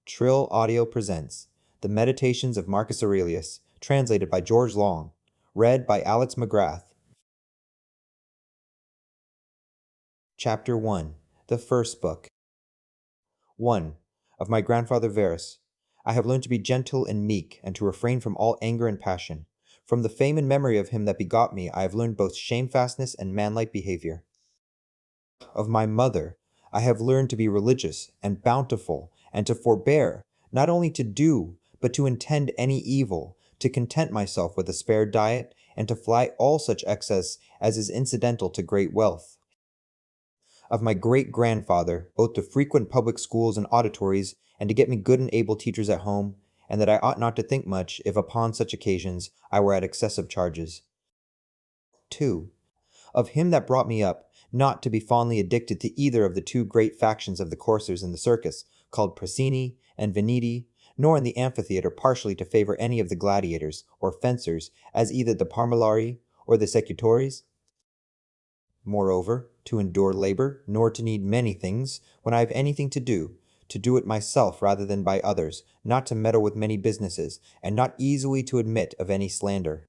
Trill Audio presents The Meditations of Marcus Aurelius, translated by George Long, read by Alex McGrath. Chapter 1. The First Book. 1. Of my grandfather Verus. I have learned to be gentle and meek, and to refrain from all anger and passion. From the fame and memory of him that begot me, I have learned both shamefastness and manlike behavior. Of my mother, I have learned to be religious and bountiful, and to forbear, not only to do, but to intend any evil, to content myself with a spare diet, and to fly all such excess as is incidental to great wealth. Of my great-grandfather, both to frequent public schools and auditories, and to get me good and able teachers at home, and that I ought not to think much if upon such occasions I were at excessive charges. 2. Of him that brought me up, not to be fondly addicted to either of the two great factions of the coursers in the circus, called Prasini and Veneti, nor in the amphitheatre partially to favor any of the gladiators, or fencers, as either the Parmulari or the Secutores. Moreover, to endure labor, nor to need many things, when I have anything to do it myself rather than by others, not to meddle with many businesses, and not easily to admit of any slander.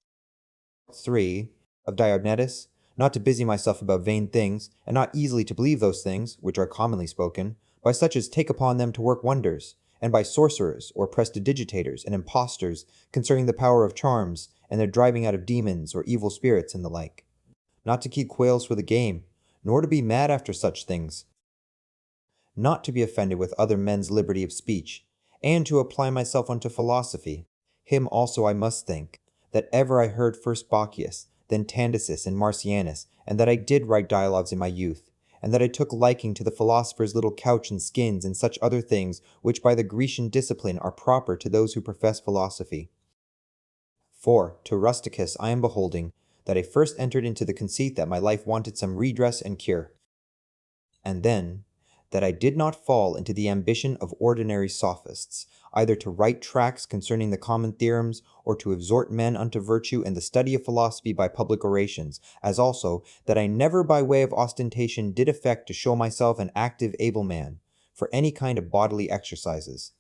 3. Of Diognetus, not to busy myself about vain things, and not easily to believe those things, which are commonly spoken, by such as take upon them to work wonders, and by sorcerers, or prestidigitators, and impostors, concerning the power of charms, and their driving out of demons, or evil spirits, and the like. Not to keep quails for the game, nor to be mad after such things. Not to be offended with other men's liberty of speech, and to apply myself unto philosophy. Him also I must thank, that ever I heard first Bacchius, then Tandisus and Marcianus, and that I did write dialogues in my youth, and that I took liking to the philosopher's little couch and skins and such other things which by the Grecian discipline are proper to those who profess philosophy. 4. To Rusticus I am beholding, that I first entered into the conceit that my life wanted some redress and cure, and then that I did not fall into the ambition of ordinary sophists, either to write tracts concerning the common theorems, or to exhort men unto virtue and the study of philosophy by public orations, as also that I never by way of ostentation did affect to show myself an active able man, for any kind of bodily exercises,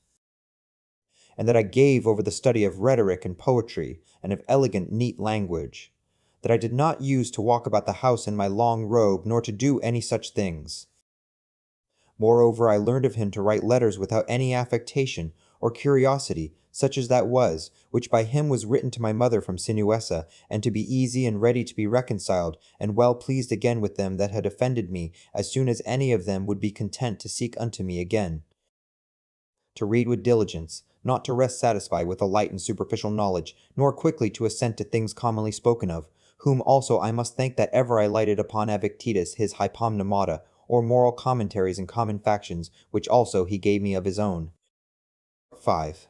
and that I gave over the study of rhetoric and poetry, and of elegant neat language, that I did not use to walk about the house in my long robe, nor to do any such things. Moreover, I learned of him to write letters without any affectation or curiosity, such as that was, which by him was written to my mother from Sinuessa, and to be easy and ready to be reconciled, and well pleased again with them that had offended me, as soon as any of them would be content to seek unto me again. To read with diligence, not to rest satisfied with a light and superficial knowledge, nor quickly to assent to things commonly spoken of, whom also I must thank that ever I lighted upon Epictetus his Hypomnemata, or moral commentaries and common factions, which also he gave me of his own. 5.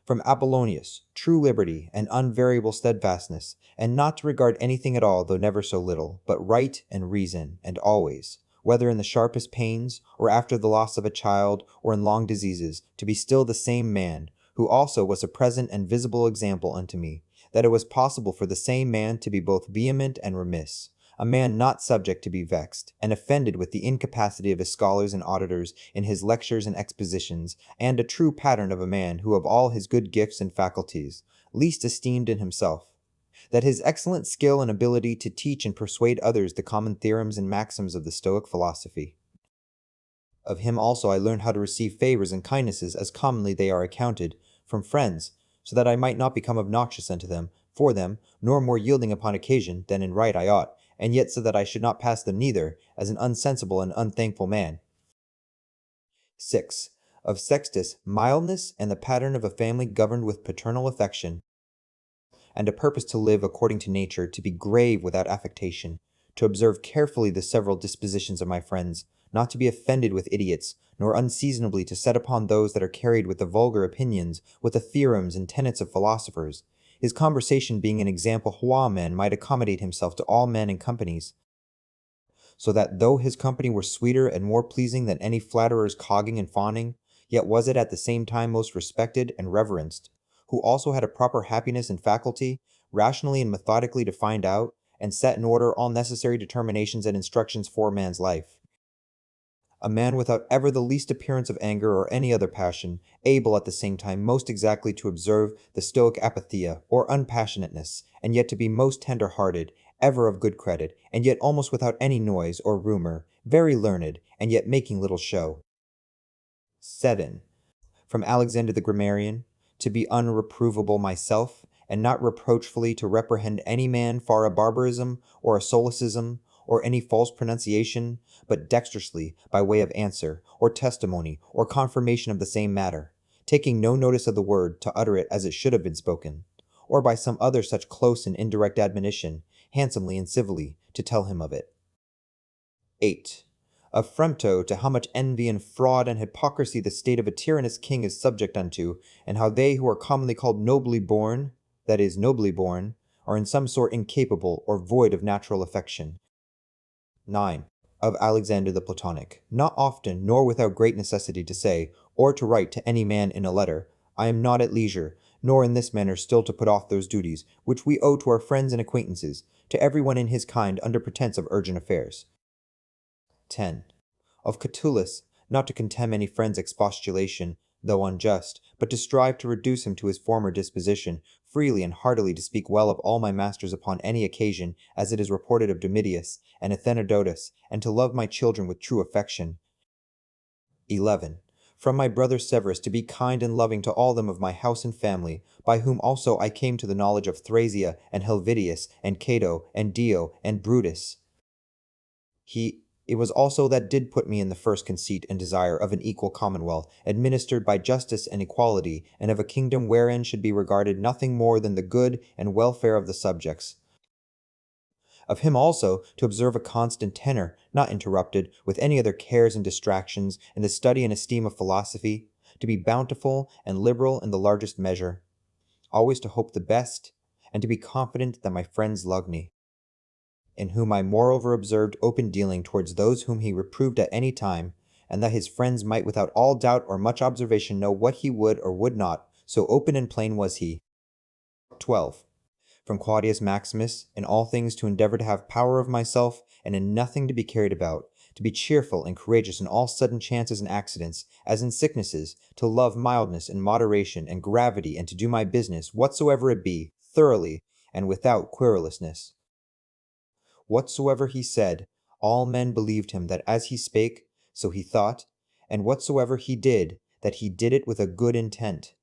From Apollonius, true liberty and unvariable steadfastness, and not to regard anything at all, though never so little, but right and reason, and always, whether in the sharpest pains, or after the loss of a child, or in long diseases, to be still the same man, who also was a present and visible example unto me, that it was possible for the same man to be both vehement and remiss, a man not subject to be vexed, and offended with the incapacity of his scholars and auditors in his lectures and expositions, and a true pattern of a man who of all his good gifts and faculties, least esteemed in himself, that his excellent skill and ability to teach and persuade others the common theorems and maxims of the Stoic philosophy. Of him also I learned how to receive favors and kindnesses as commonly they are accounted, from friends, so that I might not become obnoxious unto them, for them, nor more yielding upon occasion than in right I ought, and yet so that I should not pass them neither, as an unsensible and unthankful man. 6. Of Sextus, mildness and the pattern of a family governed with paternal affection, and a purpose to live according to nature, to be grave without affectation, to observe carefully the several dispositions of my friends, not to be offended with idiots, nor unseasonably to set upon those that are carried with the vulgar opinions, with the theorems and tenets of philosophers, his conversation being an example how a man might accommodate himself to all men and companies, so that though his company were sweeter and more pleasing than any flatterer's cogging and fawning, yet was it at the same time most respected and reverenced, who also had a proper happiness and faculty, rationally and methodically to find out, and set in order all necessary determinations and instructions for man's life. a man without ever the least appearance of anger or any other passion, able at the same time most exactly to observe the Stoic apatheia or unpassionateness, and yet to be most tender-hearted, ever of good credit, and yet almost without any noise or rumor, very learned, and yet making little show. 7. From Alexander the Grammarian, to be unreprovable myself, and not reproachfully to reprehend any man for a barbarism or a solecism, or any false pronunciation, but dexterously by way of answer, or testimony, or confirmation of the same matter, taking no notice of the word to utter it as it should have been spoken, or by some other such close and indirect admonition, handsomely and civilly, to tell him of it. 8. Affronto to how much envy and fraud and hypocrisy the state of a tyrannous king is subject unto, and how they who are commonly called nobly born, that is, nobly born, are in some sort incapable or void of natural affection. 9. Of Alexander the Platonic, not often nor without great necessity to say, or to write to any man in a letter, I am not at leisure, nor in this manner still to put off those duties, which we owe to our friends and acquaintances, to every one in his kind under pretence of urgent affairs. 10. Of Catullus, not to contemn any friend's expostulation, though unjust, but to strive to reduce him to his former disposition, freely and heartily to speak well of all my masters upon any occasion, as it is reported of Domitius and Athenodotus, and to love my children with true affection. 11. From my brother Severus to be kind and loving to all them of my house and family, by whom also I came to the knowledge of Thrasea, and Helvidius, and Cato, and Dio, and Brutus. It was also that did put me in the first conceit and desire of an equal commonwealth, administered by justice and equality, and of a kingdom wherein should be regarded nothing more than the good and welfare of the subjects. Of him also to observe a constant tenor, not interrupted, with any other cares and distractions, in the study and esteem of philosophy, to be bountiful and liberal in the largest measure, always to hope the best, and to be confident that my friends love me, in whom I moreover observed open dealing towards those whom he reproved at any time, and that his friends might without all doubt or much observation know what he would or would not, so open and plain was he. 12. From Claudius Maximus, in all things to endeavor to have power of myself, and in nothing to be carried about, to be cheerful and courageous in all sudden chances and accidents, as in sicknesses, to love mildness and moderation and gravity, and to do my business, whatsoever it be, thoroughly, and without querulousness. Whatsoever he said, all men believed him that as he spake, so he thought, and whatsoever he did, that he did it with a good intent.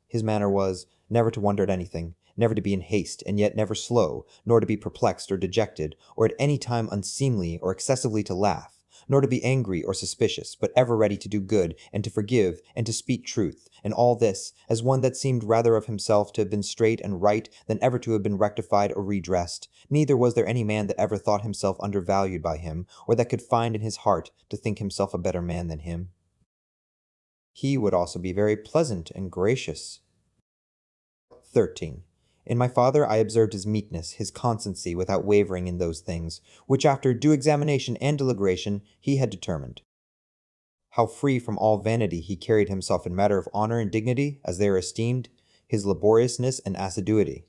His manner was, never to wonder at anything, never to be in haste, and yet never slow, nor to be perplexed or dejected, or at any time unseemly or excessively to laugh, nor to be angry or suspicious, but ever ready to do good, and to forgive, and to speak truth, and all this, as one that seemed rather of himself to have been straight and right than ever to have been rectified or redressed. Neither was there any man that ever thought himself undervalued by him, or that could find in his heart to think himself a better man than him. He would also be very pleasant and gracious. 13. In my father I observed his meekness, his constancy, without wavering in those things, which after due examination and deliberation he had determined. How free from all vanity he carried himself in matter of honor and dignity, as they are esteemed, his laboriousness and assiduity,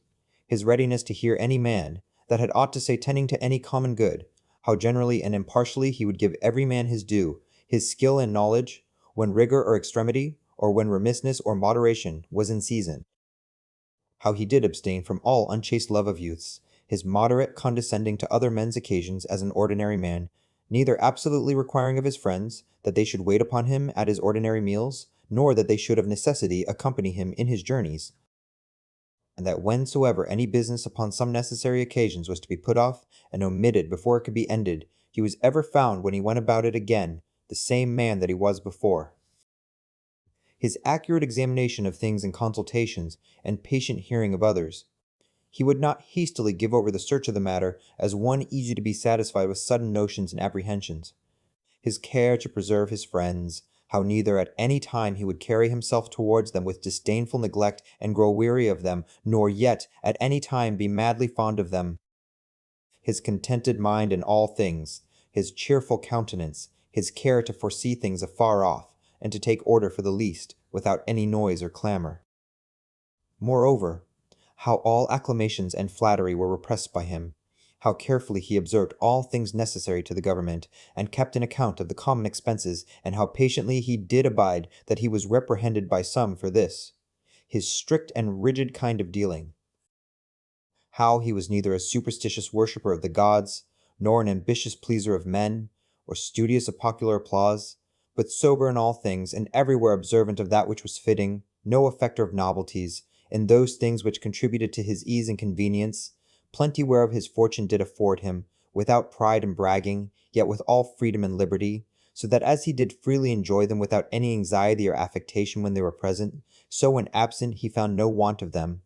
his readiness to hear any man, that had aught to say tending to any common good, how generally and impartially he would give every man his due, his skill and knowledge, when rigor or extremity, or when remissness or moderation was in season, how he did abstain from all unchaste love of youths, his moderate condescending to other men's occasions as an ordinary man, neither absolutely requiring of his friends that they should wait upon him at his ordinary meals, nor that they should of necessity accompany him in his journeys, and that whensoever any business upon some necessary occasions was to be put off and omitted before it could be ended, he was ever found when he went about it again the same man that he was before. His accurate examination of things and consultations, and patient hearing of others. He would not hastily give over the search of the matter as one easy to be satisfied with sudden notions and apprehensions. His care to preserve his friends, how neither at any time he would carry himself towards them with disdainful neglect and grow weary of them, nor yet at any time be madly fond of them. His contented mind in all things, his cheerful countenance, his care to foresee things afar off, and to take order for the least, without any noise or clamor. Moreover, how all acclamations and flattery were repressed by him, how carefully he observed all things necessary to the government, and kept an account of the common expenses, and how patiently he did abide that he was reprehended by some for this, his strict and rigid kind of dealing. How he was neither a superstitious worshipper of the gods, nor an ambitious pleaser of men, or studious of popular applause, but sober in all things, and everywhere observant of that which was fitting, no affecter of novelties, in those things which contributed to his ease and convenience, plenty whereof his fortune did afford him, without pride and bragging, yet with all freedom and liberty, so that as he did freely enjoy them without any anxiety or affectation when they were present, so when absent he found no want of them.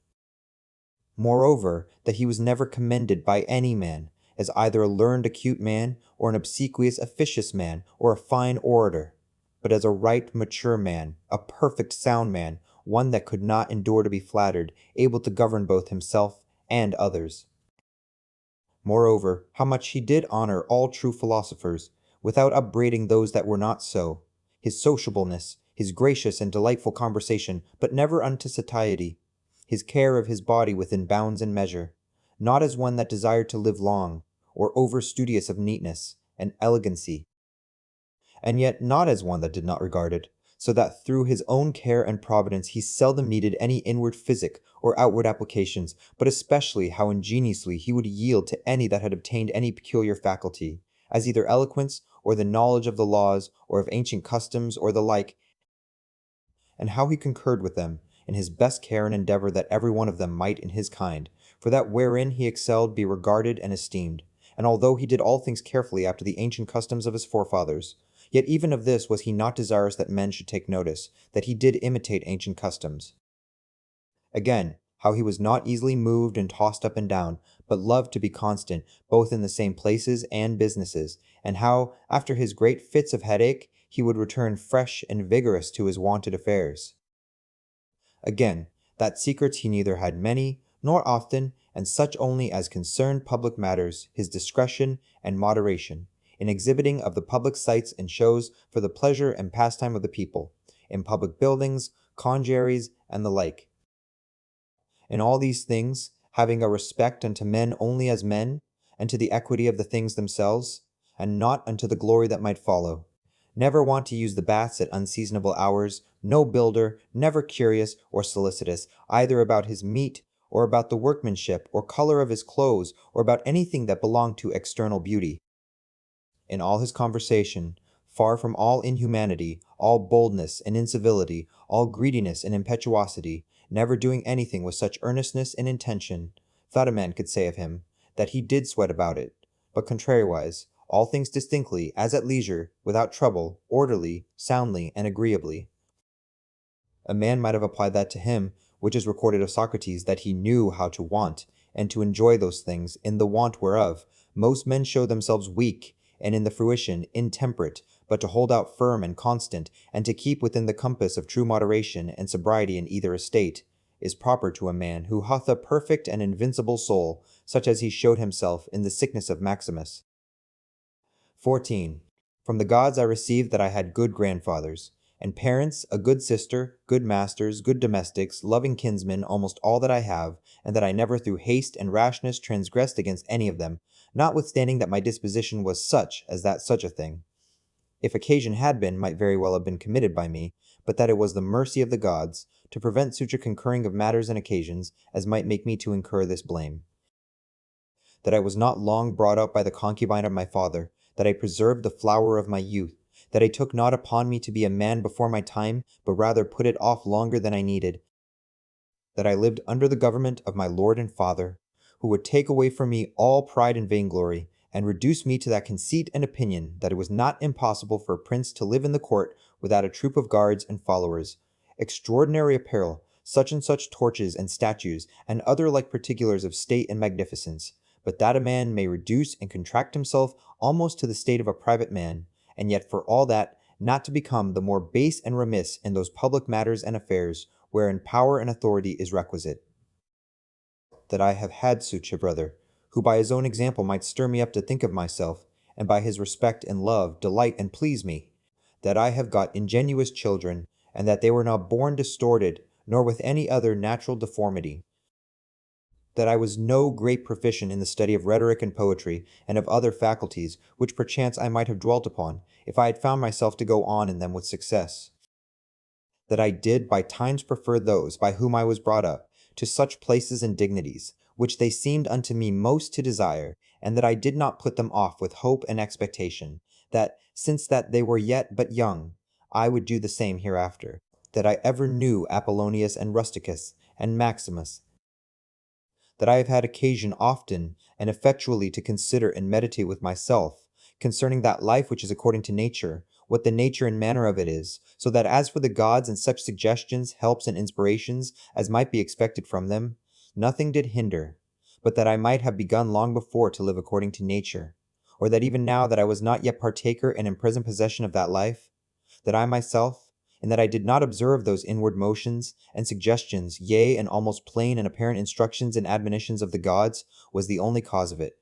Moreover, that he was never commended by any man, as either a learned acute man, or an obsequious officious man, or a fine orator, but as a right mature man, a perfect sound man, one that could not endure to be flattered, able to govern both himself and others. Moreover, how much he did honor all true philosophers, without upbraiding those that were not so, his sociableness, his gracious and delightful conversation, but never unto satiety, his care of his body within bounds and measure, not as one that desired to live long, or over studious of neatness and elegancy, and yet not as one that did not regard it, so that through his own care and providence he seldom needed any inward physic or outward applications, but especially how ingeniously he would yield to any that had obtained any peculiar faculty, as either eloquence, or the knowledge of the laws, or of ancient customs, or the like, and how he concurred with them in his best care and endeavor that every one of them might in his kind, for that wherein he excelled be regarded and esteemed. And although he did all things carefully after the ancient customs of his forefathers, yet even of this was he not desirous that men should take notice, that he did imitate ancient customs. Again, how he was not easily moved and tossed up and down, but loved to be constant, both in the same places and businesses, and how, after his great fits of headache, he would return fresh and vigorous to his wonted affairs. Again, that secrets he neither had many, nor often, and such only as concerned public matters, his discretion and moderation, in exhibiting of the public sights and shows for the pleasure and pastime of the people, in public buildings, congeries, and the like. In all these things, having a respect unto men only as men, and to the equity of the things themselves, and not unto the glory that might follow. Never want to use the baths at unseasonable hours, no builder, never curious or solicitous, either about his meat, or about the workmanship, or color of his clothes, or about anything that belonged to external beauty. In all his conversation, far from all inhumanity, all boldness and incivility, all greediness and impetuosity, never doing anything with such earnestness and intention, thought a man could say of him, that he did sweat about it, but contrariwise, all things distinctly, as at leisure, without trouble, orderly, soundly, and agreeably. A man might have applied that to him, which is recorded of Socrates, that he knew how to want, and to enjoy those things, in the want whereof, most men show themselves weak, and in the fruition intemperate, but to hold out firm and constant, and to keep within the compass of true moderation and sobriety in either estate, is proper to a man who hath a perfect and invincible soul, such as he showed himself in the sickness of Maximus. 14. From the gods I received that I had good grandfathers, and parents, a good sister, good masters, good domestics, loving kinsmen, almost all that I have, and that I never through haste and rashness transgressed against any of them, notwithstanding that my disposition was such as that such a thing, if occasion had been, might very well have been committed by me, but that it was the mercy of the gods, to prevent such a concurring of matters and occasions, as might make me to incur this blame. That I was not long brought up by the concubine of my father, that I preserved the flower of my youth, that I took not upon me to be a man before my time, but rather put it off longer than I needed, that I lived under the government of my lord and father, who would take away from me all pride and vainglory, and reduce me to that conceit and opinion that it was not impossible for a prince to live in the court without a troop of guards and followers, extraordinary apparel, such and such torches and statues, and other like particulars of state and magnificence, but that a man may reduce and contract himself almost to the state of a private man, and yet for all that not to become the more base and remiss in those public matters and affairs wherein power and authority is requisite. That I have had such a brother, who by his own example might stir me up to think of myself, and by his respect and love delight and please me, that I have got ingenuous children, and that they were not born distorted, nor with any other natural deformity, that I was no great proficient in the study of rhetoric and poetry, and of other faculties, which perchance I might have dwelt upon, if I had found myself to go on in them with success. That I did by times prefer those by whom I was brought up, to such places and dignities, which they seemed unto me most to desire, and that I did not put them off with hope and expectation, that, since that they were yet but young, I would do the same hereafter. That I ever knew Apollonius and Rusticus, and Maximus, that I have had occasion often and effectually to consider and meditate with myself, concerning that life which is according to nature, what the nature and manner of it is, so that as for the gods and such suggestions, helps, and inspirations as might be expected from them, nothing did hinder, but that I might have begun long before to live according to nature, or that even now that I was not yet partaker and in present possession of that life, that I myself, and that I did not observe those inward motions and suggestions, yea, and almost plain and apparent instructions and admonitions of the gods, was the only cause of it.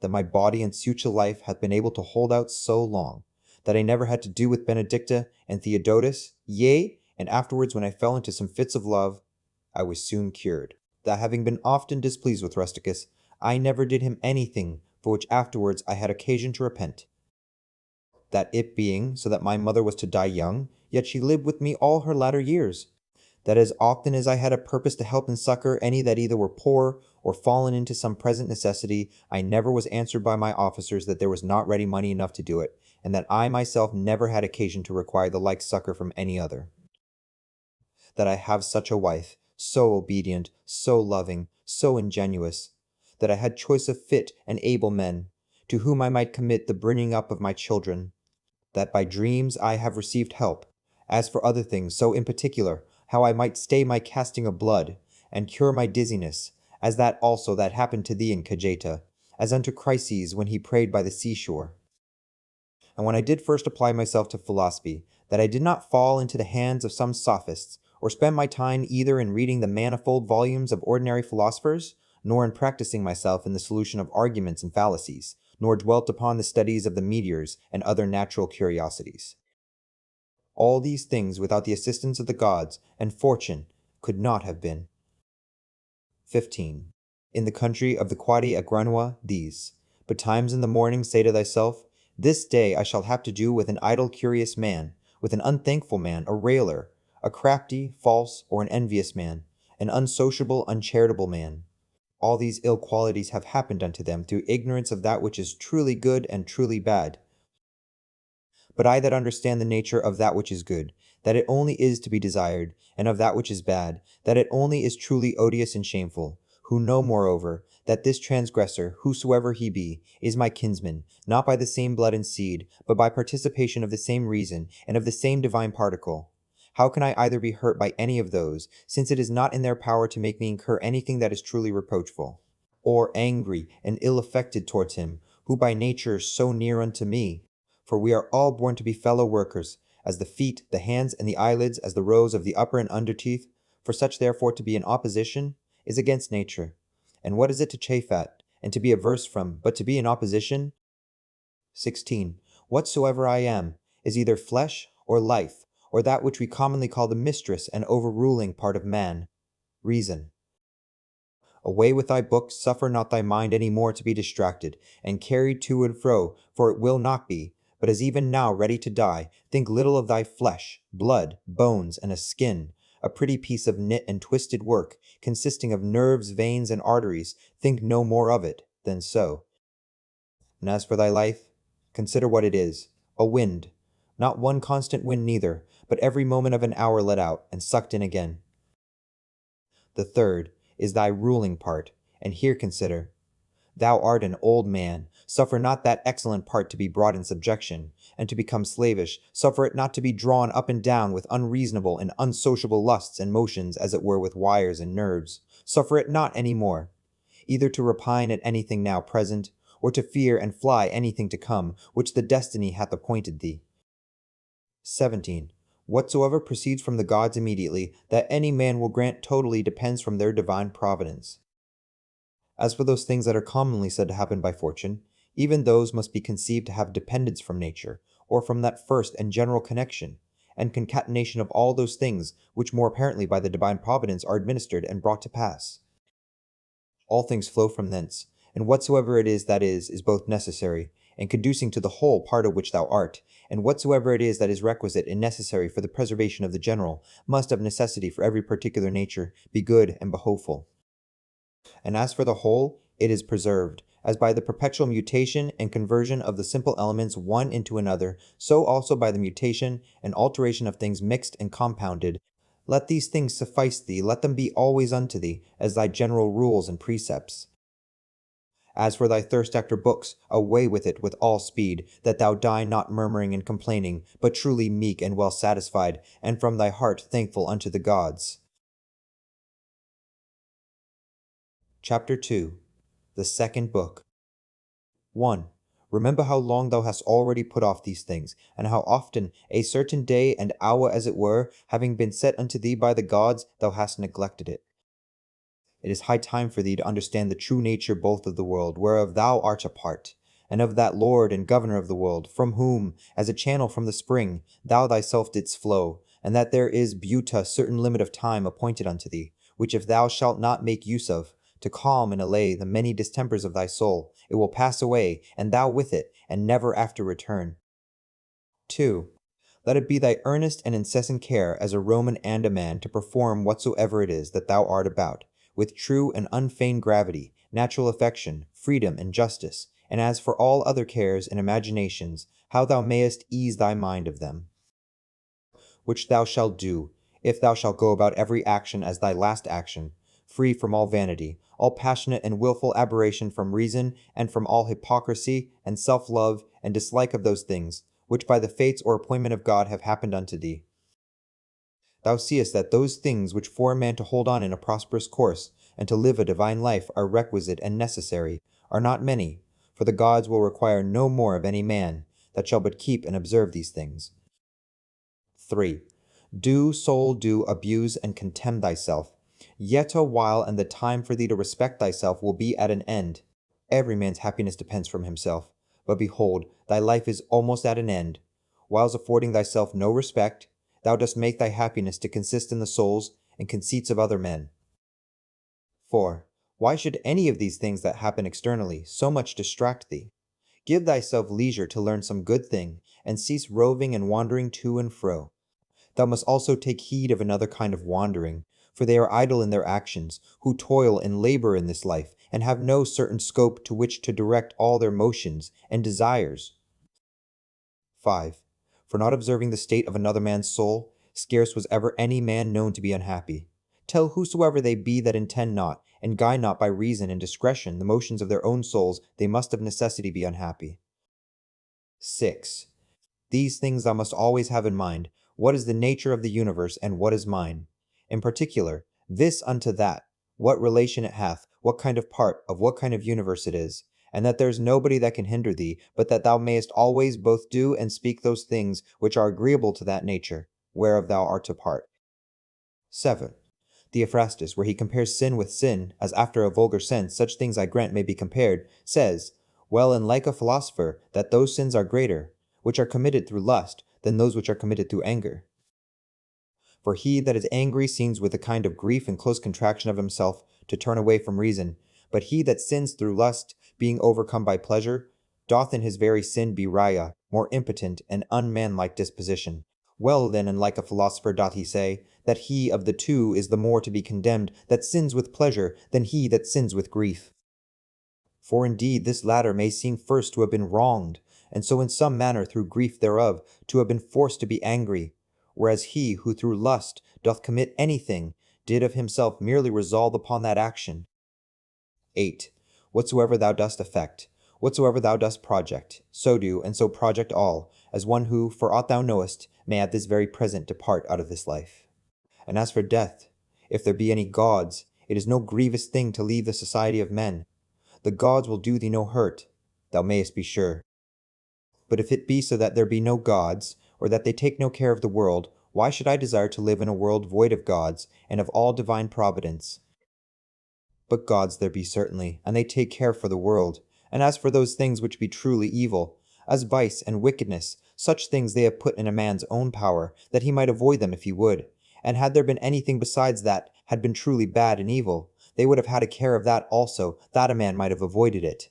That my body and suture life hath been able to hold out so long, that I never had to do with Benedicta and Theodotus, yea, and afterwards when I fell into some fits of love, I was soon cured. That having been often displeased with Rusticus, I never did him anything for which afterwards I had occasion to repent. That it being so that my mother was to die young, yet she lived with me all her latter years. That as often as I had a purpose to help and succor any that either were poor or fallen into some present necessity, I never was answered by my officers that there was not ready money enough to do it, and that I myself never had occasion to require the like succor from any other. That I have such a wife, so obedient, so loving, so ingenuous, that I had choice of fit and able men, to whom I might commit the bringing up of my children, that by dreams I have received help, as for other things, so in particular, how I might stay my casting of blood, and cure my dizziness, as that also that happened to thee in Cajeta, as unto Chryses when he prayed by the seashore. And when I did first apply myself to philosophy, that I did not fall into the hands of some sophists, or spend my time either in reading the manifold volumes of ordinary philosophers, nor in practicing myself in the solution of arguments and fallacies, nor dwelt upon the studies of the meteors and other natural curiosities. All these things without the assistance of the gods and fortune could not have been. 15. In the country of the Quadi Agranua these, betimes in the morning say to thyself, this day I shall have to do with an idle curious man, with an unthankful man, a railer, a crafty, false, or an envious man, an unsociable, uncharitable man. All these ill qualities have happened unto them through ignorance of that which is truly good and truly bad. But I that understand the nature of that which is good, that it only is to be desired, and of that which is bad, that it only is truly odious and shameful, who know moreover, that this transgressor, whosoever he be, is my kinsman, not by the same blood and seed, but by participation of the same reason, and of the same divine particle. How can I either be hurt by any of those, since it is not in their power to make me incur anything that is truly reproachful, or angry and ill-affected towards him, who by nature is so near unto me? For we are all born to be fellow workers, as the feet, the hands, and the eyelids, as the rows of the upper and under teeth. For such therefore to be in opposition is against nature. And what is it to chafe at, and to be averse from, but to be in opposition? 16. Whatsoever I am, is either flesh or life, or that which we commonly call the mistress and overruling part of man, reason. Away with thy books, suffer not thy mind any more to be distracted, and carried to and fro, for it will not be, but as even now ready to die. Think little of thy flesh, blood, bones, and a skin, a pretty piece of knit and twisted work, consisting of nerves, veins, and arteries. Think no more of it than so. And as for thy life, consider what it is, a wind, not one constant wind neither, but every moment of an hour let out, and sucked in again. The third is thy ruling part, and here consider. Thou art an old man, suffer not that excellent part to be brought in subjection, and to become slavish, suffer it not to be drawn up and down with unreasonable and unsociable lusts and motions, as it were with wires and nerves. Suffer it not any more, either to repine at anything now present, or to fear and fly anything to come, which the destiny hath appointed thee. 17. Whatsoever proceeds from the gods immediately, that any man will grant totally depends from their divine providence. As for those things that are commonly said to happen by fortune, even those must be conceived to have dependence from nature, or from that first and general connection, and concatenation of all those things which more apparently by the divine providence are administered and brought to pass. all things flow from thence, and whatsoever it is that is both necessary, and conducing to the whole part of which thou art, and whatsoever it is that is requisite and necessary for the preservation of the general, must of necessity for every particular nature be good and behoveful. And as for the whole, it is preserved, as by the perpetual mutation and conversion of the simple elements one into another, so also by the mutation and alteration of things mixed and compounded. Let these things suffice thee, let them be always unto thee, as thy general rules and precepts. As for thy thirst after books, away with it with all speed, that thou die not murmuring and complaining, but truly meek and well satisfied, and from thy heart thankful unto the gods. Chapter 2. The Second Book. 1. Remember how long thou hast already put off these things, and how often, a certain day and hour as it were, having been set unto thee by the gods, thou hast neglected it. It is high time for thee to understand the true nature both of the world, whereof thou art a part, and of that Lord and Governor of the world, from whom, as a channel from the spring, thou thyself didst flow, and that there is but certain limit of time appointed unto thee, which if thou shalt not make use of, to calm and allay the many distempers of thy soul, it will pass away, and thou with it, and never after return. 2. Let it be thy earnest and incessant care as a Roman and a man to perform whatsoever it is that thou art about, with true and unfeigned gravity, natural affection, freedom, and justice, and as for all other cares and imaginations, how thou mayest ease thy mind of them. Which thou shalt do, if thou shalt go about every action as thy last action, free from all vanity, all passionate and wilful aberration from reason, and from all hypocrisy, and self-love, and dislike of those things, which by the fates or appointment of God have happened unto thee. Thou seest that those things which for a man to hold on in a prosperous course, and to live a divine life are requisite and necessary, are not many, for the gods will require no more of any man, that shall but keep and observe these things. 3. Do, soul, do, abuse and contemn thyself. Yet a while, and the time for thee to respect thyself will be at an end. Every man's happiness depends from himself. But behold, thy life is almost at an end. Whiles affording thyself no respect, thou dost make thy happiness to consist in the souls and conceits of other men. 4. Why should any of these things that happen externally so much distract thee? Give thyself leisure to learn some good thing, and cease roving and wandering to and fro. Thou must also take heed of another kind of wandering, for they are idle in their actions, who toil and labor in this life, and have no certain scope to which to direct all their motions and desires. 5. For not observing the state of another man's soul, scarce was ever any man known to be unhappy. Tell whosoever they be that intend not, and guide not by reason and discretion the motions of their own souls, they must of necessity be unhappy. 6. These things thou must always have in mind, what is the nature of the universe, and what is mine. In particular, this unto that, what relation it hath, what kind of part of what kind of universe it is, and that there is nobody that can hinder thee, but that thou mayest always both do and speak those things which are agreeable to that nature, whereof thou art a part. 7. Theophrastus, where he compares sin with sin, as after a vulgar sense such things I grant may be compared, says, well, and like a philosopher, that those sins are greater, which are committed through lust, than those which are committed through anger. For he that is angry seems with a kind of grief and close contraction of himself to turn away from reason, but he that sins through lust, being overcome by pleasure, doth in his very sin be raya, more impotent and unmanlike disposition. Well then, and like a philosopher doth he say, that he of the two is the more to be condemned that sins with pleasure than he that sins with grief. For indeed this latter may seem first to have been wronged, and so in some manner through grief thereof to have been forced to be angry, whereas he who through lust doth commit anything, did of himself merely resolve upon that action. 8. Whatsoever thou dost affect, whatsoever thou dost project, so do, and so project all, as one who, for aught thou knowest, may at this very present depart out of this life. And as for death, if there be any gods, it is no grievous thing to leave the society of men. The gods will do thee no hurt, thou mayest be sure. But if it be so that there be no gods, or that they take no care of the world, why should I desire to live in a world void of gods, and of all divine providence? But gods there be certainly, and they take care for the world. And as for those things which be truly evil, as vice and wickedness, such things they have put in a man's own power, that he might avoid them if he would. And had there been anything besides that had been truly bad and evil, they would have had a care of that also, that a man might have avoided it.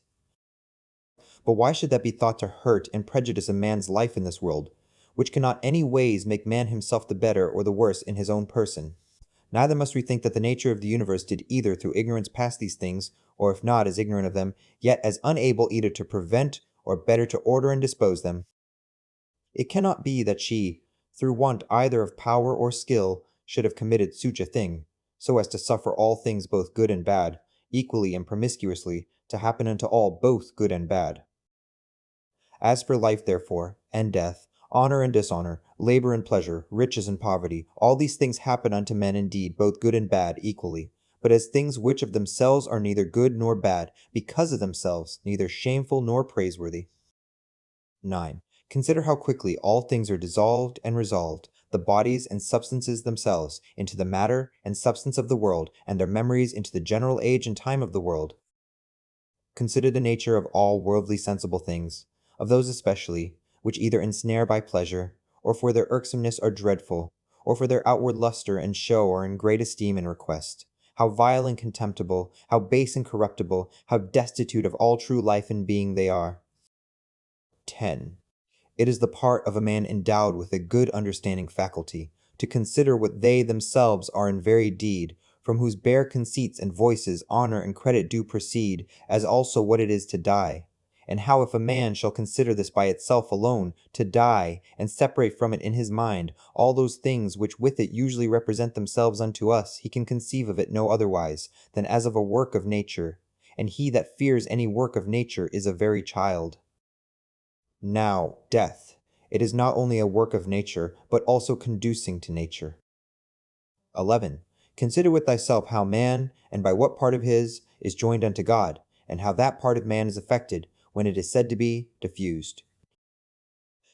But why should that be thought to hurt and prejudice a man's life in this world, which cannot any ways make man himself the better or the worse in his own person? Neither must we think that the nature of the universe did either through ignorance pass these things, or if not as ignorant of them, yet as unable either to prevent or better to order and dispose them. It cannot be that she, through want either of power or skill, should have committed such a thing, so as to suffer all things both good and bad, equally and promiscuously, to happen unto all both good and bad. As for life, therefore, and death, honor and dishonor, labor and pleasure, riches and poverty, all these things happen unto men indeed, both good and bad, equally, but as things which of themselves are neither good nor bad, because of themselves, neither shameful nor praiseworthy. 9. Consider how quickly all things are dissolved and resolved, the bodies and substances themselves, into the matter and substance of the world, and their memories into the general age and time of the world. Consider the nature of all worldly sensible things, of those especially, which either ensnare by pleasure, or for their irksomeness are dreadful, or for their outward luster and show are in great esteem and request. How vile and contemptible, how base and corruptible, how destitute of all true life and being they are. 10. It is the part of a man endowed with a good understanding faculty, to consider what they themselves are in very deed, from whose bare conceits and voices honor and credit do proceed, as also what it is to die. And how if a man shall consider this by itself alone, to die, and separate from it in his mind all those things which with it usually represent themselves unto us, he can conceive of it no otherwise than as of a work of nature, and he that fears any work of nature is a very child. Now, death. It is not only a work of nature, but also conducing to nature. 11. Consider with thyself how man, and by what part of his, is joined unto God, and how that part of man is affected, when it is said to be diffused.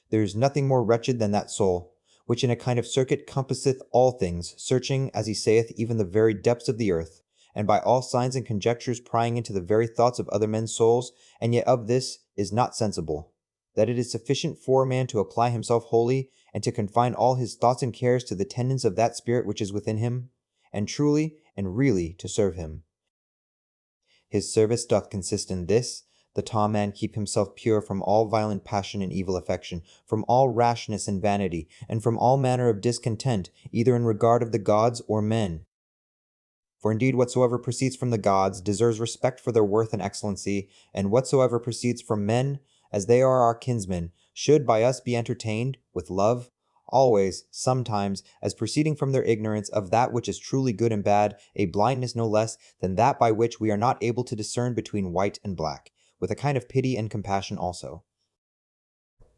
There is nothing more wretched than that soul, which in a kind of circuit compasseth all things, searching, as he saith, even the very depths of the earth, and by all signs and conjectures prying into the very thoughts of other men's souls, and yet of this is not sensible, that it is sufficient for a man to apply himself wholly, and to confine all his thoughts and cares to the tendance of that spirit which is within him, and truly and really to serve him. His service doth consist in this, the tall man keep himself pure from all violent passion and evil affection, from all rashness and vanity, and from all manner of discontent, either in regard of the gods or men. For indeed whatsoever proceeds from the gods deserves respect for their worth and excellency, and whatsoever proceeds from men, as they are our kinsmen, should by us be entertained with love, always, sometimes, as proceeding from their ignorance of that which is truly good and bad, a blindness no less than that by which we are not able to discern between white and black, with a kind of pity and compassion also.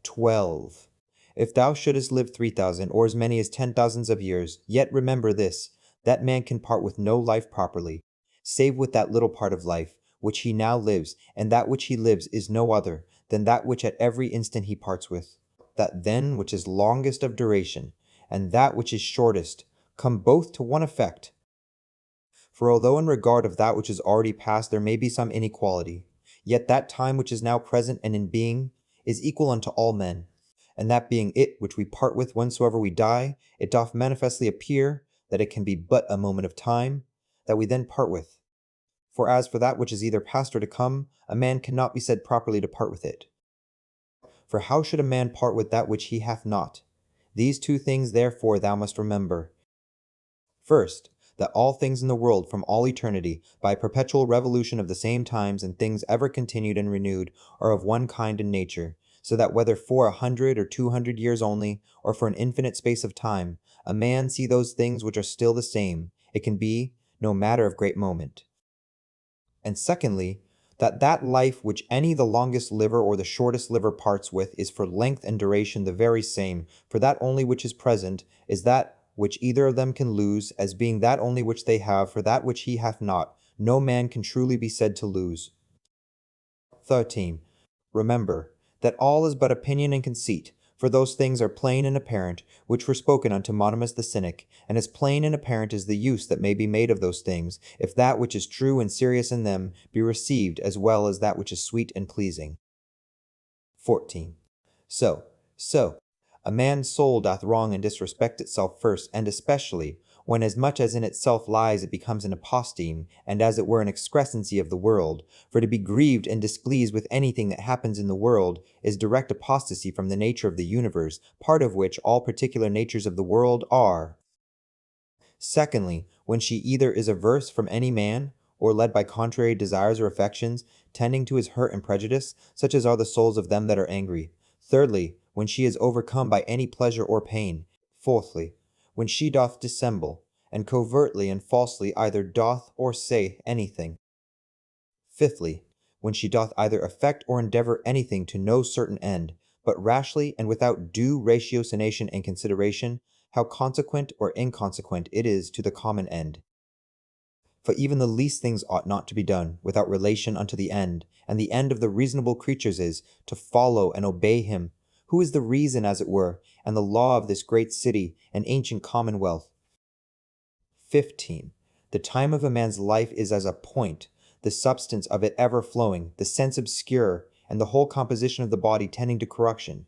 12. If thou shouldest live 3,000 or as many as 10,000 of years, yet remember this, that man can part with no life properly, save with that little part of life which he now lives, and that which he lives is no other than that which at every instant he parts with. That then which is longest of duration, and that which is shortest, come both to one effect. For although in regard of that which is already past there may be some inequality, yet that time which is now present and in being is equal unto all men, and that being it which we part with whensoever we die, it doth manifestly appear that it can be but a moment of time that we then part with. For as for that which is either past or to come, a man cannot be said properly to part with it. For how should a man part with that which he hath not? These two things therefore thou must remember. First, that all things in the world from all eternity, by a perpetual revolution of the same times and things ever continued and renewed, are of one kind and nature, so that whether for 100 or 200 years only, or for an infinite space of time, a man see those things which are still the same, it can be no matter of great moment. And secondly, that life which any the longest liver or the shortest liver parts with is for length and duration the very same, for that only which is present is that which either of them can lose, as being that only which they have, for that which he hath not, no man can truly be said to lose. 13. Remember, that all is but opinion and conceit, for those things are plain and apparent, which were spoken unto Monimus the Cynic, and as plain and apparent is the use that may be made of those things, if that which is true and serious in them be received as well as that which is sweet and pleasing. 14. So, a man's soul doth wrong and disrespect itself first, and especially, when as much as in itself lies it becomes an aposteme, and as it were an excrescency of the world. For to be grieved and displeased with anything that happens in the world is direct apostasy from the nature of the universe, part of which all particular natures of the world are. Secondly, when she either is averse from any man, or led by contrary desires or affections, tending to his hurt and prejudice, such as are the souls of them that are angry. Thirdly, when she is overcome by any pleasure or pain. Fourthly, when she doth dissemble, and covertly and falsely either doth or saith anything. Fifthly, when she doth either affect or endeavor anything to no certain end, but rashly and without due ratiocination and consideration, how consequent or inconsequent it is to the common end. For even the least things ought not to be done without relation unto the end, and the end of the reasonable creatures is to follow and obey him, who is the reason, as it were, and the law of this great city and ancient commonwealth. 15. The time of a man's life is as a point, the substance of it ever flowing, the sense obscure, and the whole composition of the body tending to corruption.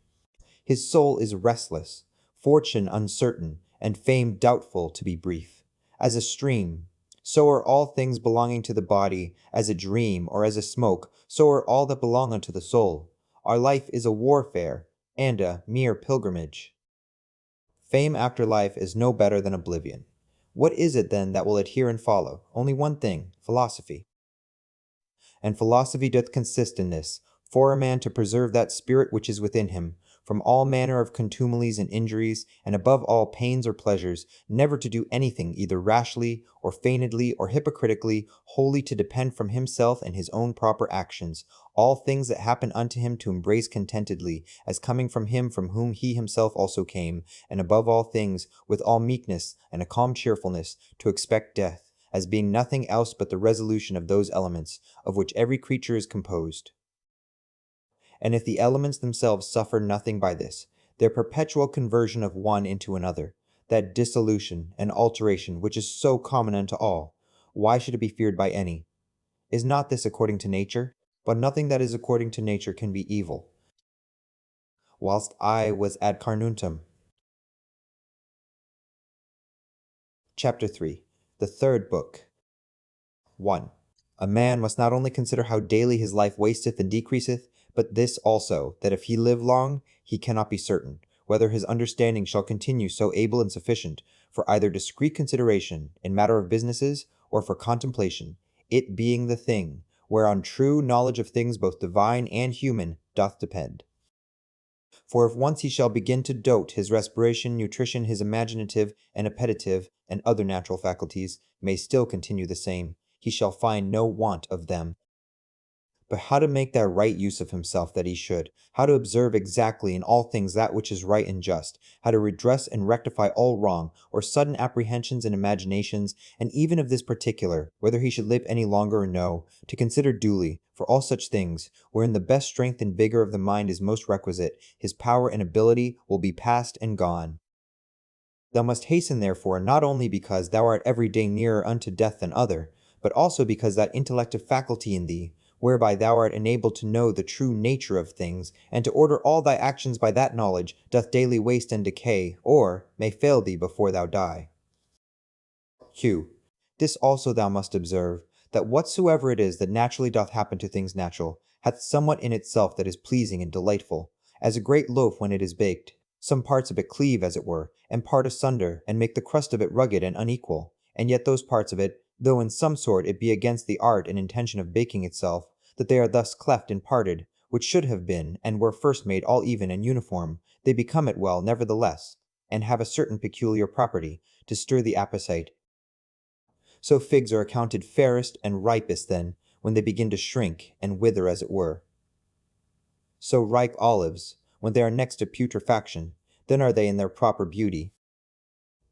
His soul is restless, fortune uncertain, and fame doubtful, to be brief. As a stream, so are all things belonging to the body, as a dream or as a smoke, so are all that belong unto the soul. Our life is a warfare, and a mere pilgrimage. Fame after life is no better than oblivion. What is it then that will adhere and follow? Only one thing, philosophy. And philosophy doth consist in this, for a man to preserve that spirit which is within him, from all manner of contumelies and injuries, and above all pains or pleasures, never to do anything either rashly, or feignedly, or hypocritically, wholly to depend from himself and his own proper actions, all things that happen unto him to embrace contentedly, as coming from him from whom he himself also came, and above all things, with all meekness and a calm cheerfulness, to expect death, as being nothing else but the resolution of those elements, of which every creature is composed. And if the elements themselves suffer nothing by this, their perpetual conversion of one into another, that dissolution and alteration which is so common unto all, why should it be feared by any? Is not this according to nature? But nothing that is according to nature can be evil. Whilst I was ad carnuntum. Chapter 3. The Third Book. 1. A man must not only consider how daily his life wasteth and decreaseth, but this also, that if he live long, he cannot be certain, whether his understanding shall continue so able and sufficient, for either discreet consideration, in matter of businesses, or for contemplation, it being the thing, whereon true knowledge of things both divine and human doth depend. For if once he shall begin to dote, his respiration, nutrition, his imaginative and appetitive, and other natural faculties, may still continue the same, he shall find no want of them. But how to make that right use of himself that he should, how to observe exactly in all things that which is right and just, how to redress and rectify all wrong, or sudden apprehensions and imaginations, and even of this particular, whether he should live any longer or no, to consider duly, for all such things, wherein the best strength and vigor of the mind is most requisite, his power and ability will be past and gone. Thou must hasten therefore, not only because thou art every day nearer unto death than other, but also because that intellective faculty in thee, whereby thou art enabled to know the true nature of things, and to order all thy actions by that knowledge, doth daily waste and decay, or may fail thee before thou die. Q. This also thou must observe, that whatsoever it is that naturally doth happen to things natural, hath somewhat in itself that is pleasing and delightful, as a great loaf when it is baked. Some parts of it cleave, as it were, and part asunder, and make the crust of it rugged and unequal, and yet those parts of it, though in some sort it be against the art and intention of baking itself, that they are thus cleft and parted, which should have been, and were first made all even and uniform, they become it well nevertheless, and have a certain peculiar property, to stir the appetite. So figs are accounted fairest and ripest then, when they begin to shrink and wither as it were. So ripe olives, when they are next to putrefaction, then are they in their proper beauty.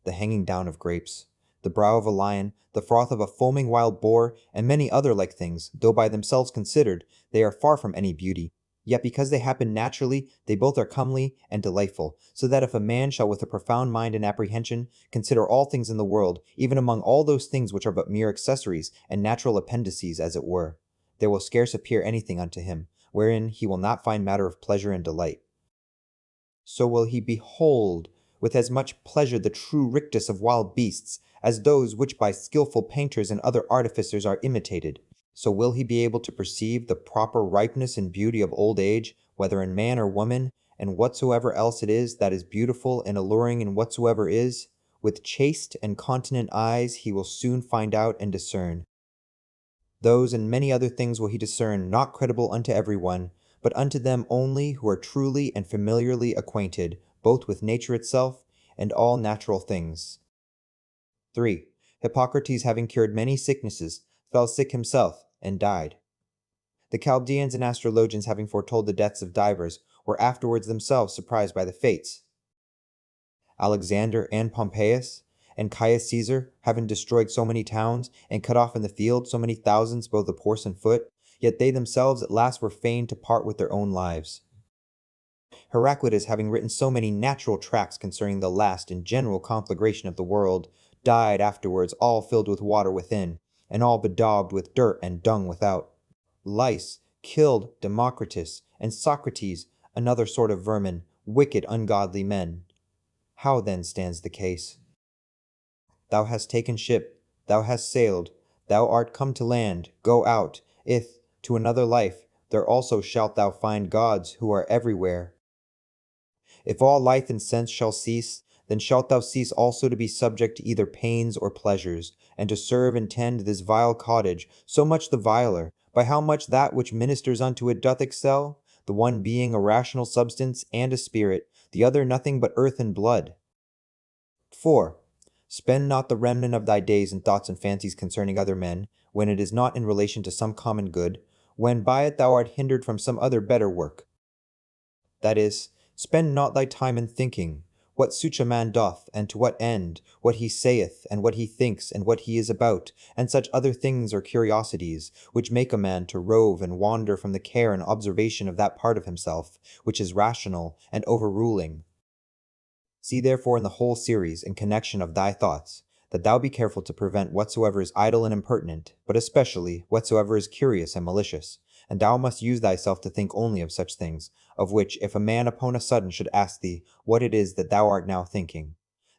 The hanging down of grapes, the brow of a lion, the froth of a foaming wild boar, and many other like things, though by themselves considered, they are far from any beauty, yet because they happen naturally, they both are comely and delightful, so that if a man shall with a profound mind and apprehension consider all things in the world, even among all those things which are but mere accessories and natural appendices as it were, there will scarce appear anything unto him, wherein he will not find matter of pleasure and delight. So will he behold with as much pleasure the true rictus of wild beasts, as those which by skilful painters and other artificers are imitated. So will he be able to perceive the proper ripeness and beauty of old age, whether in man or woman, and whatsoever else it is that is beautiful and alluring in whatsoever is, with chaste and continent eyes he will soon find out and discern. Those and many other things will he discern, not credible unto every one, but unto them only who are truly and familiarly acquainted, both with nature itself and all natural things. 3. Hippocrates, having cured many sicknesses, fell sick himself, and died. The Chaldeans and astrologians, having foretold the deaths of divers, were afterwards themselves surprised by the fates. Alexander and Pompeius and Caius Caesar, having destroyed so many towns, and cut off in the field so many thousands both of horse and foot, yet they themselves at last were fain to part with their own lives. Heraclitus, having written so many natural tracts concerning the last and general conflagration of the world, died afterwards all filled with water within, and all bedaubed with dirt and dung without. Lice killed Democritus, and Socrates, another sort of vermin, wicked ungodly men. How then stands the case? Thou hast taken ship, thou hast sailed, thou art come to land, go out, if, to another life, there also shalt thou find gods who are everywhere. If all life and sense shall cease, then shalt thou cease also to be subject to either pains or pleasures, and to serve and tend this vile cottage, so much the viler, by how much that which ministers unto it doth excel, the one being a rational substance and a spirit, the other nothing but earth and blood. 4. Spend not the remnant of thy days in thoughts and fancies concerning other men, when it is not in relation to some common good, when by it thou art hindered from some other better work. That is, spend not thy time in thinking, what such a man doth, and to what end, what he saith, and what he thinks, and what he is about, and such other things or curiosities, which make a man to rove and wander from the care and observation of that part of himself, which is rational and overruling. See therefore in the whole series and connection of thy thoughts, that thou be careful to prevent whatsoever is idle and impertinent, but especially whatsoever is curious and malicious, and thou must use thyself to think only of such things, of which if a man upon a sudden should ask thee what it is that thou art now thinking,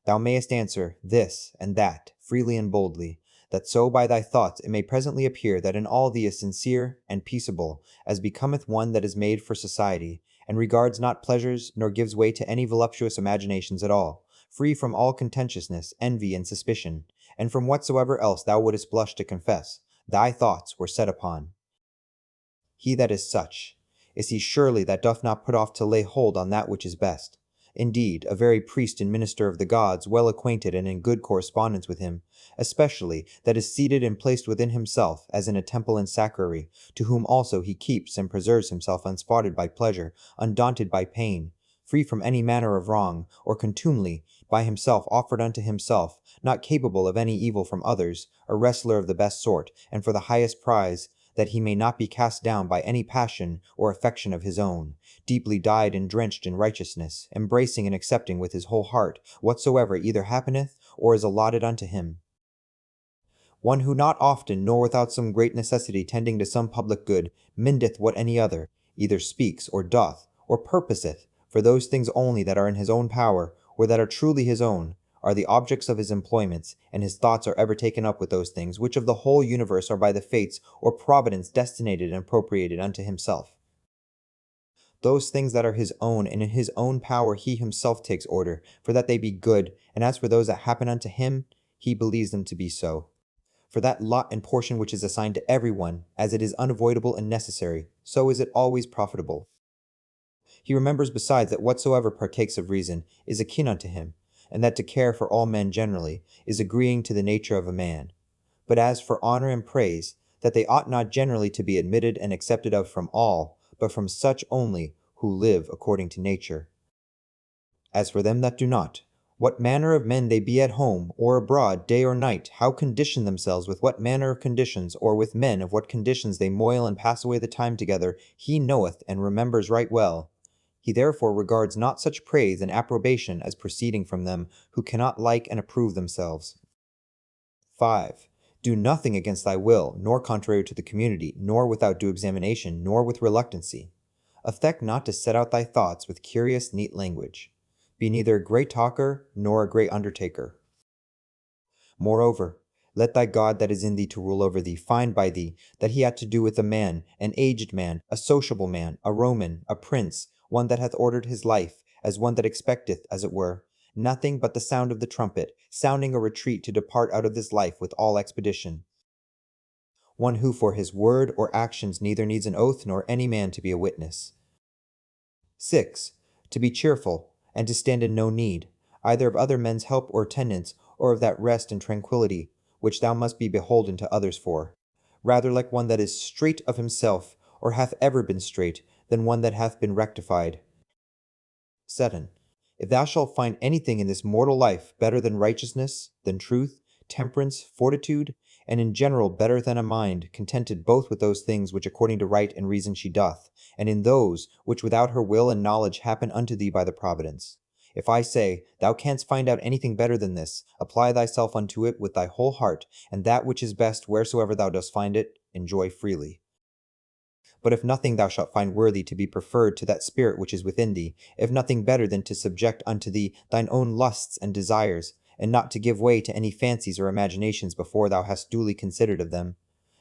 thou mayest answer this and that, freely and boldly, that so by thy thoughts it may presently appear that in all thee is sincere and peaceable, as becometh one that is made for society, and regards not pleasures, nor gives way to any voluptuous imaginations at all, free from all contentiousness, envy, and suspicion, and from whatsoever else thou wouldest blush to confess, thy thoughts were set upon. He that is such, is he surely that doth not put off to lay hold on that which is best. Indeed, a very priest and minister of the gods, well acquainted and in good correspondence with him, especially that is seated and placed within himself, as in a temple and sacrary, to whom also he keeps and preserves himself unspotted by pleasure, undaunted by pain, free from any manner of wrong, or contumely, by himself offered unto himself, not capable of any evil from others, a wrestler of the best sort, and for the highest prize, that he may not be cast down by any passion or affection of his own, deeply dyed and drenched in righteousness, embracing and accepting with his whole heart whatsoever either happeneth or is allotted unto him. One who not often, nor without some great necessity tending to some public good, mendeth what any other, either speaks, or doth, or purposeth, for those things only that are in his own power, or that are truly his own, are the objects of his employments, and his thoughts are ever taken up with those things which of the whole universe are by the fates or providence destinated and appropriated unto himself. Those things that are his own, and in his own power he himself takes order, for that they be good, and as for those that happen unto him, he believes them to be so. For that lot and portion which is assigned to every one, as it is unavoidable and necessary, so is it always profitable. He remembers besides that whatsoever partakes of reason is akin unto him, and that to care for all men generally is agreeing to the nature of a man. But as for honor and praise, that they ought not generally to be admitted and accepted of from all, but from such only who live according to nature. As for them that do not, what manner of men they be at home or abroad, day or night, how condition themselves, with what manner of conditions, or with men of what conditions they moil and pass away the time together, he knoweth and remembers right well. He therefore regards not such praise and approbation as proceeding from them who cannot like and approve themselves. 5. Do nothing against thy will, nor contrary to the community, nor without due examination, nor with reluctancy. Affect not to set out thy thoughts with curious, neat language. Be neither a great talker, nor a great undertaker. Moreover, let thy God that is in thee to rule over thee find by thee that he had to do with a man, an aged man, a sociable man, a Roman, a prince, one that hath ordered his life, as one that expecteth, as it were, nothing but the sound of the trumpet, sounding a retreat to depart out of this life with all expedition. One who for his word or actions neither needs an oath nor any man to be a witness. 6. To be cheerful, and to stand in no need, either of other men's help or attendance, or of that rest and tranquillity, which thou must be beholden to others for. Rather like one that is straight of himself, or hath ever been straight, than one that hath been rectified. 7. If thou shalt find anything in this mortal life better than righteousness, than truth, temperance, fortitude, and in general better than a mind contented both with those things which according to right and reason she doth, and in those which without her will and knowledge happen unto thee by the providence. If I say, thou canst find out anything better than this, apply thyself unto it with thy whole heart, and that which is best wheresoever thou dost find it, enjoy freely. But if nothing thou shalt find worthy to be preferred to that spirit which is within thee, if nothing better than to subject unto thee thine own lusts and desires, and not to give way to any fancies or imaginations before thou hast duly considered of them,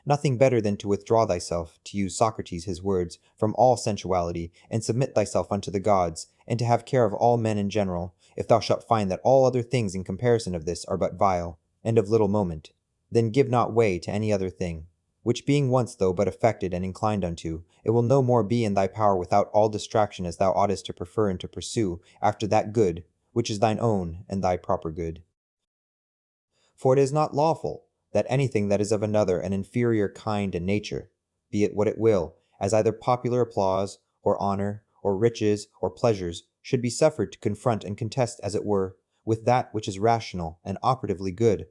nothing better than to withdraw thyself, to use Socrates his words, from all sensuality, and submit thyself unto the gods, and to have care of all men in general, if thou shalt find that all other things in comparison of this are but vile, and of little moment, then give not way to any other thing, which being once though but affected and inclined unto, it will no more be in thy power without all distraction as thou oughtest to prefer and to pursue after that good, which is thine own and thy proper good. For it is not lawful that anything that is of another an inferior kind and nature, be it what it will, as either popular applause, or honor, or riches, or pleasures, should be suffered to confront and contest, as it were, with that which is rational and operatively good.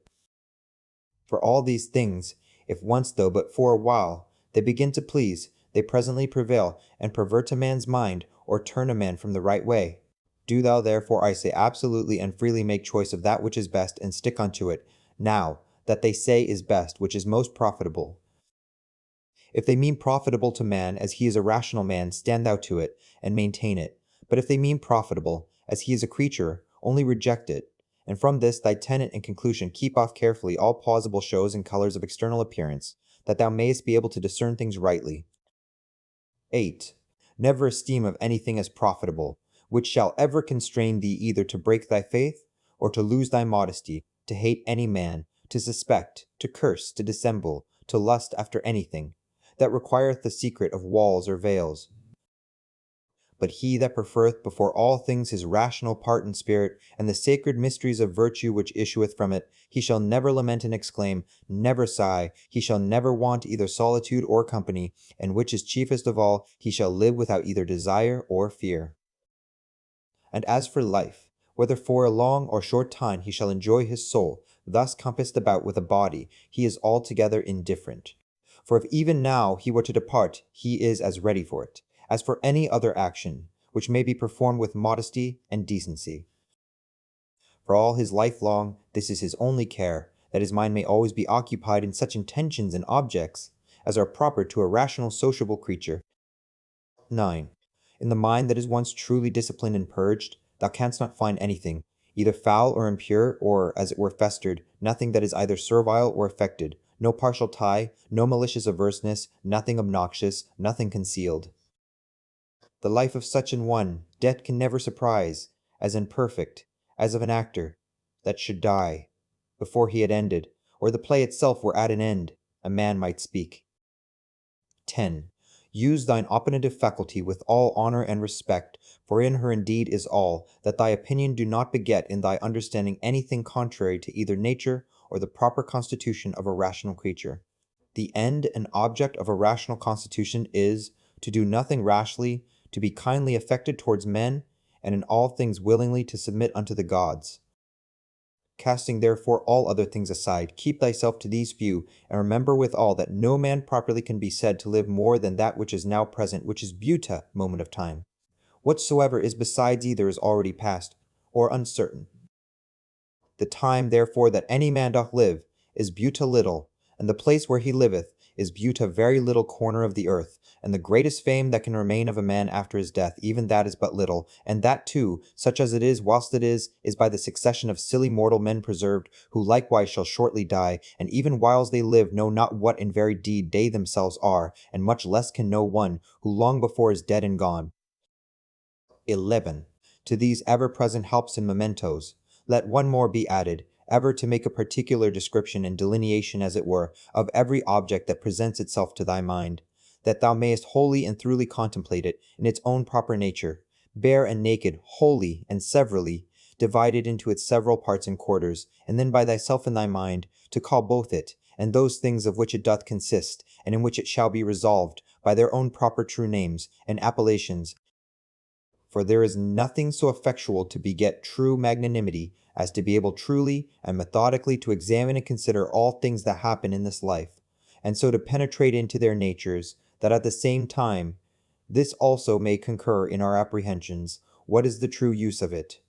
For all these things, if once though but for a while they begin to please, they presently prevail and pervert a man's mind, or turn a man from the right way. Do thou therefore, I say, absolutely and freely make choice of that which is best, and stick unto it, now that they say is best, which is most profitable. If they mean profitable to man, as he is a rational man, stand thou to it, and maintain it. But if they mean profitable, as he is a creature, only reject it. And from this thy tenet and conclusion keep off carefully all plausible shows and colors of external appearance, that thou mayest be able to discern things rightly. 8. Never esteem of anything as profitable, which shall ever constrain thee either to break thy faith, or to lose thy modesty, to hate any man, to suspect, to curse, to dissemble, to lust after anything, that requireth the secret of walls or veils. But he that preferreth before all things his rational part and spirit, and the sacred mysteries of virtue which issueth from it, he shall never lament and exclaim, never sigh, he shall never want either solitude or company, and which is chiefest of all, he shall live without either desire or fear. And as for life, whether for a long or short time he shall enjoy his soul, thus compassed about with a body, he is altogether indifferent. For if even now he were to depart, he is as ready for it, as for any other action, which may be performed with modesty and decency. For all his life long, this is his only care, that his mind may always be occupied in such intentions and objects as are proper to a rational sociable creature. 9. In the mind that is once truly disciplined and purged, thou canst not find anything, either foul or impure, or, as it were, festered, nothing that is either servile or affected, no partial tie, no malicious averseness, nothing obnoxious, nothing concealed. The life of such an one, death can never surprise, as imperfect, as of an actor, that should die, before he had ended, or the play itself were at an end, a man might speak. 10. Use thine opinative faculty with all honor and respect, for in her indeed is all, that thy opinion do not beget in thy understanding anything contrary to either nature or the proper constitution of a rational creature. The end and object of a rational constitution is, to do nothing rashly, to be kindly affected towards men, and in all things willingly to submit unto the gods. Casting therefore all other things aside, keep thyself to these few, and remember withal that no man properly can be said to live more than that which is now present, which is buta, moment of time. Whatsoever is besides either is already past, or uncertain. The time, therefore, that any man doth live, is buta little, and the place where he liveth is but a very little corner of the earth, and the greatest fame that can remain of a man after his death, even that is but little, and that too, such as it is whilst it is by the succession of silly mortal men preserved, who likewise shall shortly die, and even whiles they live know not what in very deed they themselves are, and much less can know one, who long before is dead and gone. 11. To these ever-present helps and mementos, let one more be added, ever to make a particular description and delineation, as it were, of every object that presents itself to thy mind, that thou mayest wholly and throughly contemplate it in its own proper nature, bare and naked, wholly and severally, divided into its several parts and quarters, and then by thyself in thy mind, to call both it, and those things of which it doth consist, and in which it shall be resolved, by their own proper true names and appellations. For there is nothing so effectual to beget true magnanimity as to be able truly and methodically to examine and consider all things that happen in this life, and so to penetrate into their natures, that at the same time this also may concur in our apprehensions, what is the true use of it,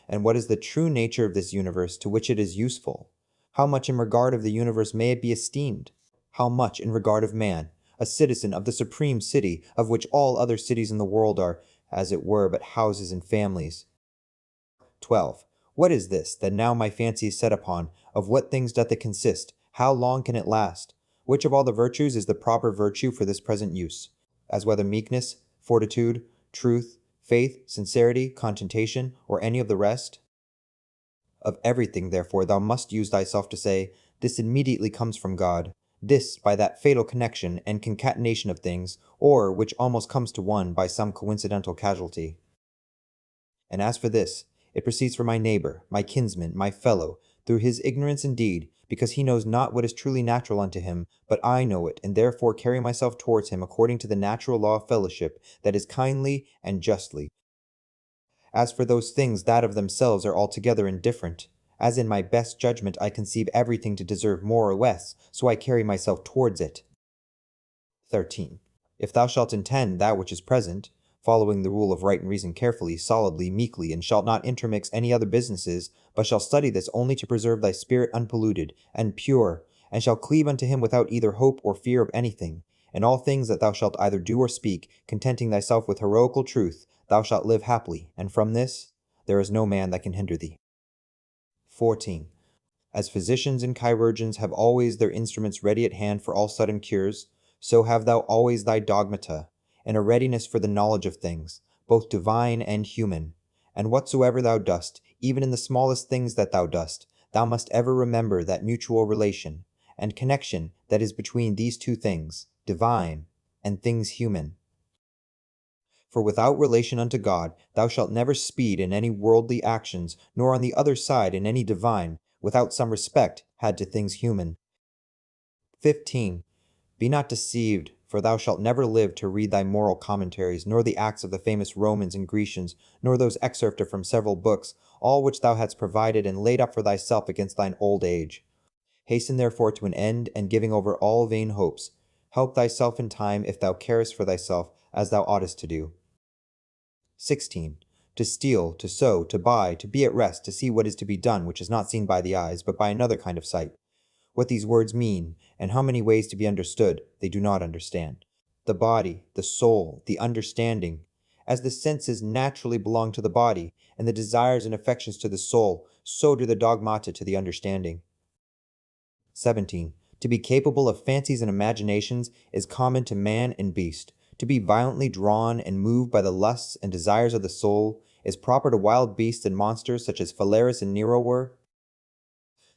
and what is the true nature of this universe to which it is useful, how much in regard of the universe may it be esteemed, how much in regard of man, a citizen of the supreme city, of which all other cities in the world are, as it were, but houses and families. 12. What is this that now my fancy is set upon? Of what things doth it consist? How long can it last? Which of all the virtues is the proper virtue for this present use? As whether meekness, fortitude, truth, faith, sincerity, contentation, or any of the rest? Of everything, therefore, thou must use thyself to say, this immediately comes from God, this by that fatal connection and concatenation of things, or, which almost comes to one, by some coincidental casualty. And as for this, it proceeds from my neighbor, my kinsman, my fellow, through his ignorance indeed, because he knows not what is truly natural unto him, but I know it, and therefore carry myself towards him according to the natural law of fellowship, that is kindly and justly. As for those things that of themselves are altogether indifferent, as in my best judgment I conceive everything to deserve more or less, so I carry myself towards it. 13. If thou shalt intend that which is present, following the rule of right and reason carefully, solidly, meekly, and shalt not intermix any other businesses, but shall study this only to preserve thy spirit unpolluted and pure, and shall cleave unto him without either hope or fear of anything, in all things that thou shalt either do or speak, contenting thyself with heroical truth, thou shalt live happily, and from this there is no man that can hinder thee. 14. As physicians and chirurgeons have always their instruments ready at hand for all sudden cures, so have thou always thy dogmata, and a readiness for the knowledge of things, both divine and human. And whatsoever thou dost, even in the smallest things that thou dost, thou must ever remember that mutual relation and connection that is between these two things, divine and things human. For without relation unto God, thou shalt never speed in any worldly actions, nor on the other side in any divine, without some respect had to things human. 15. Be not deceived, for thou shalt never live to read thy moral commentaries, nor the acts of the famous Romans and Grecians, nor those excerpted from several books, all which thou hadst provided and laid up for thyself against thine old age. Hasten therefore to an end, and giving over all vain hopes, help thyself in time if thou carest for thyself, as thou oughtest to do. 16. To steal, to sow, to buy, to be at rest, to see what is to be done, which is not seen by the eyes, but by another kind of sight. What these words mean, and how many ways to be understood, they do not understand. The body, the soul, the understanding. As the senses naturally belong to the body, and the desires and affections to the soul, so do the dogmata to the understanding. 17. To be capable of fancies and imaginations is common to man and beast. To be violently drawn and moved by the lusts and desires of the soul is proper to wild beasts and monsters such as Phalaris and Nero were.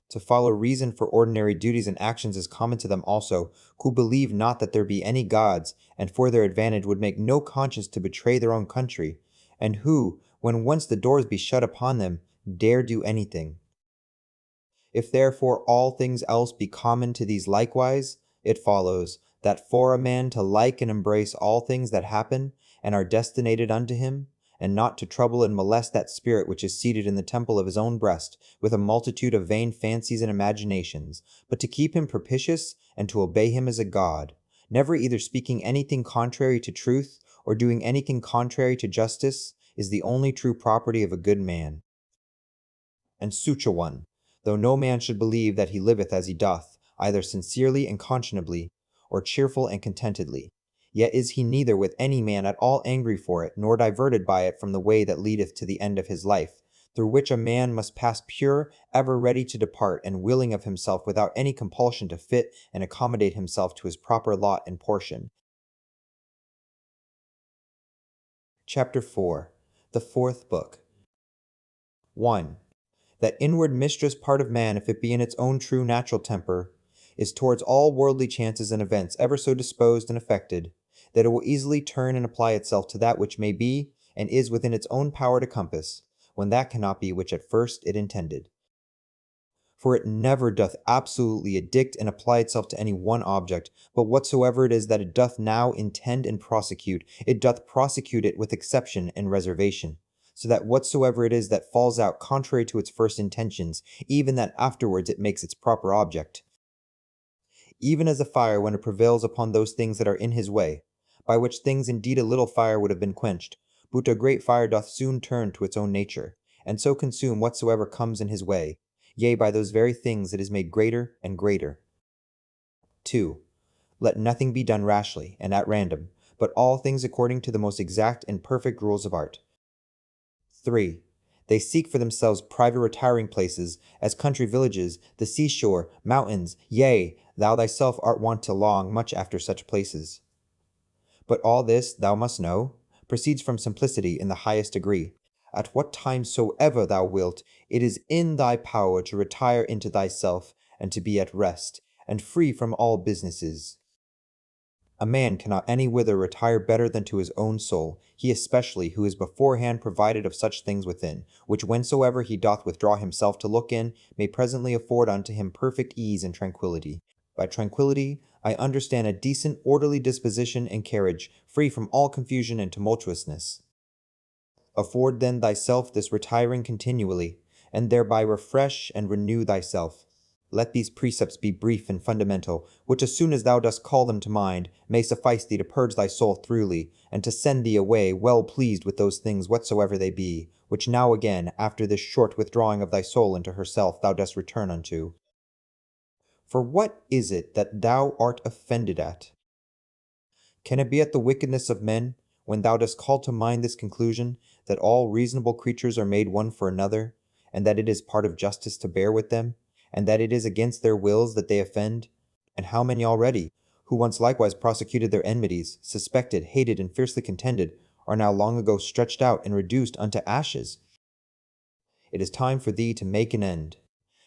To follow reason for ordinary duties and actions is common to them also, who believe not that there be any gods, and for their advantage would make no conscience to betray their own country, and who, when once the doors be shut upon them, dare do anything. If therefore all things else be common to these likewise, it follows, that for a man to like and embrace all things that happen, and are destinated unto him, and not to trouble and molest that spirit which is seated in the temple of his own breast, with a multitude of vain fancies and imaginations, but to keep him propitious, and to obey him as a god, never either speaking anything contrary to truth, or doing anything contrary to justice, is the only true property of a good man. And Sucha 1. Though no man should believe that he liveth as he doth, either sincerely and conscionably, or cheerful and contentedly. Yet is he neither with any man at all angry for it, nor diverted by it from the way that leadeth to the end of his life, through which a man must pass pure, ever ready to depart, and willing of himself without any compulsion to fit and accommodate himself to his proper lot and portion. Chapter 4. The Fourth Book. 1. That inward mistress part of man, if it be in its own true natural temper, is towards all worldly chances and events ever so disposed and affected, that it will easily turn and apply itself to that which may be and is within its own power to compass, when that cannot be which at first it intended. For it never doth absolutely addict and apply itself to any one object, but whatsoever it is that it doth now intend and prosecute, it doth prosecute it with exception and reservation, so that whatsoever it is that falls out contrary to its first intentions, even that afterwards it makes its proper object. Even as a fire when it prevails upon those things that are in his way, by which things indeed a little fire would have been quenched, but a great fire doth soon turn to its own nature, and so consume whatsoever comes in his way, yea, by those very things it is made greater and greater. 2. Let nothing be done rashly and at random, but all things according to the most exact and perfect rules of art. 3. They seek for themselves private retiring places, as country villages, the seashore, mountains, yea, thou thyself art wont to long much after such places. But all this, thou must know, proceeds from simplicity in the highest degree. At what time soever thou wilt, it is in thy power to retire into thyself, and to be at rest, and free from all businesses. A man cannot any whither retire better than to his own soul, he especially who is beforehand provided of such things within, which whensoever he doth withdraw himself to look in, may presently afford unto him perfect ease and tranquillity. By tranquillity, I understand a decent orderly disposition and carriage, free from all confusion and tumultuousness. Afford then thyself this retiring continually, and thereby refresh and renew thyself. Let these precepts be brief and fundamental, which as soon as thou dost call them to mind, may suffice thee to purge thy soul throughly, and to send thee away well pleased with those things whatsoever they be, which now again, after this short withdrawing of thy soul into herself, thou dost return unto. For what is it that thou art offended at? Can it be at the wickedness of men, when thou dost call to mind this conclusion, that all reasonable creatures are made one for another, and that it is part of justice to bear with them, and that it is against their wills that they offend? And how many already, who once likewise prosecuted their enmities, suspected, hated, and fiercely contended, are now long ago stretched out and reduced unto ashes? It is time for thee to make an end.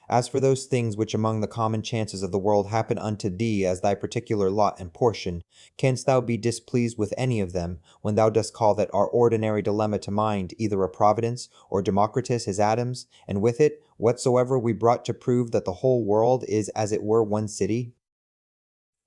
As for those things which among the common chances of the world happen unto thee as thy particular lot and portion, canst thou be displeased with any of them, when thou dost call that our ordinary dilemma to mind, either a Providence, or Democritus his atoms, and with it, whatsoever we brought to prove that the whole world is as it were one city?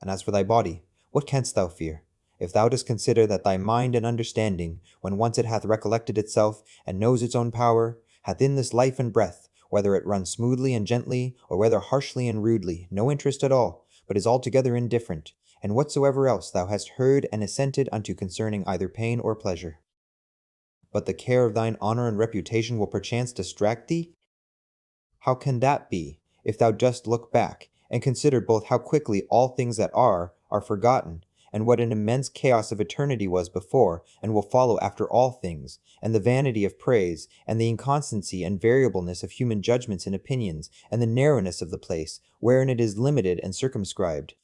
And as for thy body, what canst thou fear? If thou dost consider that thy mind and understanding, when once it hath recollected itself, and knows its own power, hath in this life and breath, whether it run smoothly and gently, or whether harshly and rudely, no interest at all, but is altogether indifferent, and whatsoever else thou hast heard and assented unto concerning either pain or pleasure. But the care of thine honor and reputation will perchance distract thee? How can that be, if thou dost look back, and consider both how quickly all things that are forgotten, and what an immense chaos of eternity was before, and will follow after all things, and the vanity of praise, and the inconstancy and variableness of human judgments and opinions, and the narrowness of the place, wherein it is limited and circumscribed?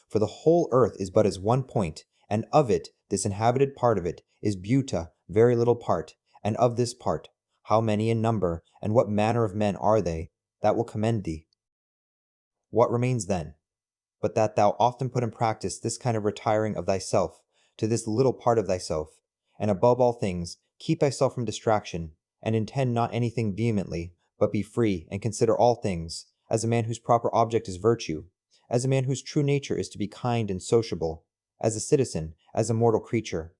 For the whole earth is but as one point, and of it, this inhabited part of it, is Buta, very little part, and of this part, how many in number, and what manner of men are they, that will commend thee? What remains then, but that thou often put in practice this kind of retiring of thyself to this little part of thyself, and above all things, keep thyself from distraction, and intend not anything vehemently, but be free, and consider all things, as a man whose proper object is virtue, as a man whose true nature is to be kind and sociable, as a citizen, as a mortal creature.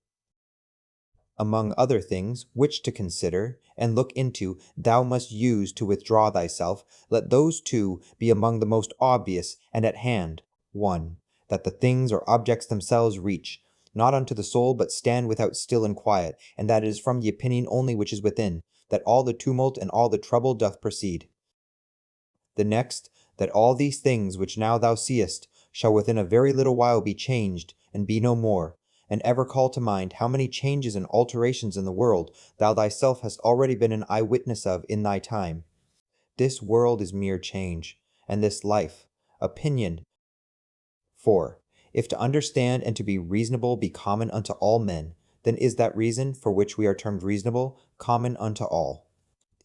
Among other things, which to consider, and look into, thou must use to withdraw thyself, let those two be among the most obvious and at hand. 1. That the things or objects themselves reach, not unto the soul, but stand without still and quiet, and that it is from the opinion only which is within, that all the tumult and all the trouble doth proceed. The next, that all these things which now thou seest, shall within a very little while be changed, and be no more, and ever call to mind how many changes and alterations in the world thou thyself hast already been an eyewitness of in thy time. This world is mere change, and this life, opinion. 4. If to understand and to be reasonable be common unto all men, then is that reason, for which we are termed reasonable, common unto all.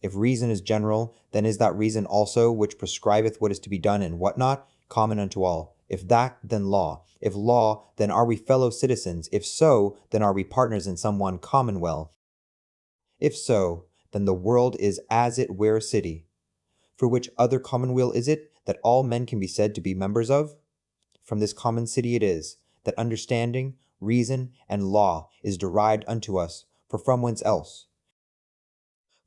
If reason is general, then is that reason also, which prescribeth what is to be done and what not, common unto all. If that, then law. If law, then are we fellow citizens. If so, then are we partners in some one commonwealth. If so, then the world is as it were a city. For which other commonweal is it that all men can be said to be members of? From this common city it is, that understanding, reason, and law is derived unto us, for from whence else?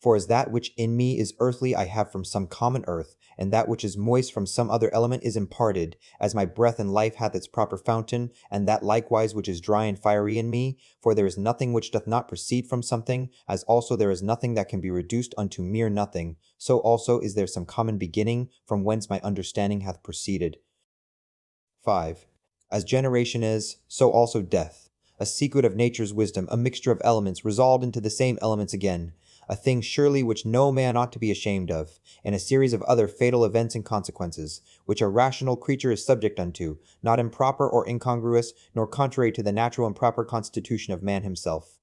For as that which in me is earthly I have from some common earth, and that which is moist from some other element is imparted, as my breath and life hath its proper fountain, and that likewise which is dry and fiery in me, for there is nothing which doth not proceed from something, as also there is nothing that can be reduced unto mere nothing, so also is there some common beginning, from whence my understanding hath proceeded. 5. As generation is, so also death, a secret of nature's wisdom, a mixture of elements resolved into the same elements again, a thing surely which no man ought to be ashamed of, and a series of other fatal events and consequences, which a rational creature is subject unto, not improper or incongruous, nor contrary to the natural and proper constitution of man himself.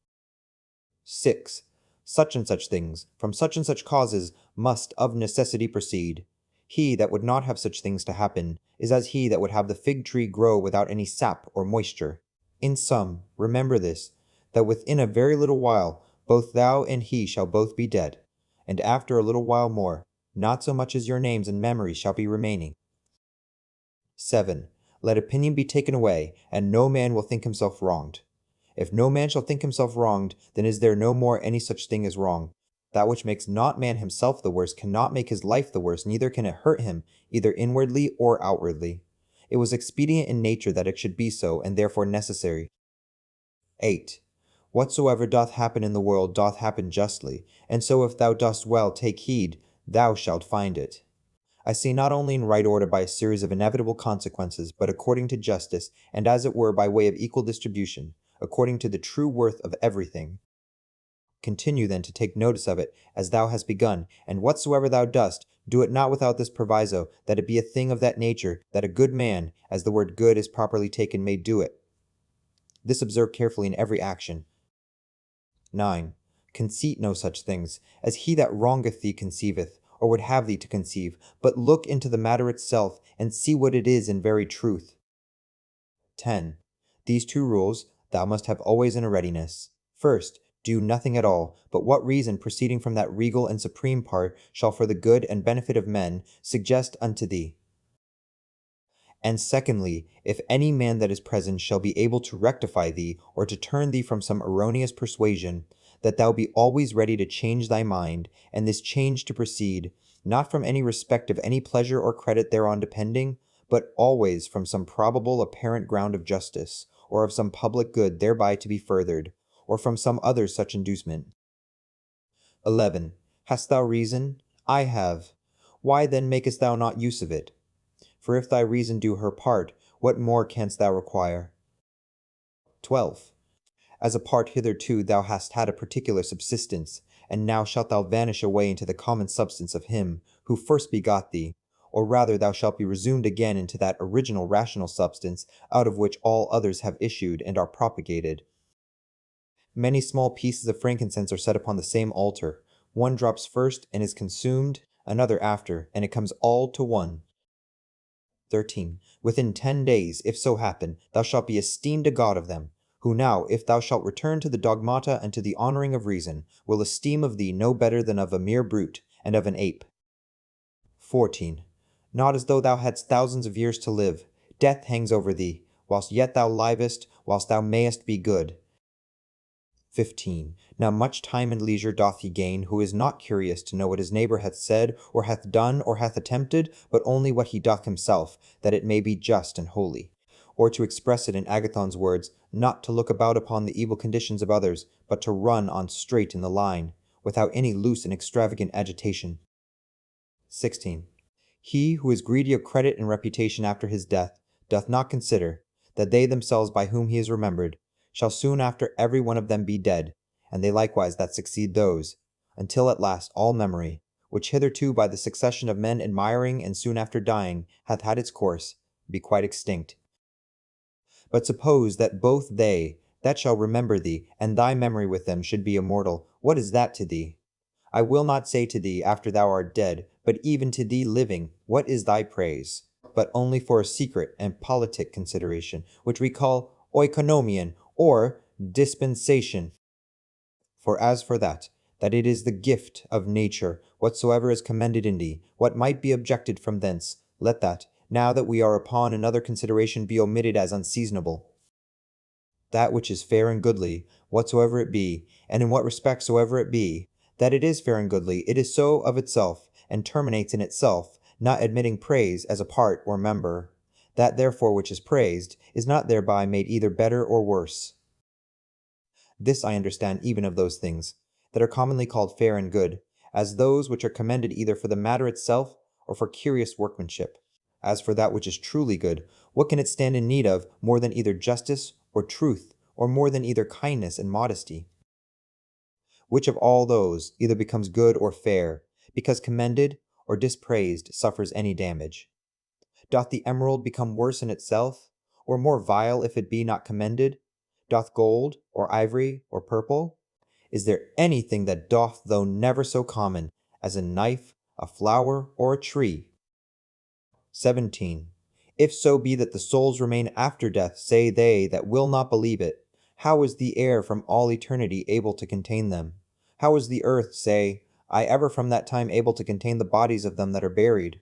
6. Such and such things, from such and such causes, must of necessity proceed. He that would not have such things to happen, is as he that would have the fig tree grow without any sap or moisture. In sum, remember this, that within a very little while, both thou and he shall both be dead, and after a little while more, not so much as your names and memories shall be remaining. 7. Let opinion be taken away, and no man will think himself wronged. If no man shall think himself wronged, then is there no more any such thing as wrong. That which makes not man himself the worse cannot make his life the worse, neither can it hurt him, either inwardly or outwardly. It was expedient in nature that it should be so, and therefore necessary. 8. Whatsoever doth happen in the world doth happen justly, and so if thou dost well take heed, thou shalt find it. I see not only in right order by a series of inevitable consequences, but according to justice, and as it were by way of equal distribution, according to the true worth of everything. Continue then to take notice of it, as thou hast begun, and whatsoever thou dost, do it not without this proviso, that it be a thing of that nature, that a good man, as the word good is properly taken, may do it. This observe carefully in every action. 9. Conceit no such things, as he that wrongeth thee conceiveth, or would have thee to conceive, but look into the matter itself, and see what it is in very truth. 10. These 2 rules thou must have always in a readiness. First, do nothing at all, but what reason proceeding from that regal and supreme part shall for the good and benefit of men suggest unto thee. And secondly, if any man that is present shall be able to rectify thee, or to turn thee from some erroneous persuasion, that thou be always ready to change thy mind, and this change to proceed, not from any respect of any pleasure or credit thereon depending, but always from some probable apparent ground of justice, or of some public good thereby to be furthered, or from some other such inducement. 11. Hast thou reason? I have. Why then makest thou not use of it? For if thy reason do her part, what more canst thou require? 12. As a part hitherto thou hast had a particular subsistence, and now shalt thou vanish away into the common substance of him who first begot thee, or rather thou shalt be resumed again into that original rational substance out of which all others have issued and are propagated. Many small pieces of frankincense are set upon the same altar. One drops first and is consumed, another after, and it comes all to one. 13. Within 10 days, if so happen, thou shalt be esteemed a god of them, who now, if thou shalt return to the dogmata and to the honoring of reason, will esteem of thee no better than of a mere brute, and of an ape. 14. Not as though thou hadst thousands of years to live. Death hangs over thee, whilst yet thou livest, whilst thou mayest be good. 15. Now much time and leisure doth he gain, who is not curious to know what his neighbor hath said, or hath done, or hath attempted, but only what he doth himself, that it may be just and holy. Or to express it in Agathon's words, not to look about upon the evil conditions of others, but to run on straight in the line, without any loose and extravagant agitation. 16. He who is greedy of credit and reputation after his death, doth not consider that they themselves by whom he is remembered shall soon after every one of them be dead, and they likewise that succeed those, until at last all memory, which hitherto by the succession of men admiring and soon after dying hath had its course, be quite extinct. But suppose that both they that shall remember thee and thy memory with them should be immortal, what is that to thee? I will not say to thee after thou art dead, but even to thee living, what is thy praise? But only for a secret and politic consideration, which we call oikonomion, or dispensation. For as for that it is the gift of nature, whatsoever is commended in thee, what might be objected from thence, let that, now that we are upon another consideration, be omitted as unseasonable. That which is fair and goodly, whatsoever it be, and in what respect soever it be, that it is fair and goodly, it is so of itself, and terminates in itself, not admitting praise as a part or member. That therefore which is praised is not thereby made either better or worse. This I understand even of those things that are commonly called fair and good, as those which are commended either for the matter itself or for curious workmanship. As for that which is truly good, what can it stand in need of more than either justice or truth, or more than either kindness and modesty? Which of all those either becomes good or fair, because commended or dispraised suffers any damage? Doth the emerald become worse in itself, or more vile if it be not commended? Doth gold, or ivory, or purple? Is there anything that doth, though never so common, as a knife, a flower, or a tree? 17. If so be that the souls remain after death, say they that will not believe it, how is the air from all eternity able to contain them? How is the earth, say I, ever from that time able to contain the bodies of them that are buried?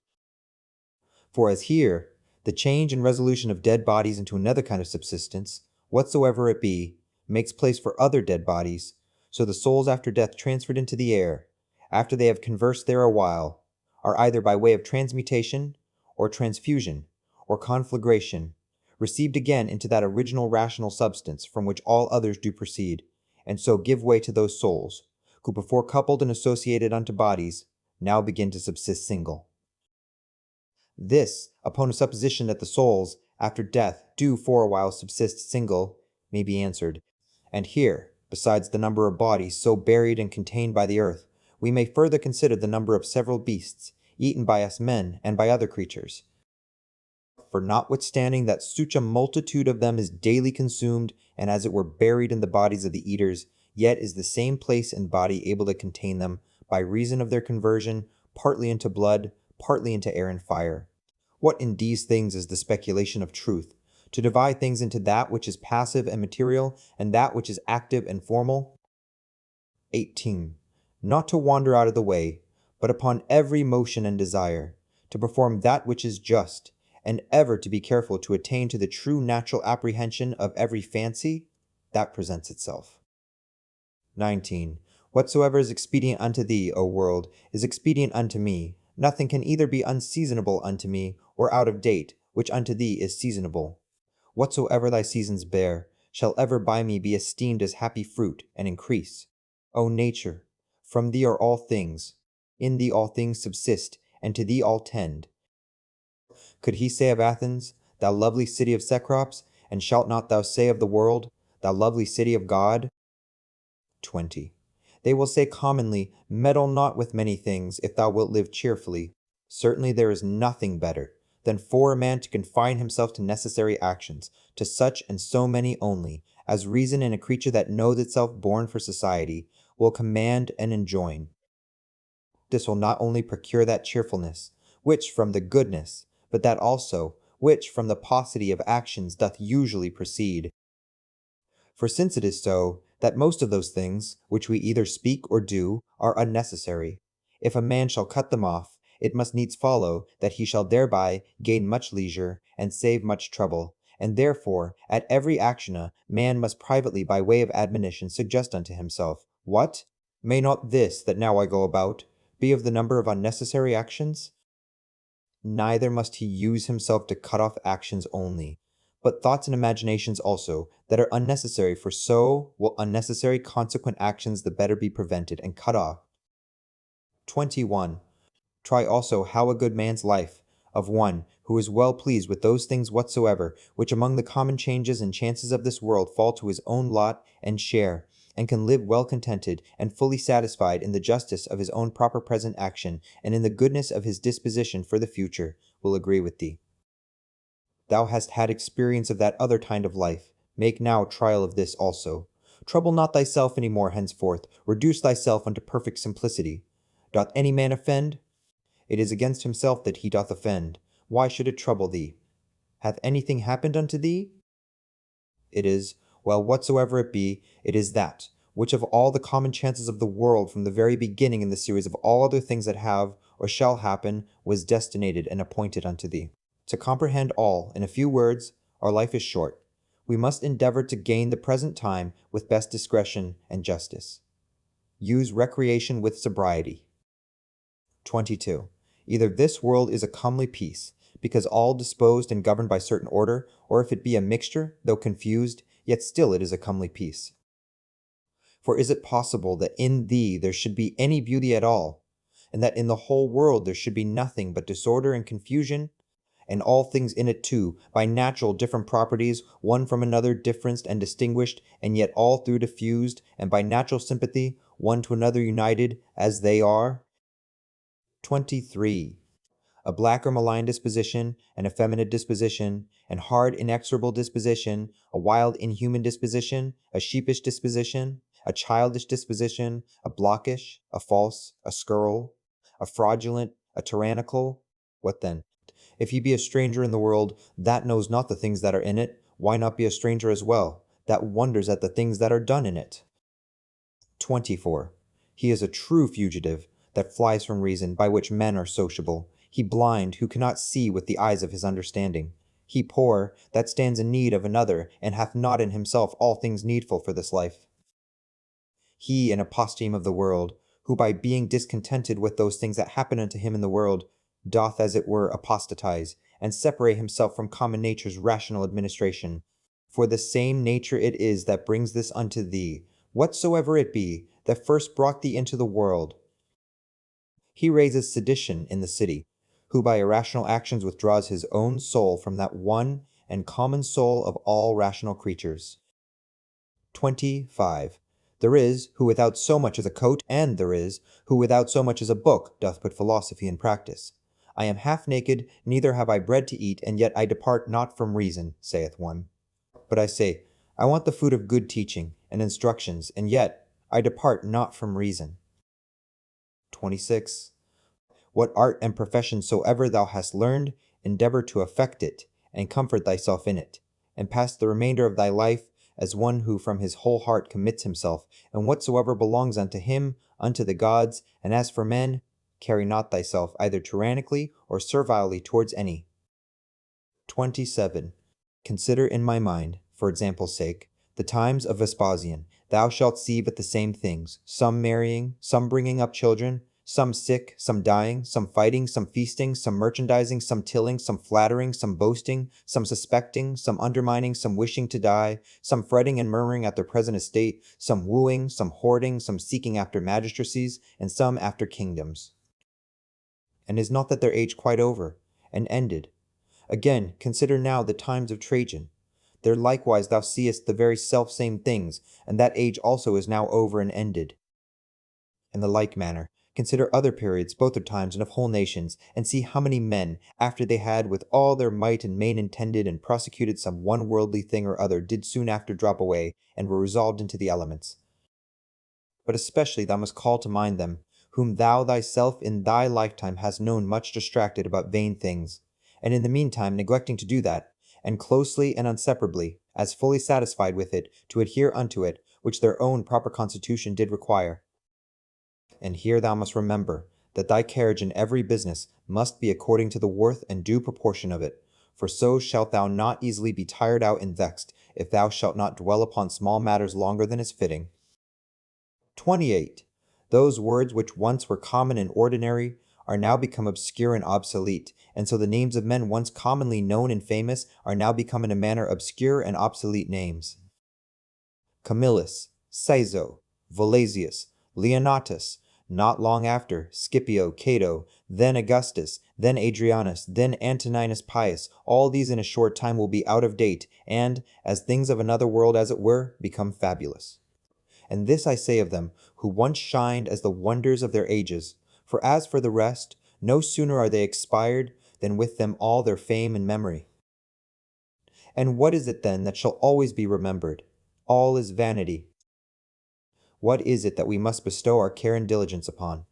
For as here, the change and resolution of dead bodies into another kind of subsistence, whatsoever it be, makes place for other dead bodies, so the souls after death transferred into the air, after they have conversed there a while, are either by way of transmutation, or transfusion, or conflagration, received again into that original rational substance from which all others do proceed, and so give way to those souls, who before coupled and associated unto bodies, now begin to subsist single. This, upon a supposition that the souls, after death, do for a while subsist single, may be answered. And here, besides the number of bodies so buried and contained by the earth, we may further consider the number of several beasts, eaten by us men and by other creatures. For notwithstanding that such a multitude of them is daily consumed, and as it were buried in the bodies of the eaters, yet is the same place and body able to contain them, by reason of their conversion, partly into blood, partly into air and fire. What in these things is the speculation of truth? To divide things into that which is passive and material, and that which is active and formal? 18. Not to wander out of the way, but upon every motion and desire, to perform that which is just, and ever to be careful to attain to the true natural apprehension of every fancy that presents itself. 19. Whatsoever is expedient unto thee, O world, is expedient unto me. Nothing can either be unseasonable unto me, or out of date, which unto thee is seasonable. Whatsoever thy seasons bear, shall ever by me be esteemed as happy fruit, and increase. O nature, from thee are all things, in thee all things subsist, and to thee all tend. Could he say of Athens, thou lovely city of Cecrops, and shalt not thou say of the world, thou lovely city of God? 20. They will say commonly, meddle not with many things, if thou wilt live cheerfully. Certainly there is nothing better than for a man to confine himself to necessary actions, to such and so many only, as reason in a creature that knows itself born for society, will command and enjoin. This will not only procure that cheerfulness, which from the goodness, but that also, which from the paucity of actions doth usually proceed. For since it is so, that most of those things, which we either speak or do, are unnecessary, if a man shall cut them off, it must needs follow that he shall thereby gain much leisure, and save much trouble, and therefore at every actiona man must privately by way of admonition suggest unto himself, what? May not this that now I go about be of the number of unnecessary actions? Neither must he use himself to cut off actions only, but thoughts and imaginations also, that are unnecessary, for so will unnecessary consequent actions the better be prevented and cut off. 21. Try also how a good man's life, of one who is well pleased with those things whatsoever which among the common changes and chances of this world fall to his own lot and share, and can live well contented and fully satisfied in the justice of his own proper present action and in the goodness of his disposition for the future, will agree with thee. Thou hast had experience of that other kind of life. Make now trial of this also. Trouble not thyself any more henceforth. Reduce thyself unto perfect simplicity. Doth any man offend? It is against himself that he doth offend. Why should it trouble thee? Hath anything happened unto thee? It is, well, whatsoever it be, it is that, which of all the common chances of the world from the very beginning in the series of all other things that have or shall happen, was destinated and appointed unto thee. To comprehend all, in a few words, our life is short. We must endeavor to gain the present time with best discretion and justice. Use recreation with sobriety. 22. Either this world is a comely peace, because all disposed and governed by certain order, or if it be a mixture, though confused, yet still it is a comely peace. For is it possible that in thee there should be any beauty at all, and that in the whole world there should be nothing but disorder and confusion, and all things in it too, by natural different properties, one from another differenced and distinguished, and yet all through diffused, and by natural sympathy, one to another united, as they are? 23. A black or malign disposition, an effeminate disposition, an hard inexorable disposition, a wild inhuman disposition, a sheepish disposition, a childish disposition, a blockish, a false, a scurril, a fraudulent, a tyrannical. What then? If ye be a stranger in the world, that knows not the things that are in it, why not be a stranger as well, that wonders at the things that are done in it? 24. He is a true fugitive, that flies from reason, by which men are sociable. He blind, who cannot see with the eyes of his understanding. He poor, that stands in need of another, and hath not in himself all things needful for this life. He an aposteme of the world, who by being discontented with those things that happen unto him in the world, doth as it were apostatize, and separate himself from common nature's rational administration. For the same nature it is that brings this unto thee, whatsoever it be, that first brought thee into the world. He raises sedition in the city, who by irrational actions withdraws his own soul from that one and common soul of all rational creatures. 25. There is, who without so much as a coat, and there is, who without so much as a book, doth put philosophy in practice. I am half naked, neither have I bread to eat, and yet I depart not from reason, saith one. But I say, I want the food of good teaching and instructions, and yet I depart not from reason. 26. What art and profession soever thou hast learned, endeavor to affect it, and comfort thyself in it, and pass the remainder of thy life as one who from his whole heart commits himself, and whatsoever belongs unto him, unto the gods, and as for men, carry not thyself either tyrannically or servilely towards any. 27. Consider in my mind, for example's sake, the times of Vespasian. Thou shalt see but the same things, some marrying, some bringing up children, some sick, some dying, some fighting, some feasting, some merchandising, some tilling, some flattering, some boasting, some suspecting, some undermining, some wishing to die, some fretting and murmuring at their present estate, some wooing, some hoarding, some seeking after magistracies, and some after kingdoms. And is not that their age quite over, and ended? Again, consider now the times of Trajan. There likewise thou seest the very self-same things, and that age also is now over and ended. In the like manner, consider other periods both of times and of whole nations, and see how many men, after they had with all their might and main intended and prosecuted some one worldly thing or other, did soon after drop away, and were resolved into the elements. But especially thou must call to mind them, whom thou thyself in thy lifetime hast known much distracted about vain things, and in the meantime neglecting to do that, and closely and inseparably, as fully satisfied with it, to adhere unto it, which their own proper constitution did require. And here thou must remember, that thy carriage in every business must be according to the worth and due proportion of it, for so shalt thou not easily be tired out and vexed, if thou shalt not dwell upon small matters longer than is fitting. 28. Those words which once were common and ordinary are now become obscure and obsolete, and so the names of men once commonly known and famous are now become in a manner obscure and obsolete names. Camillus, Caeso, Volasius, Leonatus, not long after, Scipio, Cato, then Augustus, then Adrianus, then Antoninus Pius, all these in a short time will be out of date, and, as things of another world as it were, become fabulous. And this I say of them, who once shined as the wonders of their ages. For as for the rest, no sooner are they expired, than with them all their fame and memory. And what is it then that shall always be remembered? All is vanity. What is it that we must bestow our care and diligence upon?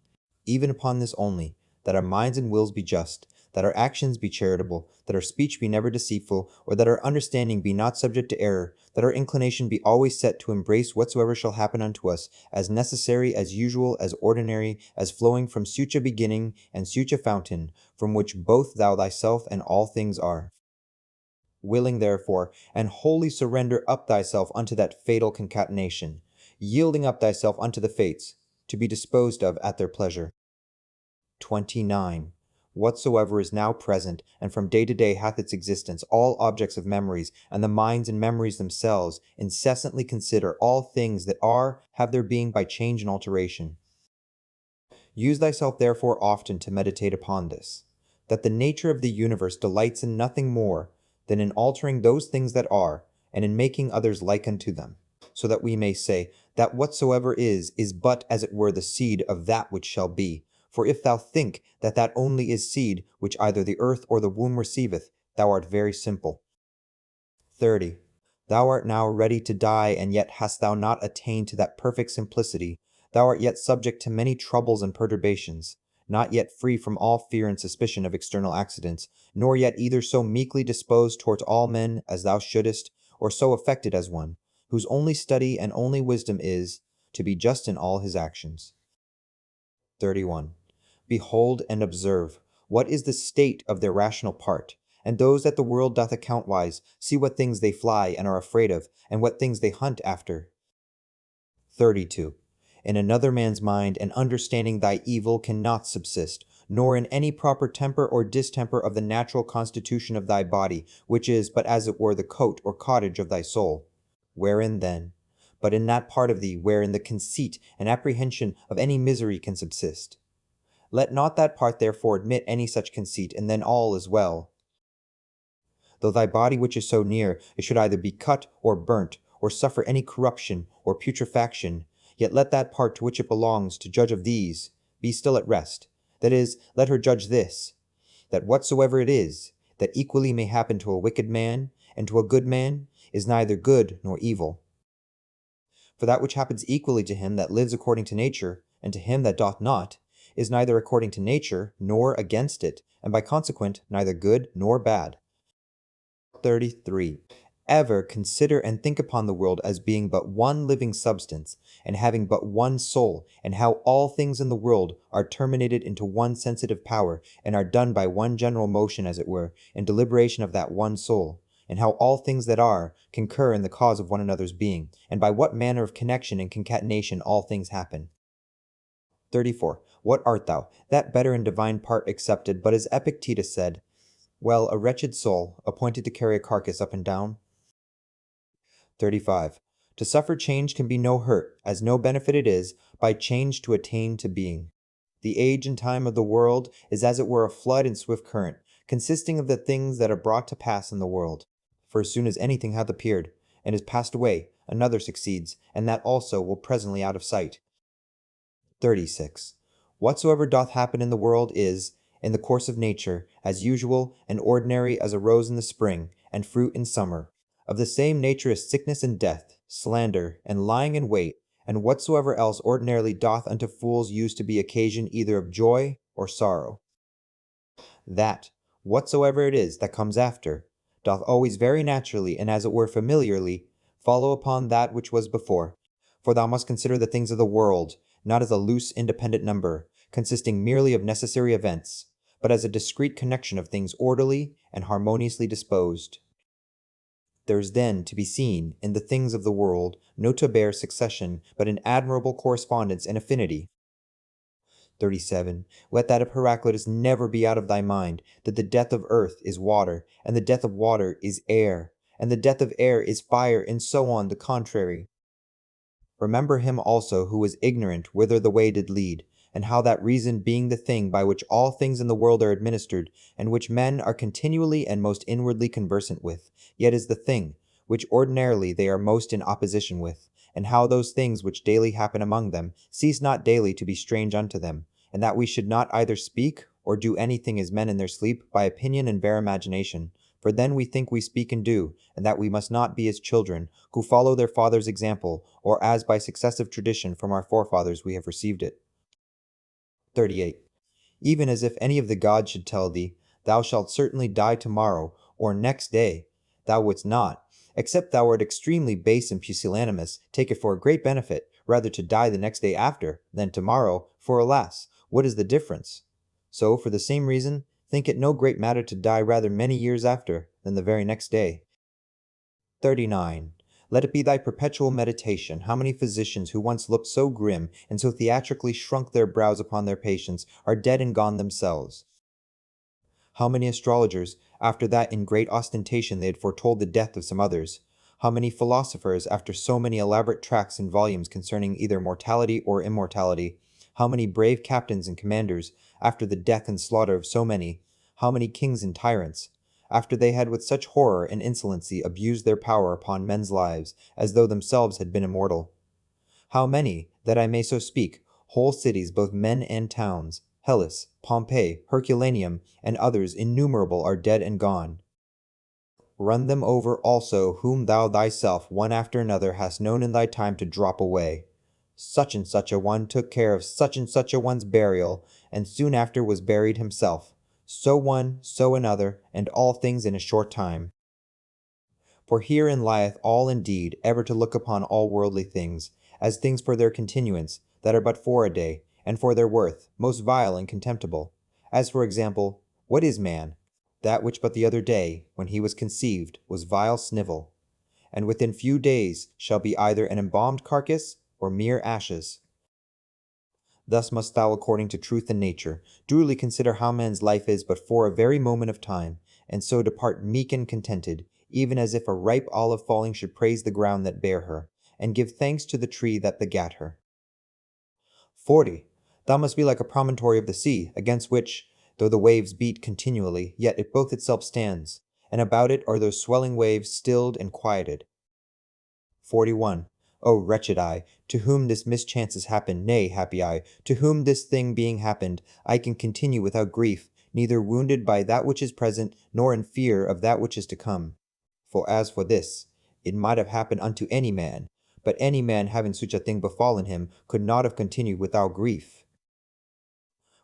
Even upon this only, that our minds and wills be just, that our actions be charitable, that our speech be never deceitful, or that our understanding be not subject to error, that our inclination be always set to embrace whatsoever shall happen unto us, as necessary, as usual, as ordinary, as flowing from such a beginning and such a fountain, from which both thou thyself and all things are. Willing therefore, and wholly surrender up thyself unto that fatal concatenation, yielding up thyself unto the fates, to be disposed of at their pleasure. 29. Whatsoever is now present, and from day to day hath its existence, all objects of memories, and the minds and memories themselves, incessantly consider all things that are, have their being by change and alteration. Use thyself therefore often to meditate upon this, that the nature of the universe delights in nothing more than in altering those things that are, and in making others like unto them, so that we may say, that whatsoever is but as it were the seed of that which shall be. For if thou think that that only is seed which either the earth or the womb receiveth, thou art very simple. 30. Thou art now ready to die, and yet hast thou not attained to that perfect simplicity. Thou art yet subject to many troubles and perturbations, not yet free from all fear and suspicion of external accidents, nor yet either so meekly disposed towards all men as thou shouldest, or so affected as one, whose only study and only wisdom is, to be just in all his actions. 31. Behold and observe, what is the state of their rational part, and those that the world doth account wise, see what things they fly and are afraid of, and what things they hunt after. 32. In another man's mind and understanding thy evil cannot subsist, nor in any proper temper or distemper of the natural constitution of thy body, which is but as it were the coat or cottage of thy soul. Wherein then? But in that part of thee wherein the conceit and apprehension of any misery can subsist. Let not that part therefore admit any such conceit, and then all is well. Though thy body which is so near, it should either be cut or burnt, or suffer any corruption or putrefaction, yet let that part to which it belongs to judge of these be still at rest. That is, let her judge this, that whatsoever it is, that equally may happen to a wicked man and to a good man, is neither good nor evil. For that which happens equally to him that lives according to nature, and to him that doth not, is neither according to nature nor against it, and by consequent neither good nor bad. 33. Ever consider and think upon the world as being but one living substance, and having but one soul, and how all things in the world are terminated into one sensitive power, and are done by one general motion, as it were, in deliberation of that one soul, and how all things that are concur in the cause of one another's being, and by what manner of connection and concatenation all things happen. 34. What art thou? That better and divine part accepted, but as Epictetus said, well, a wretched soul, appointed to carry a carcass up and down. 35. To suffer change can be no hurt, as no benefit it is, by change to attain to being. The age and time of the world is as it were a flood and swift current, consisting of the things that are brought to pass in the world. For as soon as anything hath appeared, and is passed away, another succeeds, and that also will presently out of sight. 36. Whatsoever doth happen in the world is, in the course of nature, as usual and ordinary as a rose in the spring, and fruit in summer. Of the same nature as sickness and death, slander, and lying in wait, and whatsoever else ordinarily doth unto fools use to be occasion either of joy or sorrow. That, whatsoever it is that comes after, doth always very naturally, and as it were familiarly, follow upon that which was before. For thou must consider the things of the world, not as a loose independent number, consisting merely of necessary events, but as a discrete connection of things orderly and harmoniously disposed. There is then to be seen, in the things of the world, no to bare succession, but an admirable correspondence and affinity. 37. Let that of Heraclitus never be out of thy mind, that the death of earth is water, and the death of water is air, and the death of air is fire, and so on the contrary. Remember him also who was ignorant whither the way did lead, and how that reason being the thing by which all things in the world are administered, and which men are continually and most inwardly conversant with, yet is the thing which ordinarily they are most in opposition with, and how those things which daily happen among them cease not daily to be strange unto them, and that we should not either speak or do anything as men in their sleep by opinion and bare imagination, for then we think we speak and do, and that we must not be as children, who follow their father's example, or as by successive tradition from our forefathers we have received it. 38. Even as if any of the gods should tell thee, thou shalt certainly die tomorrow, or next day, thou wouldst not, except thou art extremely base and pusillanimous, take it for a great benefit, rather to die the next day after, than tomorrow, for alas, what is the difference? So, for the same reason, think it no great matter to die rather many years after, than the very next day. 39. Let it be thy perpetual meditation how many physicians who once looked so grim and so theatrically shrunk their brows upon their patients are dead and gone themselves. How many astrologers, after that in great ostentation they had foretold the death of some others, how many philosophers, after so many elaborate tracts and volumes concerning either mortality or immortality, how many brave captains and commanders, after the death and slaughter of so many, how many kings and tyrants, after they had with such horror and insolency abused their power upon men's lives, as though themselves had been immortal. How many, that I may so speak, whole cities, both men and towns, Hellas, Pompeii, Herculaneum, and others innumerable are dead and gone. Run them over also whom thou thyself one after another hast known in thy time to drop away. Such and such a one took care of such and such a one's burial, and soon after was buried himself. So one, so another, and all things in a short time. For herein lieth all indeed, ever to look upon all worldly things, as things for their continuance, that are but for a day, and for their worth, most vile and contemptible. As for example, what is man? That which but the other day, when he was conceived, was vile snivel, and within few days shall be either an embalmed carcass, or mere ashes. Thus must thou, according to truth and nature, duly consider how man's life is but for a very moment of time, and so depart meek and contented, even as if a ripe olive falling should praise the ground that bare her, and give thanks to the tree that begat her. 40. Thou must be like a promontory of the sea, against which, though the waves beat continually, yet it both itself stands, and about it are those swelling waves stilled and quieted. 41. O wretched I, to whom this mischance has happened, nay, happy I, to whom this thing being happened, I can continue without grief, neither wounded by that which is present, nor in fear of that which is to come. For as for this, it might have happened unto any man, but any man having such a thing befallen him could not have continued without grief.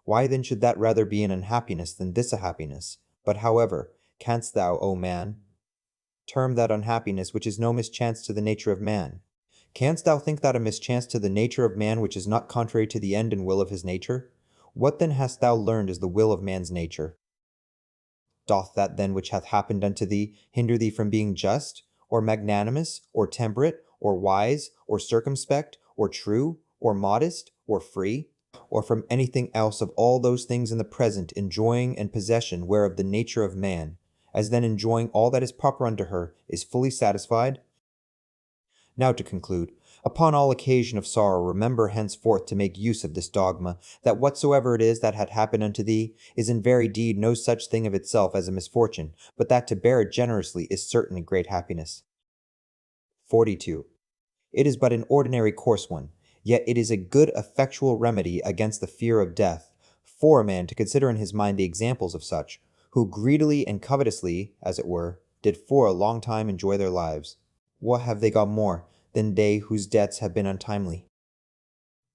Why then should that rather be an unhappiness than this a happiness? But however, canst thou, O man, term that unhappiness which is no mischance to the nature of man? Canst thou think that a mischance to the nature of man which is not contrary to the end and will of his nature? What then hast thou learned is the will of man's nature? Doth that then which hath happened unto thee hinder thee from being just, or magnanimous, or temperate, or wise, or circumspect, or true, or modest, or free, or from anything else of all those things in the present enjoying and possession whereof the nature of man, as then enjoying all that is proper unto her, is fully satisfied? Now to conclude, upon all occasion of sorrow remember henceforth to make use of this dogma, that whatsoever it is that hath happened unto thee, is in very deed no such thing of itself as a misfortune, but that to bear it generously is certainly great happiness. 42. It is but an ordinary coarse one, yet it is a good effectual remedy against the fear of death, for a man to consider in his mind the examples of such, who greedily and covetously, as it were, did for a long time enjoy their lives. What have they got more than they whose deaths have been untimely?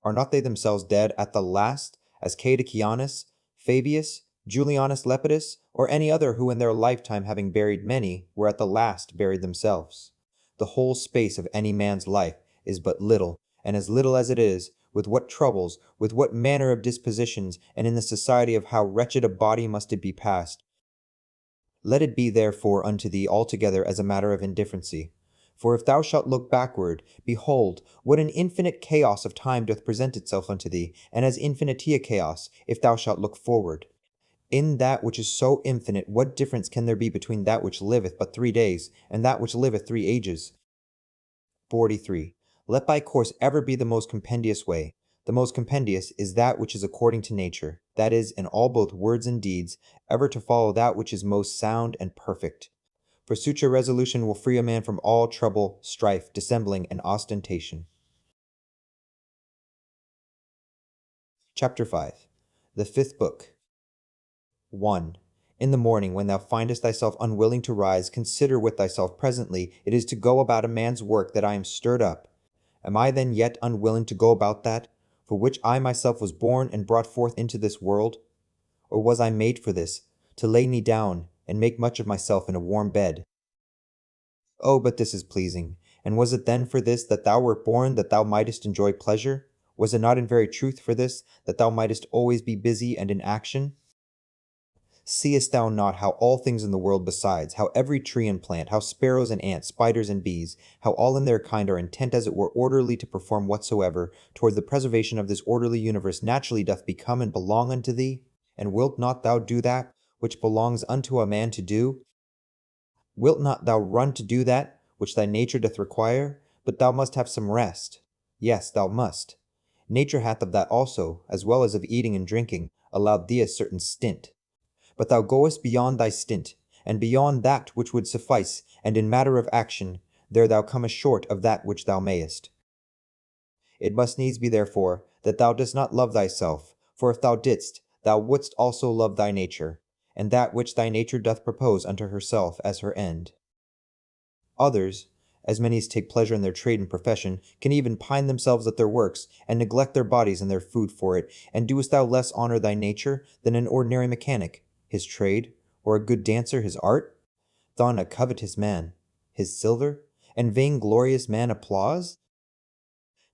Are not they themselves dead at the last, as Cadicianus, Fabius, Julianus Lepidus, or any other who in their lifetime having buried many, were at the last buried themselves? The whole space of any man's life is but little, and as little as it is, with what troubles, with what manner of dispositions, and in the society of how wretched a body must it be passed. Let it be therefore unto thee altogether as a matter of indifferency. For if thou shalt look backward, behold, what an infinite chaos of time doth present itself unto thee, and as infinity a chaos, if thou shalt look forward. In that which is so infinite, what difference can there be between that which liveth but 3 days, and that which liveth 3 ages? 43. Let thy course ever be the most compendious way, The most compendious is that which is according to nature, that is, in all both words and deeds, ever to follow that which is most sound and perfect. For such a resolution will free a man from all trouble, strife, dissembling, and ostentation. Chapter 5. The Fifth Book. 1. In the morning, when thou findest thyself unwilling to rise, consider with thyself presently it is to go about a man's work that I am stirred up. Am I then yet unwilling to go about that, for which I myself was born and brought forth into this world? Or was I made for this, to lay me down, and make much of myself in a warm bed? Oh, but this is pleasing. And was it then for this that thou wert born, that thou mightest enjoy pleasure? Was it not in very truth for this, that thou mightest always be busy and in action? Seest thou not how all things in the world besides, how every tree and plant, how sparrows and ants, spiders and bees, how all in their kind are intent as it were orderly to perform whatsoever, toward the preservation of this orderly universe naturally doth become and belong unto thee? And wilt not thou do that which belongs unto a man to do? Wilt not thou run to do that which thy nature doth require? But thou must have some rest. Yes, thou must. Nature hath of that also, as well as of eating and drinking, allowed thee a certain stint. But thou goest beyond thy stint, and beyond that which would suffice, and in matter of action, there thou comest short of that which thou mayest. It must needs be therefore that thou dost not love thyself, for if thou didst, thou wouldst also love thy nature, and that which thy nature doth propose unto herself as her end. Others, as many as take pleasure in their trade and profession, can even pine themselves at their works, and neglect their bodies and their food for it. And doest thou less honor thy nature than an ordinary mechanic, his trade, or a good dancer his art? Than a covetous man, his silver, and vainglorious man applause?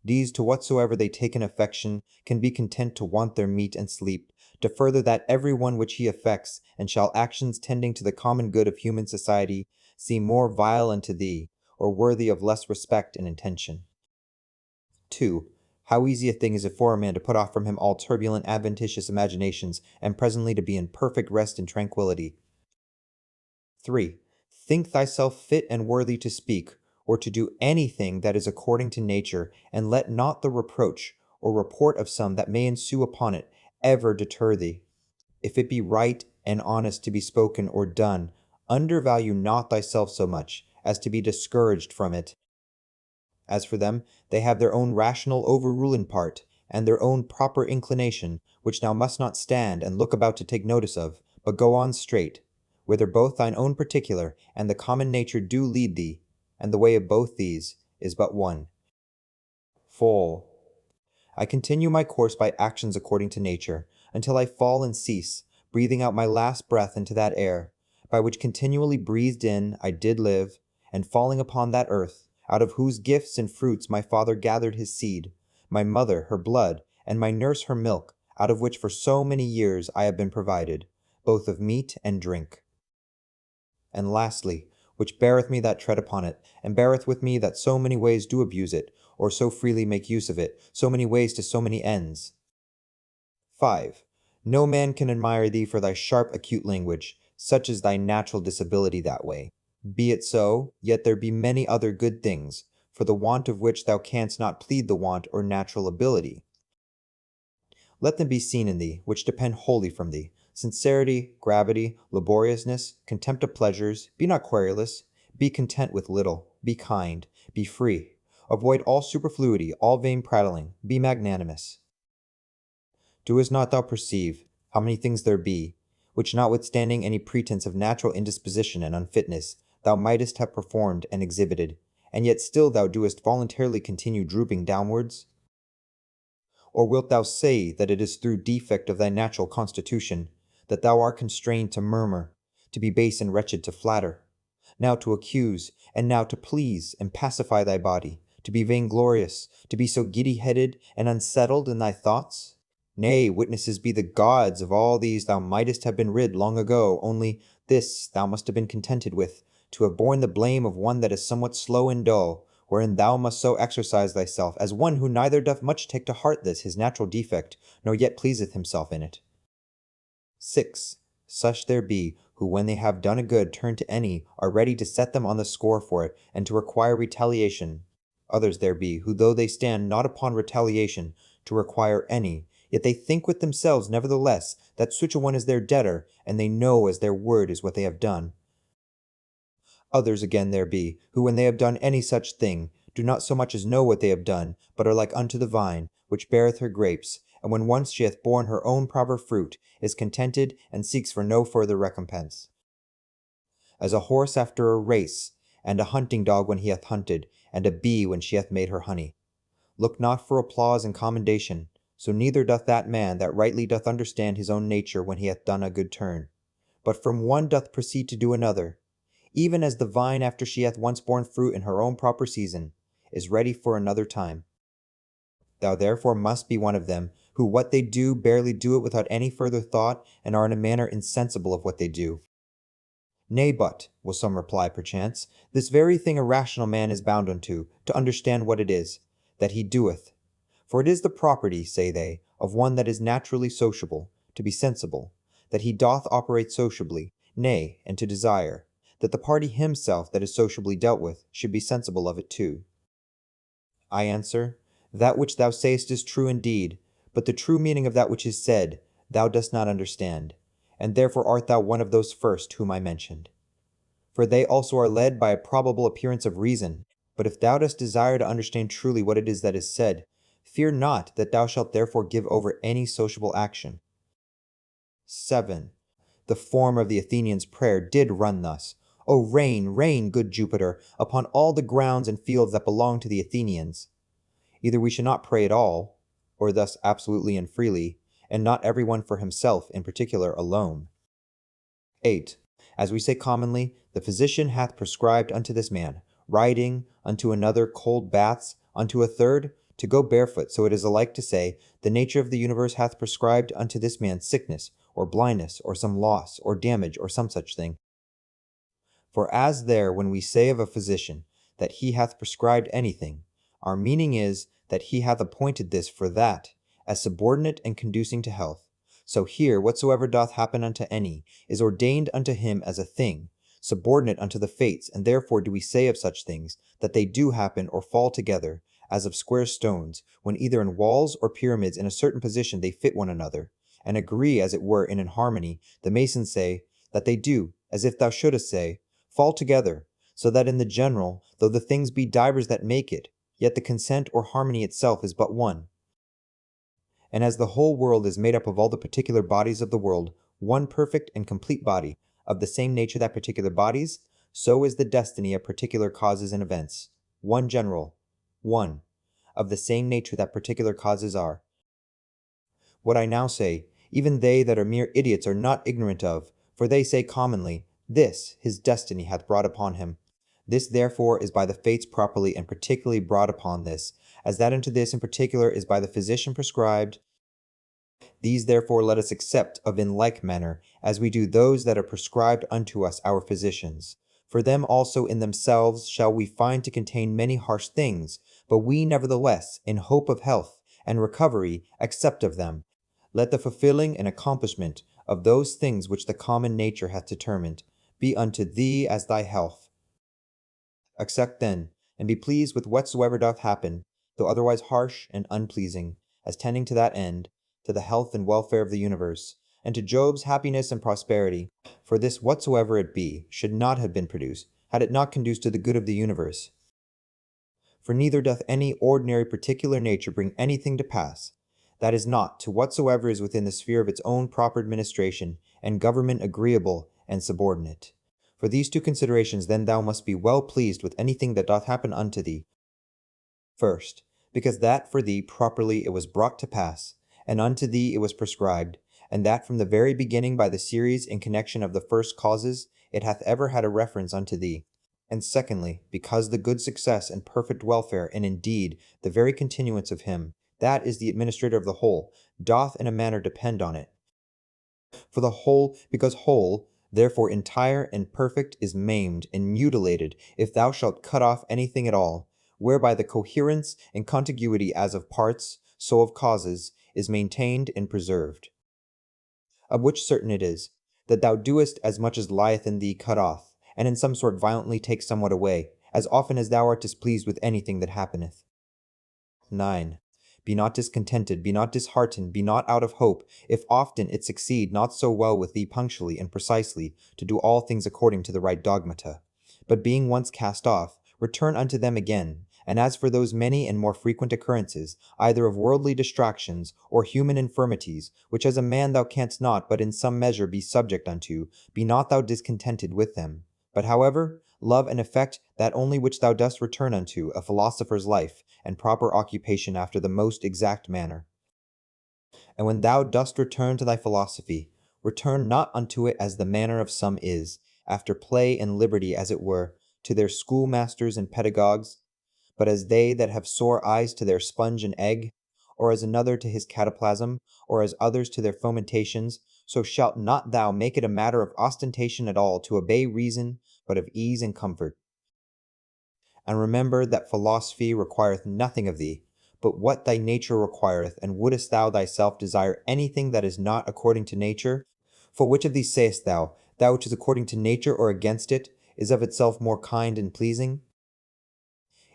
These, to whatsoever they take an affection, can be content to want their meat and sleep, to further that every one which he affects, and shall actions tending to the common good of human society seem more vile unto thee, or worthy of less respect and attention. 2. How easy a thing is it for a man to put off from him all turbulent, adventitious imaginations, and presently to be in perfect rest and tranquillity. 3. Think thyself fit and worthy to speak, or to do anything that is according to nature, and let not the reproach or report of some that may ensue upon it ever deter thee. If it be right and honest to be spoken or done, undervalue not thyself so much as to be discouraged from it. As for them, they have their own rational overruling part, and their own proper inclination, which thou must not stand and look about to take notice of, but go on straight, whither both thine own particular and the common nature do lead thee, and the way of both these is but one. 4. I continue my course by actions according to nature, until I fall and cease, breathing out my last breath into that air, by which continually breathed in I did live, and falling upon that earth, out of whose gifts and fruits my father gathered his seed, my mother her blood, and my nurse her milk, out of which for so many years I have been provided, both of meat and drink. And lastly, which beareth me that tread upon it, and beareth with me that so many ways do abuse it, or so freely make use of it, so many ways to so many ends. 5. No man can admire thee for thy sharp acute language, such is thy natural disability that way. Be it so, yet there be many other good things, for the want of which thou canst not plead the want or natural ability. Let them be seen in thee, which depend wholly from thee. Sincerity, gravity, laboriousness, contempt of pleasures, be not querulous, be content with little, be kind, be free. Avoid all superfluity, all vain prattling, be magnanimous. Doest not thou perceive how many things there be, which notwithstanding any pretense of natural indisposition and unfitness, thou mightest have performed and exhibited, and yet still thou doest voluntarily continue drooping downwards? Or wilt thou say that it is through defect of thy natural constitution, that thou art constrained to murmur, to be base and wretched to flatter, now to accuse, and now to please and pacify thy body, to be vainglorious, to be so giddy-headed and unsettled in thy thoughts? Nay, witnesses be the gods, of all these thou mightest have been rid long ago, only this thou must have been contented with, to have borne the blame of one that is somewhat slow and dull, wherein thou must so exercise thyself, as one who neither doth much take to heart this his natural defect, nor yet pleaseth himself in it. 6. Such there be, who when they have done a good turn to any, are ready to set them on the score for it, and to require retaliation. Others there be, who though they stand not upon retaliation, to require any, yet they think with themselves nevertheless that such a one is their debtor, and they know as their word is what they have done. Others again there be, who when they have done any such thing, do not so much as know what they have done, but are like unto the vine, which beareth her grapes, and when once she hath borne her own proper fruit, is contented, and seeks for no further recompense. As a horse after a race, and a hunting dog when he hath hunted, and a bee when she hath made her honey. Look not for applause and commendation, so neither doth that man that rightly doth understand his own nature when he hath done a good turn, but from one doth proceed to do another, even as the vine after she hath once borne fruit in her own proper season, is ready for another time. Thou therefore must be one of them, who what they do barely do it without any further thought, and are in a manner insensible of what they do. Nay, but, will some reply perchance, this very thing a rational man is bound unto, to understand what it is, that he doeth. For it is the property, say they, of one that is naturally sociable, to be sensible, that he doth operate sociably, nay, and to desire, that the party himself that is sociably dealt with should be sensible of it too. I answer, that which thou sayest is true indeed, but the true meaning of that which is said, thou dost not understand, and therefore art thou one of those first whom I mentioned. For they also are led by a probable appearance of reason, but if thou dost desire to understand truly what it is that is said, fear not that thou shalt therefore give over any sociable action. 7. The form of the Athenians' prayer did run thus: O reign, reign, good Jupiter, upon all the grounds and fields that belong to the Athenians. Either we should not pray at all, or thus absolutely and freely, and not every one for himself in particular alone. 8. As we say commonly, the physician hath prescribed unto this man riding, unto another cold baths, unto a third to go barefoot. So it is alike to say, the nature of the universe hath prescribed unto this man sickness, or blindness, or some loss, or damage, or some such thing. For as there, when we say of a physician that he hath prescribed anything, our meaning is that he hath appointed this for that, as subordinate and conducing to health, so here whatsoever doth happen unto any is ordained unto him as a thing, subordinate unto the fates, and therefore do we say of such things that they do happen or fall together, as of square stones, when either in walls or pyramids in a certain position they fit one another, and agree as it were in an harmony. The masons say that they do, as if thou shouldest say, fall together, so that in the general, though the things be divers that make it, yet the consent or harmony itself is but one. And as the whole world is made up of all the particular bodies of the world, one perfect and complete body, of the same nature that particular bodies, so is the destiny of particular causes and events, one general, one, of the same nature that particular causes are. What I now say, even they that are mere idiots are not ignorant of, for they say commonly, this his destiny hath brought upon him. This therefore is by the fates properly and particularly brought upon this, as that unto this in particular is by the physician prescribed. These therefore let us accept of in like manner, as we do those that are prescribed unto us our physicians. For them also in themselves shall we find to contain many harsh things, but we nevertheless, in hope of health and recovery, accept of them. Let the fulfilling and accomplishment of those things which the common nature hath determined be unto thee as thy health. Accept then, and be pleased with whatsoever doth happen, though otherwise harsh and unpleasing, as tending to that end, to the health and welfare of the universe, and to Job's happiness and prosperity. For this whatsoever it be should not have been produced, had it not conduced to the good of the universe. For neither doth any ordinary particular nature bring anything to pass, that is not to whatsoever is within the sphere of its own proper administration and government agreeable and subordinate. For these two considerations then thou must be well pleased with anything that doth happen unto thee. First, because that for thee properly it was brought to pass, and unto thee it was prescribed, and that from the very beginning by the series in connection of the first causes it hath ever had a reference unto thee. And secondly, because the good success and perfect welfare, and indeed the very continuance of him, that is the administrator of the whole, doth in a manner depend on it. For the whole, because whole, therefore entire and perfect, is maimed and mutilated if thou shalt cut off anything at all, whereby the coherence and contiguity as of parts, so of causes, is maintained and preserved. Of which certain it is, that thou doest as much as lieth in thee cut off, and in some sort violently take somewhat away, as often as thou art displeased with anything that happeneth. 9. Be not discontented, be not disheartened, be not out of hope, if often it succeed not so well with thee punctually and precisely to do all things according to the right dogmata. But being once cast off, return unto them again. And as for those many and more frequent occurrences, either of worldly distractions or human infirmities, which as a man thou canst not but in some measure be subject unto, be not thou discontented with them. But however, love and affect that only which thou dost return unto, a philosopher's life, and proper occupation after the most exact manner. And when thou dost return to thy philosophy, return not unto it as the manner of some is, after play and liberty as it were, to their schoolmasters and pedagogues, but as they that have sore eyes to their sponge and egg, or as another to his cataplasm, or as others to their fomentations, so shalt not thou make it a matter of ostentation at all to obey reason, but of ease and comfort. And remember that philosophy requireth nothing of thee, but what thy nature requireth, and wouldest thou thyself desire anything that is not according to nature? For which of these sayest thou, that which is according to nature or against it, is of itself more kind and pleasing?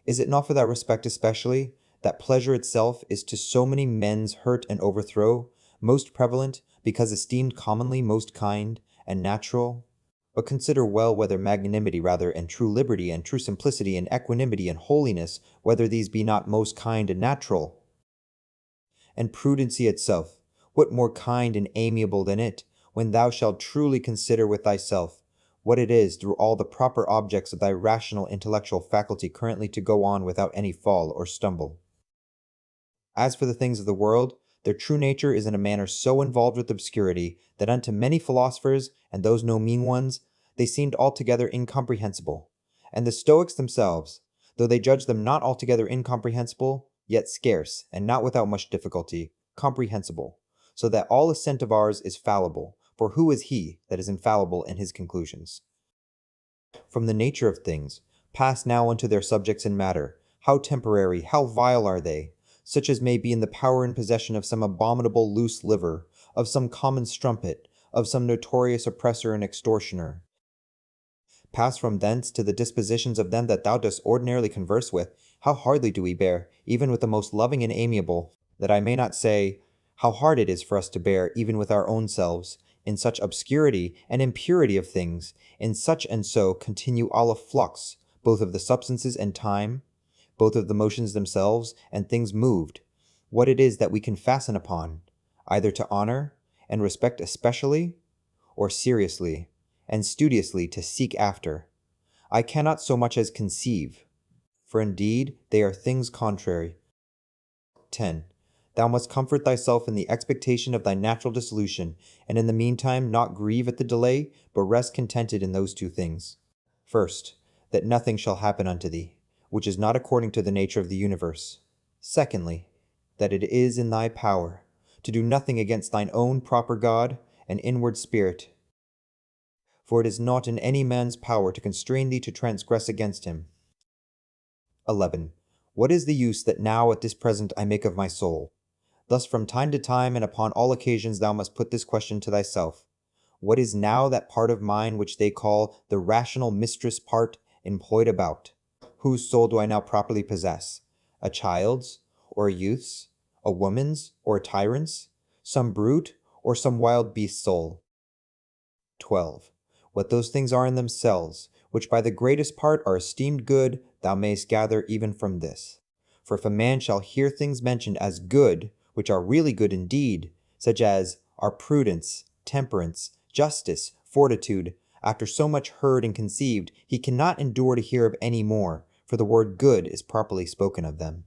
Is it not for that respect especially, that pleasure itself is to so many men's hurt and overthrow, most prevalent, because esteemed commonly most kind and natural? But consider well whether magnanimity rather, and true liberty, and true simplicity, and equanimity, and holiness, whether these be not most kind and natural? And prudency itself, what more kind and amiable than it, when thou shalt truly consider with thyself what it is through all the proper objects of thy rational intellectual faculty currently to go on without any fall or stumble. As for the things of the world, their true nature is in a manner so involved with obscurity that unto many philosophers, and those no mean ones, they seemed altogether incomprehensible. And the Stoics themselves, though they judged them not altogether incomprehensible, yet scarce, and not without much difficulty, comprehensible, so that all assent of ours is fallible, for who is he that is infallible in his conclusions? From the nature of things, pass now unto their subjects and matter. How temporary, how vile are they, such as may be in the power and possession of some abominable loose liver, of some common strumpet, of some notorious oppressor and extortioner. Pass from thence to the dispositions of them that thou dost ordinarily converse with. How hardly do we bear, even with the most loving and amiable, that I may not say, how hard it is for us to bear, even with our own selves, in such obscurity and impurity of things, in such and so continue all a flux, both of the substances and time, both of the motions themselves and things moved, what it is that we can fasten upon, either to honor and respect especially, or seriously and studiously to seek after, I cannot so much as conceive, for indeed they are things contrary. 10. Thou must comfort thyself in the expectation of thy natural dissolution, and in the meantime not grieve at the delay, but rest contented in those two things. First, that nothing shall happen unto thee, which is not according to the nature of the universe. Secondly, that it is in thy power to do nothing against thine own proper God and inward spirit. For it is not in any man's power to constrain thee to transgress against him. 11. What is the use that now at this present I make of my soul? Thus from time to time and upon all occasions thou must put this question to thyself. What is now that part of mine which they call the rational mistress part employed about? Whose soul do I now properly possess? A child's, or a youth's, a woman's, or a tyrant's, some brute, or some wild beast's soul? 12. What those things are in themselves, which by the greatest part are esteemed good, thou mayst gather even from this. For if a man shall hear things mentioned as good, which are really good indeed, such as are prudence, temperance, justice, fortitude, after so much heard and conceived, he cannot endure to hear of any more, for the word good is properly spoken of them.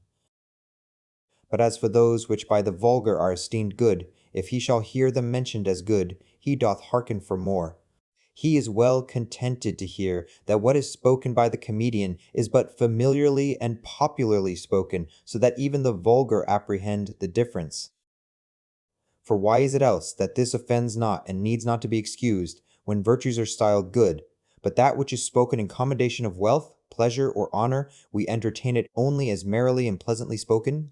But as for those which by the vulgar are esteemed good, if he shall hear them mentioned as good, he doth hearken for more. He is well contented to hear that what is spoken by the comedian is but familiarly and popularly spoken, so that even the vulgar apprehend the difference. For why is it else that this offends not and needs not to be excused, when virtues are styled good, but that which is spoken in commendation of wealth, pleasure, or honor, we entertain it only as merrily and pleasantly spoken?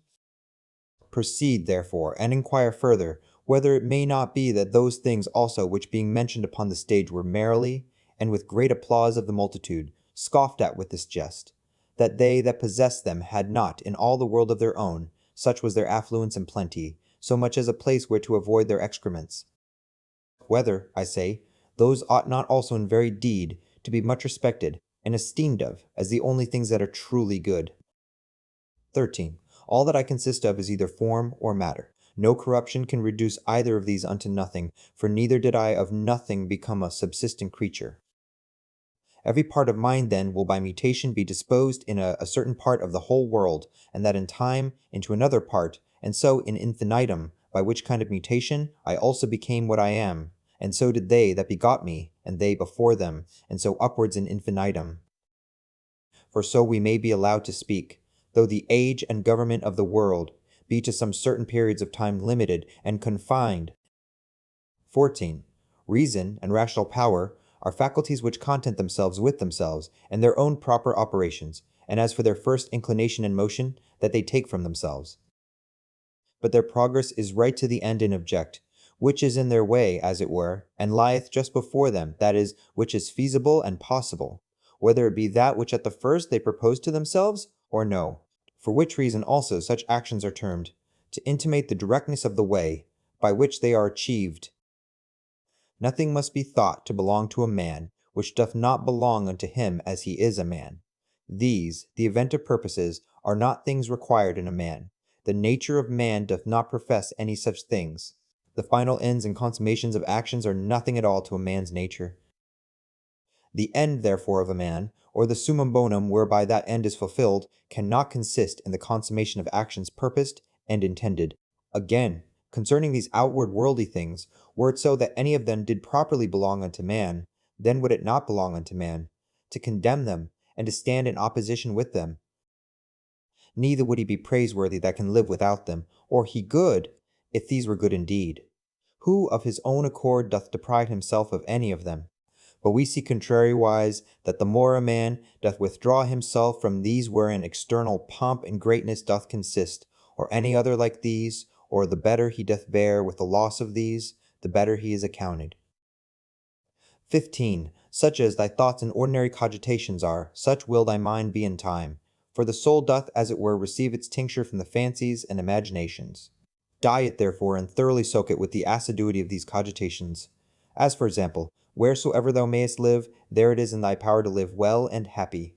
Proceed, therefore, and inquire further, whether it may not be that those things also which being mentioned upon the stage were merrily, and with great applause of the multitude, scoffed at with this jest, that they that possessed them had not in all the world of their own such was their affluence and plenty, so much as a place where to avoid their excrements. Whether, I say, those ought not also in very deed to be much respected and esteemed of as the only things that are truly good. 13. All that I consist of is either form or matter. No corruption can reduce either of these unto nothing, for neither did I of nothing become a subsistent creature. Every part of mine then will by mutation be disposed in a certain part of the whole world, and that in time into another part, and so in infinitum, by which kind of mutation I also became what I am, and so did they that begot me, and they before them, and so upwards in infinitum. For so we may be allowed to speak, though the age and government of the world be to some certain periods of time limited and confined. 14. Reason and rational power are faculties which content themselves with themselves and their own proper operations, and as for their first inclination and motion, that they take from themselves. But their progress is right to the end and object, which is in their way, as it were, and lieth just before them, that is, which is feasible and possible, whether it be that which at the first they propose to themselves, or no. For which reason also such actions are termed, to intimate the directness of the way, by which they are achieved. Nothing must be thought to belong to a man, which doth not belong unto him as he is a man. These, the event of purposes, are not things required in a man. The nature of man doth not profess any such things. The final ends and consummations of actions are nothing at all to a man's nature. The end, therefore, of a man, or the summum bonum whereby that end is fulfilled, cannot consist in the consummation of actions purposed and intended. Again, concerning these outward worldly things, were it so that any of them did properly belong unto man, then would it not belong unto man, to condemn them, and to stand in opposition with them. Neither would he be praiseworthy that can live without them, or he good, if these were good indeed. Who of his own accord doth deprive himself of any of them? But we see contrariwise that the more a man doth withdraw himself from these wherein external pomp and greatness doth consist, or any other like these, or the better he doth bear with the loss of these, the better he is accounted. 15. Such as thy thoughts and ordinary cogitations are, such will thy mind be in time. For the soul doth as it were receive its tincture from the fancies and imaginations. Dye it therefore, and thoroughly soak it with the assiduity of these cogitations. As for example, wheresoever thou mayest live, there it is in thy power to live well and happy.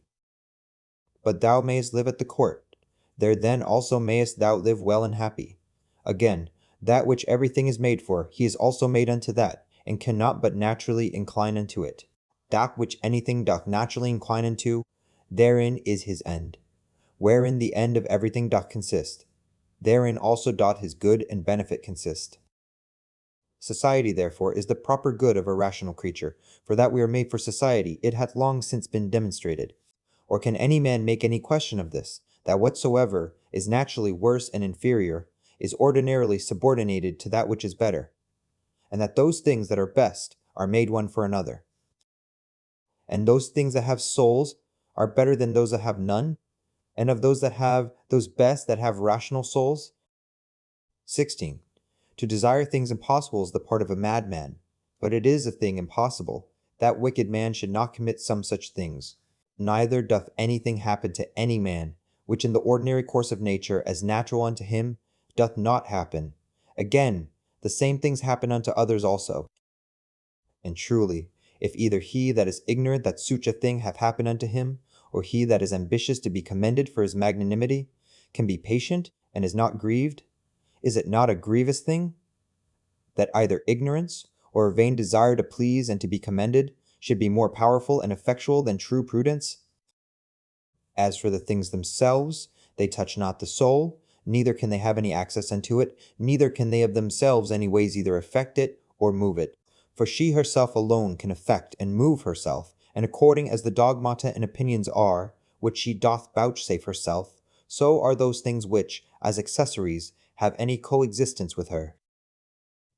But thou mayest live at the court, there then also mayest thou live well and happy. Again, that which everything is made for, he is also made unto that, and cannot but naturally incline unto it. That which anything doth naturally incline unto, therein is his end. Wherein the end of everything doth consist, therein also doth his good and benefit consist. Society, therefore, is the proper good of a rational creature, for that we are made for society, it hath long since been demonstrated. Or can any man make any question of this, that whatsoever is naturally worse and inferior is ordinarily subordinated to that which is better, and that those things that are best are made one for another, and those things that have souls are better than those that have none, and of those that have those best that have rational souls? 16. To desire things impossible is the part of a madman, but it is a thing impossible. That wicked man should not commit some such things. Neither doth anything happen to any man, which in the ordinary course of nature, as natural unto him, doth not happen. Again, the same things happen unto others also. And truly, if either he that is ignorant that such a thing hath happened unto him, or he that is ambitious to be commended for his magnanimity, can be patient and is not grieved, is it not a grievous thing? That either ignorance, or a vain desire to please and to be commended, should be more powerful and effectual than true prudence? As for the things themselves, they touch not the soul, neither can they have any access unto it, neither can they of themselves any ways either affect it or move it. For she herself alone can affect and move herself, and according as the dogmata and opinions are, which she doth vouchsafe herself, so are those things which, as accessories, have any coexistence with her.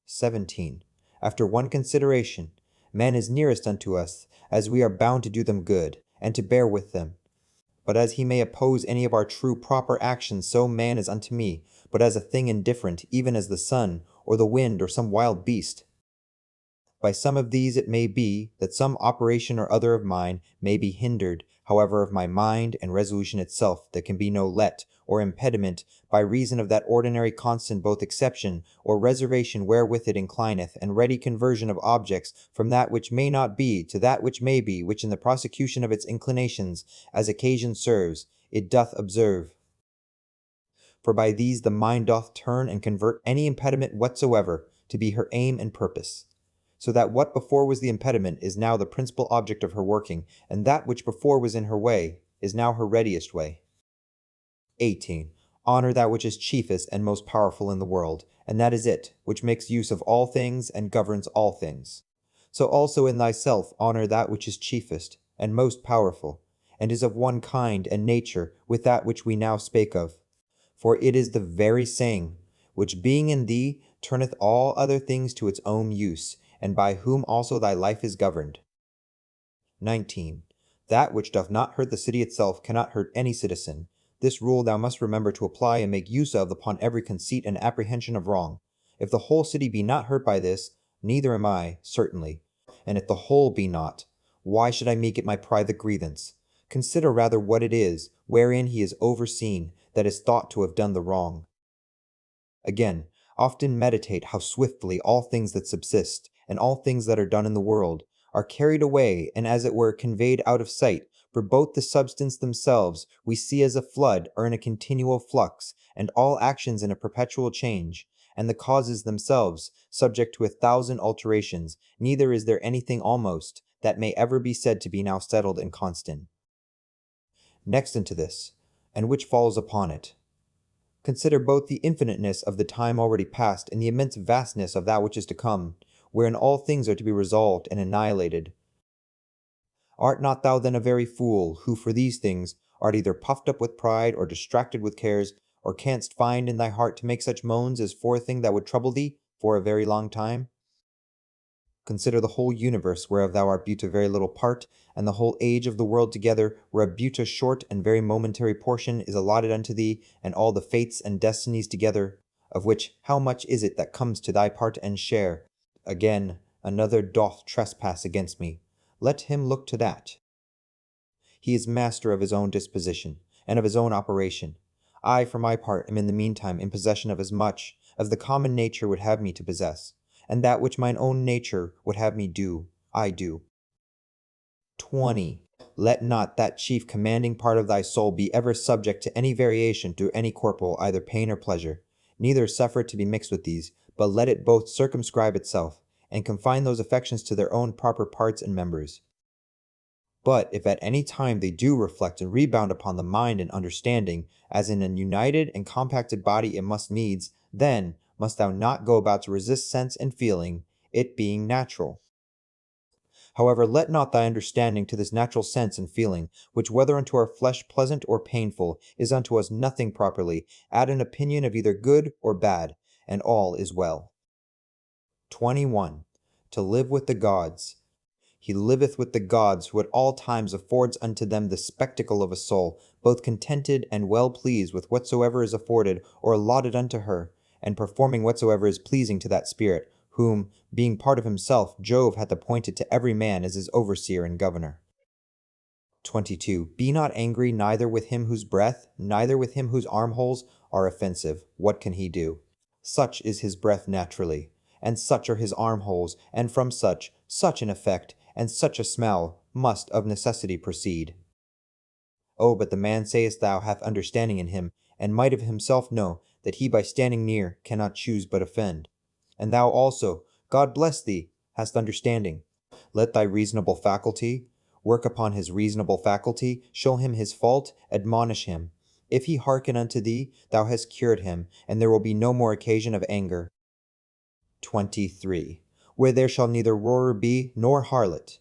17. After one consideration, man is nearest unto us, as we are bound to do them good, and to bear with them. But as he may oppose any of our true proper actions, so man is unto me, but as a thing indifferent, even as the sun, or the wind, or some wild beast. By some of these it may be that some operation or other of mine may be hindered, however of my mind and resolution itself there can be no let or impediment, by reason of that ordinary constant both exception or reservation wherewith it inclineth, and ready conversion of objects from that which may not be to that which may be, which in the prosecution of its inclinations, as occasion serves, it doth observe. For by these the mind doth turn and convert any impediment whatsoever to be her aim and purpose. So that what before was the impediment is now the principal object of her working, and that which before was in her way is now her readiest way. 18. Honor that which is chiefest and most powerful in the world, and that is it, which makes use of all things and governs all things. So also in thyself honor that which is chiefest and most powerful, and is of one kind and nature with that which we now spake of. For it is the very saying, which being in thee turneth all other things to its own use, and by whom also thy life is governed. 19. That which doth not hurt the city itself cannot hurt any citizen. This rule thou must remember to apply and make use of upon every conceit and apprehension of wrong. If the whole city be not hurt by this, neither am I, certainly. And if the whole be not, why should I make it my private grievance? Consider rather what it is, wherein he is overseen, that is thought to have done the wrong. Again, often meditate how swiftly all things that subsist, and all things that are done in the world, are carried away and as it were conveyed out of sight, for both the substance themselves we see as a flood or in a continual flux, and all actions in a perpetual change, and the causes themselves subject to 1,000 alterations, neither is there anything almost that may ever be said to be now settled and constant. Next into this, and which follows upon it, consider both the infiniteness of the time already past and the immense vastness of that which is to come, wherein all things are to be resolved and annihilated. Art not thou then a very fool, who for these things art either puffed up with pride or distracted with cares, or canst find in thy heart to make such moans as for a thing that would trouble thee for a very long time? Consider the whole universe whereof thou art but a very little part, and the whole age of the world together, where but a short and very momentary portion is allotted unto thee, and all the fates and destinies together, of which how much is it that comes to thy part and share? Again, another doth trespass against me. Let him look to that. He is master of his own disposition, and of his own operation. I, for my part, am in the meantime in possession of as much as the common nature would have me to possess, and that which mine own nature would have me do, I do. 20. Let not that chief commanding part of thy soul be ever subject to any variation through any corporal, either pain or pleasure. Neither suffer it to be mixed with these, but let it both circumscribe itself, and confine those affections to their own proper parts and members. But if at any time they do reflect and rebound upon the mind and understanding, as in an united and compacted body it must needs, then must thou not go about to resist sense and feeling, it being natural. However, let not thy understanding to this natural sense and feeling, which whether unto our flesh pleasant or painful, is unto us nothing properly, add an opinion of either good or bad, and all is well. 21. To live with the gods. He liveth with the gods, who at all times affords unto them the spectacle of a soul, both contented and well pleased with whatsoever is afforded or allotted unto her, and performing whatsoever is pleasing to that spirit, whom, being part of himself, Jove hath appointed to every man as his overseer and governor. 22. Be not angry neither with him whose breath, neither with him whose armholes are offensive. What can he do? Such is his breath naturally, and such are his armholes, and from such an effect, and such a smell must of necessity proceed. Oh, but the man, sayest thou, hath understanding in him, and might of himself know that he by standing near cannot choose but offend. And thou also, God bless thee, hast understanding. Let thy reasonable faculty work upon his reasonable faculty, show him his fault, admonish him. If he hearken unto thee, thou hast cured him, and there will be no more occasion of anger. 23. Where there shall neither roarer be nor harlot.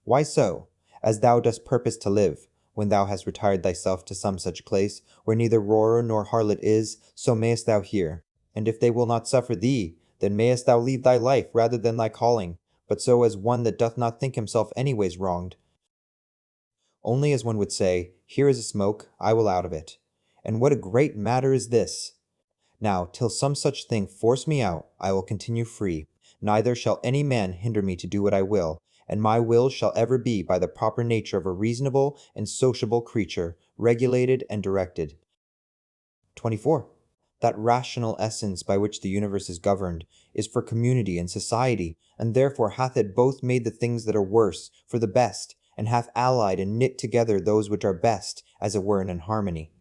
Why so? As thou dost purpose to live, when thou hast retired thyself to some such place, where neither roarer nor harlot is, so mayest thou hear. And if they will not suffer thee, then mayest thou leave thy life rather than thy calling, but so as one that doth not think himself anyways wronged. Only as one would say, here is a smoke, I will out of it. And what a great matter is this! Now, till some such thing force me out, I will continue free. Neither shall any man hinder me to do what I will, and my will shall ever be by the proper nature of a reasonable and sociable creature, regulated and directed. 24. That rational essence by which the universe is governed is for community and society, and therefore hath it both made the things that are worse for the best, and hath allied and knit together those which are best, as it were in harmony.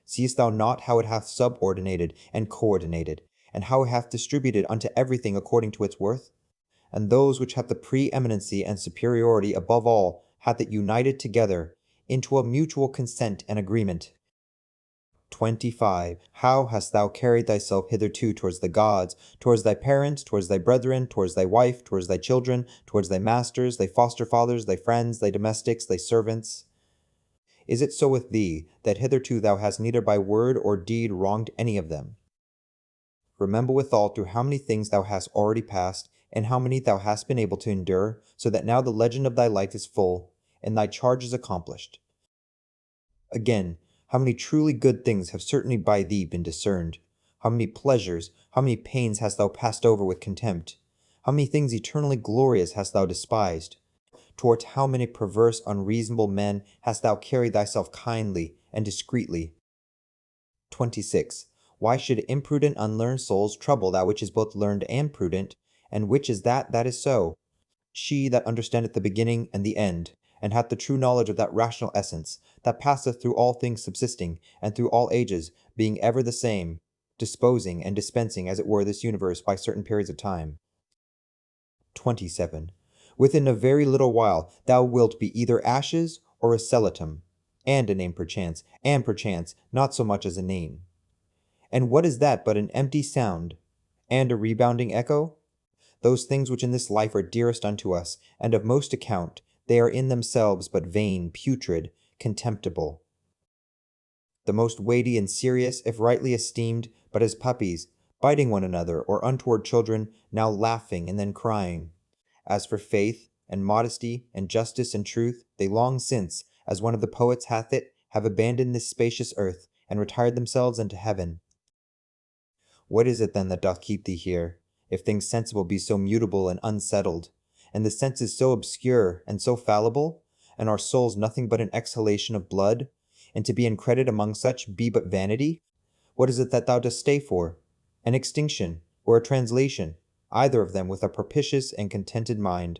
Seest thou not how it hath subordinated and coordinated, and how it hath distributed unto everything according to its worth? And those which have the preeminency and superiority above all hath it united together into a mutual consent and agreement. 25. How hast thou carried thyself hitherto towards the gods, towards thy parents, towards thy brethren, towards thy wife, towards thy children, towards thy masters, thy foster fathers, thy friends, thy domestics, thy servants? Is it so with thee, that hitherto thou hast neither by word or deed wronged any of them? Remember withal through how many things thou hast already passed, and how many thou hast been able to endure, so that now the legend of thy life is full, and thy charge is accomplished. Again, how many truly good things have certainly by thee been discerned? How many pleasures, how many pains hast thou passed over with contempt? How many things eternally glorious hast thou despised? Towards how many perverse, unreasonable men hast thou carried thyself kindly and discreetly? 26. Why should imprudent, unlearned souls trouble that which is both learned and prudent, and which is that is so? She that understandeth the beginning and the end, and hath the true knowledge of that rational essence, that passeth through all things subsisting, and through all ages, being ever the same, disposing and dispensing as it were this universe by certain periods of time. 27. Within a very little while thou wilt be either ashes or a skeleton, and a name perchance, and perchance not so much as a name. And what is that but an empty sound, and a rebounding echo? Those things which in this life are dearest unto us, and of most account, they are in themselves but vain, putrid, contemptible. The most weighty and serious, if rightly esteemed, but as puppies, biting one another, or untoward children, now laughing and then crying. As for faith, and modesty, and justice, and truth, they long since, as one of the poets hath it, have abandoned this spacious earth, and retired themselves into heaven. What is it then that doth keep thee here, if things sensible be so mutable and unsettled, and the senses so obscure and so fallible, and our souls nothing but an exhalation of blood, and to be in credit among such be but vanity? What is it that thou dost stay for? An extinction, or a translation, either of them with a propitious and contented mind.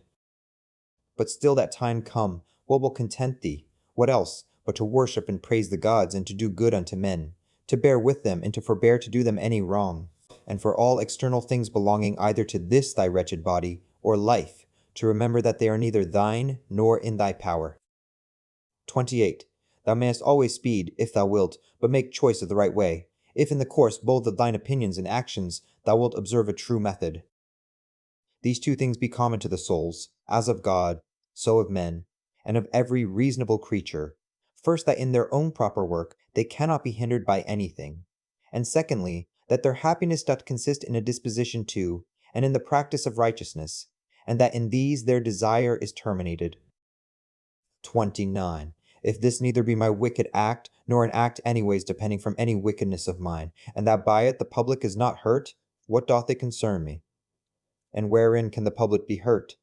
But still that time come, what will content thee? What else, but to worship and praise the gods, and to do good unto men, to bear with them, and to forbear to do them any wrong, and for all external things belonging either to this thy wretched body, or life, to remember that they are neither thine nor in thy power. 28. Thou mayest always speed, if thou wilt, but make choice of the right way, if in the course both of thine opinions and actions thou wilt observe a true method. These two things be common to the souls, as of God, so of men, and of every reasonable creature. First, that in their own proper work they cannot be hindered by anything. And secondly, that their happiness doth consist in a disposition to, and in the practice of righteousness, and that in these their desire is terminated. 29. If this neither be my wicked act, nor an act anyways depending from any wickedness of mine, and that by it the public is not hurt, what doth it concern me? And wherein can the public be hurt?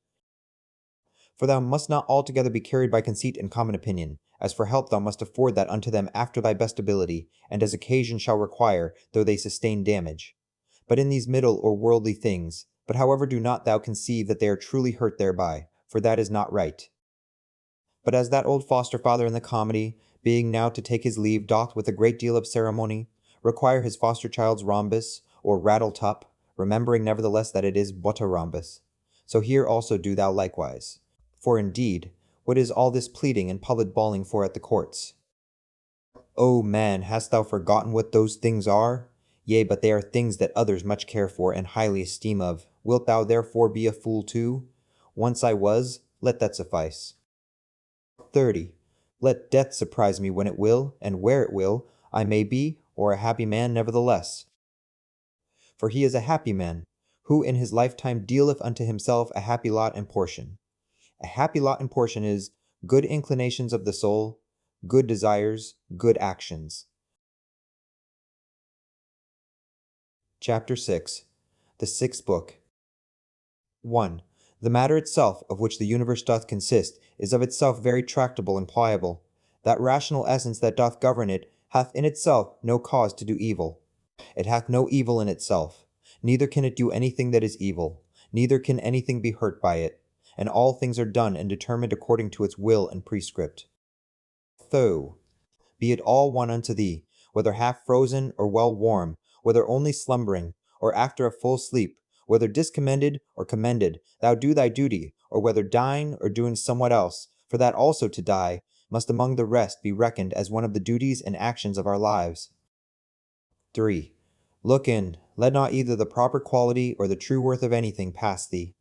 For thou must not altogether be carried by conceit and common opinion. As for help thou must afford that unto them after thy best ability, and as occasion shall require, though they sustain damage. But in these middle or worldly things, but however do not thou conceive that they are truly hurt thereby, for that is not right. But as that old foster father in the comedy, being now to take his leave, doth with a great deal of ceremony require his foster child's rhombus, or rattle tup, remembering nevertheless that it is but a rhombus, so here also do thou likewise. For indeed, what is all this pleading and public bawling for at the courts? O man, hast thou forgotten what those things are? Yea, but they are things that others much care for and highly esteem of. Wilt thou therefore be a fool too? Once I was, let that suffice. 30. Let death surprise me when it will, and where it will, I may be, or a happy man nevertheless. For he is a happy man, who in his lifetime dealeth unto himself a happy lot and portion. A happy lot and portion is good inclinations of the soul, good desires, good actions. Chapter 6. The Sixth Book. 1. The matter itself, of which the universe doth consist, is of itself very tractable and pliable. That rational essence that doth govern it hath in itself no cause to do evil. It hath no evil in itself, neither can it do anything that is evil, neither can anything be hurt by it, and all things are done and determined according to its will and prescript. Though, be it all one unto thee, whether half frozen or well warm, whether only slumbering, or after a full sleep, whether discommended or commended, thou do thy duty, or whether dying or doing somewhat else, for that also to die must among the rest be reckoned as one of the duties and actions of our lives. 3. Look in, let not either the proper quality or the true worth of anything pass thee,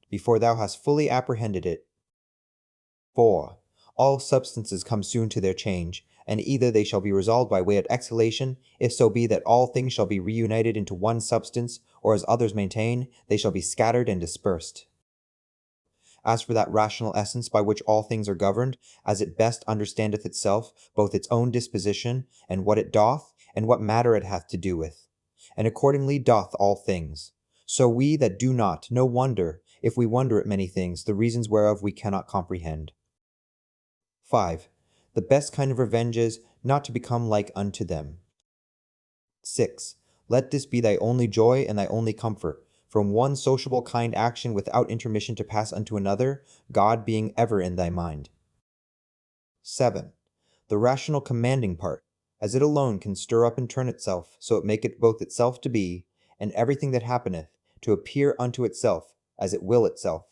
before thou hast fully apprehended it. 4. All substances come soon to their change, and either they shall be resolved by way of exhalation, if so be that all things shall be reunited into one substance, or as others maintain, they shall be scattered and dispersed. As for that rational essence by which all things are governed, as it best understandeth itself, both its own disposition, and what it doth, and what matter it hath to do with, and accordingly doth all things. So we that do not, no wonder, if we wonder at many things, the reasons whereof we cannot comprehend. 5. The best kind of revenge is, not to become like unto them. 6. Let this be thy only joy and thy only comfort, from one sociable kind action without intermission to pass unto another, God being ever in thy mind. 7. The rational commanding part, as it alone can stir up and turn itself, so it maketh both itself to be, and everything that happeneth, to appear unto itself, as it will itself.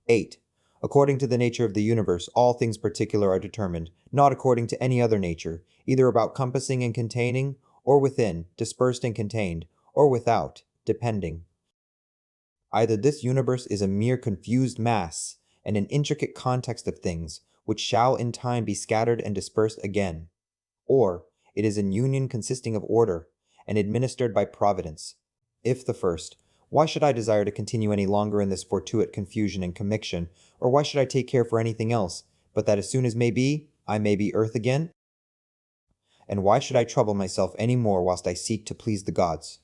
8. According to the nature of the universe, all things particular are determined, not according to any other nature, either about compassing and containing, or within, dispersed and contained, or without, depending. Either this universe is a mere confused mass, and an intricate context of things, which shall in time be scattered and dispersed again, or it is an union consisting of order, and administered by providence. If the first, why should I desire to continue any longer in this fortuite confusion and commixtion, or why should I take care for anything else, but that as soon as may be, I may be earth again? And why should I trouble myself any more whilst I seek to please the gods?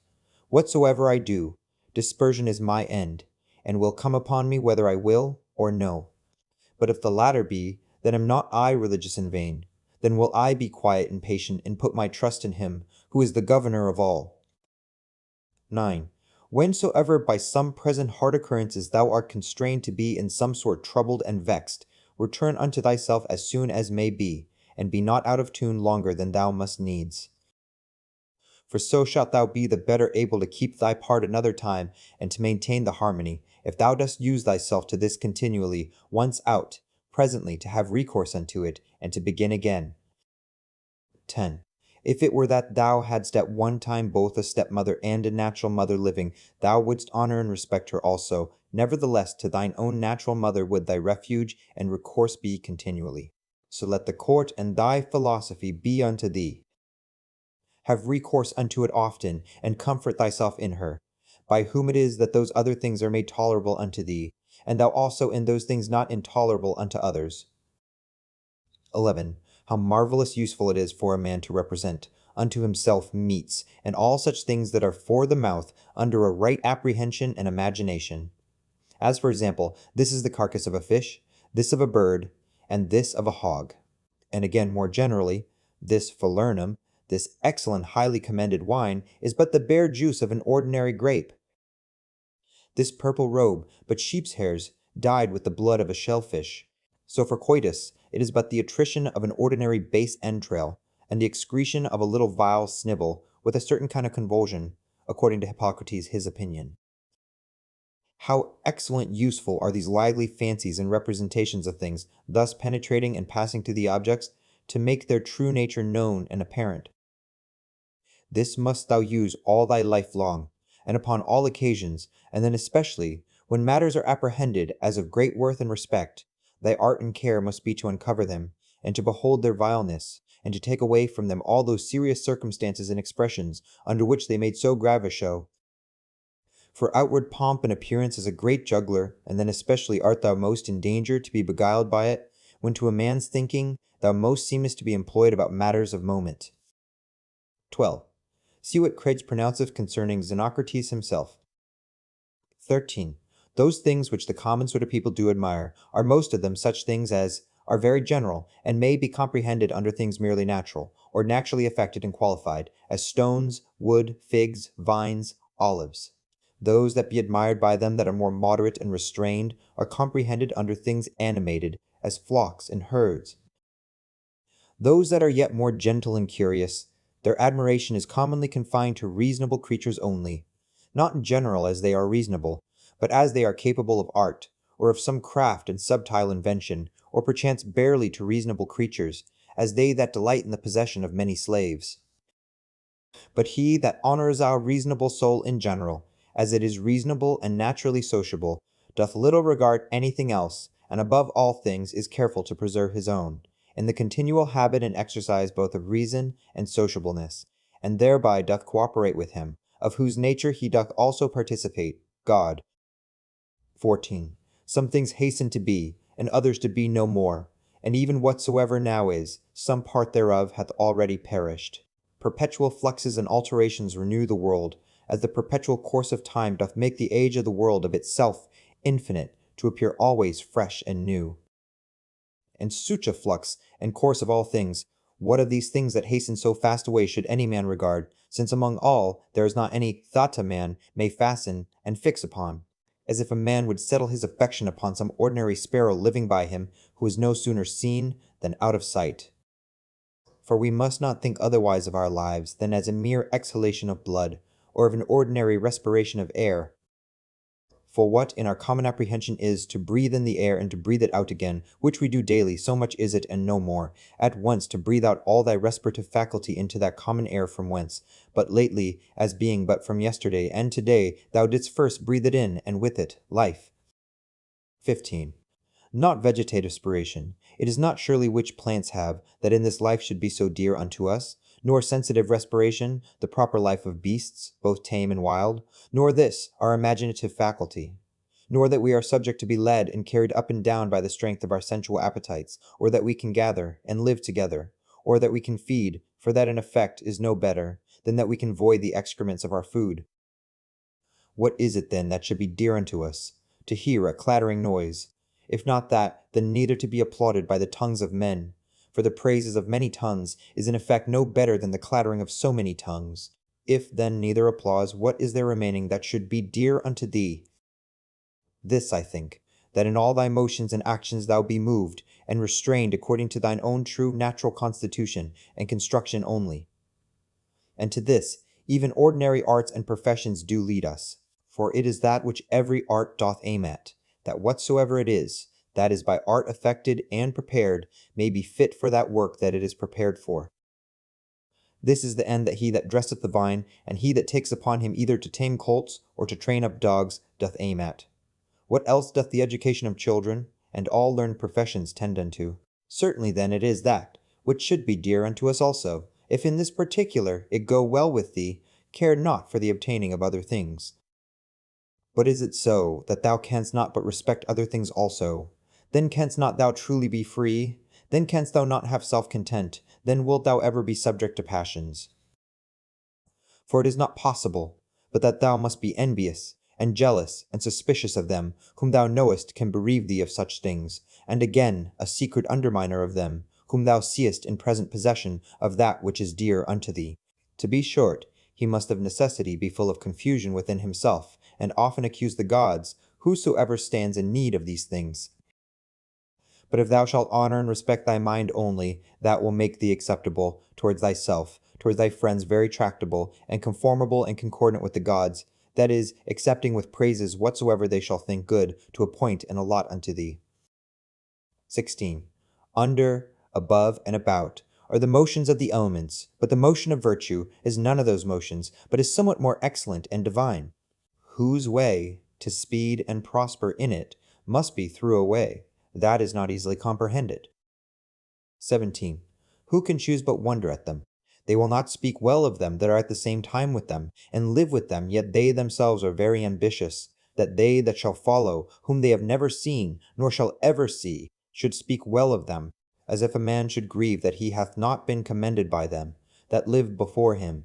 Whatsoever I do, dispersion is my end, and will come upon me whether I will or no. But if the latter be, then am not I religious in vain, then will I be quiet and patient and put my trust in him, who is the governor of all. 9. Whensoever by some present hard occurrences thou art constrained to be in some sort troubled and vexed, return unto thyself as soon as may be, and be not out of tune longer than thou must needs. For so shalt thou be the better able to keep thy part another time, and to maintain the harmony, if thou dost use thyself to this continually, once out, presently to have recourse unto it, and to begin again. 10. If it were that thou hadst at one time both a stepmother and a natural mother living, thou wouldst honor and respect her also. Nevertheless, to thine own natural mother would thy refuge and recourse be continually. So let the court and thy philosophy be unto thee. Have recourse unto it often, and comfort thyself in her, by whom it is that those other things are made tolerable unto thee, and thou also in those things not intolerable unto others. 11. How marvelous useful it is for a man to represent unto himself meats, and all such things that are for the mouth, under a right apprehension and imagination. As for example, this is the carcass of a fish, this of a bird, and this of a hog. And again, more generally, this falernum, this excellent highly commended wine, is but the bare juice of an ordinary grape. This purple robe, but sheep's hairs, dyed with the blood of a shellfish. So for coitus, it is but the attrition of an ordinary base entrail, and the excretion of a little vile snibble, with a certain kind of convulsion, according to Hippocrates his opinion. How excellent useful are these lively fancies and representations of things, thus penetrating and passing to the objects, to make their true nature known and apparent. This must thou use all thy life long, and upon all occasions, and then especially, when matters are apprehended as of great worth and respect, thy art and care must be to uncover them, and to behold their vileness, and to take away from them all those serious circumstances and expressions under which they made so grave a show. For outward pomp and appearance is a great juggler, and then especially art thou most in danger to be beguiled by it, when to a man's thinking thou most seemest to be employed about matters of moment. 12. See what Craggs pronounceth concerning Xenocrates himself. 13. Those things which the common sort of people do admire are most of them such things as are very general, and may be comprehended under things merely natural, or naturally affected and qualified, as stones, wood, figs, vines, olives. Those that be admired by them that are more moderate and restrained are comprehended under things animated, as flocks and herds. Those that are yet more gentle and curious, their admiration is commonly confined to reasonable creatures only, not in general as they are reasonable, but as they are capable of art, or of some craft and subtile invention, or perchance barely to reasonable creatures, as they that delight in the possession of many slaves. But he that honors our reasonable soul in general, as it is reasonable and naturally sociable, doth little regard anything else, and above all things is careful to preserve his own, in the continual habit and exercise both of reason and sociableness, and thereby doth cooperate with him, of whose nature he doth also participate, God. 14. Some things hasten to be, and others to be no more, and even whatsoever now is, some part thereof hath already perished. Perpetual fluxes and alterations renew the world, as the perpetual course of time doth make the age of the world of itself infinite, to appear always fresh and new. And such a flux and course of all things, what of these things that hasten so fast away should any man regard, since among all there is not any thought a man may fasten and fix upon, as if a man would settle his affection upon some ordinary sparrow living by him, who is no sooner seen than out of sight. For we must not think otherwise of our lives than as a mere exhalation of blood, or of an ordinary respiration of air. For what in our common apprehension is to breathe in the air and to breathe it out again, which we do daily, so much is it and no more, at once to breathe out all thy respirative faculty into that common air from whence, but lately, as being but from yesterday and today, thou didst first breathe it in, and with it, life. 15. Not vegetative spiration. It is not surely which plants have, that in this life should be so dear unto us, nor sensitive respiration, the proper life of beasts, both tame and wild, nor this, our imaginative faculty, nor that we are subject to be led and carried up and down by the strength of our sensual appetites, or that we can gather and live together, or that we can feed, for that in effect is no better than that we can void the excrements of our food. What is it then that should be dear unto us? To hear a clattering noise, if not that, then neither to be applauded by the tongues of men. For the praises of many tongues is in effect no better than the clattering of so many tongues. If then neither applause, what is there remaining that should be dear unto thee? This I think, that in all thy motions and actions thou be moved, and restrained according to thine own true natural constitution and construction only. And to this, even ordinary arts and professions do lead us. For it is that which every art doth aim at, that whatsoever it is, that is by art affected and prepared, may be fit for that work that it is prepared for. This is the end that he that dresseth the vine, and he that takes upon him either to tame colts, or to train up dogs, doth aim at. What else doth the education of children, and all learned professions tend unto? Certainly then it is that, which should be dear unto us also, if in this particular it go well with thee, care not for the obtaining of other things. But is it so, that thou canst not but respect other things also? Then canst not thou truly be free? Then canst thou not have self-content? Then wilt thou ever be subject to passions. For it is not possible, but that thou must be envious, and jealous, and suspicious of them, whom thou knowest can bereave thee of such things, and again a secret underminer of them, whom thou seest in present possession of that which is dear unto thee. To be short, he must of necessity be full of confusion within himself, and often accuse the gods, whosoever stands in need of these things. But if thou shalt honor and respect thy mind only, that will make thee acceptable towards thyself, towards thy friends very tractable, and conformable and concordant with the gods, that is, accepting with praises whatsoever they shall think good to appoint and allot unto thee. 16. Under, above, and about are the motions of the elements, but the motion of virtue is none of those motions, but is somewhat more excellent and divine, whose way, to speed and prosper in it, must be through a way that is not easily comprehended. 17. Who can choose but wonder at them? They will not speak well of them that are at the same time with them, and live with them, yet they themselves are very ambitious, that they that shall follow, whom they have never seen, nor shall ever see, should speak well of them, as if a man should grieve that he hath not been commended by them, that lived before him.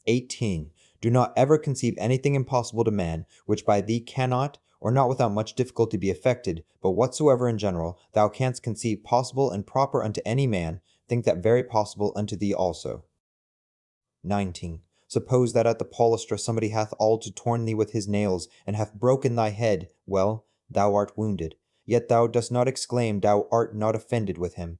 18. Do not ever conceive anything impossible to man, which by thee cannot, or not without much difficulty be effected, but whatsoever in general thou canst conceive possible and proper unto any man, think that very possible unto thee also. 19. Suppose that at the palustra somebody hath all to torn thee with his nails, and hath broken thy head, well, thou art wounded, yet thou dost not exclaim thou art not offended with him.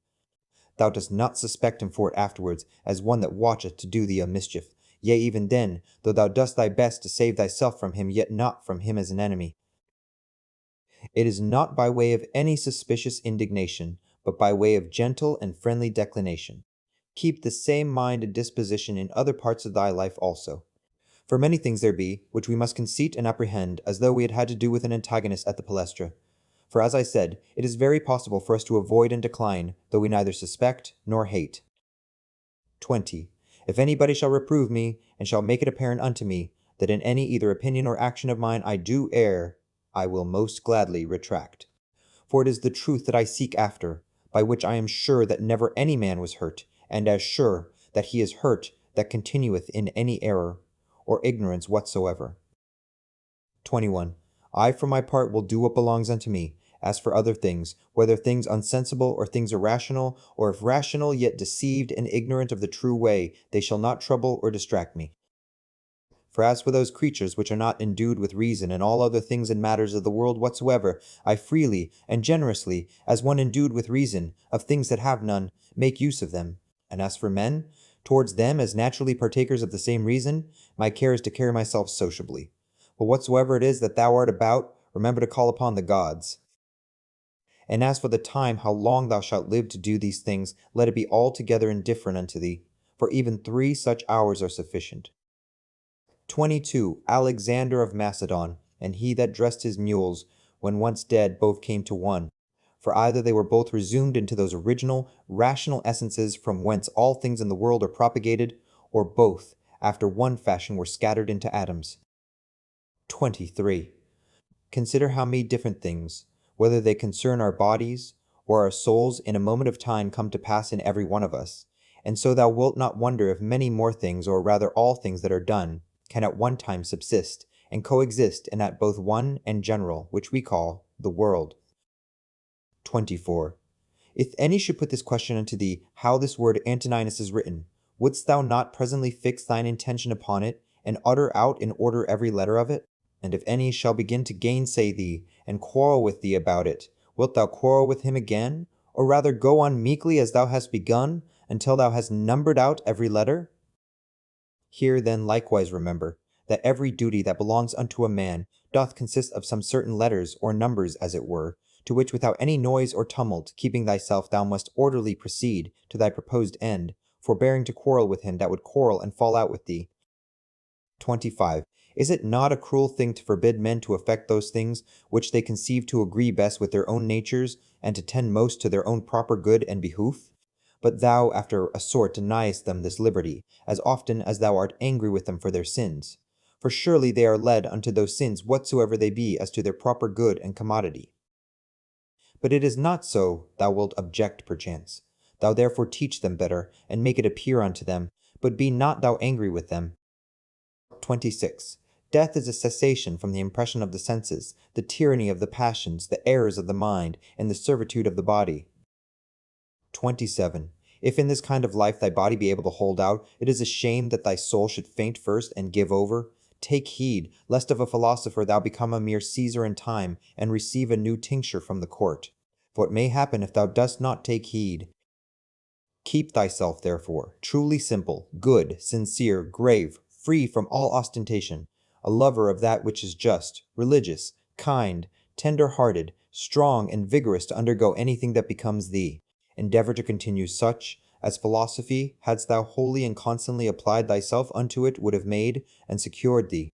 Thou dost not suspect him for it afterwards, as one that watcheth to do thee a mischief. Yea, even then, though thou dost thy best to save thyself from him, yet not from him as an enemy. It is not by way of any suspicious indignation, but by way of gentle and friendly declination. Keep the same mind and disposition in other parts of thy life also. For many things there be, which we must conceit and apprehend, as though we had had to do with an antagonist at the palestra. For as I said, it is very possible for us to avoid and decline, though we neither suspect nor hate. 20. If anybody shall reprove me, and shall make it apparent unto me, that in any either opinion or action of mine I do err, I will most gladly retract. For it is the truth that I seek after, by which I am sure that never any man was hurt, and as sure that he is hurt that continueth in any error, or ignorance whatsoever. 21. I for my part will do what belongs unto me. As for other things, whether things unsensible or things irrational, or if rational yet deceived and ignorant of the true way, they shall not trouble or distract me. For as for those creatures which are not endued with reason, and all other things and matters of the world whatsoever, I freely and generously, as one endued with reason, of things that have none, make use of them. And as for men, towards them as naturally partakers of the same reason, my care is to carry myself sociably. But whatsoever it is that thou art about, remember to call upon the gods. And as for the time how long thou shalt live to do these things, let it be altogether indifferent unto thee, for even 3 such hours are sufficient. 22. Alexander of Macedon, and he that dressed his mules, when once dead, both came to one. For either they were both resumed into those original, rational essences from whence all things in the world are propagated, or both, after one fashion, were scattered into atoms. 23. Consider how many different things, whether they concern our bodies or our souls, in a moment of time come to pass in every one of us. And so thou wilt not wonder if many more things, or rather all things that are done, can at one time subsist and coexist in that both one and general, which we call the world. 24. If any should put this question unto thee, how this word Antoninus is written, wouldst thou not presently fix thine intention upon it, and utter out in order every letter of it? And if any shall begin to gainsay thee, and quarrel with thee about it, wilt thou quarrel with him again, or rather go on meekly as thou hast begun, until thou hast numbered out every letter? Here then likewise remember, that every duty that belongs unto a man doth consist of some certain letters or numbers as it were, to which without any noise or tumult, keeping thyself, thou must orderly proceed to thy proposed end, forbearing to quarrel with him that would quarrel and fall out with thee. 25. Is it not a cruel thing to forbid men to effect those things which they conceive to agree best with their own natures, and to tend most to their own proper good and behoof? But thou after a sort deniest them this liberty, as often as thou art angry with them for their sins. For surely they are led unto those sins whatsoever they be as to their proper good and commodity. But it is not so, thou wilt object perchance. Thou therefore teach them better, and make it appear unto them, but be not thou angry with them. 26. Death is a cessation from the impression of the senses, the tyranny of the passions, the errors of the mind, and the servitude of the body. 27. If in this kind of life thy body be able to hold out, it is a shame that thy soul should faint first and give over. Take heed, lest of a philosopher thou become a mere Caesar in time, and receive a new tincture from the court. For it may happen if thou dost not take heed. Keep thyself, therefore, truly simple, good, sincere, grave, free from all ostentation, a lover of that which is just, religious, kind, tender-hearted, strong and vigorous to undergo anything that becomes thee. Endeavor to continue such, as philosophy, hadst thou wholly and constantly applied thyself unto it, would have made and secured thee.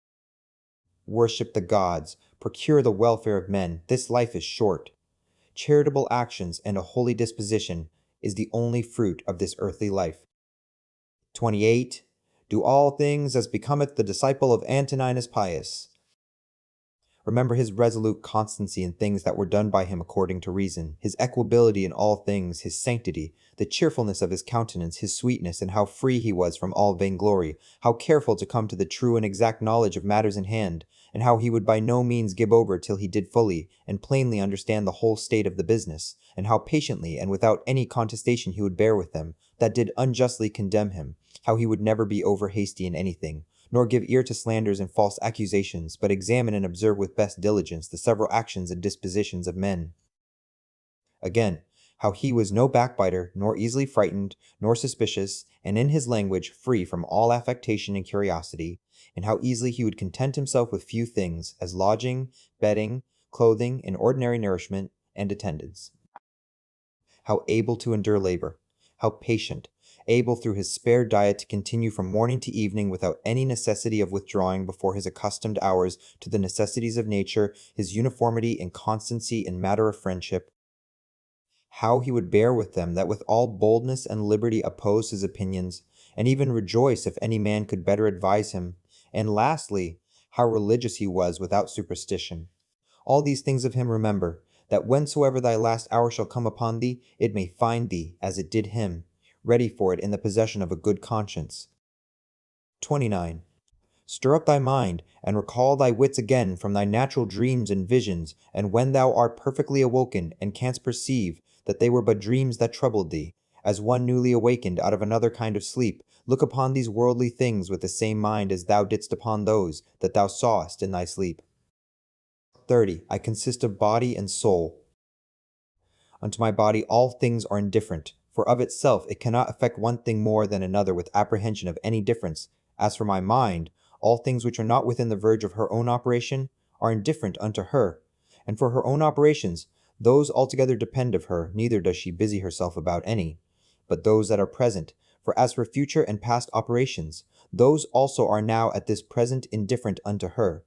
Worship the gods, procure the welfare of men, this life is short. Charitable actions and a holy disposition is the only fruit of this earthly life. 28. Do all things as becometh the disciple of Antoninus Pius. Remember his resolute constancy in things that were done by him according to reason, his equability in all things, his sanctity, the cheerfulness of his countenance, his sweetness, and how free he was from all vainglory, how careful to come to the true and exact knowledge of matters in hand, and how he would by no means give over till he did fully and plainly understand the whole state of the business, and how patiently and without any contestation he would bear with them that did unjustly condemn him, how he would never be over hasty in anything, nor give ear to slanders and false accusations, but examine and observe with best diligence the several actions and dispositions of men. Again, how he was no backbiter, nor easily frightened, nor suspicious, and in his language free from all affectation and curiosity, and how easily he would content himself with few things, as lodging, bedding, clothing, and ordinary nourishment, and attendance. How able to endure labor, how patient, able through his spare diet to continue from morning to evening without any necessity of withdrawing before his accustomed hours to the necessities of nature, his uniformity and constancy in matter of friendship, how he would bear with them that with all boldness and liberty opposed his opinions, and even rejoice if any man could better advise him, and lastly, how religious he was without superstition. All these things of him remember, that whensoever thy last hour shall come upon thee, it may find thee, as it did him, ready for it in the possession of a good conscience. 29. Stir up thy mind, and recall thy wits again from thy natural dreams and visions, and when thou art perfectly awoken, and canst perceive that they were but dreams that troubled thee, as one newly awakened out of another kind of sleep, look upon these worldly things with the same mind as thou didst upon those that thou sawest in thy sleep. 30. I consist of body and soul. Unto my body all things are indifferent, for of itself it cannot affect one thing more than another with apprehension of any difference. As for my mind, all things which are not within the verge of her own operation are indifferent unto her, and for her own operations, those altogether depend of her, neither does she busy herself about any, but those that are present. For as for future and past operations, those also are now at this present indifferent unto her.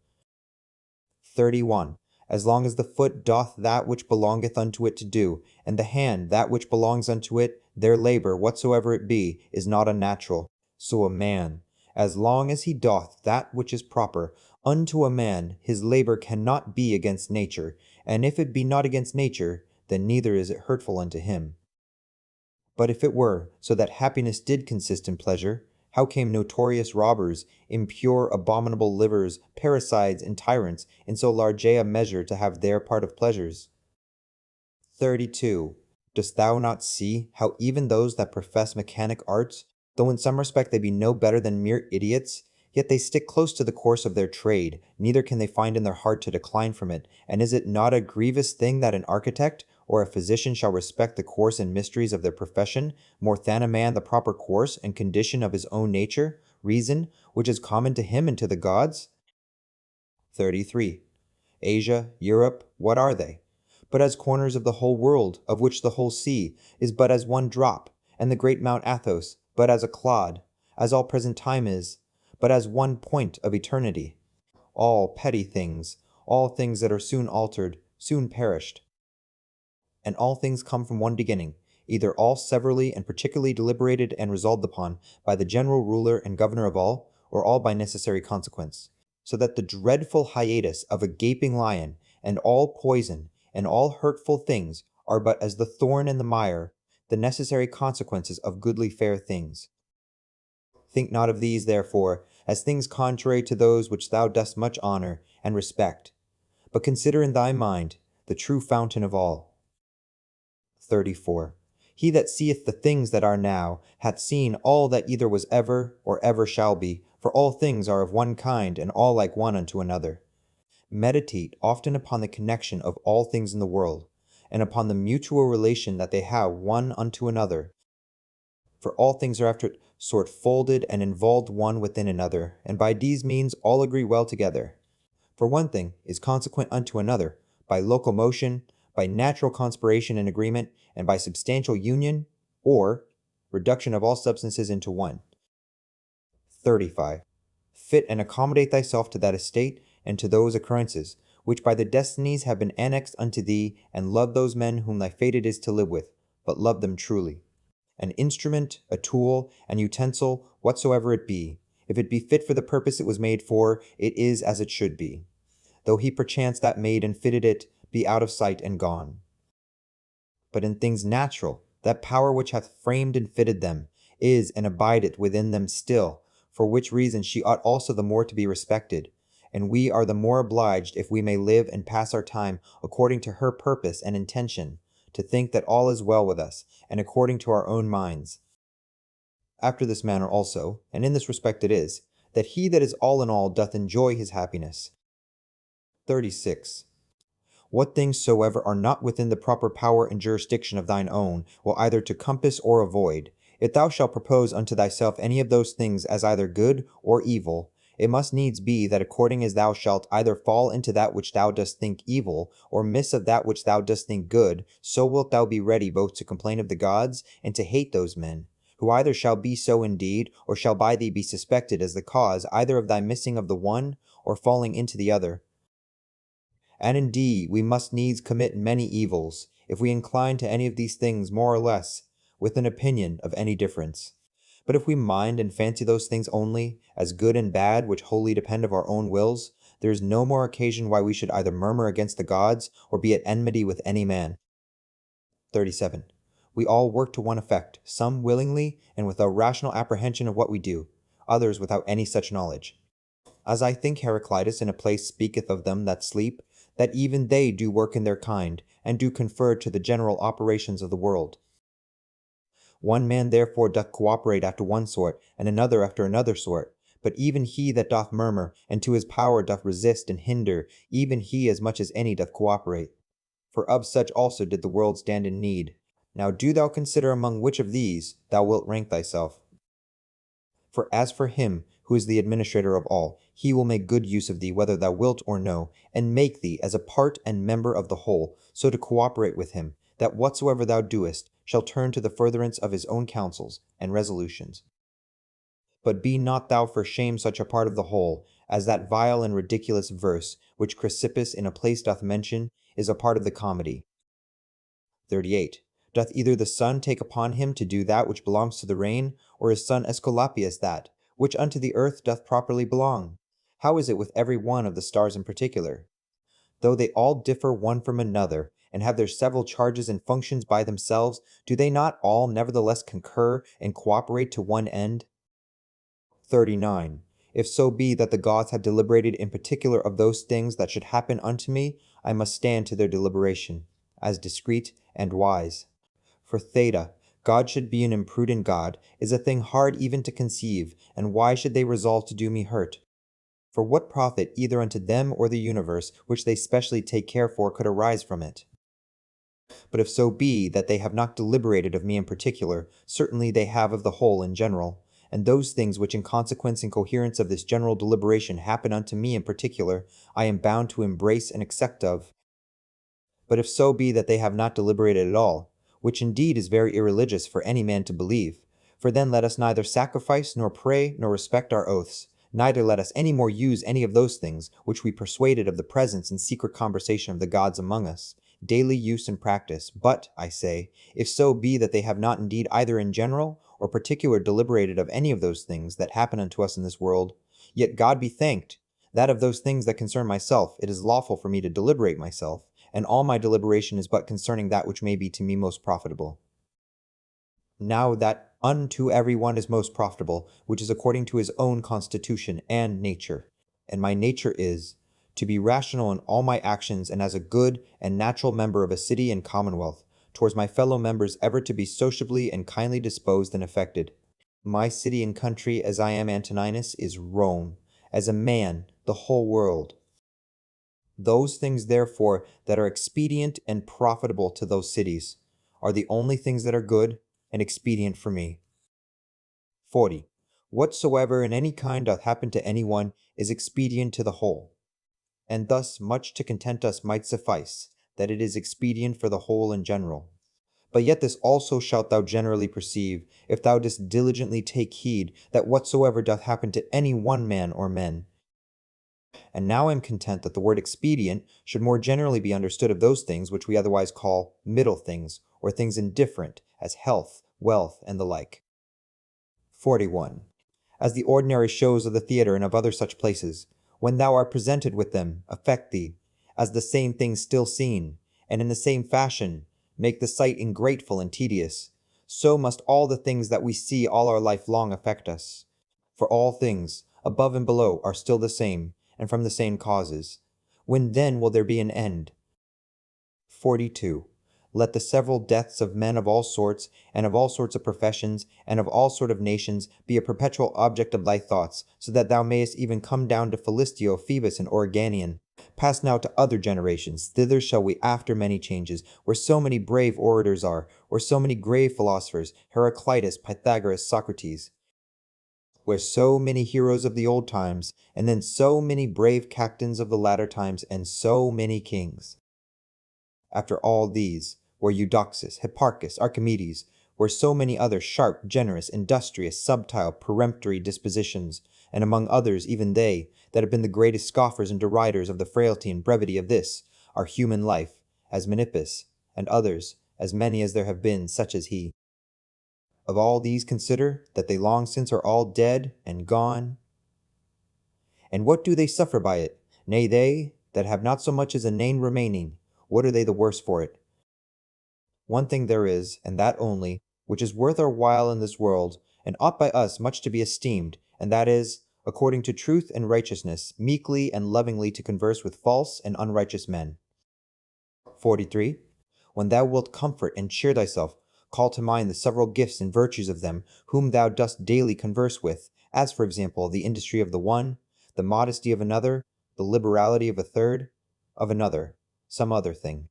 31. As long as the foot doth that which belongeth unto it to do, and the hand that which belongs unto it, their labor, whatsoever it be, is not unnatural. So a man, as long as he doth that which is proper unto a man, his labor cannot be against nature, and if it be not against nature, then neither is it hurtful unto him. But if it were, so that happiness did consist in pleasure, how came notorious robbers, impure abominable livers, parricides, and tyrants in so large a measure to have their part of pleasures? 32. Dost thou not see how even those that profess mechanic arts, though in some respect they be no better than mere idiots, yet they stick close to the course of their trade, neither can they find in their heart to decline from it, and is it not a grievous thing that an architect or a physician shall respect the course and mysteries of their profession, more than a man the proper course and condition of his own nature, reason, which is common to him and to the gods? 33. Asia, Europe, what are they? But as corners of the whole world, of which the whole sea is but as one drop, and the great Mount Athos but as a clod, as all present time is, but as one point of eternity. All petty things, all things that are soon altered, soon perished, and all things come from one beginning, either all severally and particularly deliberated and resolved upon by the general ruler and governor of all, or all by necessary consequence. So that the dreadful hiatus of a gaping lion, and all poison, and all hurtful things are but as the thorn and the mire, the necessary consequences of goodly fair things. Think not of these, therefore, as things contrary to those which thou dost much honor and respect, but consider in thy mind the true fountain of all. 34. He that seeth the things that are now hath seen all that either was ever or ever shall be, for all things are of one kind and all like one unto another. Meditate often upon the connection of all things in the world, and upon the mutual relation that they have one unto another, for all things are after sort folded and involved one within another, and by these means all agree well together. For one thing is consequent unto another, by locomotion, by natural conspiration and agreement, and by substantial union, or reduction of all substances into one. 35. Fit and accommodate thyself to that estate and to those occurrences, which by the destinies have been annexed unto thee, and love those men whom thy fate it is to live with, but love them truly. An instrument, a tool, an utensil, whatsoever it be, if it be fit for the purpose it was made for, it is as it should be. though he perchance that made and fitted it be out of sight and gone. But in things natural, that power which hath framed and fitted them is and abideth within them still, for which reason she ought also the more to be respected, and we are the more obliged if we may live and pass our time according to her purpose and intention, to think that all is well with us, and according to our own minds. After this manner also, and in this respect it is, that he that is all in all doth enjoy his happiness. 36. What things soever are not within the proper power and jurisdiction of thine own, will either to compass or avoid. If thou shalt propose unto thyself any of those things as either good or evil, it must needs be that according as thou shalt either fall into that which thou dost think evil, or miss of that which thou dost think good, so wilt thou be ready both to complain of the gods, and to hate those men, who either shall be so indeed, or shall by thee be suspected as the cause either of thy missing of the one, or falling into the other. And indeed, we must needs commit many evils, if we incline to any of these things more or less, with an opinion of any difference. But if we mind and fancy those things only, as good and bad which wholly depend of our own wills, there is no more occasion why we should either murmur against the gods, or be at enmity with any man. 37. We all work to one effect, some willingly, and with a rational apprehension of what we do, others without any such knowledge. As I think Heraclitus in a place speaketh of them that sleep, that even they do work in their kind, and do confer to the general operations of the world. One man therefore doth cooperate after one sort, and another after another sort, but even he that doth murmur, and to his power doth resist and hinder, even he as much as any doth cooperate. For of such also did the world stand in need. Now do thou consider among which of these thou wilt rank thyself. For as for him who is the administrator of all, he will make good use of thee whether thou wilt or no, and make thee as a part and member of the whole, so to cooperate with him, that whatsoever thou doest shall turn to the furtherance of his own counsels and resolutions. But be not thou for shame such a part of the whole, as that vile and ridiculous verse, which Chrysippus in a place doth mention, is a part of the comedy. 38. Doth either the sun take upon him to do that which belongs to the rain, or his son Aesculapius that, which unto the earth doth properly belong? How is it with every one of the stars in particular? Though they all differ one from another, and have their several charges and functions by themselves, do they not all nevertheless concur and cooperate to one end? 39. If so be that the gods have deliberated in particular of those things that should happen unto me, I must stand to their deliberation, as discreet and wise. For Theta, God should be an imprudent God, is a thing hard even to conceive, and why should they resolve to do me hurt? For what profit either unto them or the universe, which they specially take care for, could arise from it? But if so be that they have not deliberated of me in particular, certainly they have of the whole in general, and those things which in consequence and coherence of this general deliberation happen unto me in particular, I am bound to embrace and accept of. But if so be that they have not deliberated at all, which indeed is very irreligious for any man to believe, for then let us neither sacrifice, nor pray, nor respect our oaths, neither let us any more use any of those things which we persuaded of the presence and secret conversation of the gods among us, daily use and practice. But, I say, if so be that they have not indeed either in general or particular deliberated of any of those things that happen unto us in this world, yet God be thanked, that of those things that concern myself it is lawful for me to deliberate myself, and all my deliberation is but concerning that which may be to me most profitable. Now that unto every one is most profitable, which is according to his own constitution and nature. And my nature is, to be rational in all my actions, and as a good and natural member of a city and commonwealth, towards my fellow members ever to be sociably and kindly disposed and affected. My city and country, as I am Antoninus, is Rome, as a man, the whole world. Those things, therefore, that are expedient and profitable to those cities, are the only things that are good and expedient for me. 40. Whatsoever in any kind doth happen to any one is expedient to the whole. And thus much to content us might suffice, that it is expedient for the whole in general. But yet this also shalt thou generally perceive, if thou dost diligently take heed, that whatsoever doth happen to any one man or men. And now I am content that the word expedient should more generally be understood of those things which we otherwise call middle things, or things indifferent, as health, wealth, and the like. 41. As the ordinary shows of the theatre and of other such places, when thou art presented with them, affect thee, as the same things still seen, and in the same fashion make the sight ingrateful and tedious. So must all the things that we see all our life long affect us. For all things, above and below, are still the same, and from the same causes. When then will there be an end? 42. Let the several deaths of men of all sorts, and of all sorts of professions, and of all sort of nations, be a perpetual object of thy thoughts, so that thou mayest even come down to Philistio, Phoebus, and Organian. Pass now to other generations. Thither shall we after many changes, where so many brave orators are, or so many grave philosophers, Heraclitus, Pythagoras, Socrates, where so many heroes of the old times, and then so many brave captains of the latter times, and so many kings. After all these were Eudoxus, Hipparchus, Archimedes, were so many other sharp, generous, industrious, subtile, peremptory dispositions, and among others even they that have been the greatest scoffers and deriders of the frailty and brevity of this, our human life, as Menippus, and others, as many as there have been such as he. Of all these consider that they long since are all dead and gone. And what do they suffer by it? Nay, they that have not so much as a name remaining, what are they the worse for it? One thing there is, and that only, which is worth our while in this world, and ought by us much to be esteemed, and that is, according to truth and righteousness, meekly and lovingly to converse with false and unrighteous men. 43. When thou wilt comfort and cheer thyself, call to mind the several gifts and virtues of them whom thou dost daily converse with, as for example the industry of the one, the modesty of another, the liberality of a third, of another, some other thing.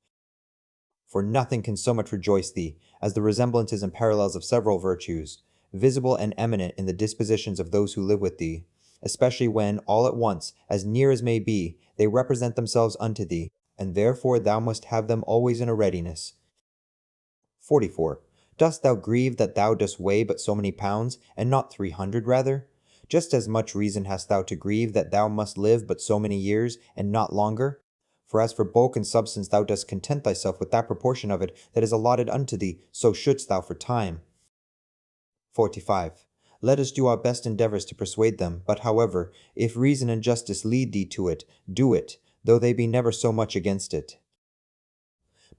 For nothing can so much rejoice thee as the resemblances and parallels of several virtues, visible and eminent in the dispositions of those who live with thee, especially when, all at once, as near as may be, they represent themselves unto thee, and therefore thou must have them always in a readiness. 44. Dost thou grieve that thou dost weigh but so many pounds, and not 300 rather? Just as much reason hast thou to grieve that thou must live but so many years, and not longer. For as for bulk and substance thou dost content thyself with that proportion of it that is allotted unto thee, so shouldst thou for time. 45. Let us do our best endeavors to persuade them, but however, if reason and justice lead thee to it, do it, though they be never so much against it.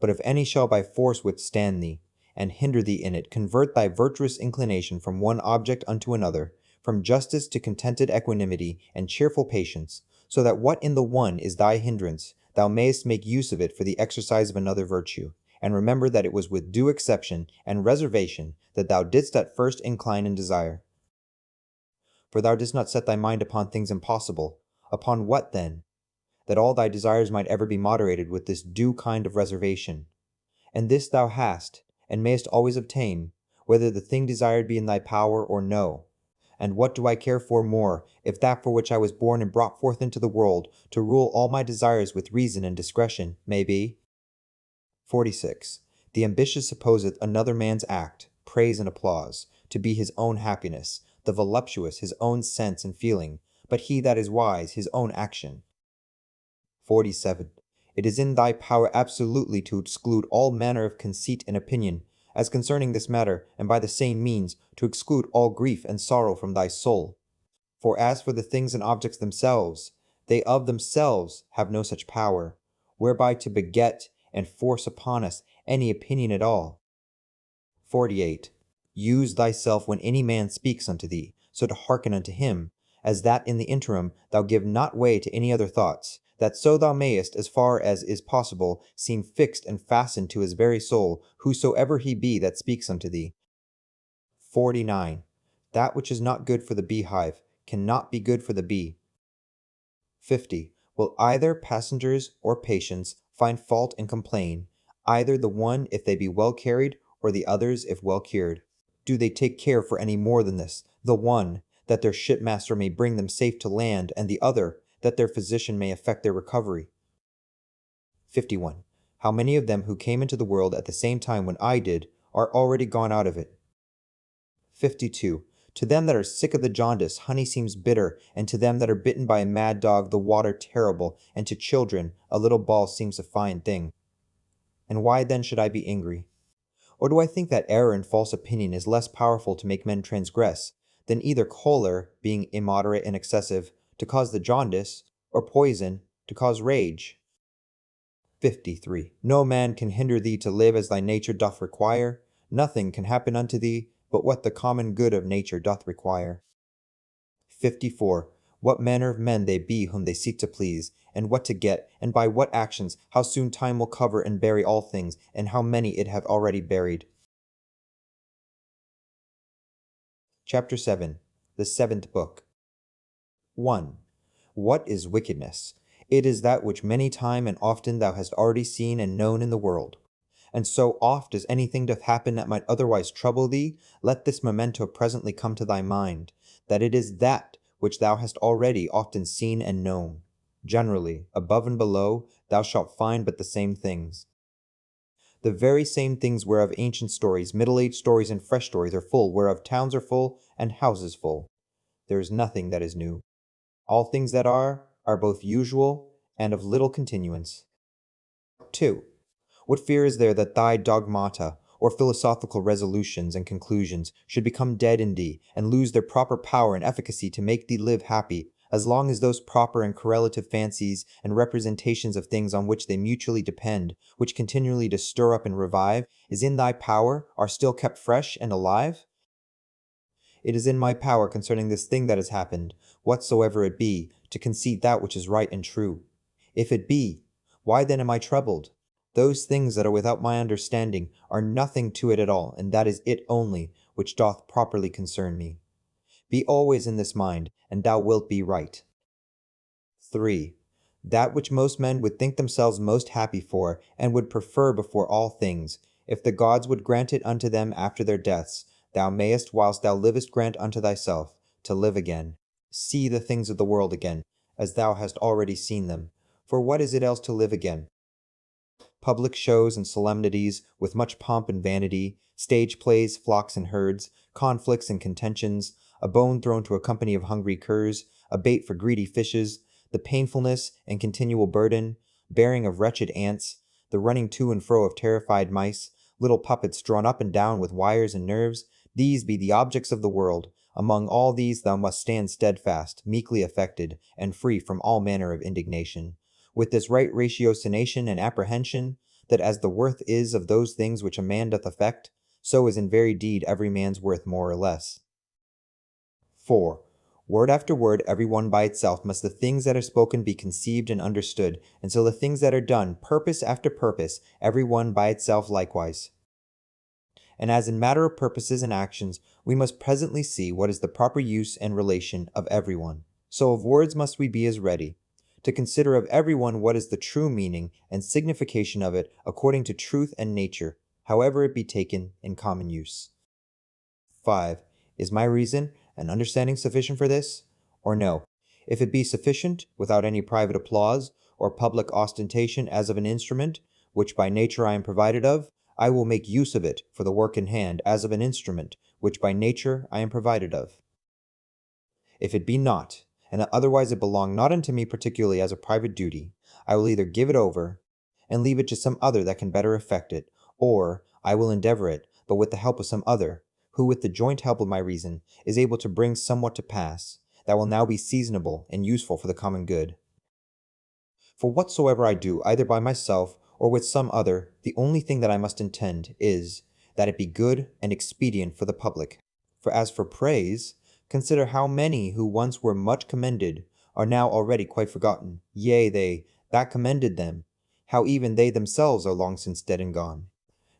But if any shall by force withstand thee, and hinder thee in it, convert thy virtuous inclination from one object unto another, from justice to contented equanimity and cheerful patience, so that what in the one is thy hindrance, thou mayest make use of it for the exercise of another virtue, and remember that it was with due exception and reservation that thou didst at first incline and desire. For thou didst not set thy mind upon things impossible. Upon what then? That all thy desires might ever be moderated with this due kind of reservation. And this thou hast, and mayest always obtain, whether the thing desired be in thy power or no. And what do I care for more, if that for which I was born and brought forth into the world, to rule all my desires with reason and discretion, may be? 46. The ambitious supposeth another man's act, praise and applause, to be his own happiness, the voluptuous his own sense and feeling, but he that is wise his own action. 47. It is in thy power absolutely to exclude all manner of conceit and opinion, as concerning this matter, and by the same means to exclude all grief and sorrow from thy soul. For as for the things and objects themselves, they of themselves have no such power, whereby to beget and force upon us any opinion at all. 48. Use thyself when any man speaks unto thee, so to hearken unto him, as that in the interim thou give not way to any other thoughts, that so thou mayest, as far as is possible, seem fixed and fastened to his very soul, whosoever he be that speaks unto thee. 49. That which is not good for the beehive cannot be good for the bee. 50. Will either passengers or patients find fault and complain, either the one if they be well carried, or the others if well cured? Do they take care for any more than this, the one, that their shipmaster may bring them safe to land, and the other, that their physician may effect their recovery? 51. How many of them who came into the world at the same time when I did are already gone out of it? 52. To them that are sick of the jaundice, honey seems bitter, and to them that are bitten by a mad dog, the water terrible, and to children, a little ball seems a fine thing. And why then should I be angry? Or do I think that error and false opinion is less powerful to make men transgress, than either choler, being immoderate and excessive, to cause the jaundice, or poison to cause rage. 53. No man can hinder thee to live as thy nature doth require. Nothing can happen unto thee but what the common good of nature doth require. 54. What manner of men they be whom they seek to please, and what to get, and by what actions, how soon time will cover and bury all things, and how many it hath already buried. Chapter 7. The Seventh Book. 1. What is wickedness? It is that which many time and often thou hast already seen and known in the world. And so oft as anything doth happen that might otherwise trouble thee, let this memento presently come to thy mind, that it is that which thou hast already often seen and known. Generally, above and below, thou shalt find but the same things. The very same things whereof ancient stories, middle-aged stories, and fresh stories are full, whereof towns are full, and houses full. There is nothing that is new. All things that are both usual and of little continuance. 2. What fear is there that thy dogmata, or philosophical resolutions and conclusions, should become dead in thee, and lose their proper power and efficacy to make thee live happy, as long as those proper and correlative fancies and representations of things on which they mutually depend, which continually to stir up and revive, is in thy power, are still kept fresh and alive? It is in my power concerning this thing that has happened, whatsoever it be, to conceit that which is right and true. If it be, why then am I troubled? Those things that are without my understanding are nothing to it at all, and that is it only which doth properly concern me. Be always in this mind, and thou wilt be right. 3. That which most men would think themselves most happy for, and would prefer before all things, if the gods would grant it unto them after their deaths, thou mayest whilst thou livest grant unto thyself, to live again. See the things of the world again, as thou hast already seen them. For what is it else to live again? Public shows and solemnities, with much pomp and vanity, stage plays, flocks and herds, conflicts and contentions, a bone thrown to a company of hungry curs, a bait for greedy fishes, the painfulness and continual burden, bearing of wretched ants, the running to and fro of terrified mice, little puppets drawn up and down with wires and nerves, these be the objects of the world. Among all these thou must stand steadfast, meekly affected, and free from all manner of indignation, with this right ratiocination and apprehension, that as the worth is of those things which a man doth affect, so is in very deed every man's worth more or less. 4. Word after word, every one by itself, must the things that are spoken be conceived and understood, and so the things that are done, purpose after purpose, every one by itself likewise. And as in matter of purposes and actions, we must presently see what is the proper use and relation of every one, so of words must we be as ready, to consider of every one what is the true meaning and signification of it according to truth and nature, however it be taken in common use. 5. Is my reason and understanding sufficient for this, or no? If it be sufficient, without any private applause, or public ostentation as of an instrument, which by nature I am provided of, I will make use of it for the work in hand as of an instrument, which by nature I am provided of. If it be not, and otherwise it belong not unto me particularly as a private duty, I will either give it over, and leave it to some other that can better effect it, or I will endeavor it, but with the help of some other, who with the joint help of my reason is able to bring somewhat to pass, that will now be seasonable and useful for the common good. For whatsoever I do, either by myself or with some other, the only thing that I must intend is, that it be good and expedient for the public. For as for praise, consider how many who once were much commended are now already quite forgotten, yea, they that commended them, how even they themselves are long since dead and gone.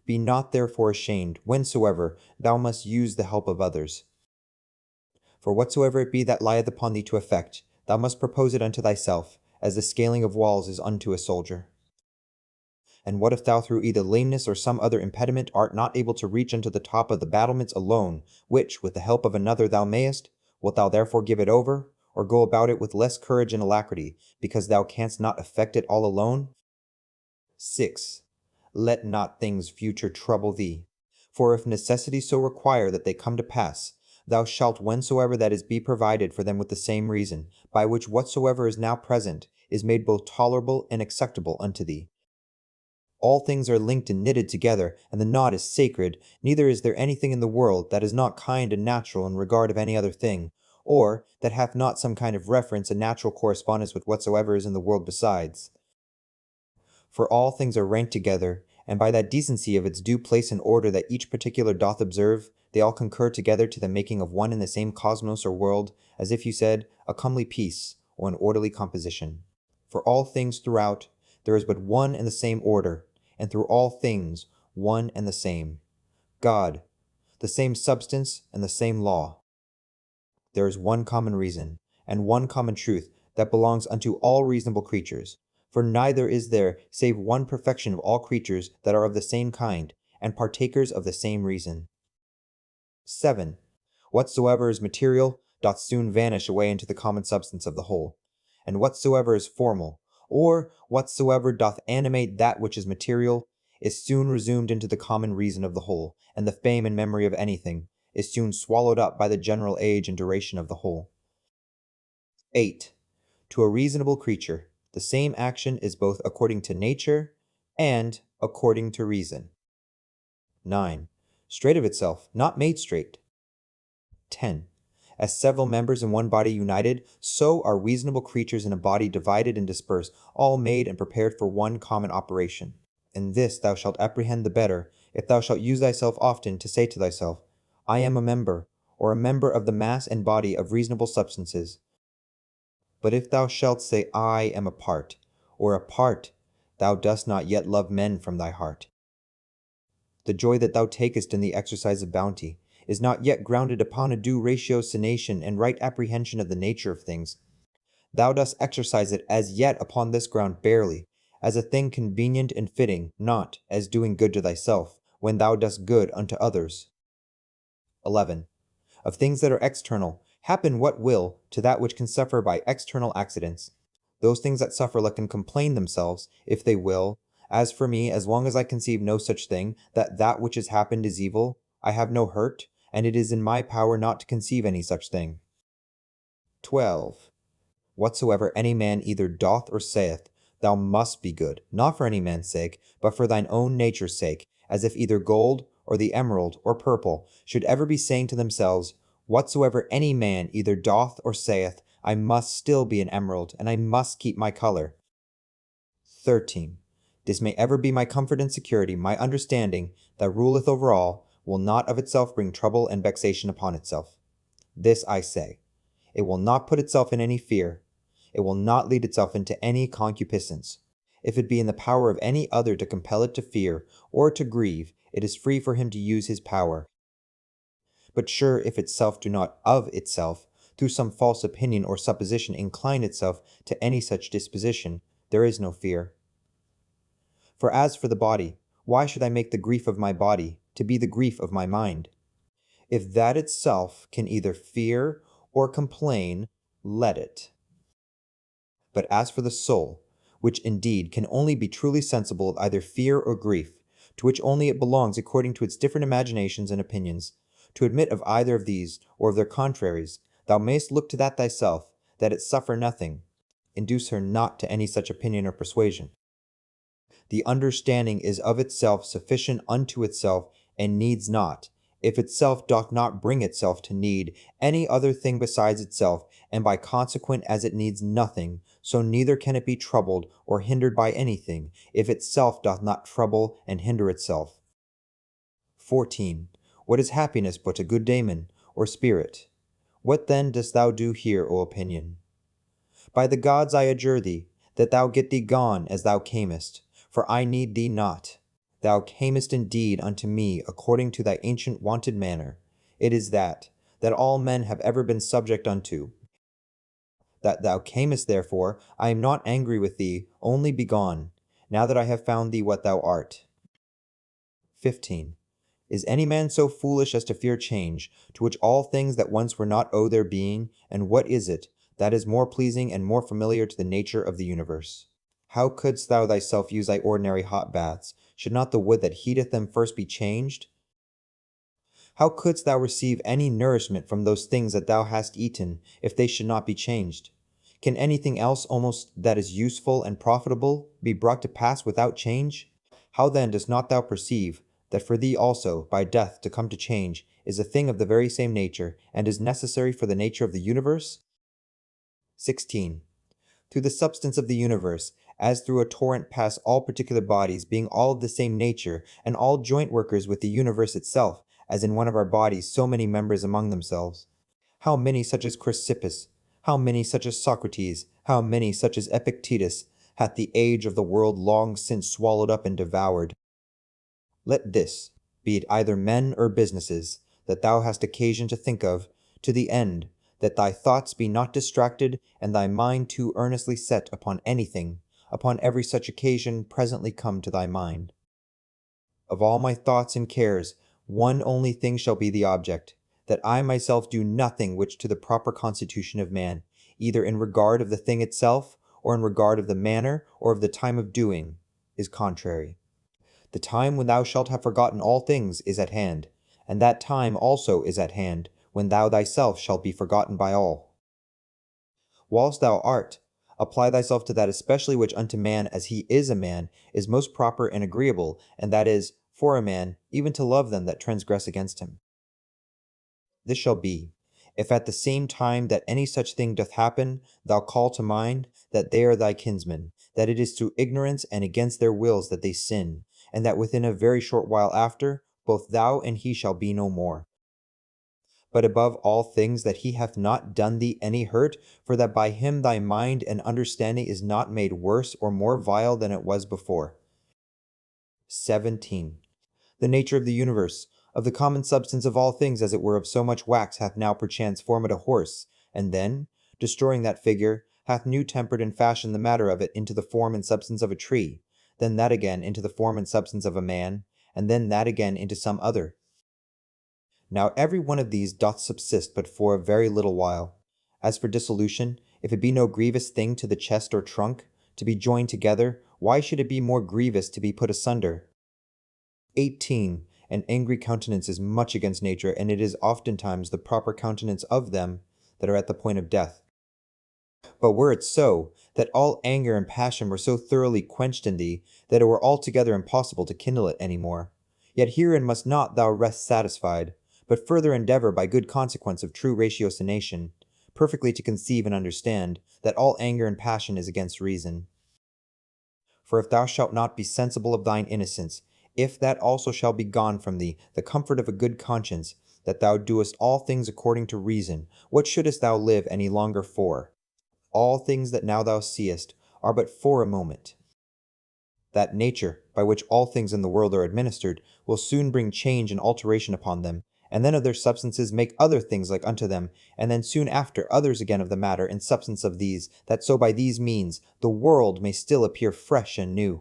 Be not therefore ashamed, whensoever thou must use the help of others. For whatsoever it be that lieth upon thee to effect, thou must propose it unto thyself, as the scaling of walls is unto a soldier. And what if thou through either lameness or some other impediment art not able to reach unto the top of the battlements alone, which, with the help of another, thou mayest? Wilt thou therefore give it over, or go about it with less courage and alacrity, because thou canst not effect it all alone? 6. Let not things future trouble thee. For if necessity so require that they come to pass, thou shalt whensoever that is be provided for them with the same reason, by which whatsoever is now present is made both tolerable and acceptable unto thee. All things are linked and knitted together, and the knot is sacred, neither is there anything in the world that is not kind and natural in regard of any other thing, or that hath not some kind of reference and natural correspondence with whatsoever is in the world besides. For all things are ranked together, and by that decency of its due place and order that each particular doth observe, they all concur together to the making of one and the same cosmos or world, as if you said, a comely piece, or an orderly composition. For all things throughout, there is but one and the same order, and through all things, one and the same God, the same substance and the same law. There is one common reason, and one common truth that belongs unto all reasonable creatures. For neither is there save one perfection of all creatures that are of the same kind, and partakers of the same reason. 7. Whatsoever is material doth soon vanish away into the common substance of the whole, and whatsoever is formal, or whatsoever doth animate that which is material, is soon resumed into the common reason of the whole, and the fame and memory of anything is soon swallowed up by the general age and duration of the whole. 8. To a reasonable creature, the same action is both according to nature and according to reason. 9. Straight of itself, not made straight. 10. As several members in one body united, so are reasonable creatures in a body divided and dispersed, all made and prepared for one common operation. And this thou shalt apprehend the better, if thou shalt use thyself often to say to thyself, I am a member, or a member of the mass and body of reasonable substances. But if thou shalt say, I am a part, or a part, thou dost not yet love men from thy heart. The joy that thou takest in the exercise of bounty is not yet grounded upon a due ratiocination and right apprehension of the nature of things. Thou dost exercise it as yet upon this ground barely, as a thing convenient and fitting, not as doing good to thyself, when thou dost good unto others. 11. Of things that are external, happen what will to that which can suffer by external accidents. Those things that suffer let can complain themselves, if they will. As for me, as long as I conceive no such thing, that which has happened is evil, I have no hurt, and it is in my power not to conceive any such thing. 12. Whatsoever any man either doth or saith, thou must be good, not for any man's sake, but for thine own nature's sake, as if either gold, or the emerald, or purple, should ever be saying to themselves, whatsoever any man either doth or saith, I must still be an emerald, and I must keep my color. 13. This may ever be my comfort and security, my understanding, that ruleth over all, will not of itself bring trouble and vexation upon itself. This I say, it will not put itself in any fear, it will not lead itself into any concupiscence. If it be in the power of any other to compel it to fear, or to grieve, it is free for him to use his power. But sure, if itself do not of itself, through some false opinion or supposition, incline itself to any such disposition, there is no fear. For as for the body, why should I make the grief of my body to be the grief of my mind? If that itself can either fear or complain, let it. But as for the soul, which indeed can only be truly sensible of either fear or grief, to which only it belongs according to its different imaginations and opinions, to admit of either of these, or of their contraries, thou mayst look to that thyself, that it suffer nothing. Induce her not to any such opinion or persuasion. The understanding is of itself sufficient unto itself, and needs not, if itself doth not bring itself to need any other thing besides itself, and by consequent as it needs nothing, so neither can it be troubled or hindered by anything, if itself doth not trouble and hinder itself. 14. What is happiness but a good daemon, or spirit? What then dost thou do here, O opinion? By the gods I adjure thee, that thou get thee gone as thou camest, for I need thee not. Thou camest indeed unto me according to thy ancient wonted manner. It is that all men have ever been subject unto. That thou camest therefore, I am not angry with thee, only begone, now that I have found thee what thou art. 15. Is any man so foolish as to fear change, to which all things that once were not owe their being, and what is it that is more pleasing and more familiar to the nature of the universe? How couldst thou thyself use thy ordinary hot baths, should not the wood that heateth them first be changed? How couldst thou receive any nourishment from those things that thou hast eaten, if they should not be changed? Can anything else almost that is useful and profitable be brought to pass without change? How then dost not thou perceive that for thee also, by death to come to change, is a thing of the very same nature, and is necessary for the nature of the universe? 16. Through the substance of the universe, as through a torrent pass all particular bodies, being all of the same nature, and all joint workers with the universe itself, as in one of our bodies so many members among themselves. How many such as Chrysippus, how many such as Socrates, how many such as Epictetus, hath the age of the world long since swallowed up and devoured? Let this, be it either men or businesses, that thou hast occasion to think of, to the end that thy thoughts be not distracted, and thy mind too earnestly set upon anything, upon every such occasion presently come to thy mind. Of all my thoughts and cares, one only thing shall be the object, that I myself do nothing which to the proper constitution of man, either in regard of the thing itself, or in regard of the manner, or of the time of doing, is contrary. The time when thou shalt have forgotten all things is at hand, and that time also is at hand, when thou thyself shalt be forgotten by all. Whilst thou art, apply thyself to that especially which unto man, as he is a man, is most proper and agreeable, and that is, for a man, even to love them that transgress against him. This shall be, if at the same time that any such thing doth happen, thou call to mind that they are thy kinsmen, that it is through ignorance and against their wills that they sin, and that within a very short while after, both thou and he shall be no more. But above all things that he hath not done thee any hurt, for that by him thy mind and understanding is not made worse or more vile than it was before. 17. The nature of the universe, of the common substance of all things as it were of so much wax hath now perchance formed a horse, and then, destroying that figure, hath new tempered and fashioned the matter of it into the form and substance of a tree, then that again into the form and substance of a man, and then that again into some other. Now every one of these doth subsist but for a very little while. As for dissolution, if it be no grievous thing to the chest or trunk, to be joined together, why should it be more grievous to be put asunder? 18. An angry countenance is much against nature, and it is oftentimes the proper countenance of them that are at the point of death. But were it so, that all anger and passion were so thoroughly quenched in thee, that it were altogether impossible to kindle it any more, yet herein must not thou rest satisfied, but further endeavor by good consequence of true ratiocination, perfectly to conceive and understand, that all anger and passion is against reason. For if thou shalt not be sensible of thine innocence, if that also shall be gone from thee, the comfort of a good conscience, that thou doest all things according to reason, what shouldest thou live any longer for? All things that now thou seest are but for a moment. That nature, by which all things in the world are administered, will soon bring change and alteration upon them, and then of their substances make other things like unto them, and then soon after others again of the matter and substance of these, that so by these means the world may still appear fresh and new.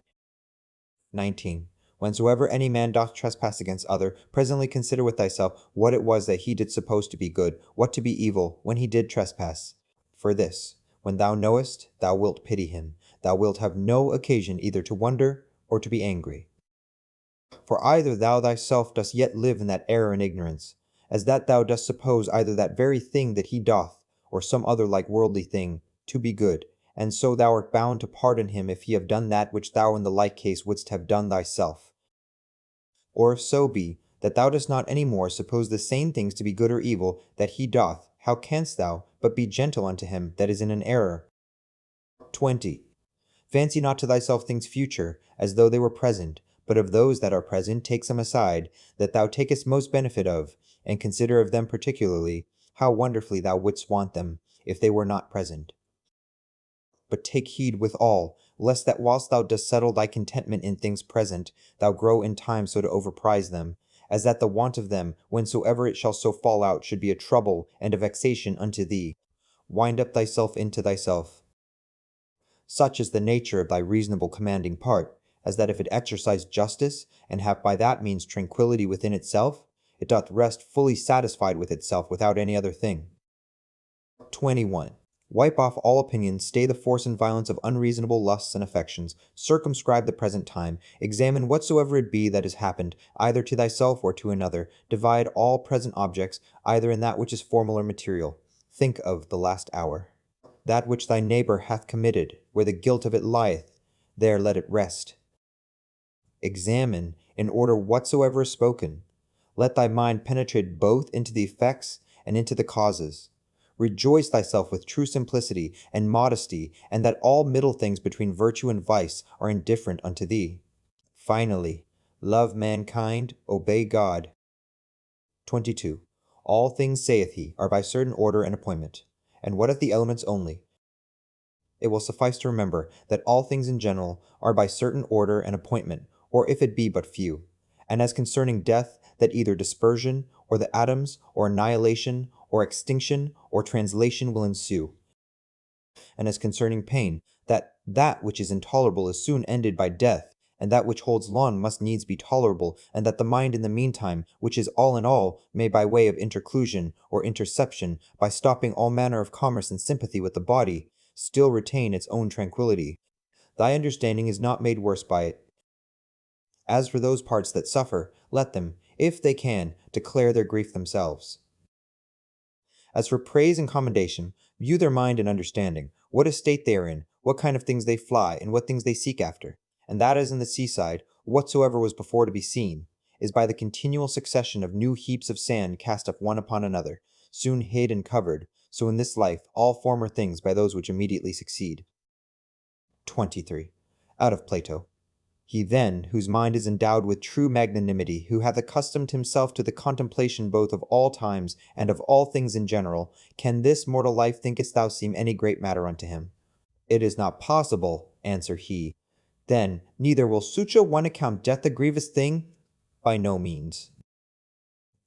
19. Whensoever any man doth trespass against other, presently consider with thyself what it was that he did suppose to be good, what to be evil, when he did trespass. For this, when thou knowest, thou wilt pity him, thou wilt have no occasion either to wonder or to be angry. For either thou thyself dost yet live in that error and ignorance, as that thou dost suppose either that very thing that he doth, or some other like worldly thing, to be good, and so thou art bound to pardon him if he have done that which thou in the like case wouldst have done thyself. Or if so be that thou dost not any more suppose the same things to be good or evil that he doth, how canst thou but be gentle unto him that is in an error? 20. Fancy not to thyself things future, as though they were present, but of those that are present take some aside, that thou takest most benefit of, and consider of them particularly, how wonderfully thou wouldst want them, if they were not present. But take heed withal, lest that whilst thou dost settle thy contentment in things present, thou grow in time so to overprize them, as that the want of them, whensoever it shall so fall out, should be a trouble and a vexation unto thee. Wind up thyself into thyself. Such is the nature of thy reasonable commanding part, as that if it exercise justice, and have by that means tranquillity within itself, it doth rest fully satisfied with itself without any other thing. 21. Wipe off all opinions, stay the force and violence of unreasonable lusts and affections, circumscribe the present time, examine whatsoever it be that has happened, either to thyself or to another, divide all present objects, either in that which is formal or material. Think of the last hour. That which thy neighbor hath committed, where the guilt of it lieth, there let it rest. Examine in order whatsoever is spoken. Let thy mind penetrate both into the effects and into the causes. Rejoice thyself with true simplicity and modesty, and that all middle things between virtue and vice are indifferent unto thee. Finally, love mankind, obey God. 22. All things, saith he, are by certain order and appointment. And what of the elements only? It will suffice to remember that all things in general are by certain order and appointment, or if it be but few. And as concerning death, that either dispersion, or the atoms, or annihilation, or extinction, or translation will ensue. And as concerning pain, that which is intolerable is soon ended by death, and that which holds long must needs be tolerable, and that the mind in the meantime, which is all in all, may by way of interclusion or interception, by stopping all manner of commerce and sympathy with the body, still retain its own tranquillity. Thy understanding is not made worse by it. As for those parts that suffer, let them, if they can, declare their grief themselves. As for praise and commendation, view their mind and understanding, what estate they are in, what kind of things they fly, and what things they seek after. And that as in the seaside, whatsoever was before to be seen, is by the continual succession of new heaps of sand cast up one upon another, soon hid and covered, so in this life all former things by those which immediately succeed. 23. Out of Plato. He then, whose mind is endowed with true magnanimity, who hath accustomed himself to the contemplation both of all times and of all things in general, can this mortal life, thinkest thou, seem any great matter unto him? It is not possible, answer he. Then, neither will such a one account death a grievous thing? By no means.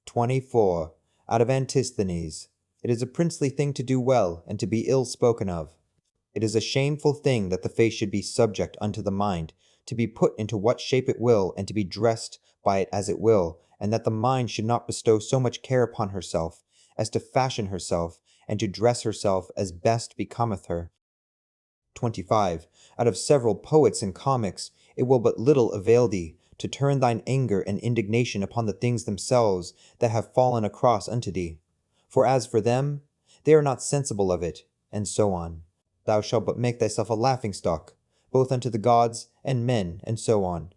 24. Out of Antisthenes. It is a princely thing to do well, and to be ill spoken of. It is a shameful thing that the face should be subject unto the mind, to be put into what shape it will, and to be dressed by it as it will, and that the mind should not bestow so much care upon herself, as to fashion herself, and to dress herself as best becometh her. 25. Out of several poets and comics, it will but little avail thee, to turn thine anger and indignation upon the things themselves that have fallen across unto thee. For as for them, they are not sensible of it, and so on. Thou shalt but make thyself a laughing-stock, both unto the gods and men, and so on.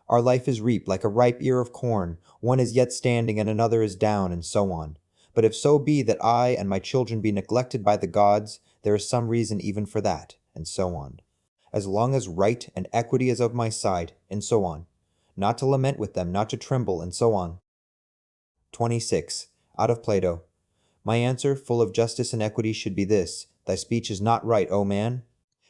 Our life is reaped like a ripe ear of corn, one is yet standing and another is down, and so on. But if so be that I and my children be neglected by the gods, there is some reason even for that, and so on. As long as right and equity is of my side, and so on. Not to lament with them, not to tremble, and so on. 26. Out of Plato. My answer, full of justice and equity, should be this: thy speech is not right, O man.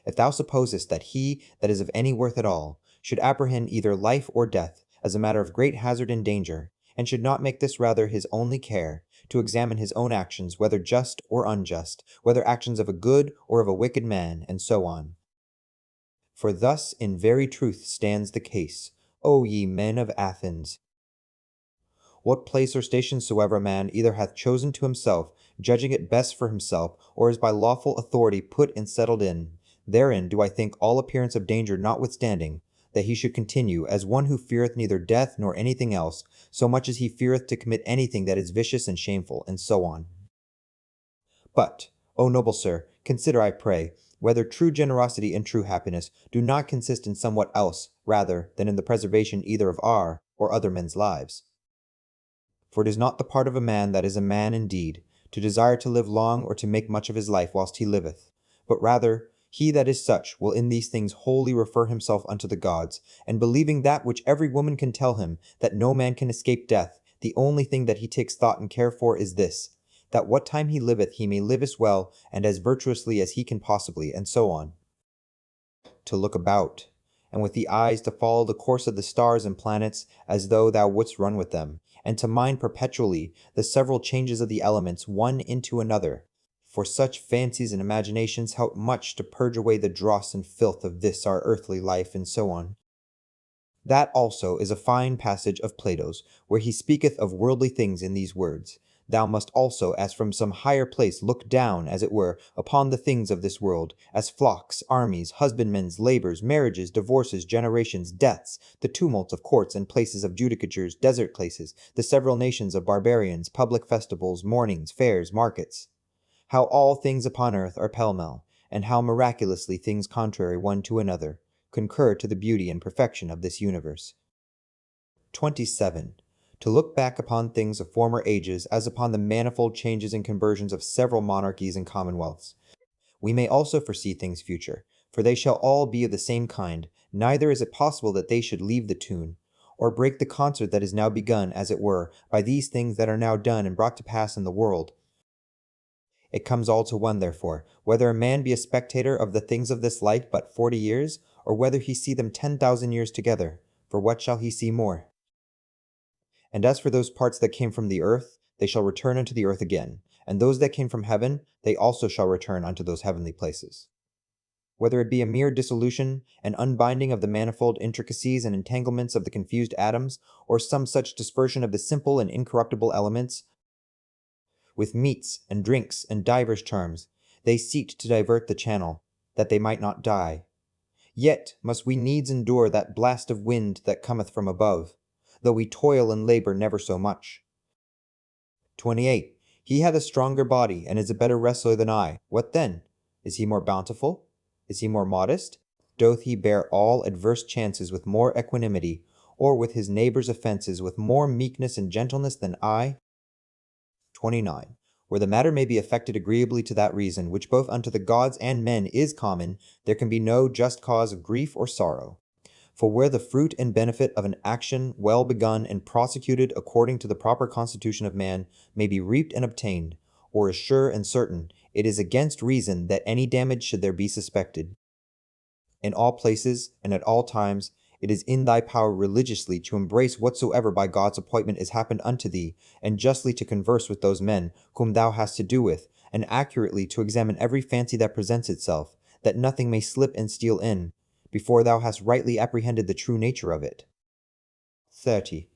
If thou supposest that he that is of any worth at all should apprehend either life or death as a matter of great hazard and danger, and should not make this rather his only care, to examine his own actions, whether just or unjust, whether actions of a good or of a wicked man, and so on. For thus in very truth stands the case, O ye men of Athens. What place or station soever a man either hath chosen to himself, judging it best for himself, or is by lawful authority put and settled in, therein do I think all appearance of danger notwithstanding, that he should continue as one who feareth neither death nor anything else, so much as he feareth to commit anything that is vicious and shameful, and so on. But, O noble sir, consider, I pray, whether true generosity and true happiness do not consist in somewhat else rather than in the preservation either of our or other men's lives. For it is not the part of a man that is a man indeed, to desire to live long or to make much of his life whilst he liveth, but rather he that is such will in these things wholly refer himself unto the gods, and believing that which every woman can tell him, that no man can escape death, the only thing that he takes thought and care for is this, that what time he liveth he may live as well and as virtuously as he can possibly, and so on. To look about, and with the eyes to follow the course of the stars and planets as though thou wouldst run with them, and to mind perpetually the several changes of the elements one into another, for such fancies and imaginations help much to purge away the dross and filth of this our earthly life, and so on. That also is a fine passage of Plato's, where he speaketh of worldly things in these words: Thou must also as from some higher place look down, as it were, upon the things of this world, as flocks, armies, husbandmen's labors, marriages, divorces, generations, deaths, the tumults of courts and places of judicatures, desert places, the several nations of barbarians, public festivals, mournings, fairs, markets. How all things upon earth are pell-mell, and how miraculously things contrary one to another concur to the beauty and perfection of this universe. 27. To look back upon things of former ages as upon the manifold changes and conversions of several monarchies and commonwealths. We may also foresee things future, for they shall all be of the same kind, neither is it possible that they should leave the tune, or break the concert that is now begun, as it were, by these things that are now done and brought to pass in the world. It comes all to one, therefore, whether a man be a spectator of the things of this life but 40 years, or whether he see them 10,000 years together, for what shall he see more? And as for those parts that came from the earth, they shall return unto the earth again, and those that came from heaven, they also shall return unto those heavenly places. Whether it be a mere dissolution, an unbinding of the manifold intricacies and entanglements of the confused atoms, or some such dispersion of the simple and incorruptible elements, with meats and drinks and divers charms, they seeked to divert the channel, that they might not die. Yet must we needs endure that blast of wind that cometh from above, though we toil and labor never so much. 28. He hath a stronger body, and is a better wrestler than I. What then? Is he more bountiful? Is he more modest? Doth he bear all adverse chances with more equanimity, or with his neighbour's offences with more meekness and gentleness than I? 29. Where the matter may be affected agreeably to that reason, which both unto the gods and men is common, there can be no just cause of grief or sorrow. For where the fruit and benefit of an action well begun and prosecuted according to the proper constitution of man may be reaped and obtained, or is sure and certain, it is against reason that any damage should there be suspected. In all places and at all times, it is in thy power religiously to embrace whatsoever by God's appointment is happened unto thee, and justly to converse with those men whom thou hast to do with, and accurately to examine every fancy that presents itself, that nothing may slip and steal in, before thou hast rightly apprehended the true nature of it. 30.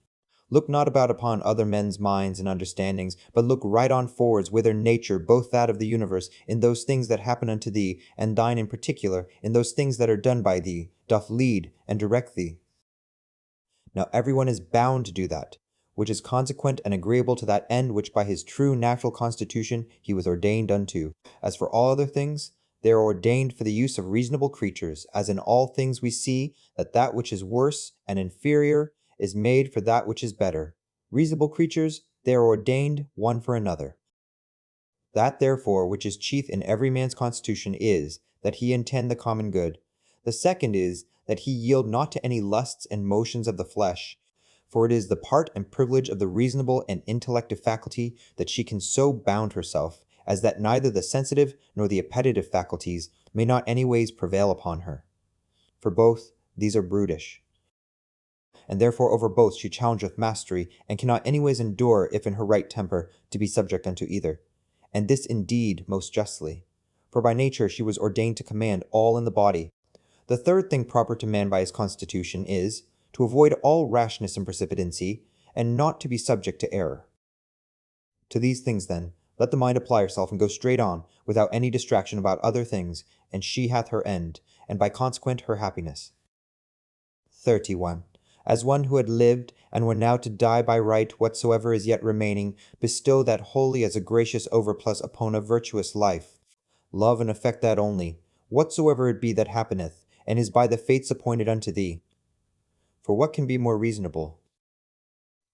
Look not about upon other men's minds and understandings, but look right on forwards whither nature, both that of the universe, in those things that happen unto thee, and thine in particular, in those things that are done by thee, doth lead and direct thee. Now everyone is bound to do that, which is consequent and agreeable to that end which by his true natural constitution he was ordained unto. As for all other things, they are ordained for the use of reasonable creatures, as in all things we see that that which is worse and inferior is made for that which is better. Reasonable creatures, they are ordained one for another. That therefore which is chief in every man's constitution is, that he intend the common good. The second is, that he yield not to any lusts and motions of the flesh, for it is the part and privilege of the reasonable and intellective faculty that she can so bound herself, as that neither the sensitive nor the appetitive faculties may not anyways prevail upon her. For both these are brutish, and therefore over both she challengeth mastery, and cannot anyways endure, if in her right temper, to be subject unto either. And this indeed most justly, for by nature she was ordained to command all in the body. The third thing proper to man by his constitution is, to avoid all rashness and precipitancy, and not to be subject to error. To these things then, let the mind apply herself and go straight on, without any distraction about other things, and she hath her end, and by consequent her happiness. 31. As one who had lived, and were now to die by right whatsoever is yet remaining, bestow that wholly as a gracious overplus upon a virtuous life. Love and affect that only, whatsoever it be that happeneth, and is by the fates appointed unto thee. For what can be more reasonable?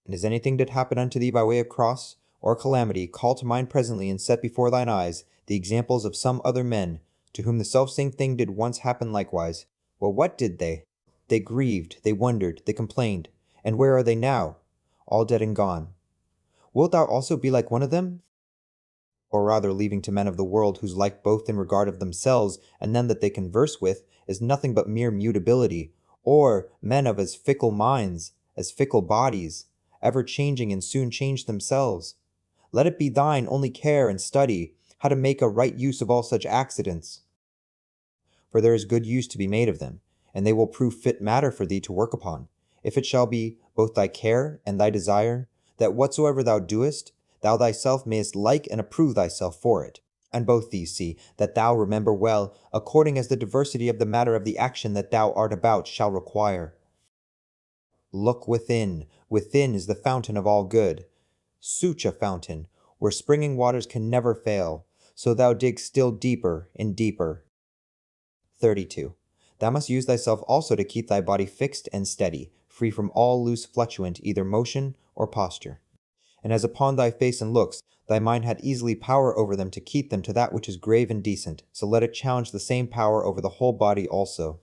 And is anything that happen unto thee by way of cross or calamity, call to mind presently and set before thine eyes the examples of some other men, to whom the selfsame thing did once happen likewise. Well, what did they? They grieved, they wondered, they complained. And where are they now? All dead and gone. Wilt thou also be like one of them? Or rather, leaving to men of the world, whose like both in regard of themselves and them that they converse with is nothing but mere mutability, or men of as fickle minds, as fickle bodies, ever changing and soon change themselves. Let it be thine only care and study how to make a right use of all such accidents. For there is good use to be made of them, and they will prove fit matter for thee to work upon, if it shall be both thy care and thy desire, that whatsoever thou doest, thou thyself mayest like and approve thyself for it. And both these see, that thou remember well, according as the diversity of the matter of the action that thou art about shall require. Look within. Within is the fountain of all good. Such a fountain, where springing waters can never fail, so thou dig still deeper and deeper. 32. Thou must use thyself also to keep thy body fixed and steady, free from all loose fluctuant either motion or posture. And as upon thy face and looks, thy mind had easily power over them to keep them to that which is grave and decent, so let it challenge the same power over the whole body also.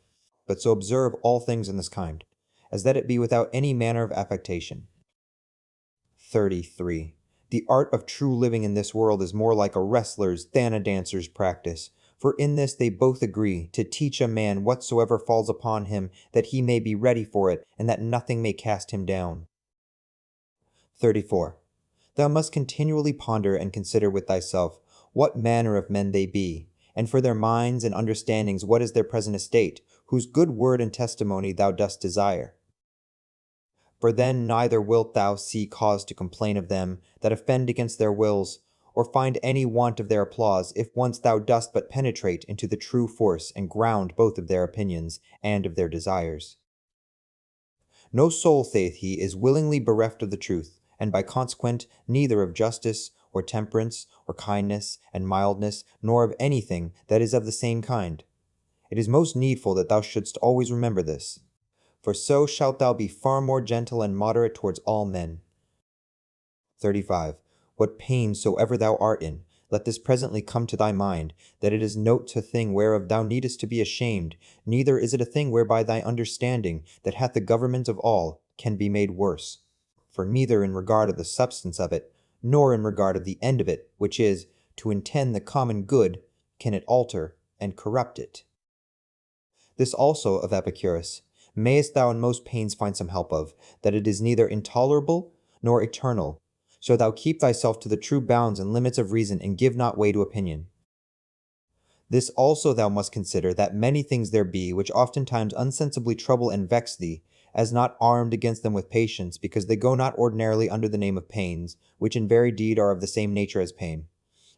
But so observe all things in this kind, as that it be without any manner of affectation. 33. The art of true living in this world is more like a wrestler's than a dancer's practice. For in this they both agree, to teach a man whatsoever falls upon him, that he may be ready for it, and that nothing may cast him down. 34. Thou must continually ponder and consider with thyself what manner of men they be, and for their minds and understandings what is their present estate, whose good word and testimony thou dost desire. For then neither wilt thou see cause to complain of them that offend against their wills, or find any want of their applause, if once thou dost but penetrate into the true force and ground both of their opinions and of their desires. No soul, saith he, is willingly bereft of the truth, and by consequent neither of justice, or temperance, or kindness, and mildness, nor of anything that is of the same kind. It is most needful that thou shouldst always remember this, for so shalt thou be far more gentle and moderate towards all men. 35. What pain soever thou art in, let this presently come to thy mind, that it is not a thing whereof thou needest to be ashamed, neither is it a thing whereby thy understanding, that hath the government of all, can be made worse. For neither in regard of the substance of it, nor in regard of the end of it, which is, to intend the common good, can it alter and corrupt it. This also of Epicurus mayest thou in most pains find some help of, that it is neither intolerable nor eternal, so thou keep thyself to the true bounds and limits of reason, and give not way to opinion. This also thou must consider, that many things there be which oftentimes unsensibly trouble and vex thee, as not armed against them with patience, because they go not ordinarily under the name of pains, which in very deed are of the same nature as pain,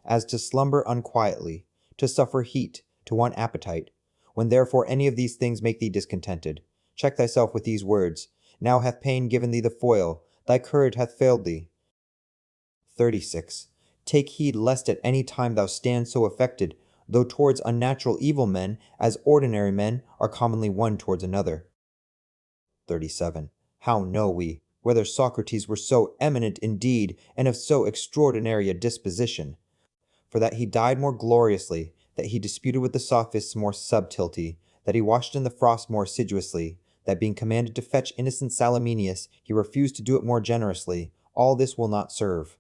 as to slumber unquietly, to suffer heat, to want appetite. When therefore any of these things make thee discontented, check thyself with these words: now hath pain given thee the foil, thy courage hath failed thee. 36. Take heed lest at any time thou stand so affected, though towards unnatural evil men, as ordinary men are commonly one towards another. 37. How know we whether Socrates were so eminent indeed, and of so extraordinary a disposition? For that he died more gloriously, that he disputed with the sophists more subtilty, that he washed in the frost more assiduously, that being commanded to fetch innocent Salaminius, he refused to do it more generously, all this will not serve.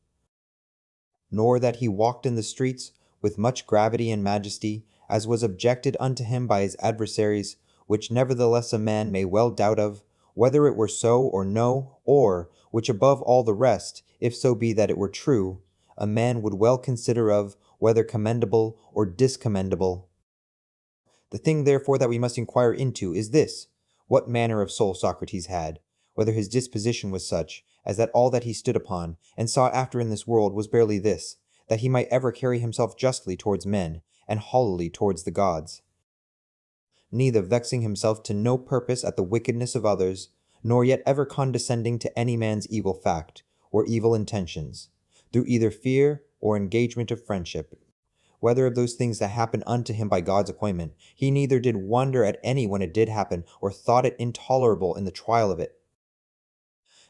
Nor that he walked in the streets with much gravity and majesty, as was objected unto him by his adversaries, which nevertheless a man may well doubt of, whether it were so or no, or, which above all the rest, if so be that it were true, a man would well consider of, whether commendable or discommendable. The thing therefore that we must inquire into is this: what manner of soul Socrates had, whether his disposition was such, as that all that he stood upon, and sought after in this world was barely this, that he might ever carry himself justly towards men, and hollowly towards the gods, neither vexing himself to no purpose at the wickedness of others, nor yet ever condescending to any man's evil fact, or evil intentions, through either fear or engagement of friendship, whether of those things that happened unto him by God's appointment. He neither did wonder at any when it did happen, or thought it intolerable in the trial of it.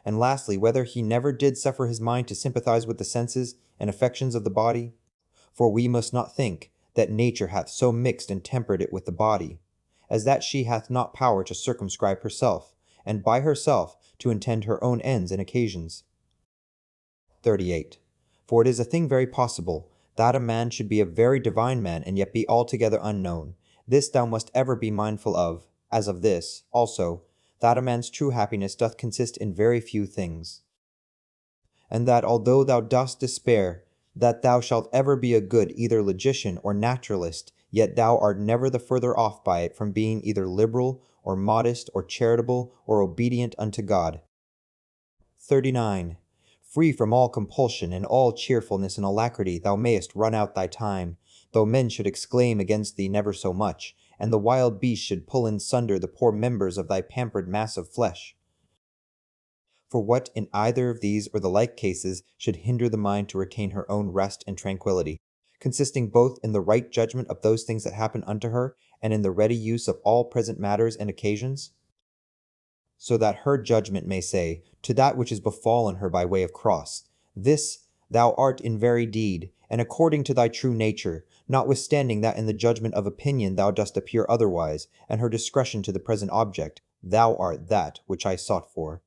And lastly, whether he never did suffer his mind to sympathize with the senses and affections of the body? For we must not think that nature hath so mixed and tempered it with the body, as that she hath not power to circumscribe herself, and by herself to intend her own ends and occasions. 38. For it is a thing very possible, that a man should be a very divine man, and yet be altogether unknown. This thou must ever be mindful of, as of this, also, that a man's true happiness doth consist in very few things. And that although thou dost despair that thou shalt ever be a good either logician or naturalist, yet thou art never the further off by it from being either liberal, or modest, or charitable, or obedient unto God. 39. Free from all compulsion, and all cheerfulness and alacrity thou mayest run out thy time, though men should exclaim against thee never so much, and the wild beast should pull in sunder the poor members of thy pampered mass of flesh. For what in either of these or the like cases should hinder the mind to retain her own rest and tranquillity, consisting both in the right judgment of those things that happen unto her, and in the ready use of all present matters and occasions? so that her judgment may say, to that which is befallen her by way of cross, this thou art in very deed, and according to thy true nature, notwithstanding that in the judgment of opinion thou dost appear otherwise, and her discretion to the present object, thou art that which I sought for.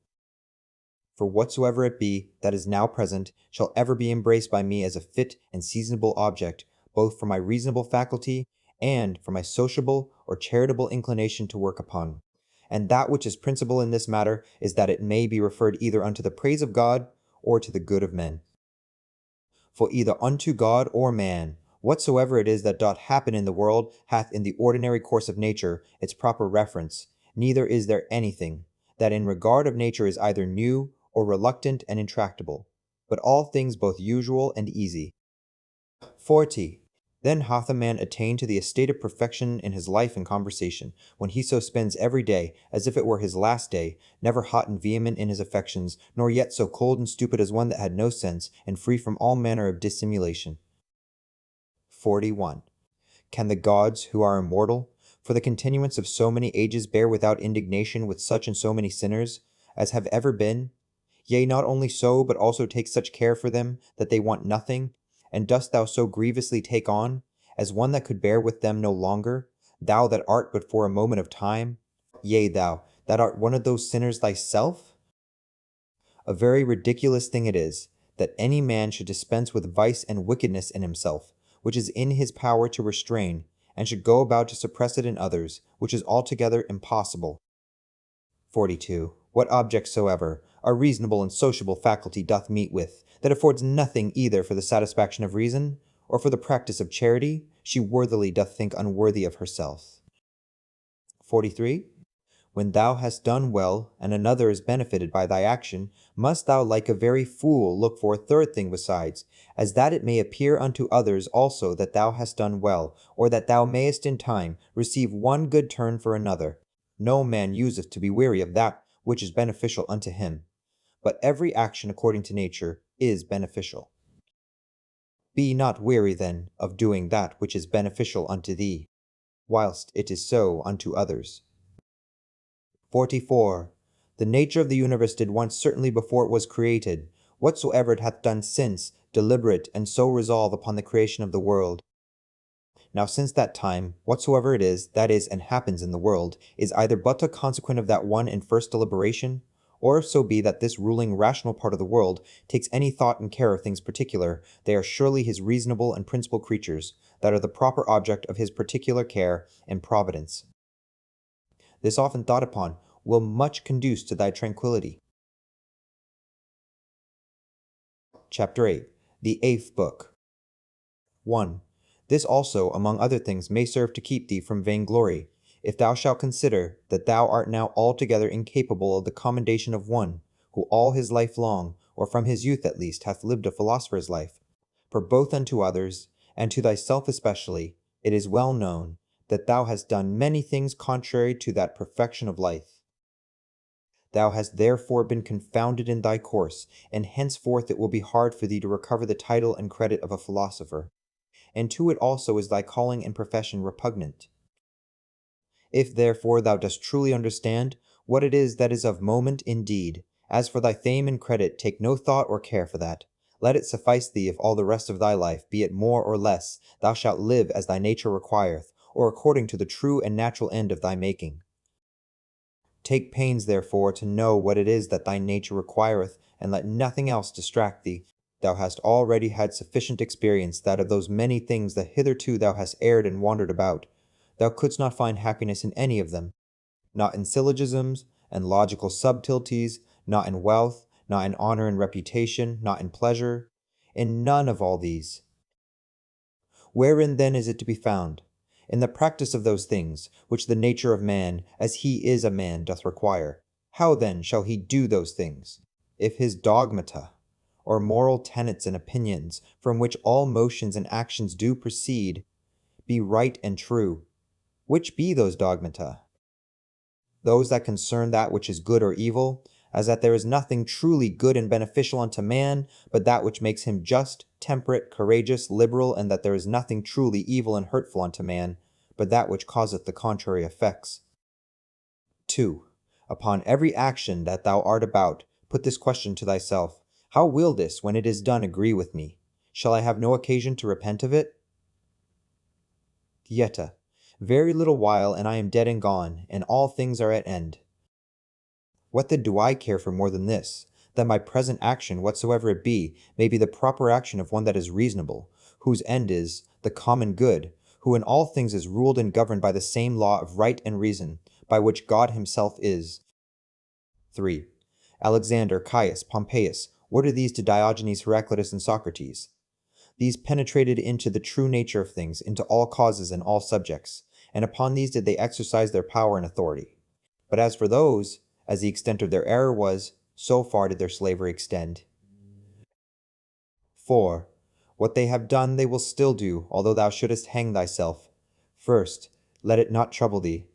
For whatsoever it be that is now present shall ever be embraced by me as a fit and seasonable object, both for my reasonable faculty and for my sociable or charitable inclination to work upon. And that which is principal in this matter is that it may be referred either unto the praise of God or to the good of men. For either unto God or man, whatsoever it is that doth happen in the world hath in the ordinary course of nature its proper reference, neither is there anything that in regard of nature is either new or reluctant and intractable, but all things both usual and easy. 40. Then hath a man attained to the estate of perfection in his life and conversation, when he so spends every day, as if it were his last day, never hot and vehement in his affections, nor yet so cold and stupid as one that had no sense, and free from all manner of dissimulation. 41. Can the gods, who are immortal, for the continuance of so many ages bear without indignation with such and so many sinners, as have ever been? Yea, not only so, but also take such care for them, that they want nothing? And dost thou so grievously take on, as one that could bear with them no longer, thou that art but for a moment of time? Yea, thou, that art one of those sinners thyself? A very ridiculous thing it is, that any man should dispense with vice and wickedness in himself, which is in his power to restrain, and should go about to suppress it in others, which is altogether impossible. 42. What object soever our reasonable and sociable faculty doth meet with, that affords nothing either for the satisfaction of reason, or for the practice of charity, she worthily doth think unworthy of herself. 43. When thou hast done well, and another is benefited by thy action, must thou like a very fool look for a third thing besides, as that it may appear unto others also that thou hast done well, or that thou mayest in time receive one good turn for another. No man useth to be weary of that which is beneficial unto him, but every action according to nature is beneficial. Be not weary then of doing that which is beneficial unto thee, whilst it is so unto others. 44. The nature of the universe did once certainly before it was created, whatsoever it hath done since, deliberate, and so resolve upon the creation of the world. Now since that time, whatsoever it is, that is, and happens in the world, is either but a consequent of that one and first deliberation, or if so be that this ruling rational part of the world takes any thought and care of things particular, they are surely his reasonable and principal creatures, that are the proper object of his particular care and providence. This often thought upon will much conduce to thy tranquillity. Chapter 8. The Eighth Book. 1. This also, among other things, may serve to keep thee from vainglory, if thou shalt consider that thou art now altogether incapable of the commendation of one, who all his life long, or from his youth at least, hath lived a philosopher's life. For both unto others, and to thyself especially, it is well known, that thou hast done many things contrary to that perfection of life. Thou hast therefore been confounded in thy course, and henceforth it will be hard for thee to recover the title and credit of a philosopher. And to it also is thy calling and profession repugnant. If therefore thou dost truly understand what it is that is of moment indeed, as for thy fame and credit, take no thought or care for that. Let it suffice thee if all the rest of thy life, be it more or less, thou shalt live as thy nature requireth, or according to the true and natural end of thy making. Take pains, therefore, to know what it is that thy nature requireth, and let nothing else distract thee. Thou hast already had sufficient experience that of those many things that hitherto thou hast erred and wandered about, thou couldst not find happiness in any of them, not in syllogisms and logical subtleties, not in wealth, not in honor and reputation, not in pleasure, in none of all these. Wherein then is it to be found? In the practice of those things, which the nature of man, as he is a man, doth require. How then shall he do those things? If his dogmata, or moral tenets and opinions, from which all motions and actions do proceed, be right and true. Which be those dogmata? Those that concern that which is good or evil, as that there is nothing truly good and beneficial unto man, but that which makes him just, temperate, courageous, liberal, and that there is nothing truly evil and hurtful unto man, but that which causeth the contrary effects. 2. Upon every action that thou art about, put this question to thyself: How will this, when it is done, agree with me? Shall I have no occasion to repent of it? Yeta. Very little while, and I am dead and gone, and all things are at end. What then do I care for more than this, that my present action, whatsoever it be, may be the proper action of one that is reasonable, whose end is the common good, who in all things is ruled and governed by the same law of right and reason, by which God himself is. 3. Alexander, Caius, Pompeius, what are these to Diogenes, Heraclitus, and Socrates? These penetrated into the true nature of things, into all causes and all subjects, and upon these did they exercise their power and authority. But as for those, as the extent of their error was, so far did their slavery extend. 4. What they have done they will still do, although thou shouldest hang thyself. First, let it not trouble thee.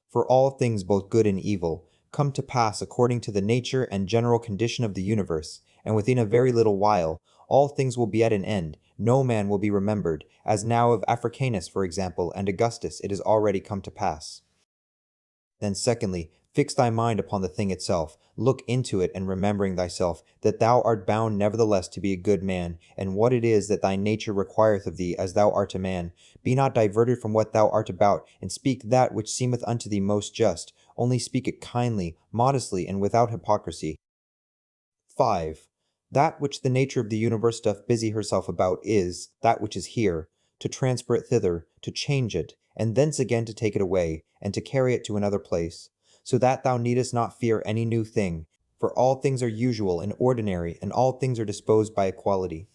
For all things, both good and evil, come to pass according to the nature and general condition of the universe, and within a very little while, all things will be at an end, no man will be remembered, as now of Africanus, for example, and Augustus it is already come to pass. Then secondly, fix thy mind upon the thing itself, look into it, and remembering thyself, that thou art bound nevertheless to be a good man, and what it is that thy nature requireth of thee, as thou art a man. Be not diverted from what thou art about, and speak that which seemeth unto thee most just, only speak it kindly, modestly, and without hypocrisy. 5. That which the nature of the universe doth busy herself about is, that which is here, to transfer it thither, to change it, and thence again to take it away, and to carry it to another place, so that thou needest not fear any new thing, for all things are usual and ordinary, and all things are disposed by equality.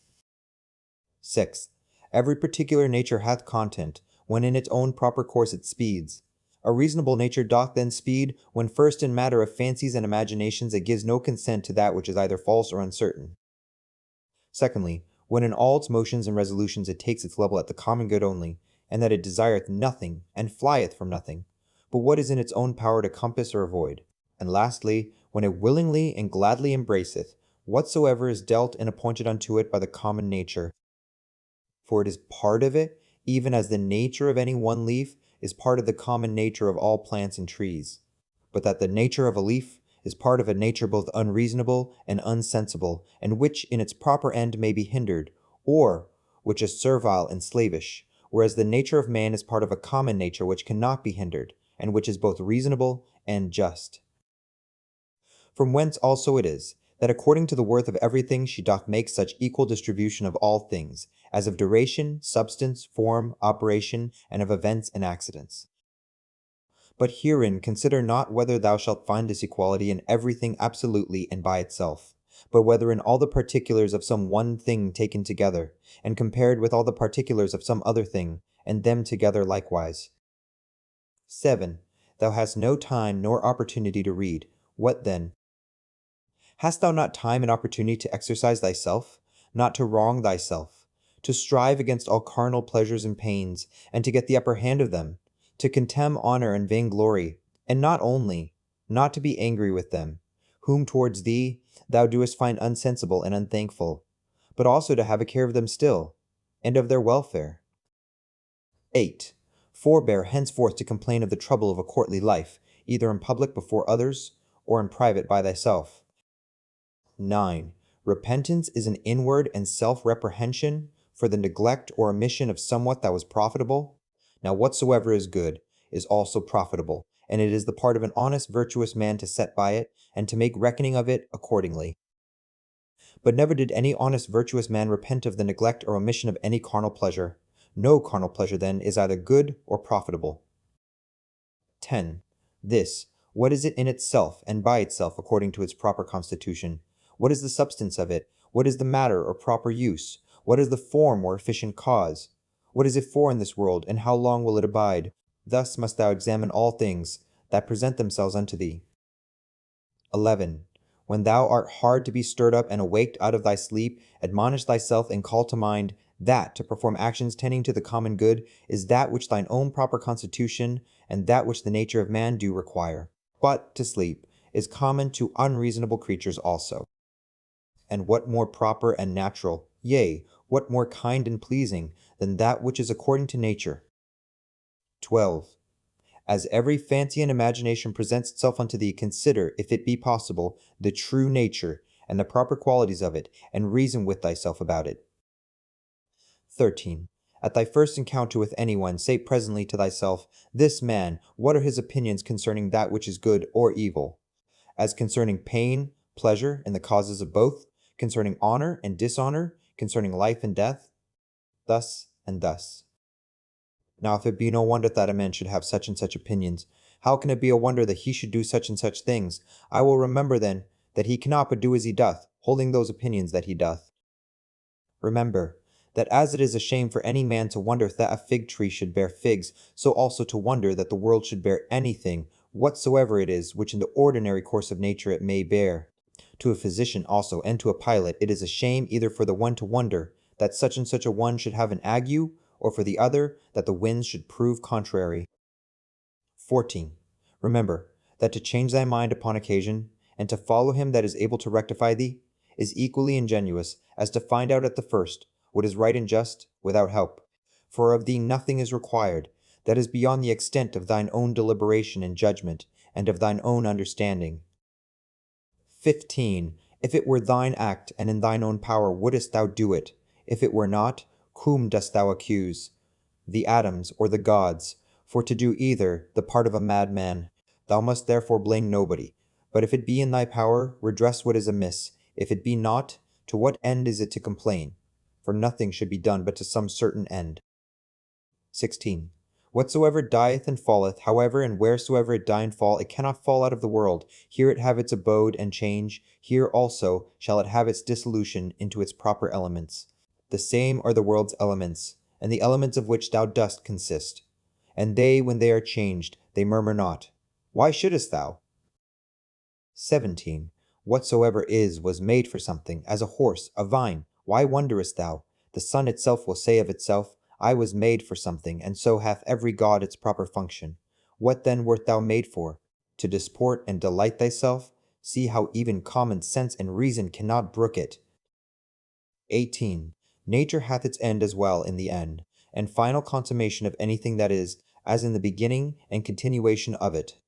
6. Every particular nature hath content, when in its own proper course it speeds. A reasonable nature doth then speed, when first in matter of fancies and imaginations it gives no consent to that which is either false or uncertain. Secondly, when in all its motions and resolutions it takes its level at the common good only, and that it desireth nothing, and flieth from nothing, but what is in its own power to compass or avoid. And lastly, when it willingly and gladly embraceth whatsoever is dealt and appointed unto it by the common nature. For it is part of it, even as the nature of any one leaf is part of the common nature of all plants and trees. But that the nature of a leaf is part of a nature both unreasonable and unsensible, and which in its proper end may be hindered, or which is servile and slavish, whereas the nature of man is part of a common nature which cannot be hindered, and which is both reasonable and just. From whence also it is, that according to the worth of everything she doth make such equal distribution of all things, as of duration, substance, form, operation, and of events and accidents. But herein consider not whether thou shalt find this equality in everything absolutely and by itself, but whether in all the particulars of some one thing taken together, and compared with all the particulars of some other thing, and them together likewise. 7. Thou hast no time nor opportunity to read. What then? Hast thou not time and opportunity to exercise thyself, not to wrong thyself, to strive against all carnal pleasures and pains, and to get the upper hand of them, to contemn honor and vainglory, and not only, not to be angry with them, whom towards thee thou doest find unsensible and unthankful, but also to have a care of them still, and of their welfare. 8. Forbear henceforth to complain of the trouble of a courtly life, either in public before others, or in private by thyself. 9. Repentance is an inward and self-reprehension for the neglect or omission of somewhat that was profitable. Now whatsoever is good is also profitable, and it is the part of an honest virtuous man to set by it, and to make reckoning of it accordingly. But never did any honest virtuous man repent of the neglect or omission of any carnal pleasure. No carnal pleasure then is either good or profitable. 10. This, what is it in itself and by itself according to its proper constitution? What is the substance of it? What is the matter or proper use? What is the form or efficient cause? What is it for in this world, and how long will it abide? Thus must thou examine all things that present themselves unto thee. 11. When thou art hard to be stirred up and awaked out of thy sleep, admonish thyself and call to mind that to perform actions tending to the common good is that which thine own proper constitution and that which the nature of man do require. But to sleep is common to unreasonable creatures also. And what more proper and natural, yea, what more kind and pleasing, than that which is according to nature? 12. As every fancy and imagination presents itself unto thee, consider, if it be possible, the true nature, and the proper qualities of it, and reason with thyself about it. 13. At thy first encounter with anyone, say presently to thyself, This man, what are his opinions concerning that which is good or evil? As concerning pain, pleasure, and the causes of both, concerning honor and dishonor, concerning life and death, thus and thus. Now if it be no wonder that a man should have such and such opinions, how can it be a wonder that he should do such and such things? I will remember then that he cannot but do as he doth, holding those opinions that he doth. Remember, that as it is a shame for any man to wonder that a fig tree should bear figs, so also to wonder that the world should bear anything, whatsoever it is, which in the ordinary course of nature it may bear. To a physician also, and to a pilot, it is a shame either for the one to wonder that such and such a one should have an ague, or for the other that the winds should prove contrary. 14. Remember, that to change thy mind upon occasion, and to follow him that is able to rectify thee, is equally ingenious as to find out at the first what is right and just without help. For of thee nothing is required that is beyond the extent of thine own deliberation and judgment, and of thine own understanding. 15. If it were thine act, and in thine own power, wouldest thou do it? If it were not, whom dost thou accuse? The atoms, or the gods? For to do either, the part of a madman. Thou must therefore blame nobody. But if it be in thy power, redress what is amiss. If it be not, to what end is it to complain? For nothing should be done but to some certain end. 16. Whatsoever dieth and falleth, however and wheresoever it die and fall, it cannot fall out of the world. Here it have its abode and change, here also shall it have its dissolution into its proper elements. The same are the world's elements, and the elements of which thou dost consist. And they, when they are changed, they murmur not. Why shouldest thou? 17. Whatsoever is was made for something, as a horse, a vine. Why wonderest thou? The sun itself will say of itself, I was made for something, and so hath every god its proper function. What then wert thou made for? To disport and delight thyself? See how even common sense and reason cannot brook it. 18. Nature hath its end as well in the end, and final consummation of anything that is, as in the beginning and continuation of it.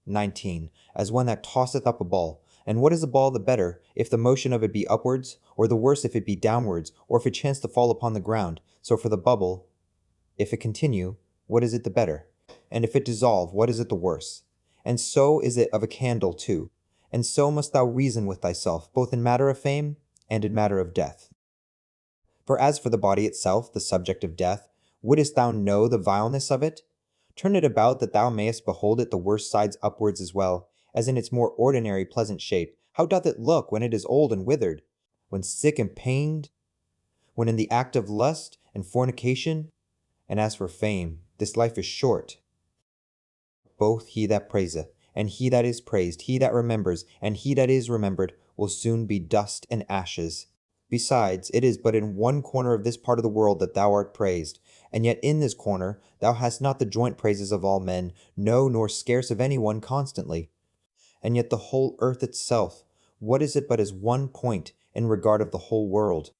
19. As one that tosseth up a ball. And what is a ball the better, if the motion of it be upwards, or the worse if it be downwards, or if it chance to fall upon the ground? So for the bubble, if it continue, what is it the better? And if it dissolve, what is it the worse? And so is it of a candle too. And so must thou reason with thyself, both in matter of fame and in matter of death. For as for the body itself, the subject of death, wouldest thou know the vileness of it? Turn it about that thou mayest behold it the worst sides upwards as well, as in its more ordinary pleasant shape. How doth it look when it is old and withered? When sick and pained? When in the act of lust and fornication? And as for fame, this life is short. Both he that praiseth, and he that is praised, he that remembers, and he that is remembered, will soon be dust and ashes. Besides, it is but in one corner of this part of the world that thou art praised, and yet in this corner thou hast not the joint praises of all men, no, nor scarce of any one constantly. And yet the whole earth itself, what is it but as one point in regard of the whole world?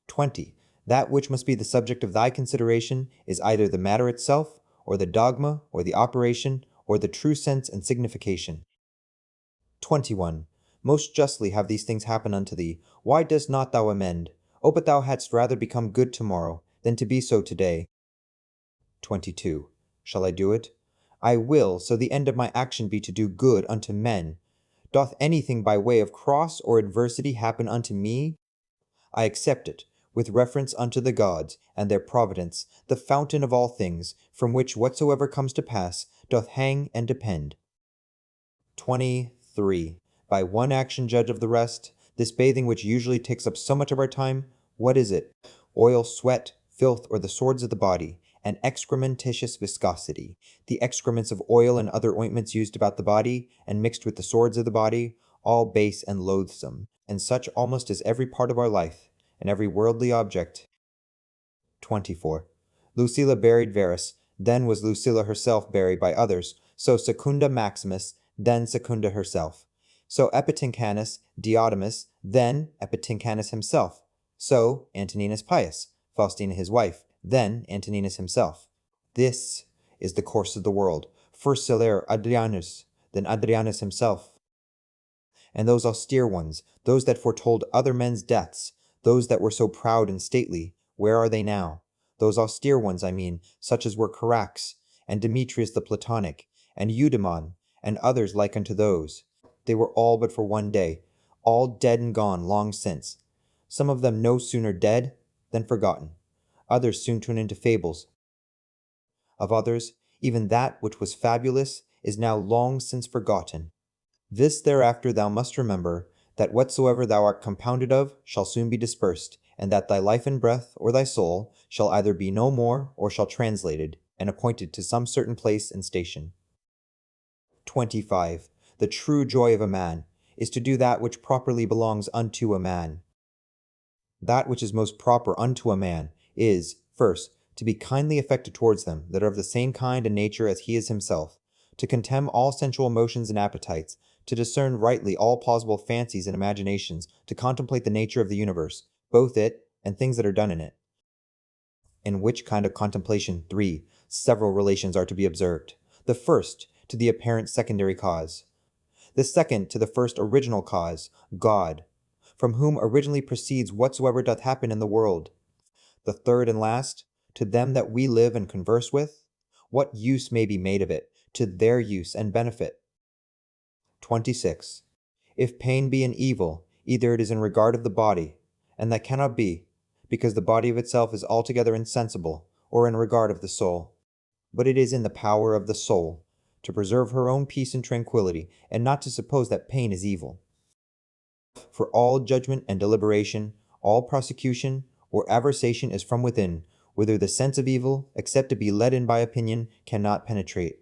20. That which must be the subject of thy consideration is either the matter itself, or the dogma, or the operation, or the true sense and signification. 21. Most justly have these things happen unto thee. Why dost not thou amend? Oh, but thou hadst rather become good tomorrow than to be so today. 22. Shall I do it? I will, so the end of my action be to do good unto men. Doth anything by way of cross or adversity happen unto me? I accept it, with reference unto the gods, and their providence, the fountain of all things, from which whatsoever comes to pass, doth hang and depend. 23. By one action judge of the rest. This bathing which usually takes up so much of our time, what is it? Oil, sweat, filth, or the swords of the body, and excrementitious viscosity, the excrements of oil and other ointments used about the body, and mixed with the swords of the body, all base and loathsome, and such almost as every part of our life, and every worldly object. 24. Lucilla buried Verus, then was Lucilla herself buried by others, so Secunda Maximus, then Secunda herself. So Epitincanus Diotimus, then Epitincanus himself. So Antoninus Pius, Faustina his wife, then Antoninus himself. This is the course of the world. First celare Adrianus, then Adrianus himself. And those austere ones, those that foretold other men's deaths, those that were so proud and stately, where are they now? Those austere ones, I mean, such as were Carax, and Demetrius the Platonic, and Eudaemon, and others like unto those. They were all but for one day, all dead and gone long since. Some of them no sooner dead than forgotten, others soon turned into fables. Of others, even that which was fabulous is now long since forgotten. This thereafter thou must remember, that whatsoever thou art compounded of shall soon be dispersed, and that thy life and breath, or thy soul, shall either be no more, or shall translated, and appointed to some certain place and station. 25. The true joy of a man is to do that which properly belongs unto a man. That which is most proper unto a man is, first, to be kindly affected towards them that are of the same kind and nature as he is himself, to contemn all sensual motions and appetites, to discern rightly all plausible fancies and imaginations, to contemplate the nature of the universe, both it and things that are done in it. In which kind of contemplation, 3, several relations are to be observed. The first, to the apparent secondary cause. The second, to the first original cause, God, from whom originally proceeds whatsoever doth happen in the world. The third and last, to them that we live and converse with, what use may be made of it, to their use and benefit. 26. If pain be an evil, either it is in regard of the body, and that cannot be, because the body of itself is altogether insensible, or in regard of the soul. But it is in the power of the soul to preserve her own peace and tranquillity, and not to suppose that pain is evil. For all judgment and deliberation, all prosecution or aversation is from within, whither the sense of evil, except to be led in by opinion, cannot penetrate.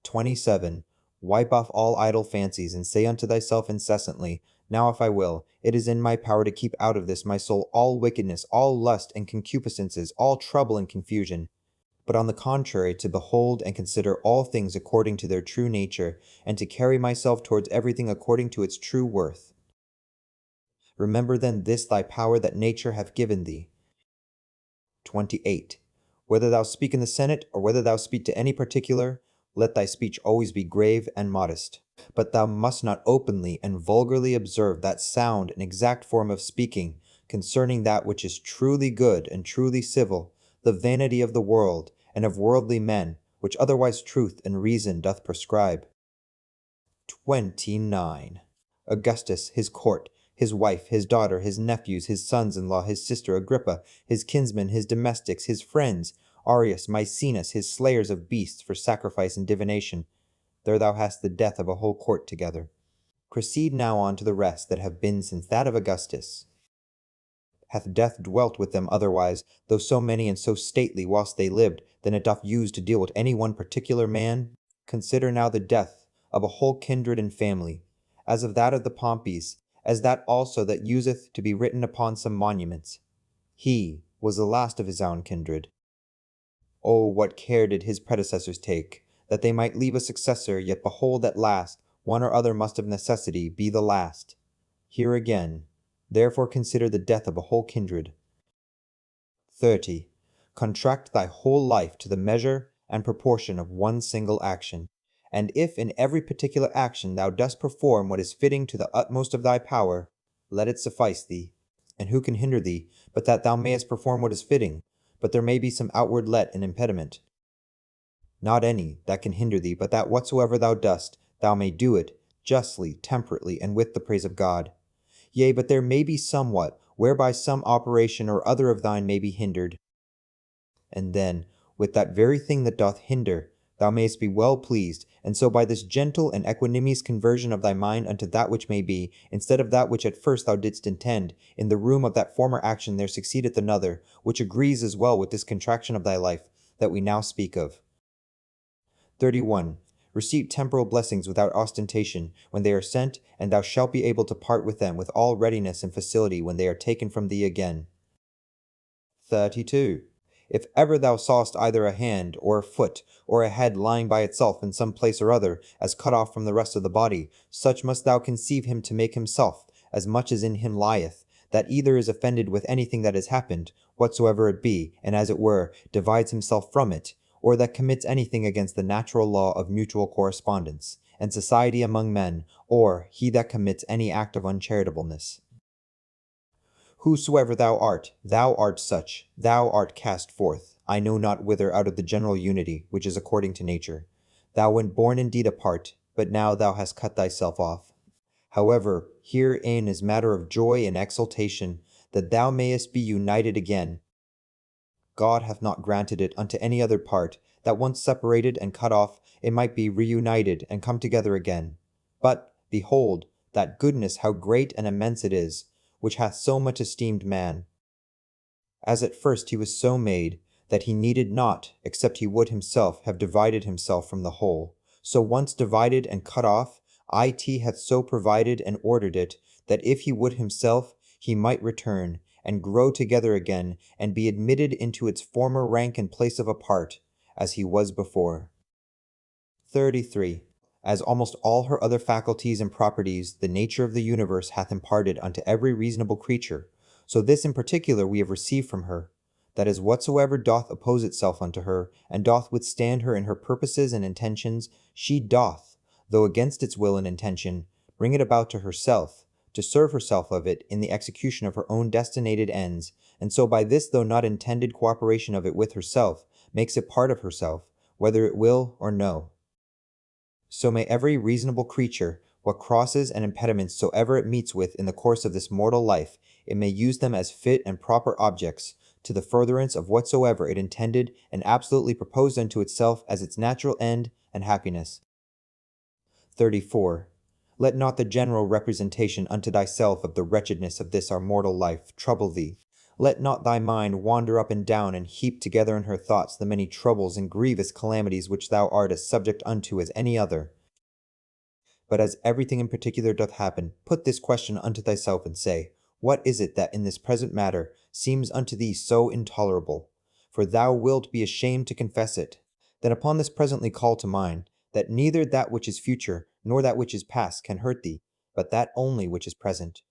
27. Wipe off all idle fancies, and say unto thyself incessantly, Now if I will, it is in my power to keep out of this my soul all wickedness, all lust and concupiscences, all trouble and confusion. But on the contrary, to behold and consider all things according to their true nature, and to carry myself towards everything according to its true worth. Remember then this thy power that nature hath given thee. 28. Whether thou speak in the Senate, or whether thou speak to any particular, let thy speech always be grave and modest. But thou must not openly and vulgarly observe that sound and exact form of speaking concerning that which is truly good and truly civil, the vanity of the world and of worldly men, which otherwise truth and reason doth prescribe. 29. Augustus, his court, his wife, his daughter, his nephews, his sons-in-law, his sister Agrippa, his kinsmen, his domestics, his friends, Arius, Maecenas, his slayers of beasts for sacrifice and divination. There thou hast the death of a whole court together. Proceed now on to the rest that have been since that of Augustus. Hath death dwelt with them otherwise, though so many and so stately whilst they lived, than it doth use to deal with any one particular man? Consider now the death of a whole kindred and family, as of that of the Pompeys, as that also that useth to be written upon some monuments. He was the last of his own kindred. Oh, what care did his predecessors take, that they might leave a successor, yet behold at last, one or other must of necessity be the last. Here again, therefore consider the death of a whole kindred. 30. Contract thy whole life to the measure and proportion of one single action, and if in every particular action thou dost perform what is fitting to the utmost of thy power, let it suffice thee. And who can hinder thee, but that thou mayest perform what is fitting, but there may be some outward let and impediment? Not any that can hinder thee, but that whatsoever thou dost, thou may do it justly, temperately, and with the praise of God. Yea, but there may be somewhat, whereby some operation or other of thine may be hindered. And then, with that very thing that doth hinder, thou mayst be well pleased, and so by this gentle and equanimous conversion of thy mind unto that which may be, instead of that which at first thou didst intend, in the room of that former action there succeedeth another, which agrees as well with this contraction of thy life, that we now speak of. 31. Receive temporal blessings without ostentation when they are sent, and thou shalt be able to part with them with all readiness and facility when they are taken from thee again. 32. If ever thou sawest either a hand, or a foot, or a head lying by itself in some place or other, as cut off from the rest of the body, such must thou conceive him to make himself, as much as in him lieth, that either is offended with anything that has happened, whatsoever it be, and as it were, divides himself from it, or that commits anything against the natural law of mutual correspondence, and society among men, or he that commits any act of uncharitableness. Whosoever thou art such, thou art cast forth, I know not whither, out of the general unity, which is according to nature. Thou wert born indeed apart, but now thou hast cut thyself off. However, herein is matter of joy and exultation, that thou mayest be united again. God hath not granted it unto any other part, that once separated and cut off, it might be reunited and come together again. But, behold, that goodness how great and immense it is, which hath so much esteemed man. As at first he was so made, that he needed not, except he would himself, have divided himself from the whole. So once divided and cut off, it hath so provided and ordered it, that if he would himself, he might return, and grow together again, and be admitted into its former rank and place of a part, as he was before. 33. As almost all her other faculties and properties the nature of the universe hath imparted unto every reasonable creature, so this in particular we have received from her, that is, whatsoever doth oppose itself unto her, and doth withstand her in her purposes and intentions, she doth, though against its will and intention, bring it about to herself, to serve herself of it in the execution of her own destinated ends, and so by this though not intended cooperation of it with herself, makes it part of herself, whether it will or no. So may every reasonable creature, what crosses and impediments soever it meets with in the course of this mortal life, it may use them as fit and proper objects, to the furtherance of whatsoever it intended and absolutely proposed unto itself as its natural end and happiness. 34. Let not the general representation unto thyself of the wretchedness of this our mortal life trouble thee. Let not thy mind wander up and down and heap together in her thoughts the many troubles and grievous calamities which thou art as subject unto as any other. But as everything in particular doth happen, put this question unto thyself and say, what is it that in this present matter seems unto thee so intolerable? For thou wilt be ashamed to confess it. Then upon this presently call to mind, that neither that which is future, nor that which is past can hurt thee, but that only which is present.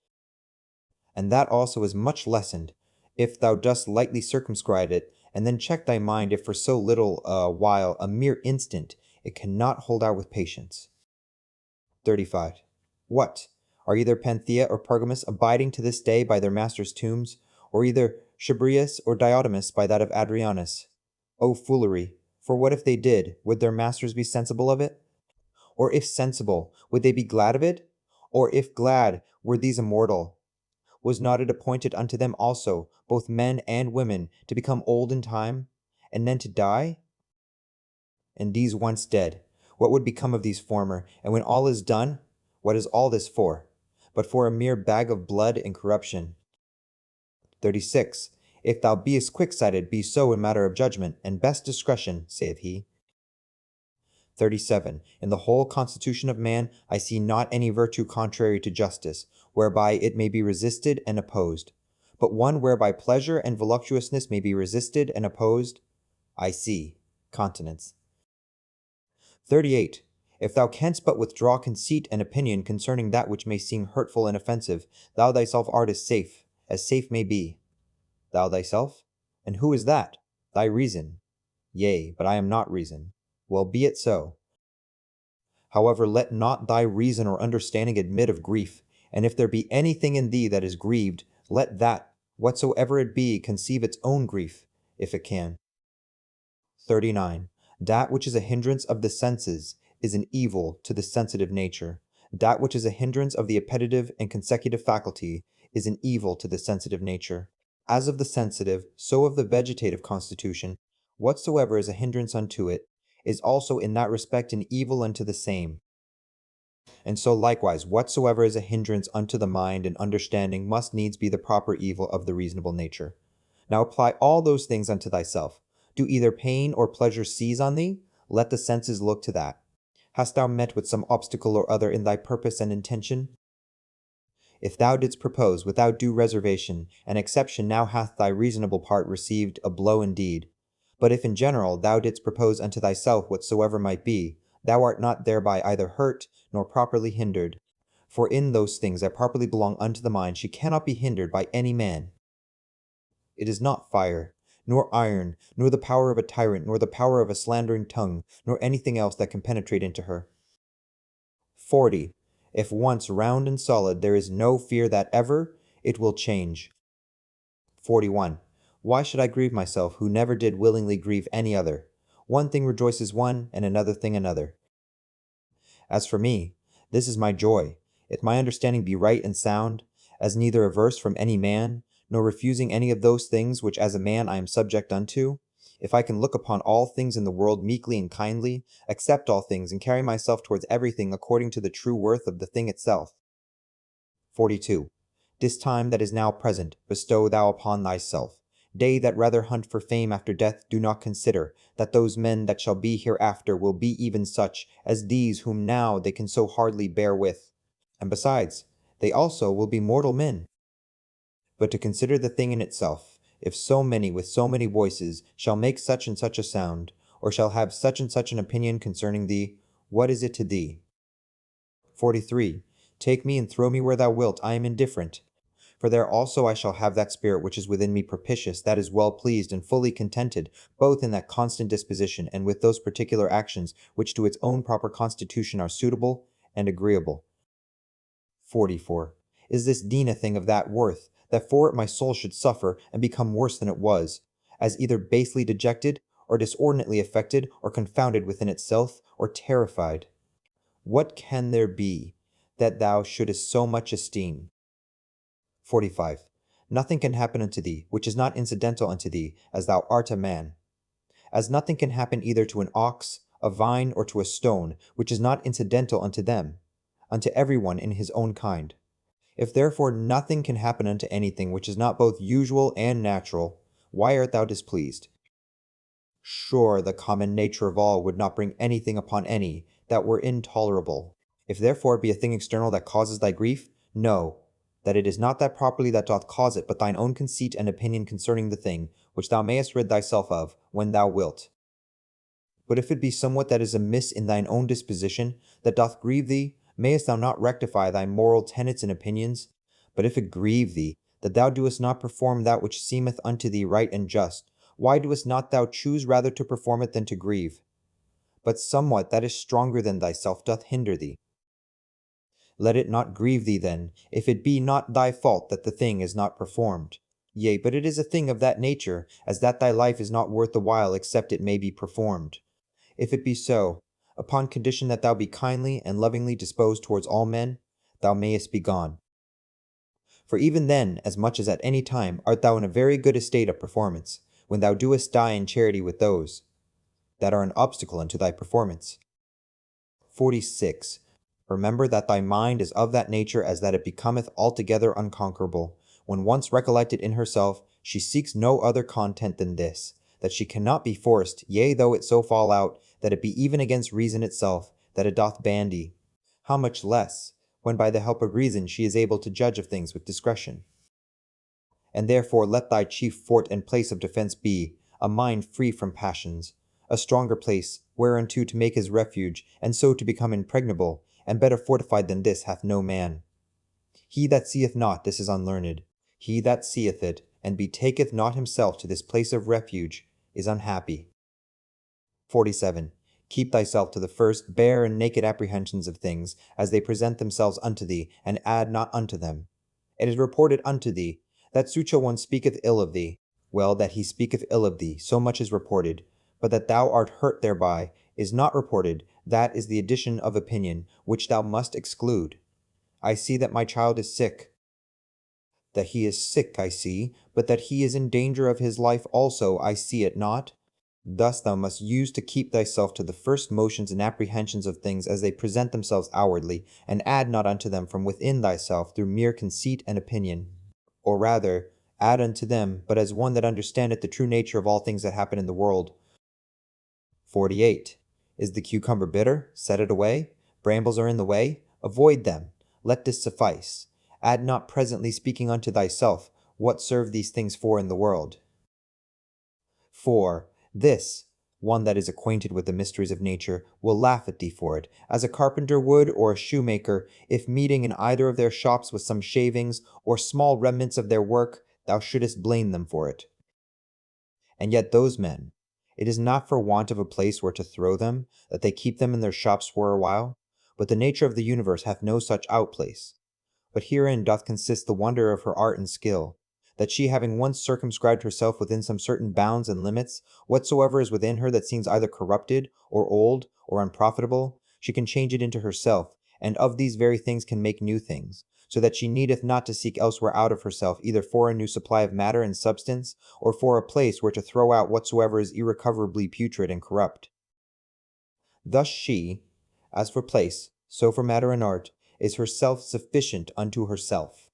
And that also is much lessened, if thou dost lightly circumscribe it, and then check thy mind if for so little a while, a mere instant, it cannot hold out with patience. 35. What? Are either Panthea or Pergamus abiding to this day by their masters' tombs, or either Chabrias or Diotimus by that of Adrianus? O foolery! For what if they did? Would their masters be sensible of it? Or if sensible, would they be glad of it? Or if glad, were these immortal? Was not it appointed unto them also, both men and women, to become old in time, and then to die? And these once dead, what would become of these former? And when all is done, what is all this for? But for a mere bag of blood and corruption. 36. If thou beest quick-sighted, be so in matter of judgment, and best discretion, saith he. 37. In the whole constitution of man, I see not any virtue contrary to justice, whereby it may be resisted and opposed. But one whereby pleasure and voluptuousness may be resisted and opposed, I see continence. 38. If thou canst but withdraw conceit and opinion concerning that which may seem hurtful and offensive, thou thyself art as safe may be. Thou thyself? And who is that? Thy reason. Yea, but I am not reason. Well, be it so. However, let not thy reason or understanding admit of grief, and if there be anything in thee that is grieved, let that, whatsoever it be, conceive its own grief, if it can. 39. That which is a hindrance of the senses is an evil to the sensitive nature. That which is a hindrance of the appetitive and consecutive faculty is an evil to the sensitive nature. As of the sensitive, so of the vegetative constitution, whatsoever is a hindrance unto it, is also in that respect an evil unto the same. And so likewise, whatsoever is a hindrance unto the mind and understanding must needs be the proper evil of the reasonable nature. Now apply all those things unto thyself. Do either pain or pleasure seize on thee? Let the senses look to that. Hast thou met with some obstacle or other in thy purpose and intention? If thou didst propose without due reservation, an exception now hath thy reasonable part received a blow indeed. But if in general thou didst propose unto thyself whatsoever might be, thou art not thereby either hurt nor properly hindered. For in those things that properly belong unto the mind she cannot be hindered by any man. It is not fire, nor iron, nor the power of a tyrant, nor the power of a slandering tongue, nor anything else that can penetrate into her. 40. If once round and solid, there is no fear that ever it will change. 41. Why should I grieve myself, who never did willingly grieve any other? One thing rejoices one, and another thing another. As for me, this is my joy, if my understanding be right and sound, as neither averse from any man, nor refusing any of those things which as a man I am subject unto, if I can look upon all things in the world meekly and kindly, accept all things, and carry myself towards everything according to the true worth of the thing itself. 42. This time that is now present, bestow thou upon thyself. They that rather hunt for fame after death do not consider that those men that shall be hereafter will be even such as these whom now they can so hardly bear with. And besides, they also will be mortal men. But to consider the thing in itself, if so many with so many voices shall make such and such a sound, or shall have such and such an opinion concerning thee, what is it to thee? 43. Take me and throw me where thou wilt, I am indifferent. For there also I shall have that spirit which is within me propitious, that is well pleased and fully contented, both in that constant disposition and with those particular actions which to its own proper constitution are suitable and agreeable. 44. Is this dean a thing of that worth, that for it my soul should suffer and become worse than it was, as either basely dejected, or disordinately affected, or confounded within itself, or terrified? What can there be that thou shouldest so much esteem? 45. Nothing can happen unto thee, which is not incidental unto thee, as thou art a man. As nothing can happen either to an ox, a vine, or to a stone, which is not incidental unto them, unto every one in his own kind. If therefore nothing can happen unto anything which is not both usual and natural, why art thou displeased? Sure, the common nature of all would not bring anything upon any that were intolerable. If therefore it be a thing external that causes thy grief, know that it is not that properly that doth cause it, but thine own conceit and opinion concerning the thing, which thou mayest rid thyself of, when thou wilt. But if it be somewhat that is amiss in thine own disposition, that doth grieve thee, mayest thou not rectify thy moral tenets and opinions? But if it grieve thee, that thou doest not perform that which seemeth unto thee right and just, why doest not thou choose rather to perform it than to grieve? But somewhat that is stronger than thyself doth hinder thee. Let it not grieve thee then, if it be not thy fault that the thing is not performed. Yea, but it is a thing of that nature, as that thy life is not worth the while except it may be performed. If it be so, upon condition that thou be kindly and lovingly disposed towards all men, thou mayest be gone. For even then, as much as at any time, art thou in a very good estate of performance, when thou doest die in charity with those that are an obstacle unto thy performance. 46. Remember that thy mind is of that nature as that it becometh altogether unconquerable. When once recollected in herself, she seeks no other content than this, that she cannot be forced, yea, though it so fall out, that it be even against reason itself, that it doth bandy. How much less, when by the help of reason she is able to judge of things with discretion? And therefore let thy chief fort and place of defense be a mind free from passions, a stronger place whereunto to make his refuge, and so to become impregnable, and better fortified than this hath no man. He that seeth not this is unlearned. He that seeth it, and betaketh not himself to this place of refuge, is unhappy. 47. Keep thyself to the first bare and naked apprehensions of things, as they present themselves unto thee, and add not unto them. It is reported unto thee, that such a one speaketh ill of thee. Well, that he speaketh ill of thee, so much is reported, but that thou art hurt thereby is not reported, that is the addition of opinion, which thou must exclude. I see that my child is sick. That he is sick I see, but that he is in danger of his life also I see it not. Thus thou must use to keep thyself to the first motions and apprehensions of things as they present themselves outwardly, and add not unto them from within thyself through mere conceit and opinion. Or rather, add unto them, but as one that understandeth the true nature of all things that happen in the world. 48. Is the cucumber bitter? Set it away. Brambles are in the way? Avoid them. Let this suffice. Add not presently speaking unto thyself, what serve these things for in the world? 4. This, one that is acquainted with the mysteries of nature, will laugh at thee for it, as a carpenter would, or a shoemaker, if meeting in either of their shops with some shavings, or small remnants of their work, thou shouldest blame them for it. And yet those men, it is not for want of a place where to throw them, that they keep them in their shops for a while, but the nature of the universe hath no such outplace. But herein doth consist the wonder of her art and skill, that she having once circumscribed herself within some certain bounds and limits, whatsoever is within her that seems either corrupted, or old, or unprofitable, she can change it into herself, and of these very things can make new things, so that she needeth not to seek elsewhere out of herself either for a new supply of matter and substance, or for a place where to throw out whatsoever is irrecoverably putrid and corrupt. Thus she, as for place, so for matter and art, is herself sufficient unto herself.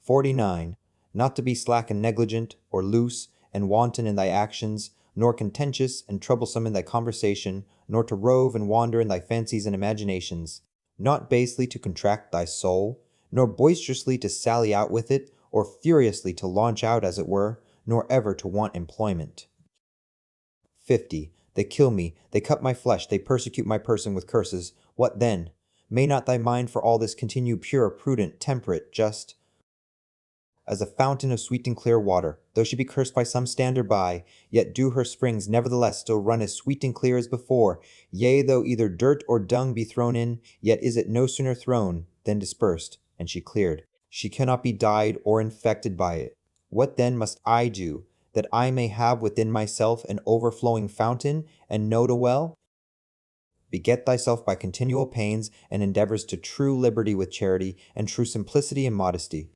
49. Not to be slack and negligent, or loose and wanton in thy actions, nor contentious and troublesome in thy conversation, nor to rove and wander in thy fancies and imaginations, not basely to contract thy soul, nor boisterously to sally out with it, or furiously to launch out as it were, nor ever to want employment. 50. They kill me, they cut my flesh, they persecute my person with curses. What then? May not thy mind for all this continue pure, prudent, temperate, just, as a fountain of sweet and clear water, though she be cursed by some stander by, yet do her springs nevertheless still run as sweet and clear as before, yea, though either dirt or dung be thrown in, yet is it no sooner thrown than dispersed, and she cleared. She cannot be dyed or infected by it. What then must I do, that I may have within myself an overflowing fountain, and know to well? Beget thyself by continual pains and endeavors to true liberty with charity, and true simplicity and modesty.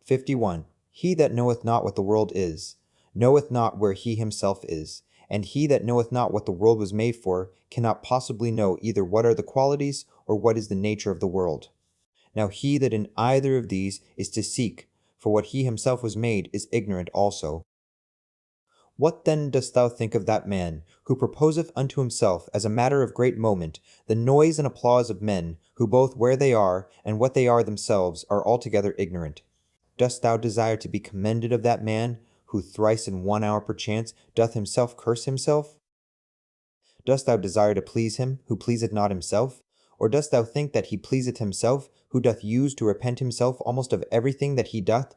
51. He that knoweth not what the world is, knoweth not where he himself is, and he that knoweth not what the world was made for, cannot possibly know either what are the qualities or what is the nature of the world. Now he that in either of these is to seek for what he himself was made is ignorant also. What then dost thou think of that man, who proposeth unto himself as a matter of great moment the noise and applause of men, who both where they are and what they are themselves are altogether ignorant? Dost thou desire to be commended of that man, who thrice in 1 hour perchance doth himself curse himself? Dost thou desire to please him, who pleaseth not himself? Or dost thou think that he pleaseth himself, who doth use to repent himself almost of everything that he doth?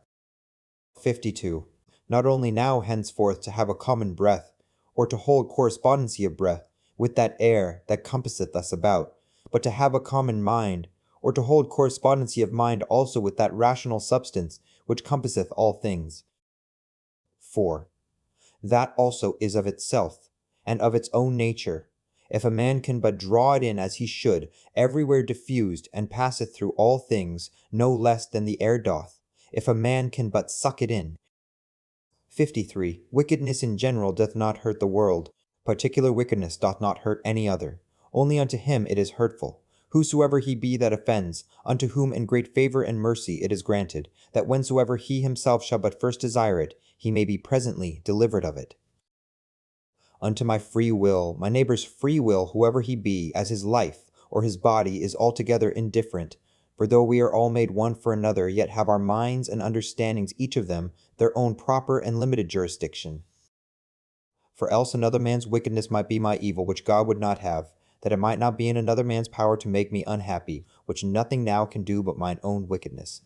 52. Not only now henceforth to have a common breath, or to hold correspondency of breath, with that air that compasseth us about, but to have a common mind, or to hold correspondency of mind also with that rational substance which compasseth all things. 4. That also is of itself, and of its own nature, if a man can but draw it in as he should, everywhere diffused, and passeth through all things, no less than the air doth, if a man can but suck it in. 53. Wickedness in general doth not hurt the world, particular wickedness doth not hurt any other. Only unto him it is hurtful, whosoever he be that offends, unto whom in great favor and mercy it is granted, that whensoever he himself shall but first desire it, he may be presently delivered of it. Unto my free will, my neighbor's free will, whoever he be, as his life or his body is altogether indifferent, for though we are all made one for another, yet have our minds and understandings each of them their own proper and limited jurisdiction. For else another man's wickedness might be my evil, which God would not have, that it might not be in another man's power to make me unhappy, which nothing now can do but mine own wickedness.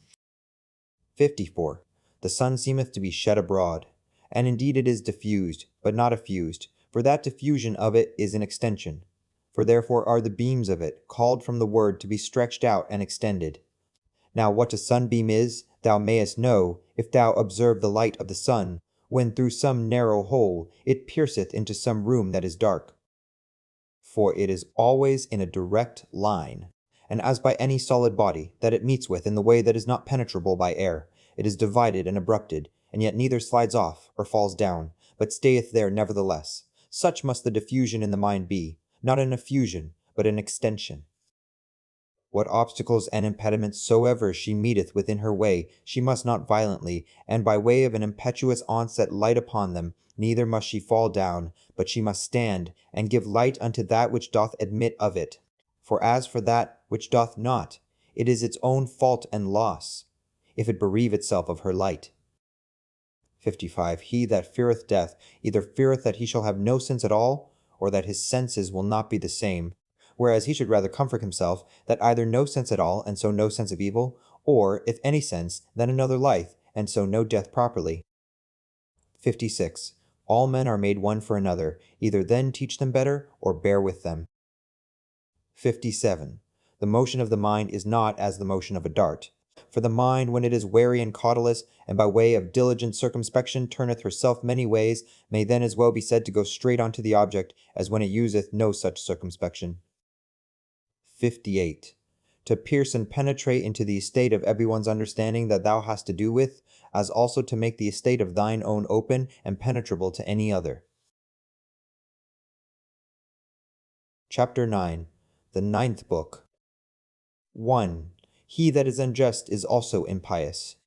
54. The sun seemeth to be shed abroad, and indeed it is diffused, but not effused, for that diffusion of it is an extension. For therefore are the beams of it, called from the word to be stretched out and extended. Now what a sunbeam is, thou mayest know, if thou observe the light of the sun, when through some narrow hole it pierceth into some room that is dark. For it is always in a direct line, and as by any solid body that it meets with in the way that is not penetrable by air, it is divided and abrupted, and yet neither slides off or falls down, but stayeth there nevertheless. Such must the diffusion in the mind be, not an effusion, but an extension. What obstacles and impediments soever she meeteth within her way, she must not violently, and by way of an impetuous onset light upon them, neither must she fall down, but she must stand, and give light unto that which doth admit of it. For as for that which doth not, it is its own fault and loss, if it bereave itself of her light. 55. He that feareth death, either feareth that he shall have no sense at all, or that his senses will not be the same, whereas he should rather comfort himself that either no sense at all, and so no sense of evil, or, if any sense, then another life, and so no death properly. 56. All men are made one for another, either then teach them better, or bear with them. 57. The motion of the mind is not as the motion of a dart. For the mind, when it is wary and cautelous, and by way of diligent circumspection turneth herself many ways, may then as well be said to go straight on to the object, as when it useth no such circumspection. 58. To pierce and penetrate into the estate of everyone's understanding that thou hast to do with, as also to make the estate of thine own open and penetrable to any other. Chapter 9. The Ninth Book. 1. He that is unjust is also impious.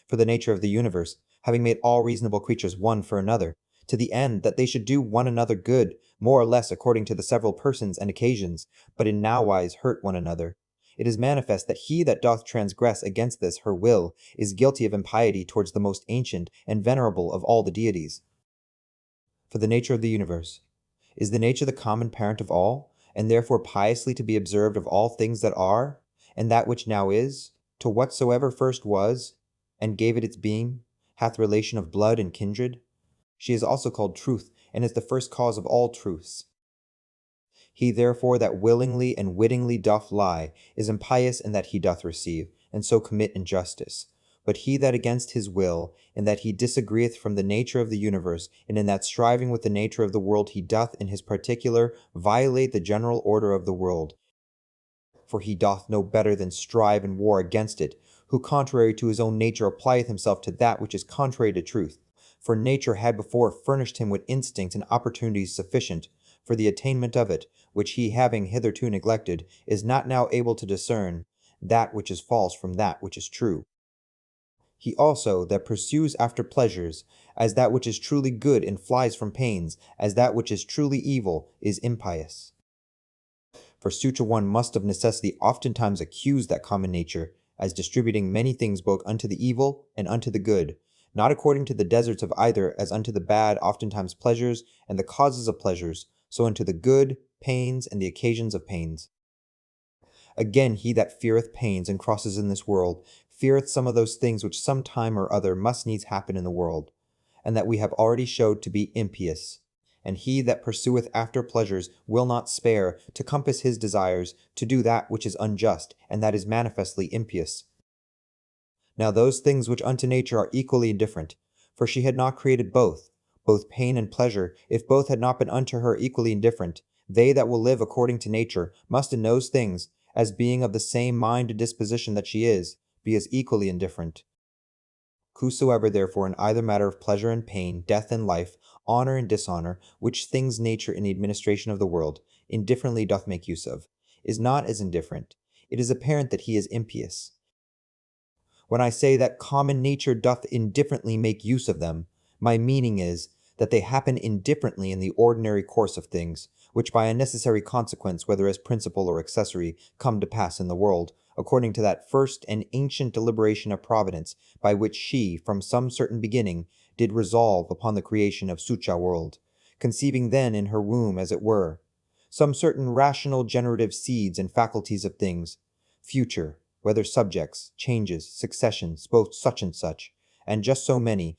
For the nature of the universe, having made all reasonable creatures one for another, to the end that they should do one another good, more or less according to the several persons and occasions, but in nowise hurt one another, it is manifest that he that doth transgress against this her will is guilty of impiety towards the most ancient and venerable of all the deities. For the nature of the universe is the nature the common parent of all, and therefore piously to be observed of all things that are, and that which now is, to whatsoever first was, and gave it its being, hath relation of blood and kindred. She is also called truth, and is the first cause of all truths. He therefore that willingly and wittingly doth lie is impious in that he doth receive, and so commit injustice. But he that against his will, in that he disagreeth from the nature of the universe, and in that striving with the nature of the world he doth in his particular violate the general order of the world, for he doth no better than strive and war against it, who contrary to his own nature applieth himself to that which is contrary to truth. For nature had before furnished him with instincts and opportunities sufficient for the attainment of it, which he having hitherto neglected, is not now able to discern that which is false from that which is true. He also that pursues after pleasures, as that which is truly good, and flies from pains, as that which is truly evil, is impious. For such a one must of necessity oftentimes accuse that common nature, as distributing many things both unto the evil and unto the good, not according to the deserts of either, as unto the bad oftentimes pleasures, and the causes of pleasures, so unto the good pains and the occasions of pains. Again, he that feareth pains and crosses in this world, feareth some of those things which some time or other must needs happen in the world, and that we have already showed to be impious. And he that pursueth after pleasures will not spare to compass his desires, to do that which is unjust, and that is manifestly impious. Now those things which unto nature are equally indifferent, for she had not created both pain and pleasure, if both had not been unto her equally indifferent, they that will live according to nature must in those things, as being of the same mind and disposition that she is, be as equally indifferent. Whosoever therefore in either matter of pleasure and pain, death and life, honor and dishonor, which things nature in the administration of the world indifferently doth make use of, is not as indifferent, it is apparent that he is impious. When I say that common nature doth indifferently make use of them, my meaning is, that they happen indifferently in the ordinary course of things, which by a necessary consequence, whether as principal or accessory, come to pass in the world, according to that first and ancient deliberation of Providence, by which she, from some certain beginning, did resolve upon the creation of such a world, conceiving then in her womb, as it were, some certain rational generative seeds and faculties of things, future, whether subjects, changes, successions, both such and just so many.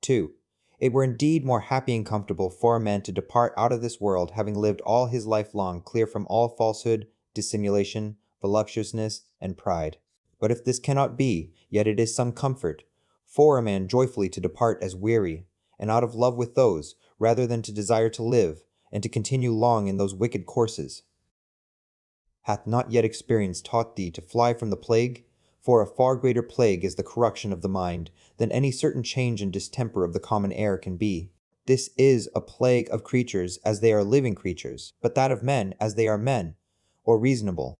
2. It were indeed more happy and comfortable for a man to depart out of this world, having lived all his life long clear from all falsehood, dissimulation, voluptuousness, and pride. But if this cannot be, yet it is some comfort for a man joyfully to depart as weary, and out of love with those, rather than to desire to live, and to continue long in those wicked courses. Hath not yet experience taught thee to fly from the plague? For a far greater plague is the corruption of the mind, than any certain change and distemper of the common air can be. This is a plague of creatures as they are living creatures, but that of men as they are men, or reasonable.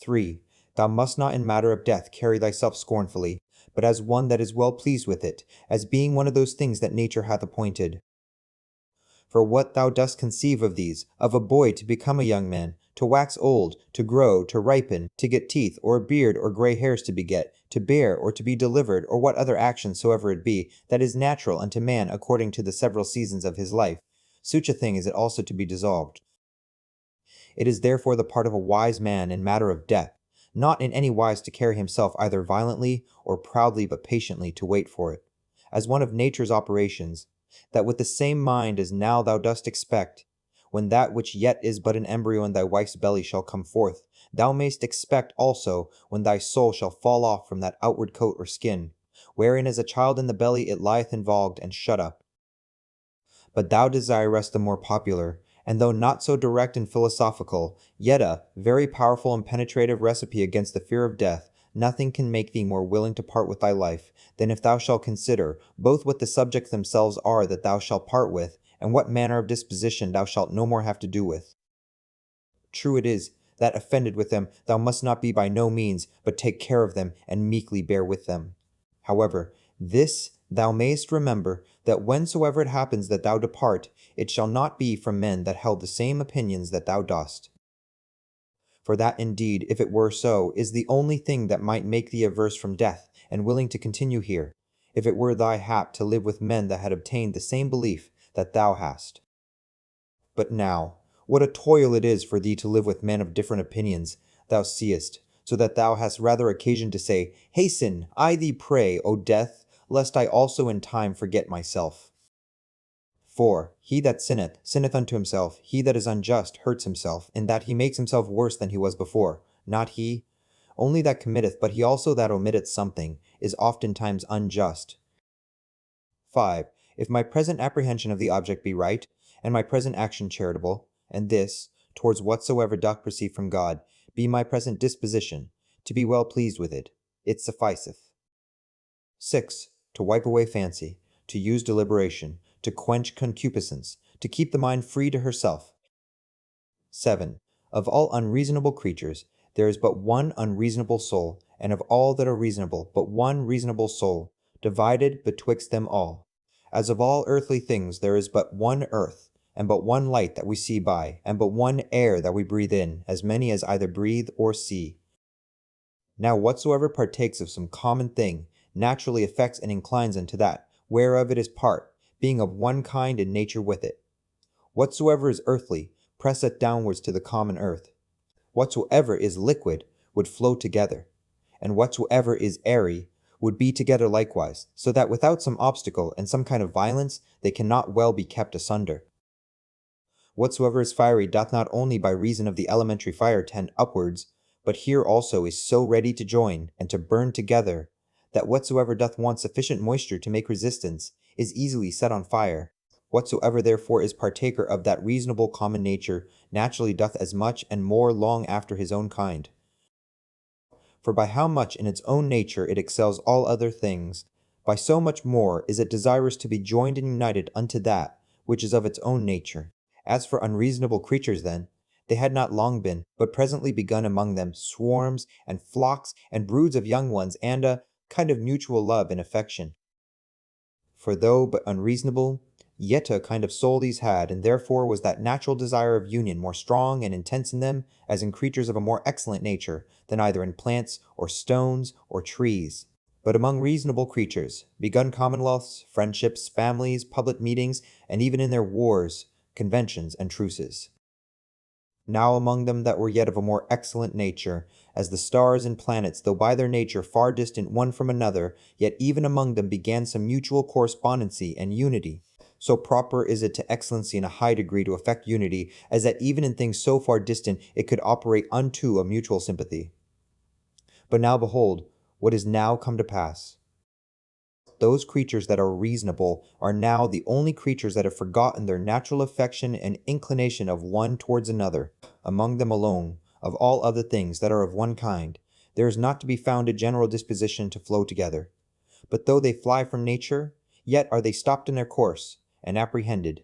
3. Thou must not in matter of death carry thyself scornfully, but as one that is well pleased with it, as being one of those things that nature hath appointed. For what thou dost conceive of these, of a boy to become a young man, to wax old, to grow, to ripen, to get teeth, or a beard, or grey hairs to beget, to bear, or to be delivered, or what other action soever it be, that is natural unto man according to the several seasons of his life, such a thing is it also to be dissolved. It is therefore the part of a wise man in matter of death, not in any wise to carry himself either violently or proudly but patiently to wait for it, as one of nature's operations, that with the same mind as now thou dost expect, when that which yet is but an embryo in thy wife's belly shall come forth, thou mayst expect also when thy soul shall fall off from that outward coat or skin, wherein as a child in the belly it lieth involved and shut up. But thou desirest the more popular, and though not so direct and philosophical, yet a very powerful and penetrative recipe against the fear of death. Nothing can make thee more willing to part with thy life, than if thou shalt consider, both what the subjects themselves are that thou shalt part with, and what manner of disposition thou shalt no more have to do with. True it is, that offended with them thou must not be by no means, but take care of them, and meekly bear with them. However, this thou mayst remember, that whensoever it happens that thou depart, it shall not be from men that held the same opinions that thou dost. For that indeed, if it were so, is the only thing that might make thee averse from death, and willing to continue here, if it were thy hap to live with men that had obtained the same belief that thou hast. But now, what a toil it is for thee to live with men of different opinions, thou seest, so that thou hast rather occasion to say, Hasten, I thee pray, O death, lest I also in time forget myself. For he that sinneth, sinneth unto himself. He that is unjust hurts himself, in that he makes himself worse than he was before. Not he only that committeth, but he also that omitteth something, is oftentimes unjust. 5. If my present apprehension of the object be right, and my present action charitable, and this, towards whatsoever doth proceed from God, be my present disposition, to be well pleased with it, it sufficeth. 6. To wipe away fancy, to use deliberation, to quench concupiscence, to keep the mind free to herself. 7. Of all unreasonable creatures, there is but one unreasonable soul, and of all that are reasonable, but one reasonable soul, divided betwixt them all. As of all earthly things there is but one earth, and but one light that we see by, and but one air that we breathe in, as many as either breathe or see. Now whatsoever partakes of some common thing, naturally affects and inclines unto that, whereof it is part, being of one kind in nature with it. Whatsoever is earthly, presseth downwards to the common earth. Whatsoever is liquid, would flow together, and whatsoever is airy, would be together likewise, so that without some obstacle and some kind of violence, they cannot well be kept asunder. Whatsoever is fiery doth not only by reason of the elementary fire tend upwards, but here also is so ready to join and to burn together, that whatsoever doth want sufficient moisture to make resistance, is easily set on fire. Whatsoever therefore is partaker of that reasonable common nature, naturally doth as much and more long after his own kind. For by how much in its own nature it excels all other things, by so much more is it desirous to be joined and united unto that which is of its own nature. As for unreasonable creatures then, they had not long been, but presently begun among them swarms and flocks and broods of young ones, and a kind of mutual love and affection. For though but unreasonable, yet a kind of soul these had, and therefore was that natural desire of union more strong and intense in them, as in creatures of a more excellent nature, than either in plants, or stones, or trees. But among reasonable creatures, begun commonwealths, friendships, families, public meetings, and even in their wars, conventions, and truces. Now among them that were yet of a more excellent nature, as the stars and planets, though by their nature far distant one from another, yet even among them began some mutual correspondency and unity. So proper is it to excellency in a high degree to effect unity, as that even in things so far distant it could operate unto a mutual sympathy. But now behold, what is now come to pass. Those creatures that are reasonable are now the only creatures that have forgotten their natural affection and inclination of one towards another. Among them alone, of all other things that are of one kind, there is not to be found a general disposition to flow together. But though they fly from nature, yet are they stopped in their course, and apprehended.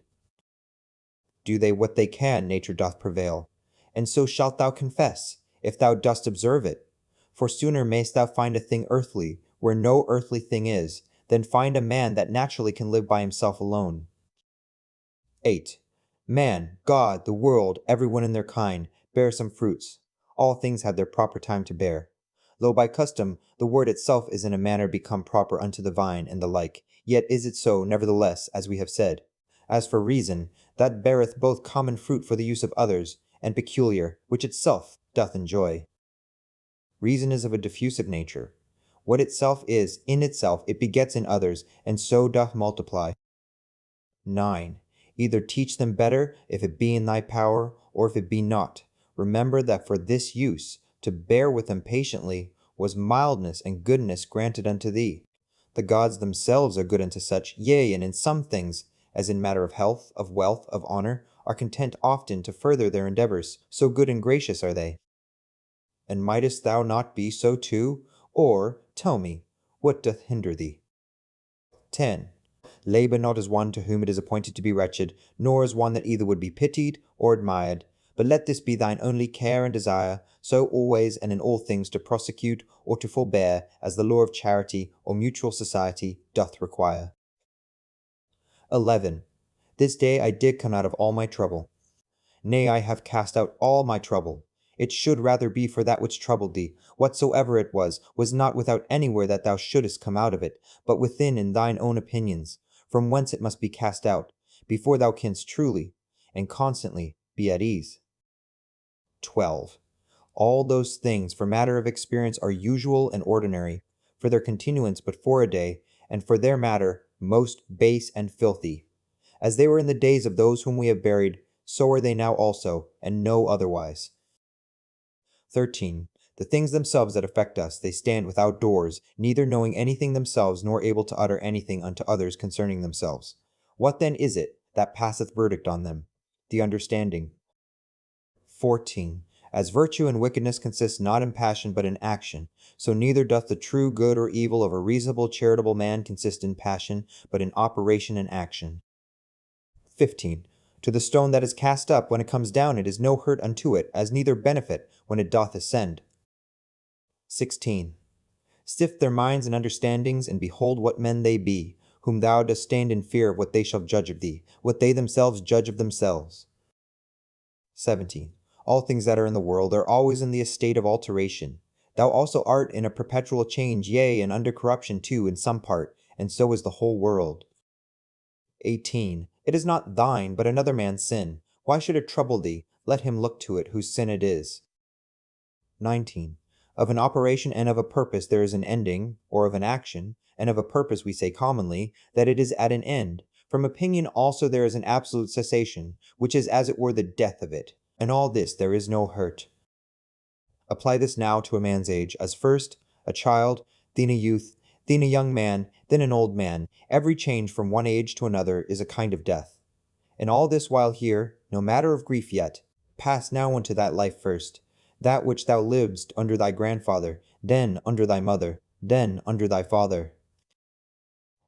Do they what they can, nature doth prevail, and so shalt thou confess, if thou dost observe it. For sooner mayst thou find a thing earthly, where no earthly thing is, than find a man that naturally can live by himself alone. 8. Man, God, the world, everyone in their kind, bear some fruits. All things have their proper time to bear. Though by custom the word itself is in a manner become proper unto the vine, and the like, yet is it so, nevertheless, as we have said. As for reason, that beareth both common fruit for the use of others, and peculiar, which itself doth enjoy. Reason is of a diffusive nature. What itself is, in itself, it begets in others, and so doth multiply. 9. Either teach them better, if it be in thy power, or if it be not. Remember that for this use, to bear with them patiently, was mildness and goodness granted unto thee. The gods themselves are good unto such, yea, and in some things, as in matter of health, of wealth, of honor, are content often to further their endeavors, so good and gracious are they. And mightest thou not be so too? Or, tell me, what doth hinder thee? 10. Labor not as one to whom it is appointed to be wretched, nor as one that either would be pitied or admired, but let this be thine only care and desire, so always and in all things to prosecute or to forbear, as the law of charity or mutual society doth require. 11. This day I did come out of all my trouble. Nay, I have cast out all my trouble. It should rather be for that which troubled thee, whatsoever it was not without anywhere that thou shouldest come out of it, but within in thine own opinions, from whence it must be cast out, before thou canst truly, and constantly, be at ease. 12. All those things for matter of experience are usual and ordinary, for their continuance but for a day, and for their matter most base and filthy. As they were in the days of those whom we have buried, so are they now also, and no otherwise. 13. The things themselves that affect us, they stand without doors, neither knowing anything themselves, nor able to utter anything unto others concerning themselves. What then is it that passeth verdict on them? The understanding. 14. As virtue and wickedness consist not in passion but in action, so neither doth the true good or evil of a reasonable charitable man consist in passion, but in operation and action. 15. To the stone that is cast up, when it comes down, it is no hurt unto it, as neither benefit when it doth ascend. 16. Sift their minds and understandings, and behold what men they be, whom thou dost stand in fear of what they shall judge of thee, what they themselves judge of themselves. 17. All things that are in the world are always in the estate of alteration. Thou also art in a perpetual change, yea, and under corruption too in some part, and so is the whole world. 18. It is not thine, but another man's sin. Why should it trouble thee? Let him look to it, whose sin it is. 19. Of an operation and of a purpose there is an ending, or of an action, and of a purpose we say commonly, that it is at an end. From opinion also there is an absolute cessation, which is as it were the death of it. In all this there is no hurt. Apply this now to a man's age, as first a child, then a youth, then a young man, then an old man. Every change from one age to another is a kind of death. And all this while here, no matter of grief yet, pass now into that life first, that which thou livedst under thy grandfather, then under thy mother, then under thy father.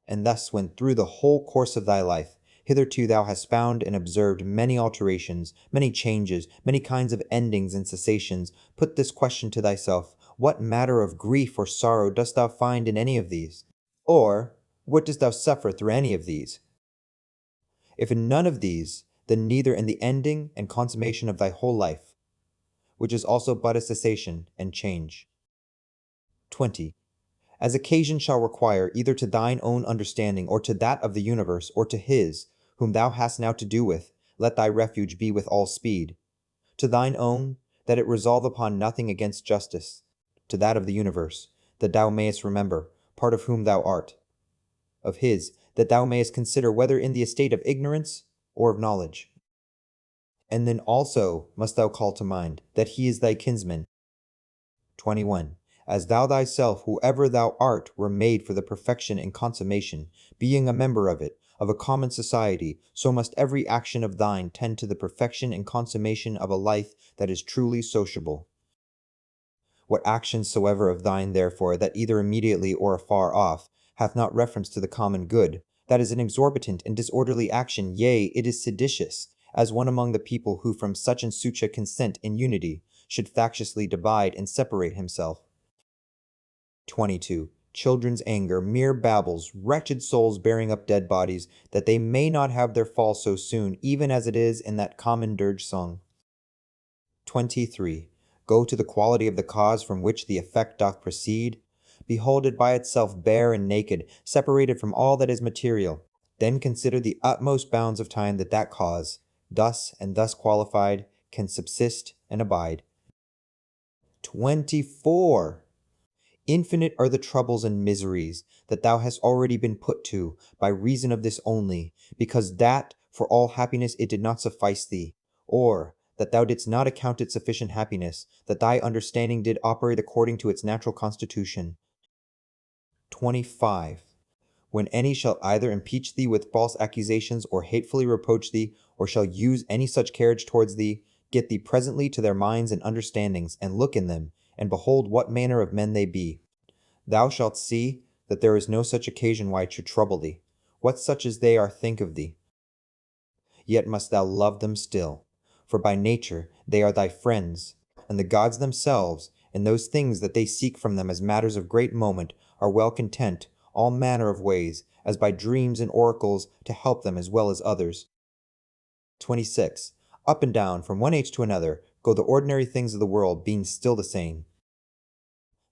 And thus when through the whole course of thy life, hitherto thou hast found and observed many alterations, many changes, many kinds of endings and cessations, put this question to thyself, what matter of grief or sorrow dost thou find in any of these? Or, what dost thou suffer through any of these? If in none of these, then neither in the ending and consummation of thy whole life, which is also but a cessation and change. 20. As occasion shall require, either to thine own understanding, or to that of the universe, or to his, whom thou hast now to do with, let thy refuge be with all speed. To thine own, that it resolve upon nothing against justice. To that of the universe, that thou mayest remember, part of whom thou art. Of his, that thou mayest consider whether in the estate of ignorance or of knowledge. And then also must thou call to mind that he is thy kinsman. 21. As thou thyself, whoever thou art, were made for the perfection and consummation, being a member of it, of a common society, so must every action of thine tend to the perfection and consummation of a life that is truly sociable. What action soever of thine, therefore, that either immediately or afar off, hath not reference to the common good, that is an exorbitant and disorderly action, yea, it is seditious, as one among the people who from such and such a consent in unity, should factiously divide and separate himself. 22. Children's anger, mere babbles, wretched souls bearing up dead bodies, that they may not have their fall so soon, even as it is in that common dirge song. 23. Go to the quality of the cause from which the effect doth proceed. Behold it by itself bare and naked, separated from all that is material. Then consider the utmost bounds of time that that cause, thus and thus qualified, can subsist and abide. 24. Infinite are the troubles and miseries that thou hast already been put to by reason of this only, because that for all happiness it did not suffice thee, or that thou didst not account it sufficient happiness, that thy understanding did operate according to its natural constitution. 25. When any shall either impeach thee with false accusations, or hatefully reproach thee, or shall use any such carriage towards thee, get thee presently to their minds and understandings, and look in them, and behold what manner of men they be. Thou shalt see that there is no such occasion why it should trouble thee, what such as they are think of thee. Yet must thou love them still, for by nature they are thy friends, and the gods themselves, and those things that they seek from them as matters of great moment, are well content, all manner of ways, as by dreams and oracles, to help them as well as others. 26. Up and down, from one age to another, go the ordinary things of the world, being still the same.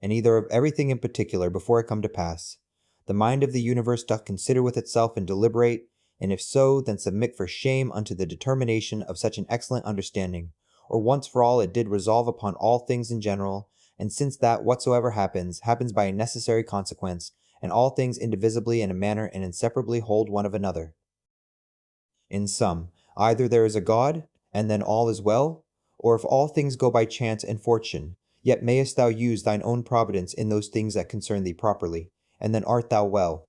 And either of everything in particular before it come to pass. The mind of the universe doth consider with itself and deliberate, and if so, then submit for shame unto the determination of such an excellent understanding, or once for all it did resolve upon all things in general, and since that whatsoever happens, happens by a necessary consequence, and all things indivisibly in a manner and inseparably hold one of another. In sum, either there is a God, and then all is well, or if all things go by chance and fortune, yet mayest thou use thine own providence in those things that concern thee properly, and then art thou well.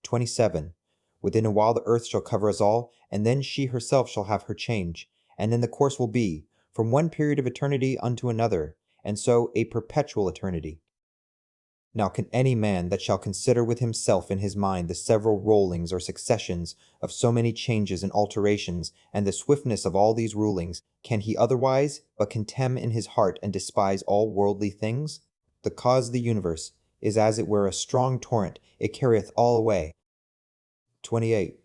27. Within a while the earth shall cover us all, and then she herself shall have her change, and then the course will be, from one period of eternity unto another, and so a perpetual eternity. Now can any man that shall consider with himself in his mind the several rollings or successions of so many changes and alterations, and the swiftness of all these rulings, can he otherwise but contemn in his heart and despise all worldly things? The cause of the universe is as it were a strong torrent, it carrieth all away. 28.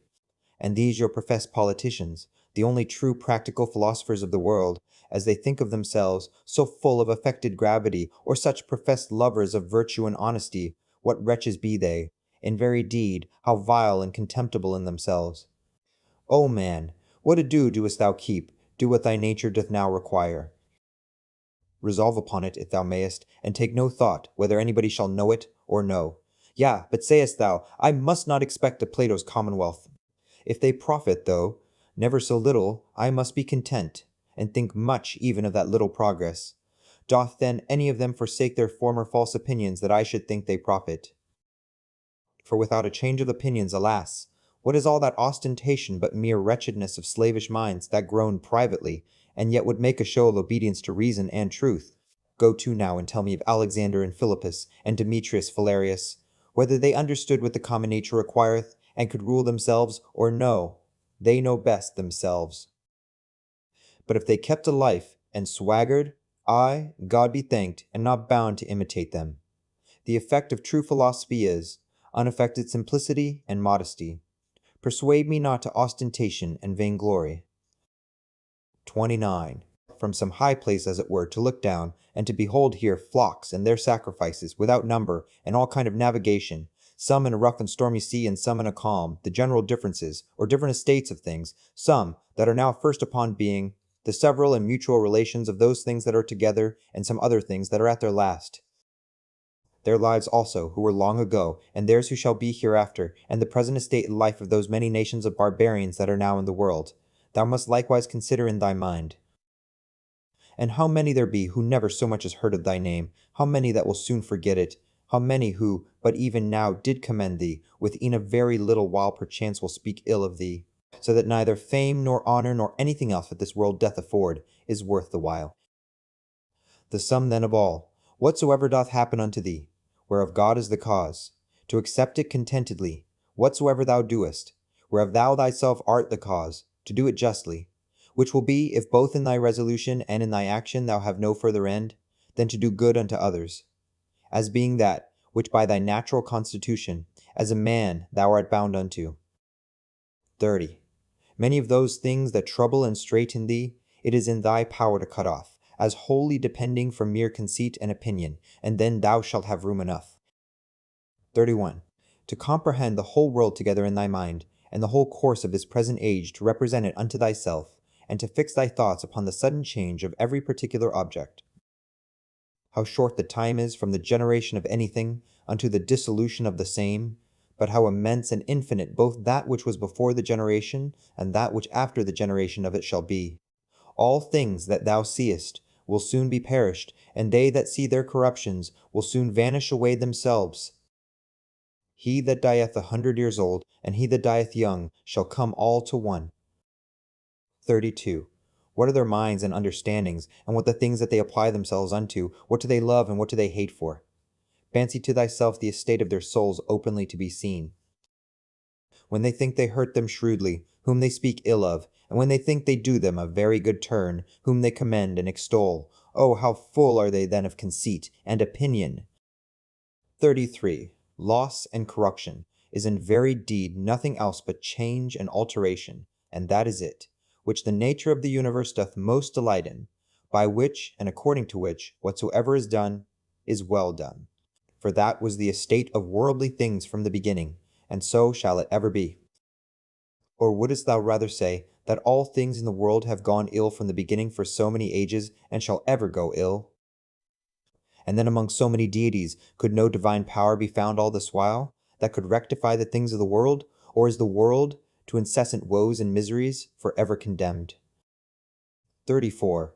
And these your professed politicians, the only true practical philosophers of the world, as they think of themselves, so full of affected gravity, or such professed lovers of virtue and honesty, what wretches be they, in very deed, how vile and contemptible in themselves! O man, what ado doest thou keep? Do what thy nature doth now require. Resolve upon it, if thou mayest, and take no thought whether anybody shall know it or no. Yea, but sayest thou, I must not expect of Plato's commonwealth. If they profit, though never so little, I must be content, and think much even of that little progress. Doth then any of them forsake their former false opinions that I should think they profit? For without a change of opinions, alas, what is all that ostentation but mere wretchedness of slavish minds that groan privately, and yet would make a show of obedience to reason and truth? Go to now and tell me of Alexander and Philippus, and Demetrius Phalereus, whether they understood what the common nature requireth, and could rule themselves, or no. They know best themselves. But if they kept a life, and swaggered, I, God be thanked, am not bound to imitate them. The effect of true philosophy is unaffected simplicity and modesty. Persuade me not to ostentation and vainglory. 29. From some high place, as it were, to look down, and to behold here flocks and their sacrifices, without number, and all kind of navigation, some in a rough and stormy sea, and some in a calm, the general differences, or different estates of things, some that are now first upon being, the several and mutual relations of those things that are together, and some other things that are at their last. Their lives also, who were long ago, and theirs who shall be hereafter, and the present estate and life of those many nations of barbarians that are now in the world, thou must likewise consider in thy mind. And how many there be who never so much as heard of thy name, how many that will soon forget it, how many who, but even now, did commend thee, within a very little while perchance will speak ill of thee, so that neither fame nor honor nor anything else that this world doth afford is worth the while. The sum then of all, whatsoever doth happen unto thee, whereof God is the cause, to accept it contentedly, whatsoever thou doest, whereof thou thyself art the cause, to do it justly, which will be, if both in thy resolution and in thy action thou have no further end, than to do good unto others, as being that which by thy natural constitution, as a man, thou art bound unto. 30. Many of those things that trouble and straiten thee, it is in thy power to cut off, as wholly depending from mere conceit and opinion, and then thou shalt have room enough. 31. To comprehend the whole world together in thy mind, and the whole course of this present age to represent it unto thyself, and to fix thy thoughts upon the sudden change of every particular object. how short the time is from the generation of anything unto the dissolution of the same, but how immense and infinite both that which was before the generation and that which after the generation of it shall be. All things that thou seest will soon be perished, and they that see their corruptions will soon vanish away themselves. He that dieth 100 years old, and he that dieth young, shall come all to one. 32. What are their minds and understandings, and what the things that they apply themselves unto? What do they love, and what do they hate for? Fancy to thyself the estate of their souls openly to be seen. When they think they hurt them shrewdly, whom they speak ill of, and when they think they do them a very good turn, whom they commend and extol, oh, how full are they then of conceit and opinion! 33. Loss and corruption is in very deed nothing else but change and alteration, and that is it, which the nature of the universe doth most delight in, by which and according to which whatsoever is done is well done. For that was the estate of worldly things from the beginning, and so shall it ever be. Or wouldst thou rather say that all things in the world have gone ill from the beginning for so many ages, and shall ever go ill? And then among so many deities could no divine power be found all this while, that could rectify the things of the world? Or is the world, to incessant woes and miseries, for ever condemned? 34.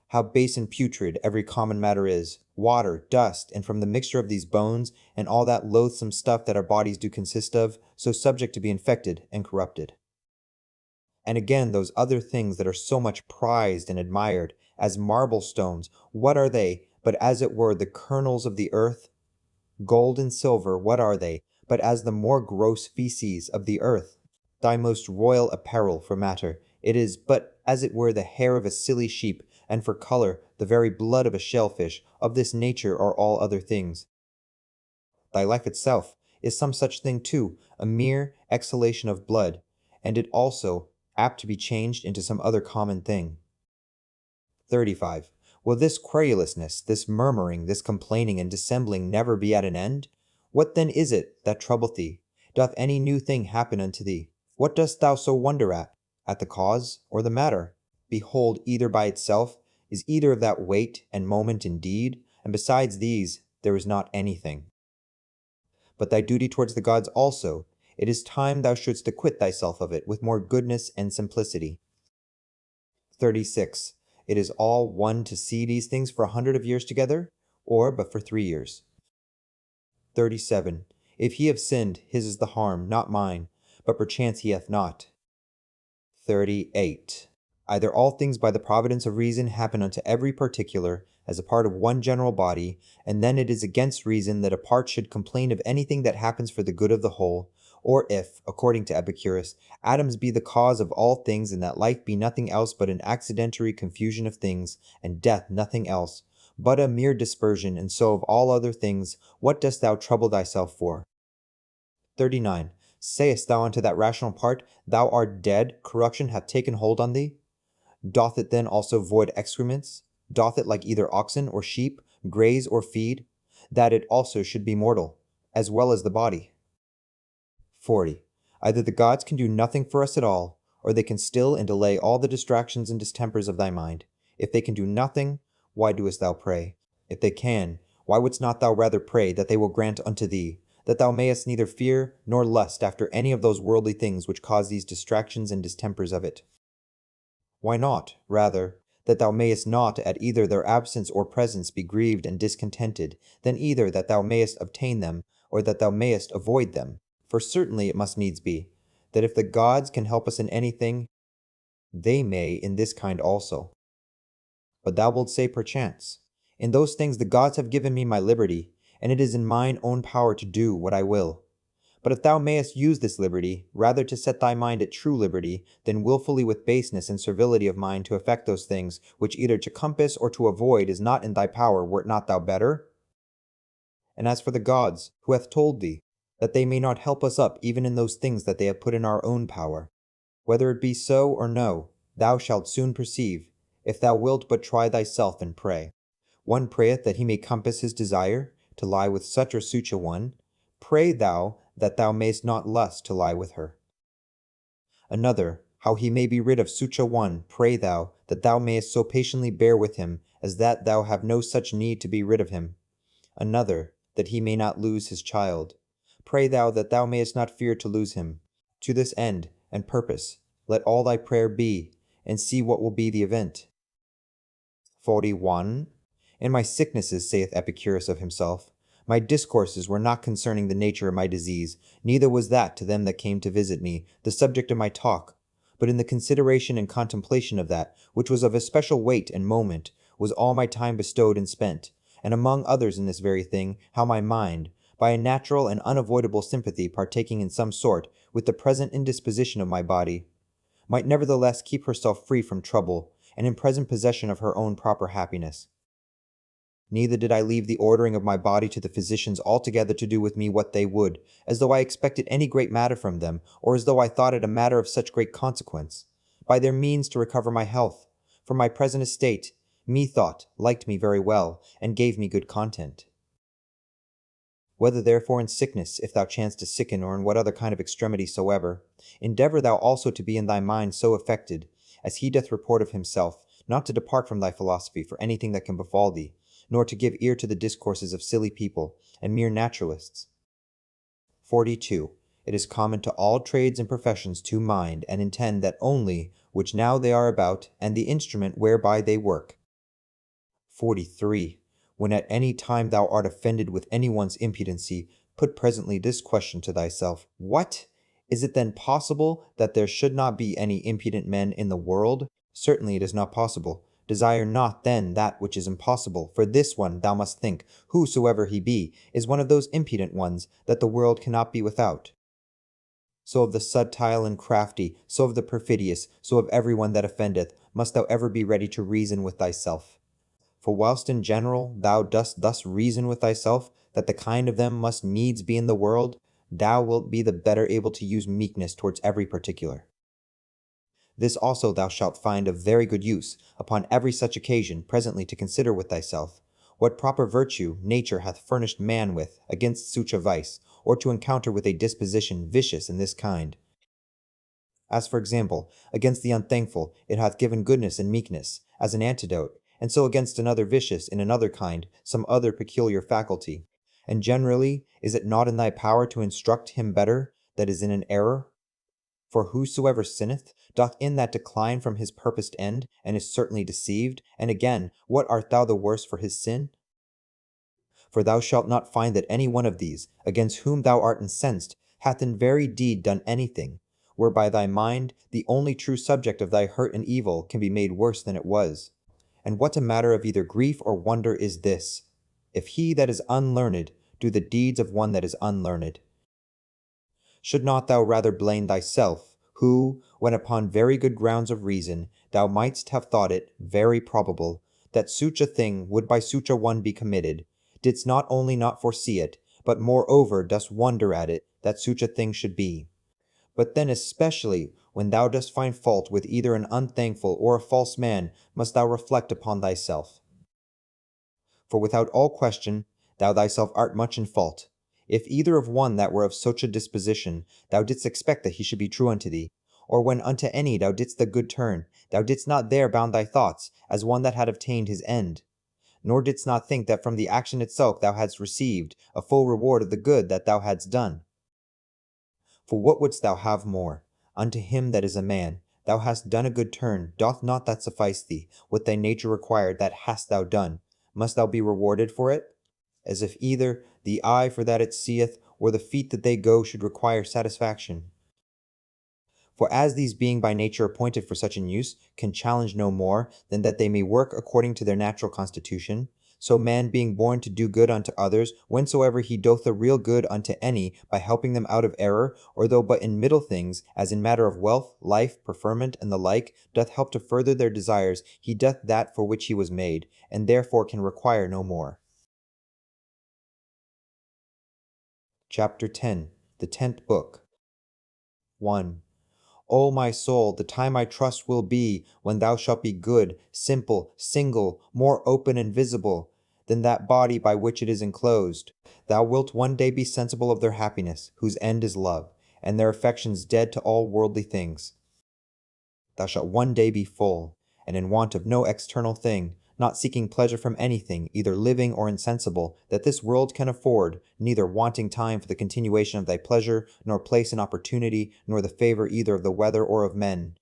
How base and putrid every common matter is, water, dust, and from the mixture of these bones, and all that loathsome stuff that our bodies do consist of, so subject to be infected and corrupted. And again those other things that are so much prized and admired, as marble stones, what are they, but as it were the kernels of the earth? Gold and silver, what are they, but as the more gross feces of the earth? Thy most royal apparel for matter, it is but as it were the hair of a silly sheep, and for color the very blood of a shellfish. Of this nature are all other things. Thy life itself is some such thing too, a mere exhalation of blood, and it also apt to be changed into some other common thing. 35. Will this querulousness, this murmuring, this complaining and dissembling never be at an end? What then is it that troubleth thee? Doth any new thing happen unto thee? What dost thou so wonder at? At the cause or the matter? Behold, either by itself is either of that weight and moment indeed, and besides these there is not anything. But thy duty towards the gods also, it is time thou shouldst acquit thyself of it with more goodness and simplicity. 36. It is all one to see these things for 100 of years together, or but for 3 years. 37. If he have sinned, his is the harm, not mine, but perchance he hath not. 38. Either all things by the providence of reason happen unto every particular, as a part of one general body, and then it is against reason that a part should complain of anything that happens for the good of the whole, or if, according to Epicurus, atoms be the cause of all things, and that life be nothing else but an accidentary confusion of things, and death nothing else, but a mere dispersion, and so of all other things, what dost thou trouble thyself for? 39. Sayest thou unto that rational part, thou art dead, corruption hath taken hold on thee? Doth it then also void excrements? Doth it, like either oxen or sheep, graze or feed, that it also should be mortal, as well as the body? 40. Either the gods can do nothing for us at all, or they can still and delay all the distractions and distempers of thy mind. If they can do nothing, why doest thou pray? If they can, why wouldst not thou rather pray that they will grant unto thee, that thou mayest neither fear nor lust after any of those worldly things which cause these distractions and distempers of it? Why not, rather, that thou mayest not at either their absence or presence be grieved and discontented, than either that thou mayest obtain them, or that thou mayest avoid them? For certainly it must needs be, that if the gods can help us in anything, they may in this kind also. But thou wilt say perchance, in those things the gods have given me my liberty, and it is in mine own power to do what I will. But if thou mayest use this liberty, rather to set thy mind at true liberty, than wilfully with baseness and servility of mind to effect those things, which either to compass or to avoid is not in thy power, wert not thou better? And as for the gods, who hath told thee, that they may not help us up even in those things that they have put in our own power? Whether it be so or no, thou shalt soon perceive, if thou wilt but try thyself and pray. One prayeth that he may compass his desire, to lie with such or such a one. Pray thou that thou mayst not lust to lie with her. Another, how he may be rid of such a one. Pray thou that thou mayst so patiently bear with him, as that thou have no such need to be rid of him. Another, that he may not lose his child. Pray thou that thou mayest not fear to lose him. To this end and purpose, let all thy prayer be, and see what will be the event. 41. In my sicknesses, saith Epicurus of himself, my discourses were not concerning the nature of my disease, neither was that to them that came to visit me the subject of my talk, but in the consideration and contemplation of that which was of especial weight and moment was all my time bestowed and spent, and among others in this very thing, how my mind, by a natural and unavoidable sympathy partaking in some sort with the present indisposition of my body, might nevertheless keep herself free from trouble, and in present possession of her own proper happiness. Neither did I leave the ordering of my body to the physicians altogether to do with me what they would, as though I expected any great matter from them, or as though I thought it a matter of such great consequence, by their means to recover my health, for my present estate, methought, liked me very well, and gave me good content. Whether therefore in sickness, if thou chance to sicken, or in what other kind of extremity soever, endeavour thou also to be in thy mind so affected, as he doth report of himself, not to depart from thy philosophy for anything that can befall thee, nor to give ear to the discourses of silly people and mere naturalists. 42. It is common to all trades and professions to mind and intend that only which now they are about, and the instrument whereby they work. 43. When at any time thou art offended with any one's impudency, put presently this question to thyself: What? Is it then possible that there should not be any impudent men in the world? Certainly it is not possible. Desire not then that which is impossible, for this one, thou must think, whosoever he be, is one of those impudent ones that the world cannot be without. So of the subtile and crafty, so of the perfidious, so of every one that offendeth, must thou ever be ready to reason with thyself. For whilst in general thou dost thus reason with thyself, that the kind of them must needs be in the world, thou wilt be the better able to use meekness towards every particular. This also thou shalt find of very good use, upon every such occasion, presently to consider with thyself, what proper virtue nature hath furnished man with against such a vice, or to encounter with a disposition vicious in this kind. As for example, against the unthankful it hath given goodness and meekness, as an antidote, and so against another vicious in another kind, some other peculiar faculty. And generally, is it not in thy power to instruct him better that is in an error? For whosoever sinneth doth in that decline from his purposed end, and is certainly deceived. And again, what art thou the worse for his sin? For thou shalt not find that any one of these, against whom thou art incensed, hath in very deed done anything, whereby thy mind, the only true subject of thy hurt and evil, can be made worse than it was. And what a matter of either grief or wonder is this, if he that is unlearned do the deeds of one that is unlearned? Should not thou rather blame thyself, who, when upon very good grounds of reason, thou mightst have thought it very probable that such a thing would by such a one be committed, didst not only not foresee it, but moreover dost wonder at it that such a thing should be? But then especially when thou dost find fault with either an unthankful or a false man, must thou reflect upon thyself. For without all question, thou thyself art much in fault. If either of one that were of such a disposition, thou didst expect that he should be true unto thee, or when unto any thou didst the good turn, thou didst not there bound thy thoughts, as one that had obtained his end, nor didst not think that from the action itself thou hadst received a full reward of the good that thou hadst done. For what wouldst thou have more? Unto him that is a man, thou hast done a good turn, doth not that suffice thee? What thy nature required, that hast thou done. Must thou be rewarded for it? As if either the eye for that it seeth, or the feet that they go should require satisfaction. For as these being by nature appointed for such an use, can challenge no more than that they may work according to their natural constitution, so man being born to do good unto others, whensoever he doth a real good unto any, by helping them out of error, or though but in middle things, as in matter of wealth, life, preferment, and the like, doth help to further their desires, he doth that for which he was made, and therefore can require no more. Chapter 10. The 10th Book. 1. O my soul, the time I trust will be when thou shalt be good, simple, single, more open and visible than that body by which it is enclosed. Thou wilt one day be sensible of their happiness, whose end is love, and their affections dead to all worldly things. Thou shalt one day be full, and in want of no external thing, not seeking pleasure from anything, either living or insensible, that this world can afford, neither wanting time for the continuation of thy pleasure, nor place and opportunity, nor the favor either of the weather or of men.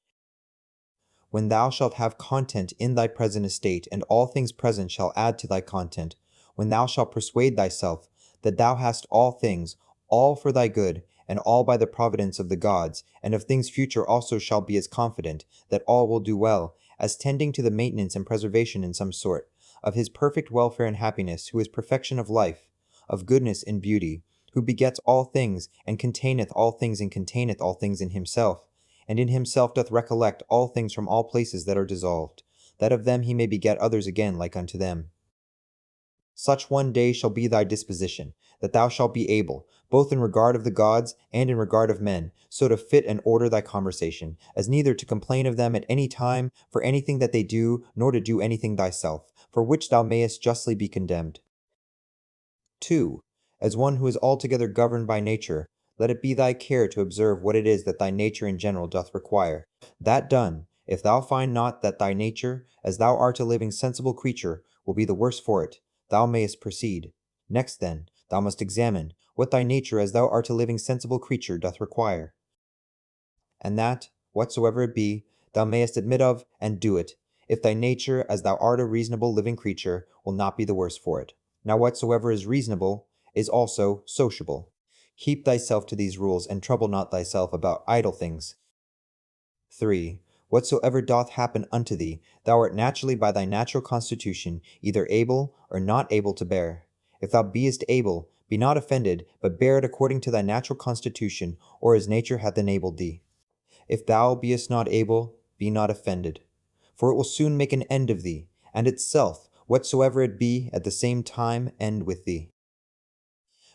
When thou shalt have content in thy present estate, and all things present shall add to thy content, when thou shalt persuade thyself that thou hast all things, all for thy good, and all by the providence of the gods, and of things future also shall be as confident, that all will do well, as tending to the maintenance and preservation in some sort, of his perfect welfare and happiness, who is perfection of life, of goodness and beauty, who begets all things, and containeth all things in himself, and in himself doth recollect all things from all places that are dissolved, that of them he may beget others again like unto them. Such one day shall be thy disposition, that thou shalt be able, both in regard of the gods and in regard of men, so to fit and order thy conversation, as neither to complain of them at any time for anything that they do, nor to do anything thyself, for which thou mayest justly be condemned. 2. As one who is altogether governed by nature, let it be thy care to observe what it is that thy nature in general doth require. That done, if thou find not that thy nature, as thou art a living sensible creature, will be the worse for it, thou mayest proceed. Next then, thou must examine what thy nature as thou art a living sensible creature doth require. And that, whatsoever it be, thou mayest admit of, and do it, if thy nature, as thou art a reasonable living creature, will not be the worse for it. Now whatsoever is reasonable is also sociable. Keep thyself to these rules, and trouble not thyself about idle things. 3. Whatsoever doth happen unto thee, thou art naturally by thy natural constitution either able or not able to bear. If thou beest able, be not offended, but bear it according to thy natural constitution, or as nature hath enabled thee. If thou beest not able, be not offended, for it will soon make an end of thee, and itself, whatsoever it be, at the same time end with thee.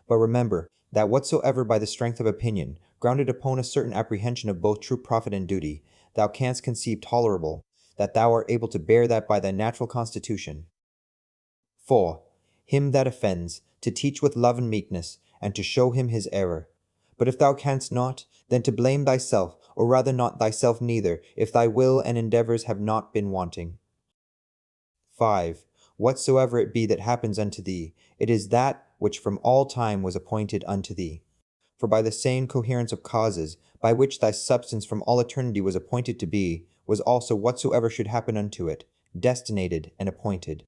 But remember, that whatsoever by the strength of opinion, grounded upon a certain apprehension of both true profit and duty, thou canst conceive tolerable, that thou art able to bear that by thy natural constitution. 4. Him that offends, to teach with love and meekness, and to show him his error. But if thou canst not, then to blame thyself, or rather not thyself neither, if thy will and endeavors have not been wanting. 5. Whatsoever it be that happens unto thee, it is that which from all time was appointed unto thee. For by the same coherence of causes, by which thy substance from all eternity was appointed to be, was also whatsoever should happen unto it, destinated and appointed.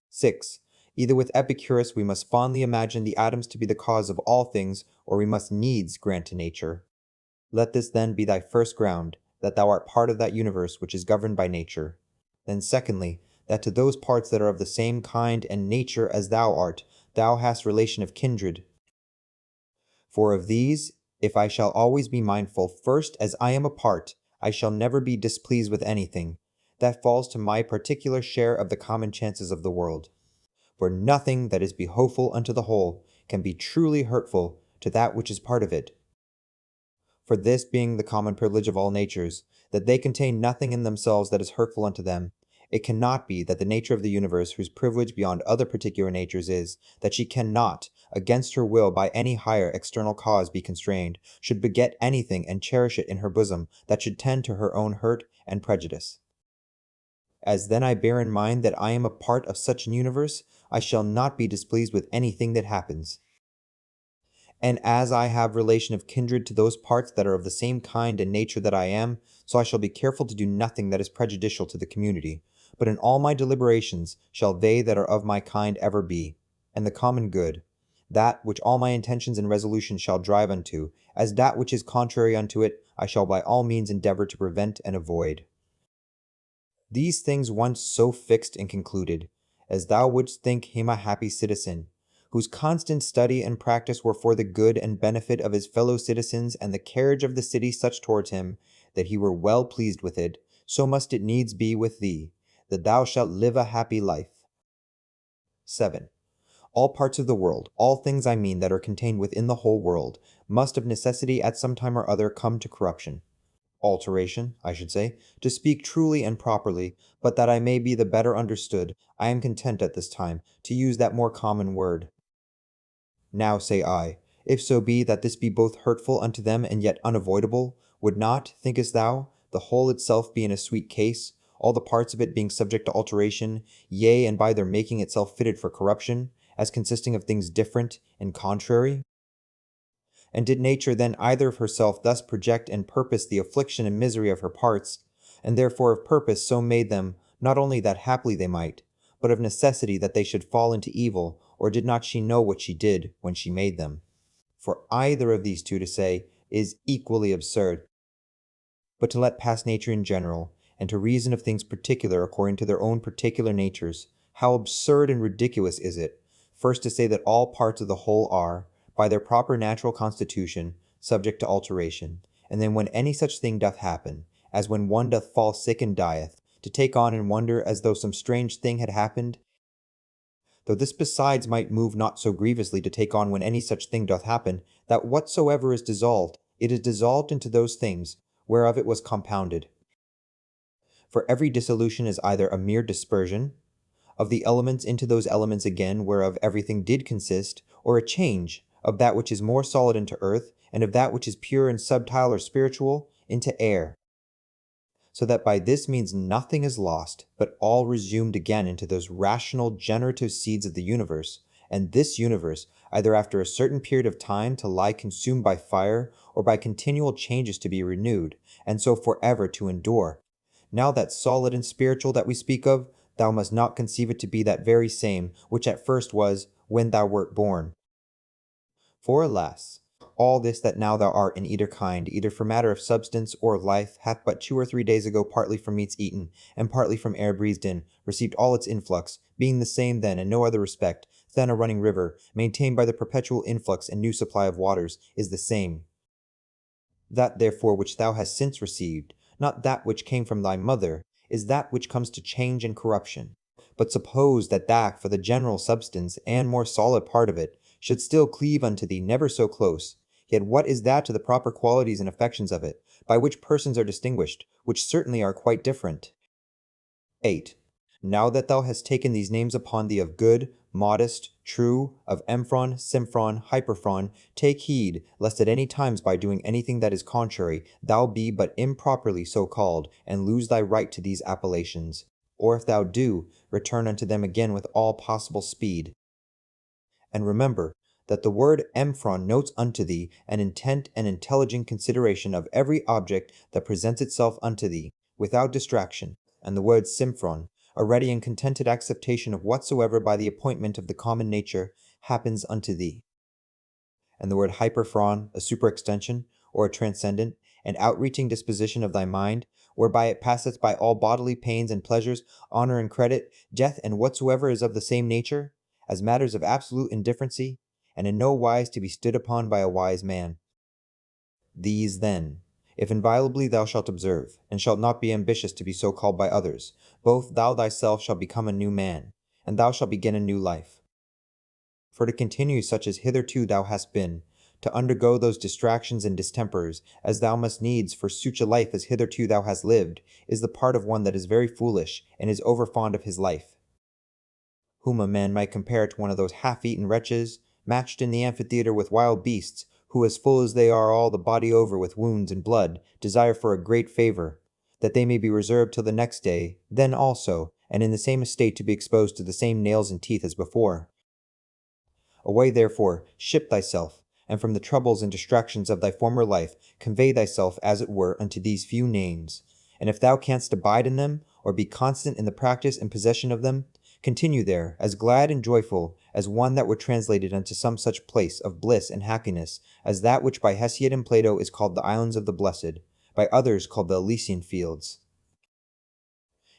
6. Either with Epicurus we must fondly imagine the atoms to be the cause of all things, or we must needs grant to nature. Let this then be thy first ground, that thou art part of that universe which is governed by nature. Then secondly, that to those parts that are of the same kind and nature as thou art, thou hast relation of kindred. For of these, if I shall always be mindful, first, as I am a part, I shall never be displeased with anything, that falls to my particular share of the common chances of the world. For nothing that is behoveful unto the whole can be truly hurtful to that which is part of it. For this being the common privilege of all natures, that they contain nothing in themselves that is hurtful unto them, it cannot be that the nature of the universe, whose privilege beyond other particular natures is, that she cannot, against her will by any higher external cause be constrained, should beget anything and cherish it in her bosom that should tend to her own hurt and prejudice. As then I bear in mind that I am a part of such an universe, I shall not be displeased with anything that happens. And as I have relation of kindred to those parts that are of the same kind and nature that I am, so I shall be careful to do nothing that is prejudicial to the community, but in all my deliberations shall they that are of my kind ever be, and the common good, that which all my intentions and resolutions shall drive unto, as that which is contrary unto it, I shall by all means endeavor to prevent and avoid. These things once so fixed and concluded, as thou wouldst think him a happy citizen, whose constant study and practice were for the good and benefit of his fellow citizens, and the carriage of the city such towards him, that he were well pleased with it, so must it needs be with thee, that thou shalt live a happy life. 7. All parts of the world, all things I mean that are contained within the whole world, must of necessity at some time or other come to corruption. Alteration, I should say, to speak truly and properly, but that I may be the better understood, I am content at this time to use that more common word. Now say I, if so be that this be both hurtful unto them and yet unavoidable, would not, thinkest thou, the whole itself be in a sweet case, all the parts of it being subject to alteration, yea, and by their making itself fitted for corruption, as consisting of things different and contrary? And did nature then either of herself thus project and purpose the affliction and misery of her parts, and therefore of purpose so made them, not only that haply they might, but of necessity that they should fall into evil, or did not she know what she did when she made them? For either of these two to say is equally absurd, but to let pass nature in general, and to reason of things particular according to their own particular natures, how absurd and ridiculous is it, first to say that all parts of the whole are, by their proper natural constitution, subject to alteration, and then when any such thing doth happen, as when one doth fall sick and dieth, to take on and wonder as though some strange thing had happened, though this besides might move not so grievously to take on when any such thing doth happen, that whatsoever is dissolved, it is dissolved into those things whereof it was compounded. For every dissolution is either a mere dispersion of the elements into those elements again whereof everything did consist, or a change of that which is more solid into earth, and of that which is pure and subtile or spiritual into air, so that by this means nothing is lost, but all resumed again into those rational generative seeds of the universe, and this universe, either after a certain period of time to lie consumed by fire, or by continual changes to be renewed, and so forever to endure. Now that solid and spiritual that we speak of, thou must not conceive it to be that very same which at first was when thou wert born. For alas, all this that now thou art in either kind, either for matter of substance or of life, hath but 2 or 3 days ago partly from meats eaten, and partly from air breathed in, received all its influx, being the same then in no other respect than a running river, maintained by the perpetual influx and new supply of waters, is the same. That therefore which thou hast since received, not that which came from thy mother, is that which comes to change and corruption. But suppose that for the general substance and more solid part of it, should still cleave unto thee never so close, yet what is that to the proper qualities and affections of it, by which persons are distinguished, which certainly are quite different? 8. Now that thou hast taken these names upon thee of good, modest, true, of emphron, symphron, hyperphron, take heed, lest at any times by doing anything that is contrary, thou be but improperly so called, and lose thy right to these appellations. Or if thou do, return unto them again with all possible speed. And remember that the word emphron notes unto thee an intent and intelligent consideration of every object that presents itself unto thee, without distraction, and the word symphron, a ready and contented acceptation of whatsoever by the appointment of the common nature happens unto thee. And the word hyperphron, a superextension, or a transcendent, and outreaching disposition of thy mind, whereby it passeth by all bodily pains and pleasures, honor and credit, death and whatsoever is of the same nature, as matters of absolute indifferency, and in no wise to be stood upon by a wise man. These, then, if inviolably thou shalt observe, and shalt not be ambitious to be so called by others, both thou thyself shalt become a new man, and thou shalt begin a new life. For to continue such as hitherto thou hast been, to undergo those distractions and distempers, as thou must needs for such a life as hitherto thou hast lived, is the part of one that is very foolish, and is overfond of his life, whom a man might compare to one of those half-eaten wretches, matched in the amphitheatre with wild beasts, who as full as they are all the body over with wounds and blood, desire for a great favour, that they may be reserved till the next day, then also, and in the same estate to be exposed to the same nails and teeth as before. Away therefore, ship thyself, and from the troubles and distractions of thy former life, convey thyself as it were unto these few names, and if thou canst abide in them, or be constant in the practice and possession of them, continue there, as glad and joyful as one that were translated unto some such place of bliss and happiness as that which by Hesiod and Plato is called the Islands of the Blessed, by others called the Elysian Fields.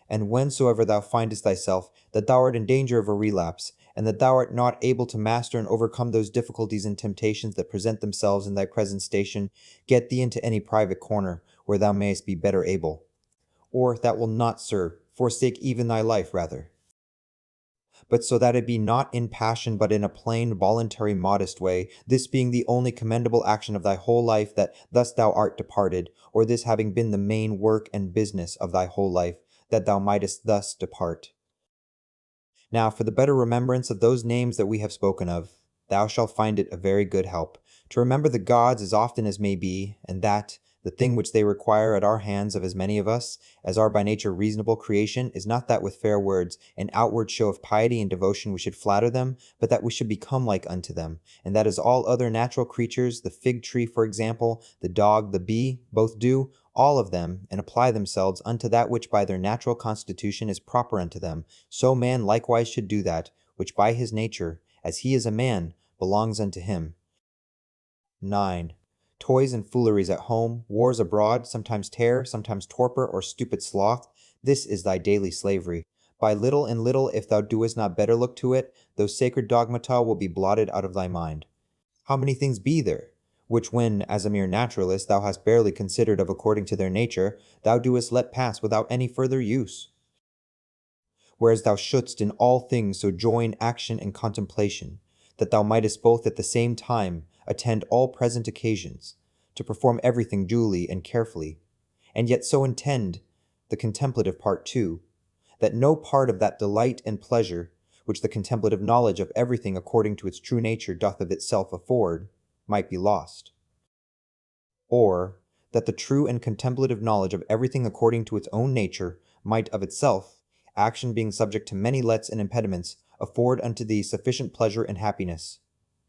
And whensoever thou findest thyself that thou art in danger of a relapse, and that thou art not able to master and overcome those difficulties and temptations that present themselves in thy present station, get thee into any private corner, where thou mayest be better able. Or, if that will not serve, forsake even thy life rather. But so that it be not in passion, but in a plain, voluntary, modest way, this being the only commendable action of thy whole life, that thus thou art departed, or this having been the main work and business of thy whole life, that thou mightest thus depart. Now, for the better remembrance of those names that we have spoken of, thou shalt find it a very good help, to remember the gods as often as may be, and that, The thing which they require at our hands of as many of us, as are by nature reasonable creation, is not that with fair words and outward show of piety and devotion we should flatter them, but that we should become like unto them, and that as all other natural creatures, the fig tree, for example, the dog, the bee, both do, all of them, and apply themselves unto that which by their natural constitution is proper unto them, so man likewise should do that, which by his nature, as he is a man, belongs unto him. 9. Toys and fooleries at home, wars abroad, sometimes terror, sometimes torpor or stupid sloth, this is thy daily slavery. By little and little, if thou doest not better look to it, those sacred dogmata will be blotted out of thy mind. How many things be there, which when, as a mere naturalist, thou hast barely considered of according to their nature, thou doest let pass without any further use? Whereas thou shouldst in all things so join action and contemplation, that thou mightest both at the same time attend all present occasions, to perform everything duly and carefully, and yet so intend the contemplative part too, that no part of that delight and pleasure which the contemplative knowledge of everything according to its true nature doth of itself afford, might be lost. Or that the true and contemplative knowledge of everything according to its own nature might of itself, action being subject to many lets and impediments, afford unto thee sufficient pleasure and happiness,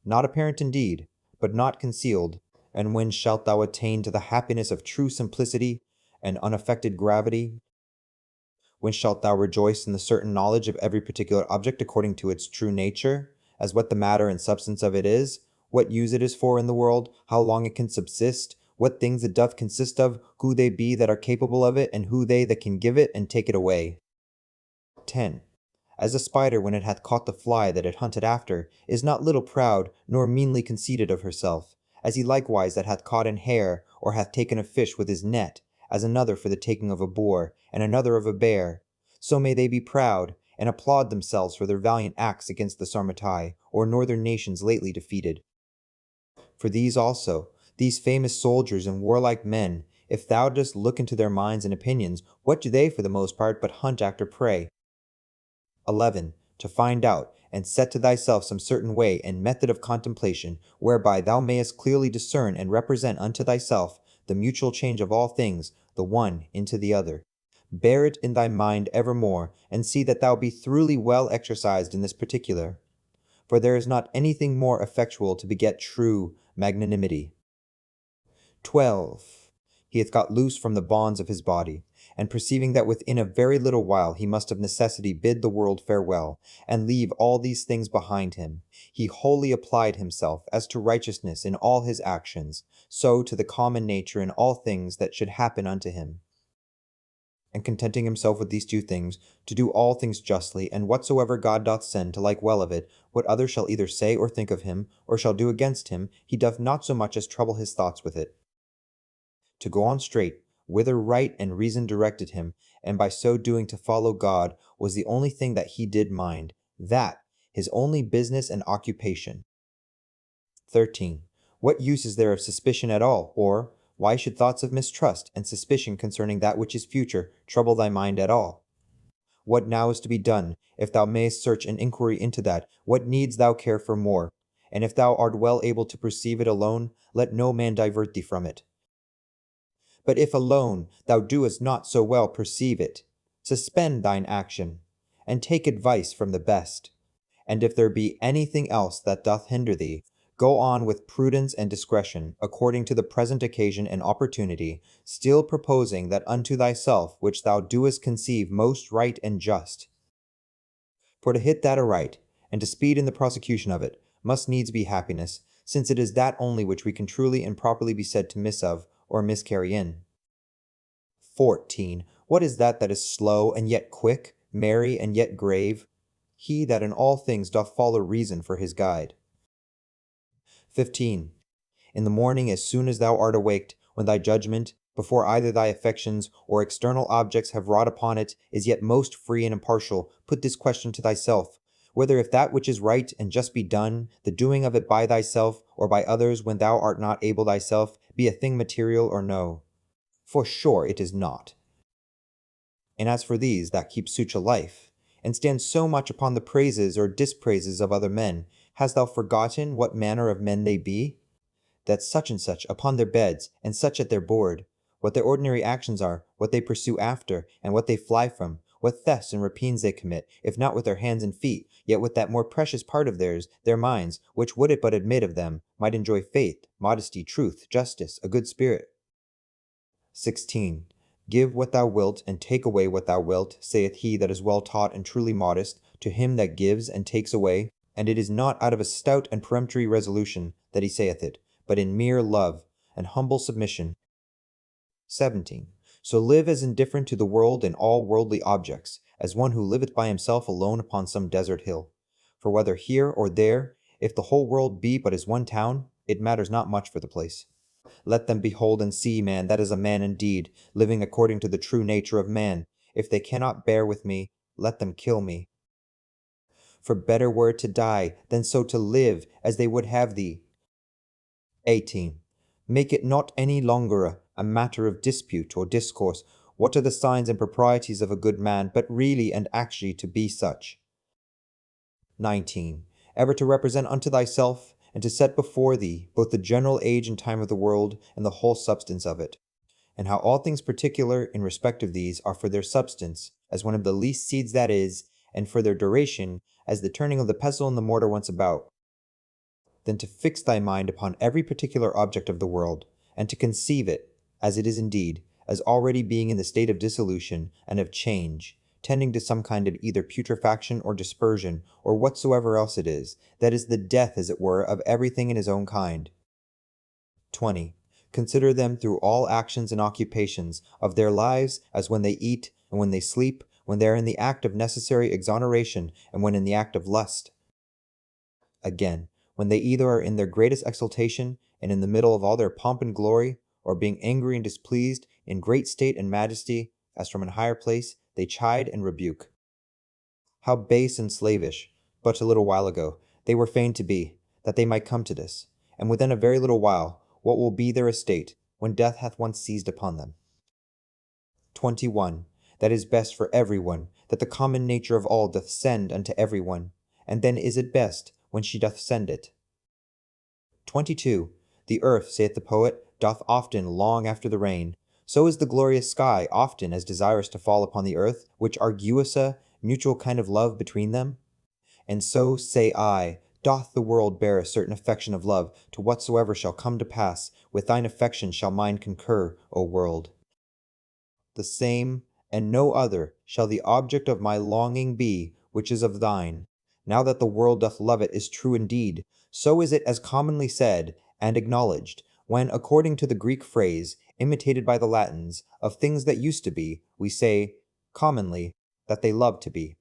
not apparent indeed, but not concealed. And when shalt thou attain to the happiness of true simplicity and unaffected gravity? When shalt thou rejoice in the certain knowledge of every particular object according to its true nature, as what the matter and substance of it is, what use it is for in the world, how long it can subsist, what things it doth consist of, who they be that are capable of it, and who they that can give it and take it away? 10. As a spider, when it hath caught the fly that it hunted after, is not little proud, nor meanly conceited of herself, as he likewise that hath caught an hare, or hath taken a fish with his net, as another for the taking of a boar, and another of a bear, so may they be proud, and applaud themselves for their valiant acts against the Sarmatai, or northern nations lately defeated. For these also, these famous soldiers and warlike men, if thou dost look into their minds and opinions, what do they for the most part but hunt after prey? 11. To find out, and set to thyself some certain way and method of contemplation, whereby thou mayest clearly discern and represent unto thyself the mutual change of all things, the one into the other. Bear it in thy mind evermore, and see that thou be thoroughly well exercised in this particular. For there is not anything more effectual to beget true magnanimity. 12. He hath got loose from the bonds of his body, and perceiving that within a very little while he must of necessity bid the world farewell, and leave all these things behind him, he wholly applied himself as to righteousness in all his actions, so to the common nature in all things that should happen unto him. And contenting himself with these two things, to do all things justly, and whatsoever God doth send to like well of it, what others shall either say or think of him, or shall do against him, he doth not so much as trouble his thoughts with it. To go on straight, whither right and reason directed him, and by so doing to follow God, was the only thing that he did mind, that, his only business and occupation. 13. What use is there of suspicion at all, or, why should thoughts of mistrust and suspicion concerning that which is future trouble thy mind at all? What now is to be done, if thou mayest search an inquiry into that, what needs thou care for more? And if thou art well able to perceive it alone, let no man divert thee from it. But if alone thou doest not so well perceive it, suspend thine action, and take advice from the best. And if there be anything else that doth hinder thee, go on with prudence and discretion, according to the present occasion and opportunity, still proposing that unto thyself which thou doest conceive most right and just. For to hit that aright, and to speed in the prosecution of it, must needs be happiness, since it is that only which we can truly and properly be said to miss of, or miscarry in. 14. What is that is slow and yet quick, merry and yet grave? He that in all things doth follow reason for his guide. 15. In the morning, as soon as thou art awaked, when thy judgment, before either thy affections or external objects have wrought upon it, is yet most free and impartial, put this question to thyself, whether if that which is right and just be done, the doing of it by thyself or by others when thou art not able thyself, be a thing material or no. For sure it is not. And as for these that keep such a life, and stand so much upon the praises or dispraises of other men, hast thou forgotten what manner of men they be? that such and such upon their beds, and such at their board, what their ordinary actions are, what they pursue after, and what they fly from, what thefts and rapines they commit, if not with their hands and feet, yet with that more precious part of theirs, their minds, which, would it but admit of them, might enjoy faith, modesty, truth, justice, a good spirit. 16. Give what thou wilt, and take away what thou wilt, saith he that is well taught and truly modest, to him that gives and takes away. And it is not out of a stout and peremptory resolution that he saith it, but in mere love and humble submission. 17. So live as indifferent to the world and all worldly objects, as one who liveth by himself alone upon some desert hill. For whether here or there, if the whole world be but as one town, it matters not much for the place. Let them behold and see man that is a man indeed, living according to the true nature of man. If they cannot bear with me, let them kill me. For better were it to die than so to live as they would have thee. 18. Make it not any longer a matter of dispute or discourse what are the signs and proprieties of a good man, but really and actually to be such. 19. Ever to represent unto thyself, and to set before thee both the general age and time of the world, and the whole substance of it, and how all things particular in respect of these are for their substance, as one of the least seeds that is, and for their duration, as the turning of the pestle in the mortar once about. Then to fix thy mind upon every particular object of the world, and to conceive it, as it is indeed, as already being in the state of dissolution and of change, tending to some kind of either putrefaction or dispersion, or whatsoever else it is, that is the death, as it were, of everything in his own kind. 20. Consider them through all actions and occupations of their lives, as when they eat, and when they sleep, when they are in the act of necessary exoneration, and when in the act of lust. Again, when they either are in their greatest exaltation, and in the middle of all their pomp and glory, or being angry and displeased, in great state and majesty, as from an higher place, they chide and rebuke. How base and slavish, but a little while ago, they were fain to be, that they might come to this, and within a very little while, what will be their estate, when death hath once seized upon them. 21. That is best for every one, that the common nature of all doth send unto every one, and then is it best, when she doth send it. 22. The earth, saith the poet, doth often long after the rain. So is the glorious sky often as desirous to fall upon the earth, which argues a mutual kind of love between them. And so, say I, doth the world bear a certain affection of love to whatsoever shall come to pass. With thine affection shall mine concur, O world. The same, and no other, shall the object of my longing be, which is of thine. Now that the world doth love it is true indeed. So is it as commonly said and acknowledged, when, according to the Greek phrase, imitated by the Latins, of things that used to be, we say, commonly, that they love to be.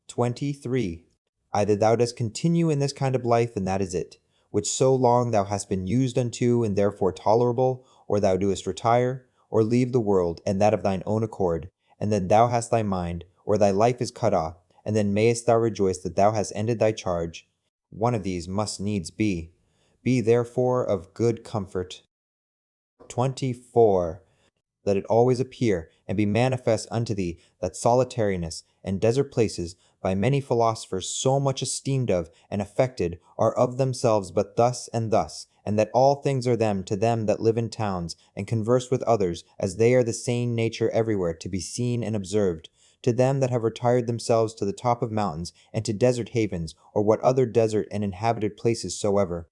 23. Either thou dost continue in this kind of life, and that is it, which so long thou hast been used unto, and therefore tolerable, or thou doest retire, or leave the world, and that of thine own accord, and then thou hast thy mind, or thy life is cut off, and then mayest thou rejoice that thou hast ended thy charge. One of these must needs be. Be therefore of good comfort. 24. Let it always appear and be manifest unto thee that solitariness and desert places, by many philosophers so much esteemed of and affected, are of themselves but thus and thus, and that all things are them to them that live in towns, and converse with others, as they are the same nature everywhere to be seen and observed. To them that have retired themselves to the top of mountains, and to desert havens, or what other desert and inhabited places soever.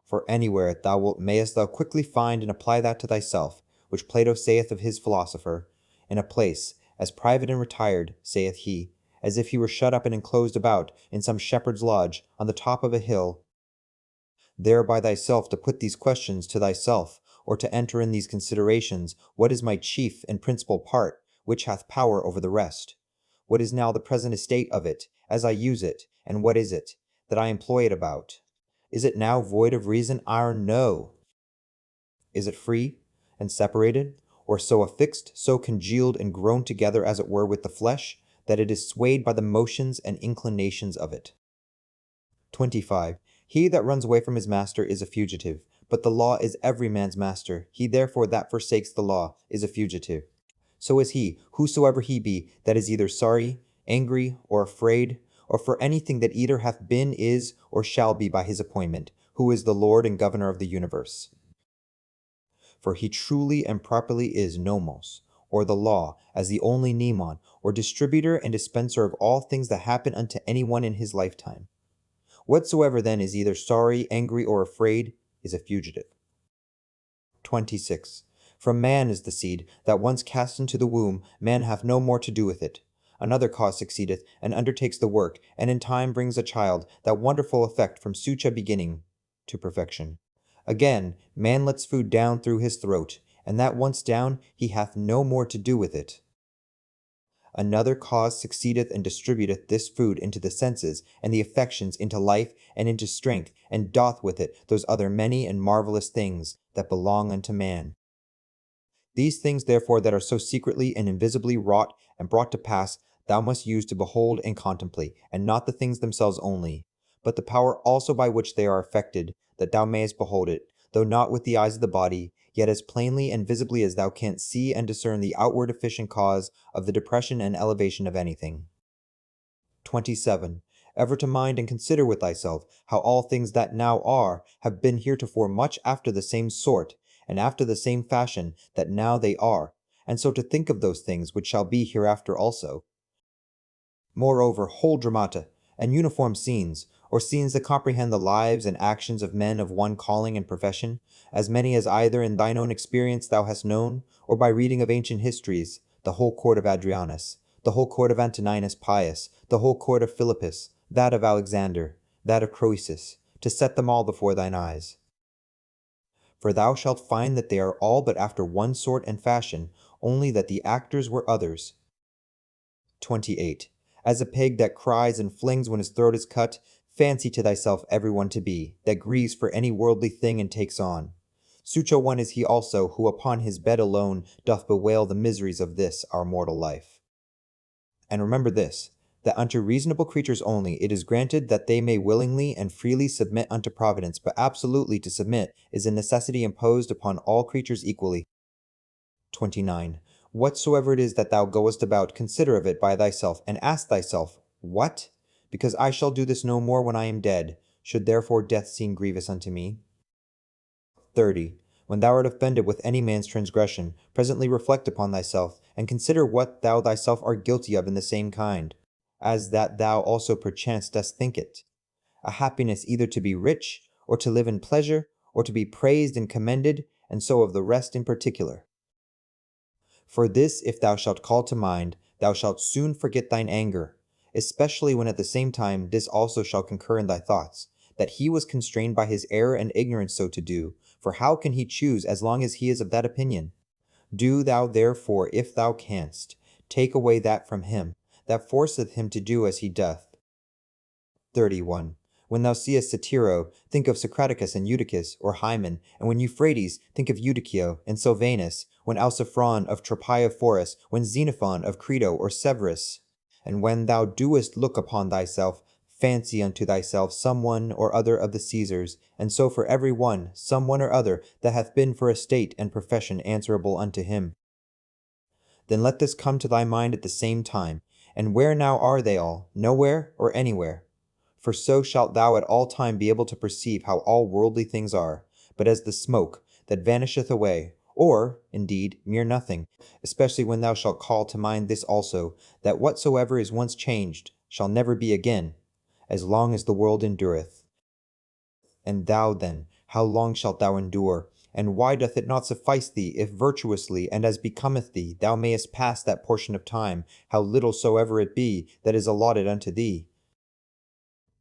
For anywhere mayest thou quickly find and apply that to thyself, which Plato saith of his philosopher, in a place, as private and retired, saith he, as if he were shut up and enclosed about in some shepherd's lodge, on the top of a hill. There by thyself to put these questions to thyself, or to enter in these considerations, what is my chief and principal part, which hath power over the rest? What is now the present estate of it, as I use it, and what is it, that I employ it about? Is it now void of reason? No. Is it free and separated, or so affixed, so congealed and grown together as it were with the flesh, that it is swayed by the motions and inclinations of it? 25. He that runs away from his master is a fugitive, but the law is every man's master. He therefore that forsakes the law is a fugitive. So is he, whosoever he be, that is either sorry, angry, or afraid, or for anything that either hath been, is, or shall be by his appointment, who is the Lord and Governor of the universe. For he truly and properly is nomos, or the law, as the only mnemon, or distributor and dispenser of all things that happen unto anyone in his lifetime. Whatsoever then is either sorry, angry, or afraid is a fugitive. 26. From man is the seed, that once cast into the womb, man hath no more to do with it. Another cause succeedeth, and undertakes the work, and in time brings a child, that wonderful effect from sucha beginning to perfection. Again, man lets food down through his throat, and that once down, he hath no more to do with it. Another cause succeedeth and distributeth this food into the senses, and the affections into life and into strength, and doth with it those other many and marvelous things that belong unto man. These things therefore that are so secretly and invisibly wrought and brought to pass, thou must use to behold and contemplate, and not the things themselves only, but the power also by which they are effected, that thou mayest behold it, though not with the eyes of the body, yet as plainly and visibly as thou canst see and discern the outward efficient cause of the depression and elevation of anything. 27. Ever to mind and consider with thyself how all things that now are have been heretofore much after the same sort, and after the same fashion that now they are, and so to think of those things which shall be hereafter also. Moreover, whole dramata, and uniform scenes, or scenes that comprehend the lives and actions of men of one calling and profession, as many as either in thine own experience thou hast known, or by reading of ancient histories, the whole court of Adrianus, the whole court of Antoninus Pius, the whole court of Philippus, that of Alexander, that of Croesus, to set them all before thine eyes. For thou shalt find that they are all but after one sort and fashion, only that the actors were others. 28. As a pig that cries and flings when his throat is cut, fancy to thyself every one to be, that grieves for any worldly thing and takes on. Such one is he also, who upon his bed alone doth bewail the miseries of this our mortal life. And remember this, that unto reasonable creatures only it is granted that they may willingly and freely submit unto providence, but absolutely to submit is a necessity imposed upon all creatures equally. 29. Whatsoever it is that thou goest about, consider of it by thyself, and ask thyself, What? Because I shall do this no more when I am dead, should therefore death seem grievous unto me. 30. When thou art offended with any man's transgression, presently reflect upon thyself, and consider what thou thyself art guilty of in the same kind, as that thou also perchance dost think it. A happiness either to be rich, or to live in pleasure, or to be praised and commended, and so of the rest in particular. For this if thou shalt call to mind, thou shalt soon forget thine anger, especially when at the same time this also shall concur in thy thoughts, that he was constrained by his error and ignorance so to do, for how can he choose as long as he is of that opinion? Do thou therefore, if thou canst, take away that from him, that forceth him to do as he doth. 31. When thou seest Satiro, think of Socraticus and Eutychus, or Hymen, and when Euphrates, think of Eutychio and Sylvanus, when Alciphron of Tropiophorus, when Xenophon of Crito or Severus. And when thou doest look upon thyself, fancy unto thyself some one or other of the Caesars, and so for every one, some one or other that hath been for estate and profession answerable unto him. Then let this come to thy mind at the same time, and where now are they all, nowhere or anywhere? For so shalt thou at all time be able to perceive how all worldly things are, but as the smoke, that vanisheth away, or, indeed, mere nothing, especially when thou shalt call to mind this also, that whatsoever is once changed shall never be again, as long as the world endureth. And thou then, how long shalt thou endure? And why doth it not suffice thee, if virtuously and as becometh thee thou mayest pass that portion of time, how little soever it be, that is allotted unto thee?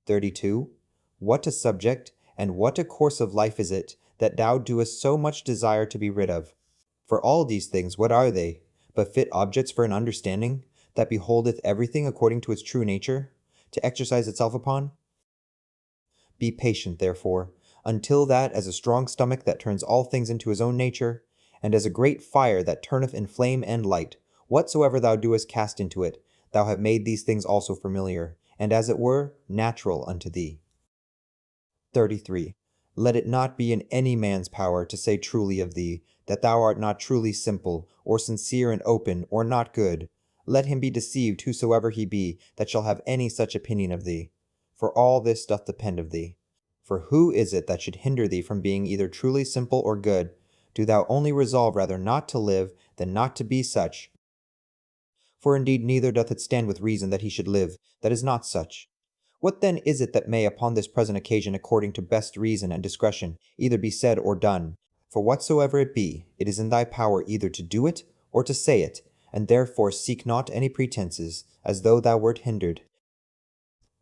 32. What a subject, and what a course of life is it, that thou doest so much desire to be rid of? For all these things, what are they, but fit objects for an understanding, that beholdeth everything according to its true nature, to exercise itself upon? Be patient, therefore, until that as a strong stomach that turns all things into his own nature, and as a great fire that turneth in flame and light, whatsoever thou doest cast into it, thou have made these things also familiar, and as it were, natural unto thee. 33. Let it not be in any man's power to say truly of thee, that thou art not truly simple, or sincere and open, or not good. Let him be deceived whosoever he be, that shall have any such opinion of thee. For all this doth depend of thee. For who is it that should hinder thee from being either truly simple or good? Do thou only resolve rather not to live than not to be such. For indeed neither doth it stand with reason that he should live that is not such. What then is it that may upon this present occasion according to best reason and discretion either be said or done? For whatsoever it be, it is in thy power either to do it or to say it, and therefore seek not any pretenses, as though thou wert hindered.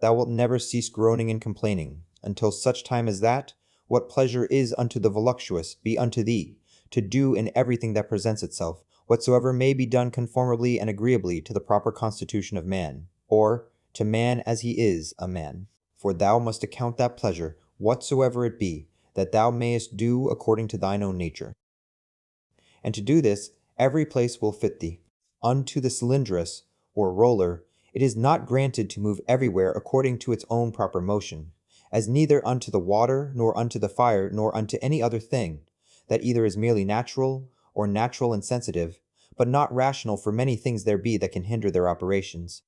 Thou wilt never cease groaning and complaining, until such time as that, what pleasure is unto the voluptuous be unto thee, to do in everything that presents itself, whatsoever may be done conformably and agreeably to the proper constitution of man, or to man as he is a man. For thou must account that pleasure, whatsoever it be, that thou mayest do according to thine own nature. And to do this, every place will fit thee. Unto the cylindrous, or roller, it is not granted to move everywhere according to its own proper motion, as neither unto the water, nor unto the fire, nor unto any other thing, that either is merely natural, or natural and sensitive, but not rational, for many things there be that can hinder their operations.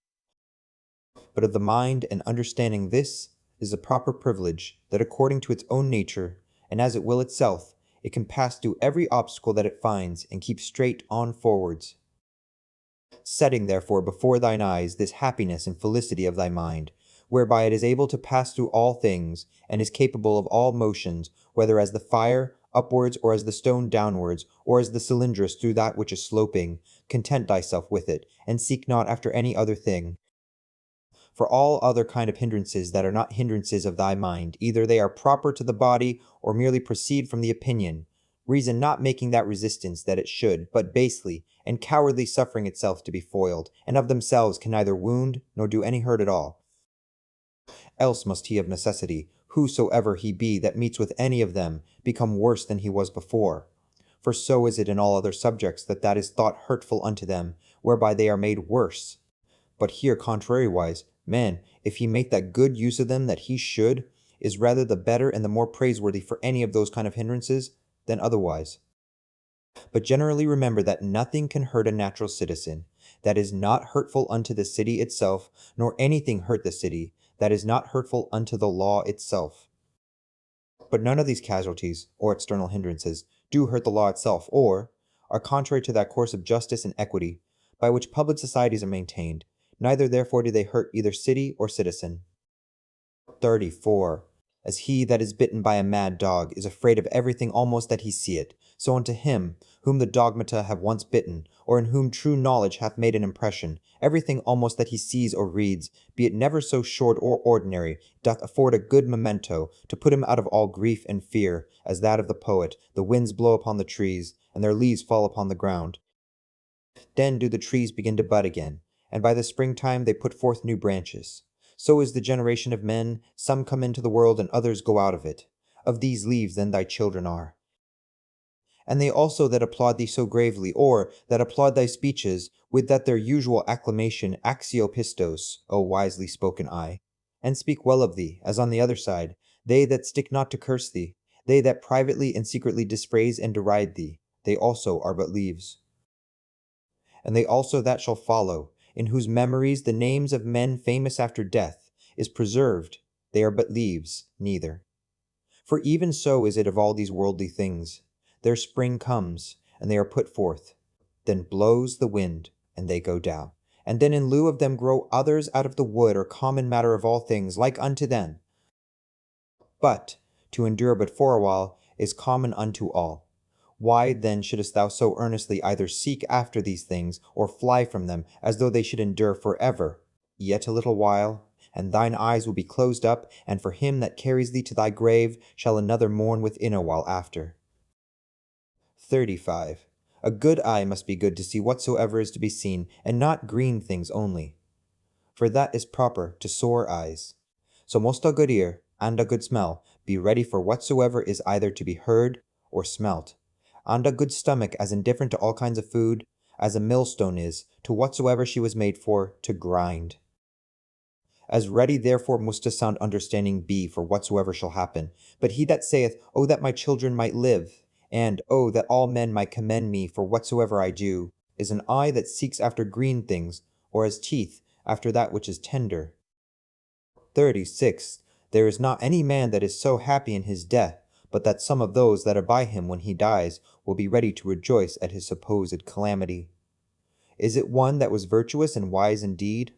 But of the mind and understanding this is a proper privilege, that according to its own nature, and as it will itself, it can pass through every obstacle that it finds, and keep straight on forwards. Setting therefore before thine eyes this happiness and felicity of thy mind, whereby it is able to pass through all things, and is capable of all motions, whether as the fire upwards, or as the stone downwards, or as the cylindrous through that which is sloping, content thyself with it, and seek not after any other thing. For all other kind of hindrances that are not hindrances of thy mind, either they are proper to the body, or merely proceed from the opinion, reason not making that resistance that it should, but basely and cowardly suffering itself to be foiled, and of themselves can neither wound nor do any hurt at all. Else must he of necessity, whosoever he be that meets with any of them, become worse than he was before. For so is it in all other subjects that is thought hurtful unto them, whereby they are made worse. But here contrariwise, man, if he make that good use of them that he should, is rather the better and the more praiseworthy for any of those kind of hindrances than otherwise. But generally remember that nothing can hurt a natural citizen that is not hurtful unto the city itself, nor anything hurt the city that is not hurtful unto the law itself. But none of these casualties, or external hindrances, do hurt the law itself, or are contrary to that course of justice and equity by which public societies are maintained, neither therefore do they hurt either city or citizen. 34. As he that is bitten by a mad dog is afraid of everything almost that he seeth, so unto him whom the dogmata have once bitten, or in whom true knowledge hath made an impression, everything almost that he sees or reads, be it never so short or ordinary, doth afford a good memento to put him out of all grief and fear, as that of the poet, the winds blow upon the trees, and their leaves fall upon the ground. Then do the trees begin to bud again, and by the springtime they put forth new branches. So is the generation of men, some come into the world and others go out of it. Of these leaves then thy children are. And they also that applaud thee so gravely, or that applaud thy speeches, with that their usual acclamation axiopistos, O wisely spoken eye, and speak well of thee, as on the other side, they that stick not to curse thee, they that privately and secretly dispraise and deride thee, they also are but leaves. And they also that shall follow, in whose memories the names of men famous after death is preserved, they are but leaves, neither. For even so is it of all these worldly things. Their spring comes, and they are put forth. Then blows the wind, and they go down. And then in lieu of them grow others out of the wood or common matter of all things, like unto them. But to endure but for a while is common unto all. Why then shouldest thou so earnestly either seek after these things, or fly from them, as though they should endure for ever? Yet a little while, and thine eyes will be closed up, and for him that carries thee to thy grave shall another mourn within a while after. 35. A good eye must be good to see whatsoever is to be seen, and not green things only. For that is proper to sore eyes. So must a good ear, and a good smell, be ready for whatsoever is either to be heard or smelt. And a good stomach as indifferent to all kinds of food, as a millstone is to whatsoever she was made for, to grind. As ready therefore must a sound understanding be for whatsoever shall happen. But he that saith, O that my children might live, and, O that all men might commend me for whatsoever I do, is an eye that seeks after green things, or as teeth after that which is tender. 36. There is not any man that is so happy in his death, but that some of those that are by him when he dies will be ready to rejoice at his supposed calamity. Is it one that was virtuous and wise indeed?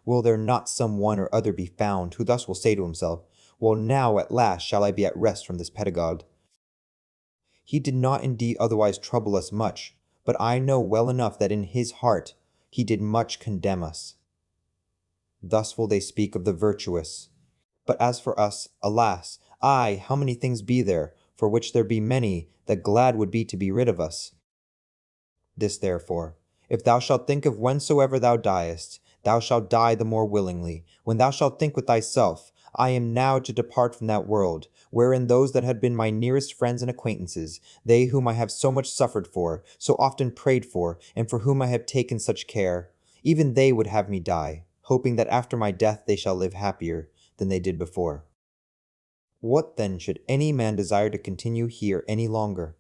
Will there not some one or other be found who thus will say to himself, Well, now at last shall I be at rest from this pedagogue? He did not indeed otherwise trouble us much, but I know well enough that in his heart he did much condemn us. Thus will they speak of the virtuous. But as for us, alas, how many things be there, for which there be many that glad would be to be rid of us? This therefore, if thou shalt think of whensoever thou diest, thou shalt die the more willingly, when thou shalt think with thyself, I am now to depart from that world, wherein those that had been my nearest friends and acquaintances, they whom I have so much suffered for, so often prayed for, and for whom I have taken such care, even they would have me die, hoping that after my death they shall live happier than they did before. What then should any man desire to continue here any longer?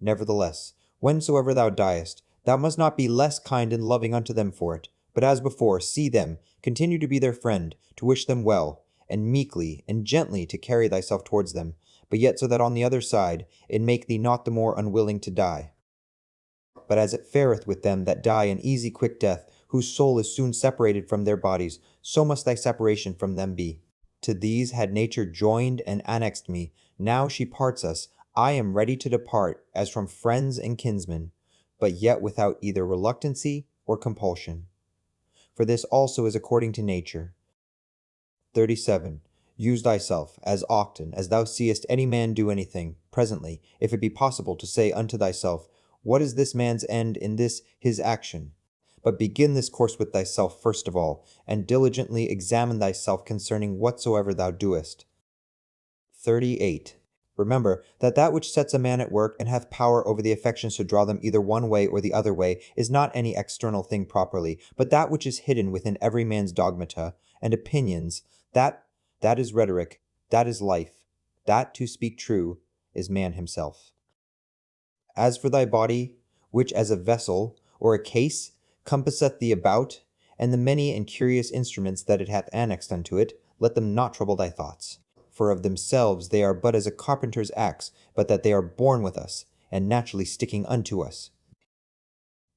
Nevertheless, whensoever thou diest, thou must not be less kind and loving unto them for it, but as before, see them, continue to be their friend, to wish them well, and meekly and gently to carry thyself towards them, but yet so that on the other side it make thee not the more unwilling to die. But as it fareth with them that die an easy quick death, whose soul is soon separated from their bodies, so must thy separation from them be. To these had nature joined and annexed me, now she parts us, I am ready to depart as from friends and kinsmen, but yet without either reluctancy or compulsion. For this also is according to nature. 37. Use thyself, as often as thou seest any man do anything, presently, if it be possible, to say unto thyself, What is this man's end in this his action? But begin this course with thyself first of all, and diligently examine thyself concerning whatsoever thou doest. 38. Remember that which sets a man at work and hath power over the affections to draw them either one way or the other way is not any external thing properly, but that which is hidden within every man's dogmata and opinions, that is rhetoric, that is life, that, to speak true, is man himself. As for thy body, which as a vessel or a case compasseth thee about, and the many and curious instruments that it hath annexed unto it, let them not trouble thy thoughts. For of themselves they are but as a carpenter's axe, but that they are born with us, and naturally sticking unto us.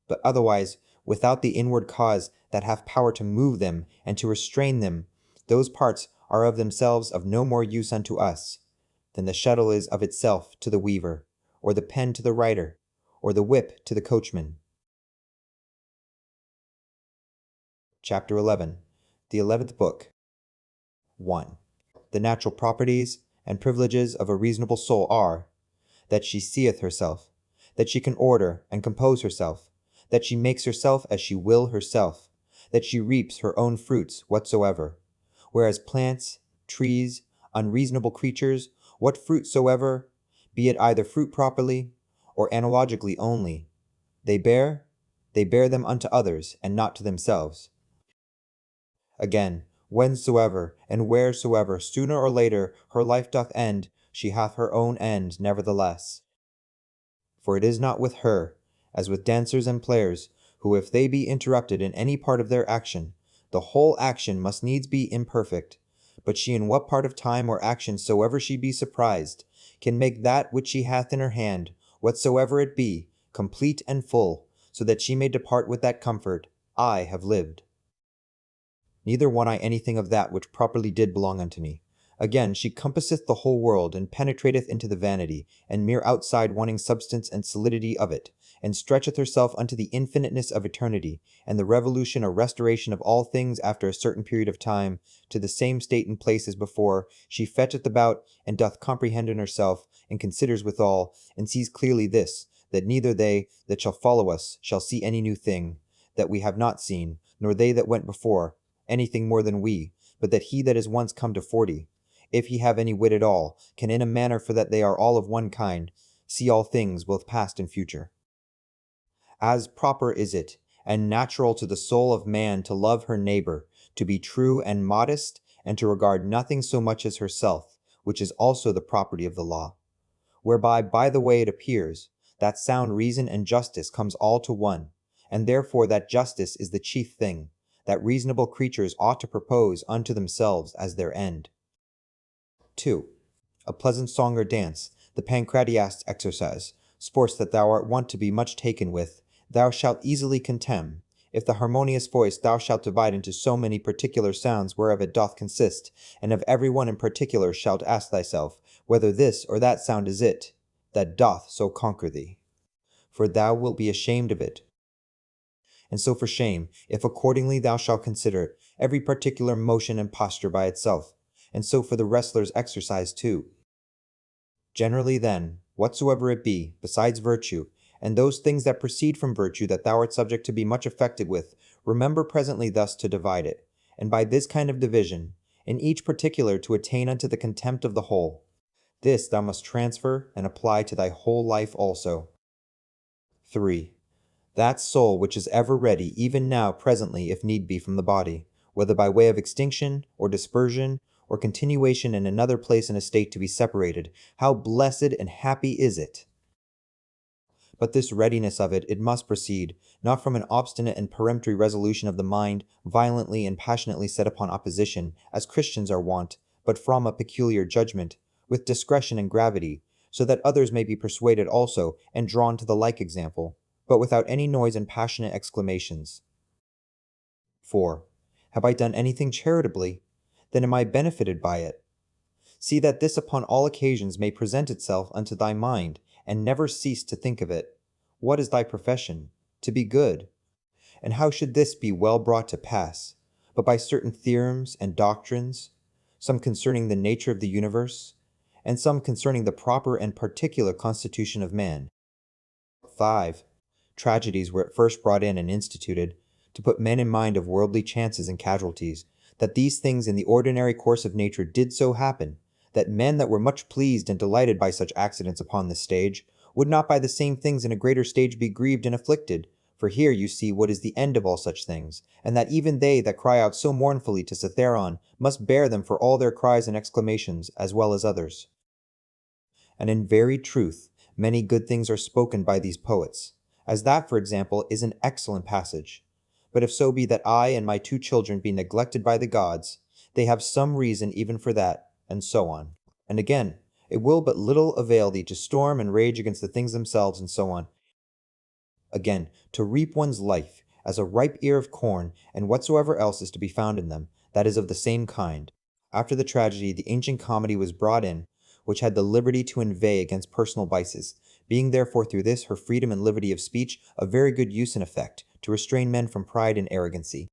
But otherwise, without the inward cause that hath power to move them and to restrain them, those parts are of themselves of no more use unto us than the shuttle is of itself to the weaver, or the pen to the writer, or the whip to the coachman. Chapter 11. The 11th Book. 1. The natural properties and privileges of a reasonable soul are, that she seeth herself, that she can order and compose herself, that she makes herself as she will herself, that she reaps her own fruits whatsoever. Whereas plants, trees, unreasonable creatures, what fruit soever, be it either fruit properly, or analogically only, they bear them unto others, and not to themselves. Again, whensoever and wheresoever sooner or later her life doth end, she hath her own end nevertheless. For it is not with her, as with dancers and players, who if they be interrupted in any part of their action, the whole action must needs be imperfect, but she in what part of time or action soever she be surprised, can make that which she hath in her hand, whatsoever it be, complete and full, so that she may depart with that comfort, I have lived. Neither want I anything of that which properly did belong unto me. Again, she compasseth the whole world, and penetrateth into the vanity, and mere outside wanting substance and solidity of it, and stretcheth herself unto the infiniteness of eternity, and the revolution or restoration of all things after a certain period of time, to the same state and place as before, she fetcheth about, and doth comprehend in herself, and considers withal, and sees clearly this, that neither they that shall follow us shall see any new thing, that we have not seen, nor they that went before, anything more than we, but that he that is once come to 40, if he have any wit at all, can in a manner for that they are all of one kind, see all things both past and future. As proper is it, and natural to the soul of man to love her neighbor, to be true and modest, and to regard nothing so much as herself, which is also the property of the law. Whereby, by the way it appears, that sound reason and justice comes all to one, and therefore that justice is the chief thing, that reasonable creatures ought to propose unto themselves as their end. 2. A pleasant song or dance, the pancratiast's exercise, sports that thou art wont to be much taken with, thou shalt easily contemn. If the harmonious voice thou shalt divide into so many particular sounds whereof it doth consist, and of every one in particular shalt ask thyself, whether this or that sound is it, that doth so conquer thee. For thou wilt be ashamed of it. And so for shame, if accordingly thou shalt consider every particular motion and posture by itself, and so for the wrestler's exercise too. Generally then, whatsoever it be, besides virtue, and those things that proceed from virtue that thou art subject to be much affected with, remember presently thus to divide it, and by this kind of division, in each particular to attain unto the contempt of the whole. This thou must transfer and apply to thy whole life also. 3. That soul which is ever ready, even now, presently, if need be, from the body, whether by way of extinction, or dispersion, or continuation in another place and estate to be separated, how blessed and happy is it! But this readiness of it must proceed, not from an obstinate and peremptory resolution of the mind, violently and passionately set upon opposition, as Christians are wont, but from a peculiar judgment, with discretion and gravity, so that others may be persuaded also, and drawn to the like example, but without any noise and passionate exclamations. 4. Have I done anything charitably? Then am I benefited by it. See that this upon all occasions may present itself unto thy mind, and never cease to think of it. What is thy profession? To be good. And how should this be well brought to pass? But by certain theorems and doctrines, some concerning the nature of the universe, and some concerning the proper and particular constitution of man. 5. Tragedies were at first brought in and instituted, to put men in mind of worldly chances and casualties, that these things in the ordinary course of nature did so happen, that men that were much pleased and delighted by such accidents upon this stage, would not by the same things in a greater stage be grieved and afflicted, for here you see what is the end of all such things, and that even they that cry out so mournfully to Cithaeron must bear them for all their cries and exclamations, as well as others. And in very truth, many good things are spoken by these poets, as that, for example, is an excellent passage. But if so be that I and my 2 children be neglected by the gods, they have some reason even for that, and so on. And again, it will but little avail thee to storm and rage against the things themselves, and so on. Again, to reap one's life, as a ripe ear of corn, and whatsoever else is to be found in them, that is of the same kind. After the tragedy, the ancient comedy was brought in, which had the liberty to inveigh against personal vices, being therefore through this her freedom and liberty of speech of very good use and effect, to restrain men from pride and arrogancy.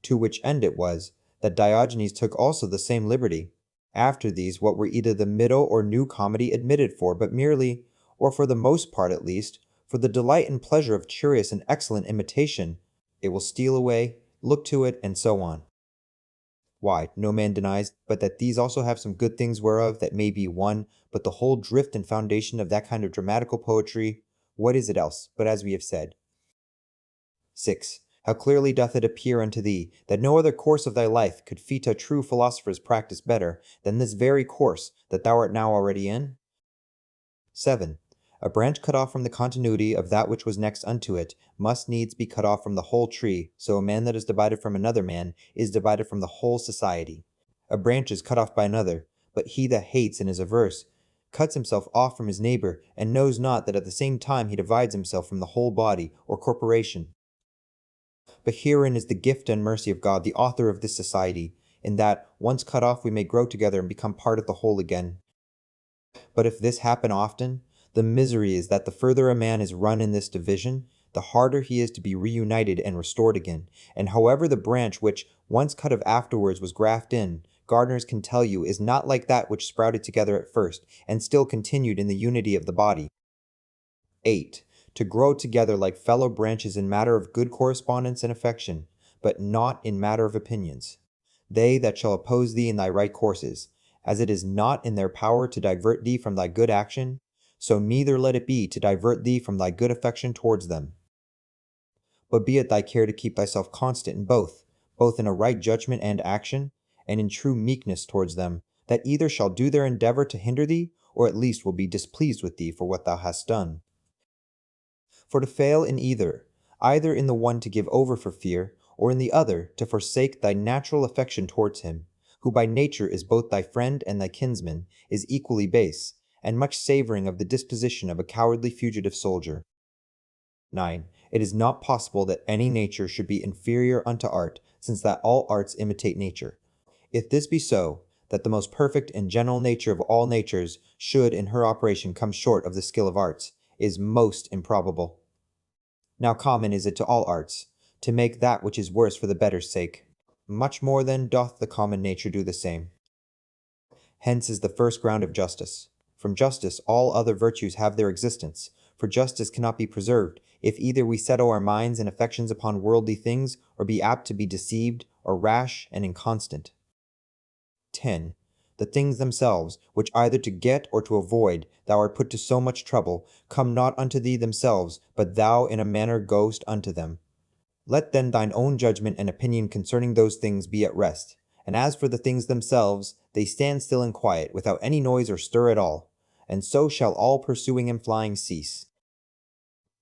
To which end it was, that Diogenes took also the same liberty. After these, what were either the middle or new comedy admitted for, but merely, or for the most part at least, for the delight and pleasure of curious and excellent imitation, it will steal away, look to it, and so on. Why, no man denies but that these also have some good things whereof that may be one, but the whole drift and foundation of that kind of dramatical poetry, what is it else, but as we have said? 6. How clearly doth it appear unto thee, that no other course of thy life could fit a true philosopher's practice better than this very course that thou art now already in? 7. A branch cut off from the continuity of that which was next unto it must needs be cut off from the whole tree, so a man that is divided from another man is divided from the whole society. A branch is cut off by another, but he that hates and is averse cuts himself off from his neighbor, and knows not that at the same time he divides himself from the whole body or corporation. But herein is the gift and mercy of God, the author of this society, in that, once cut off, we may grow together and become part of the whole again. But if this happen often, the misery is that the further a man is run in this division, the harder he is to be reunited and restored again. And however the branch which, once cut off afterwards, was grafted in, gardeners can tell you, is not like that which sprouted together at first, and still continued in the unity of the body. 8. To grow together like fellow branches in matter of good correspondence and affection, but not in matter of opinions. They that shall oppose thee in thy right courses, as it is not in their power to divert thee from thy good action, so neither let it be to divert thee from thy good affection towards them. But be it thy care to keep thyself constant in both in a right judgment and action, and in true meekness towards them, that either shall do their endeavor to hinder thee, or at least will be displeased with thee for what thou hast done. For to fail in either in the one to give over for fear, or in the other to forsake thy natural affection towards him, who by nature is both thy friend and thy kinsman, is equally base, and much savoring of the disposition of a cowardly fugitive soldier. 9. It is not possible that any nature should be inferior unto art, since that all arts imitate nature. If this be so, that the most perfect and general nature of all natures should in her operation come short of the skill of arts, is most improbable. Now common is it to all arts, to make that which is worse for the better's sake. Much more then doth the common nature do the same. Hence is the first ground of justice. From justice all other virtues have their existence, for justice cannot be preserved, if either we settle our minds and affections upon worldly things, or be apt to be deceived, or rash and inconstant. 10. The things themselves, which either to get or to avoid thou art put to so much trouble, come not unto thee themselves, but thou in a manner goest unto them. Let then thine own judgment and opinion concerning those things be at rest. And as for the things themselves, they stand still and quiet, without any noise or stir at all. And so shall all pursuing and flying cease.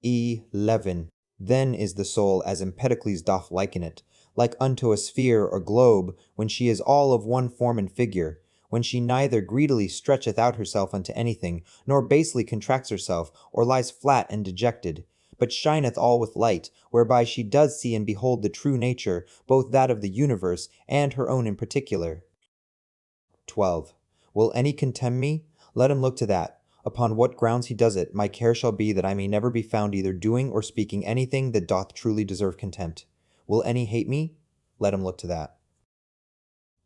11. Then is the soul, as Empedocles doth liken it, like unto a sphere or globe, when she is all of one form and figure, when she neither greedily stretcheth out herself unto anything, nor basely contracts herself, or lies flat and dejected, but shineth all with light, whereby she does see and behold the true nature, both that of the universe and her own in particular. 12. Will any contemn me? Let him look to that. Upon what grounds he does it, my care shall be that I may never be found either doing or speaking anything that doth truly deserve contempt. Will any hate me? Let him look to that.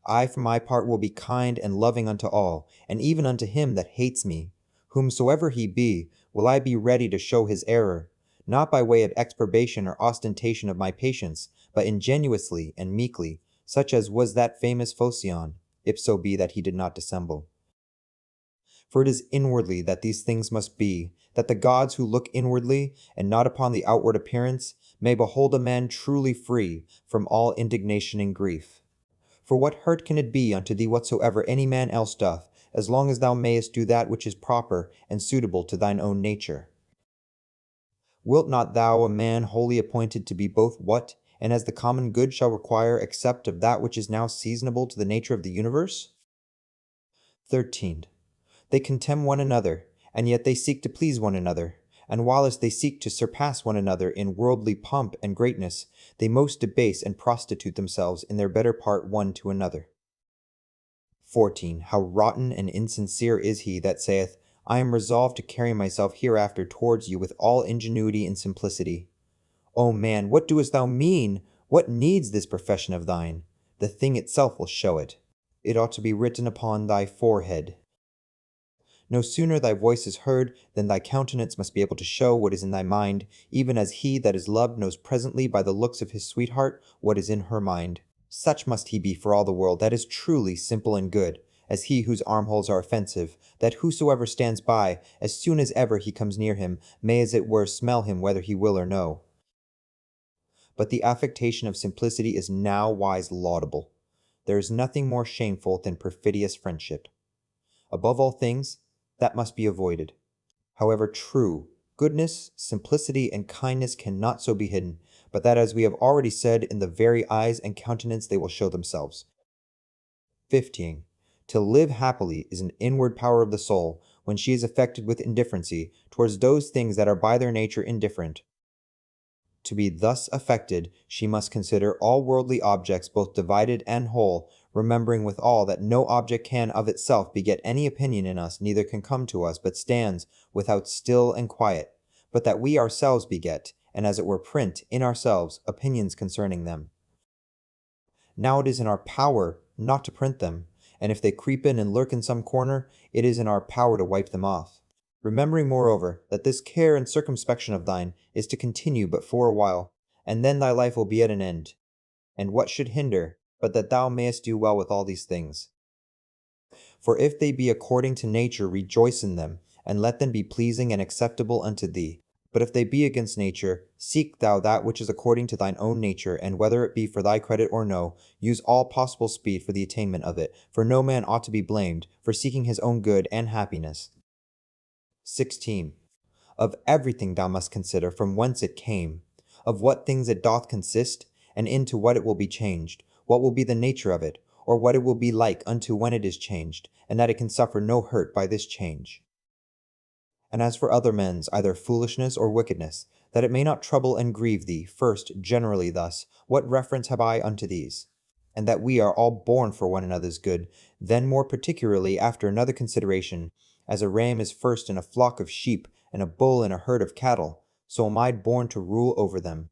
I for my part will be kind and loving unto all, and even unto him that hates me. Whomsoever he be, will I be ready to show his error, not by way of exprobation or ostentation of my patience, but ingenuously and meekly, such as was that famous Phocion, if so be that he did not dissemble. For it is inwardly that these things must be, that the gods who look inwardly, and not upon the outward appearance, may behold a man truly free from all indignation and grief. For what hurt can it be unto thee whatsoever any man else doth, as long as thou mayest do that which is proper and suitable to thine own nature? Wilt not thou a man wholly appointed to be both what, and as the common good shall require, accept of that which is now seasonable to the nature of the universe? 13. They contemn one another, and yet they seek to please one another, and whilst they seek to surpass one another in worldly pomp and greatness, they most debase and prostitute themselves in their better part one to another. 14. How rotten and insincere is he that saith, I am resolved to carry myself hereafter towards you with all ingenuity and simplicity. O man, what doest thou mean? What needs this profession of thine? The thing itself will show it. It ought to be written upon thy forehead. No sooner thy voice is heard than thy countenance must be able to show what is in thy mind, even as he that is loved knows presently by the looks of his sweetheart what is in her mind. Such must he be for all the world that is truly simple and good, as he whose armholes are offensive, that whosoever stands by, as soon as ever he comes near him, may as it were smell him whether he will or no. But the affectation of simplicity is now wise laudable. There is nothing more shameful than perfidious friendship. Above all things, that must be avoided. However true, goodness, simplicity, and kindness cannot so be hidden, but that as we have already said, in the very eyes and countenance they will show themselves. 15. To live happily is an inward power of the soul, when she is affected with indifferency towards those things that are by their nature indifferent. To be thus affected, she must consider all worldly objects both divided and whole, remembering withal that no object can of itself beget any opinion in us, neither can come to us, but stands without still and quiet, but that we ourselves beget, and as it were print, in ourselves, opinions concerning them. Now it is in our power not to print them, and if they creep in and lurk in some corner, it is in our power to wipe them off. Remembering, moreover, that this care and circumspection of thine is to continue but for a while, and then thy life will be at an end. And what should hinder, but that thou mayest do well with all these things? For if they be according to nature, rejoice in them, and let them be pleasing and acceptable unto thee. But if they be against nature, seek thou that which is according to thine own nature, and whether it be for thy credit or no, use all possible speed for the attainment of it, for no man ought to be blamed for seeking his own good and happiness. 16. Of everything thou must consider from whence it came, of what things it doth consist, and into what it will be changed, what will be the nature of it, or what it will be like unto when it is changed, and that it can suffer no hurt by this change. And as for other men's either foolishness or wickedness, that it may not trouble and grieve thee, first, generally thus, what reference have I unto these? And that we are all born for one another's good, then more particularly after another consideration, as a ram is first in a flock of sheep, and a bull in a herd of cattle, so am I born to rule over them.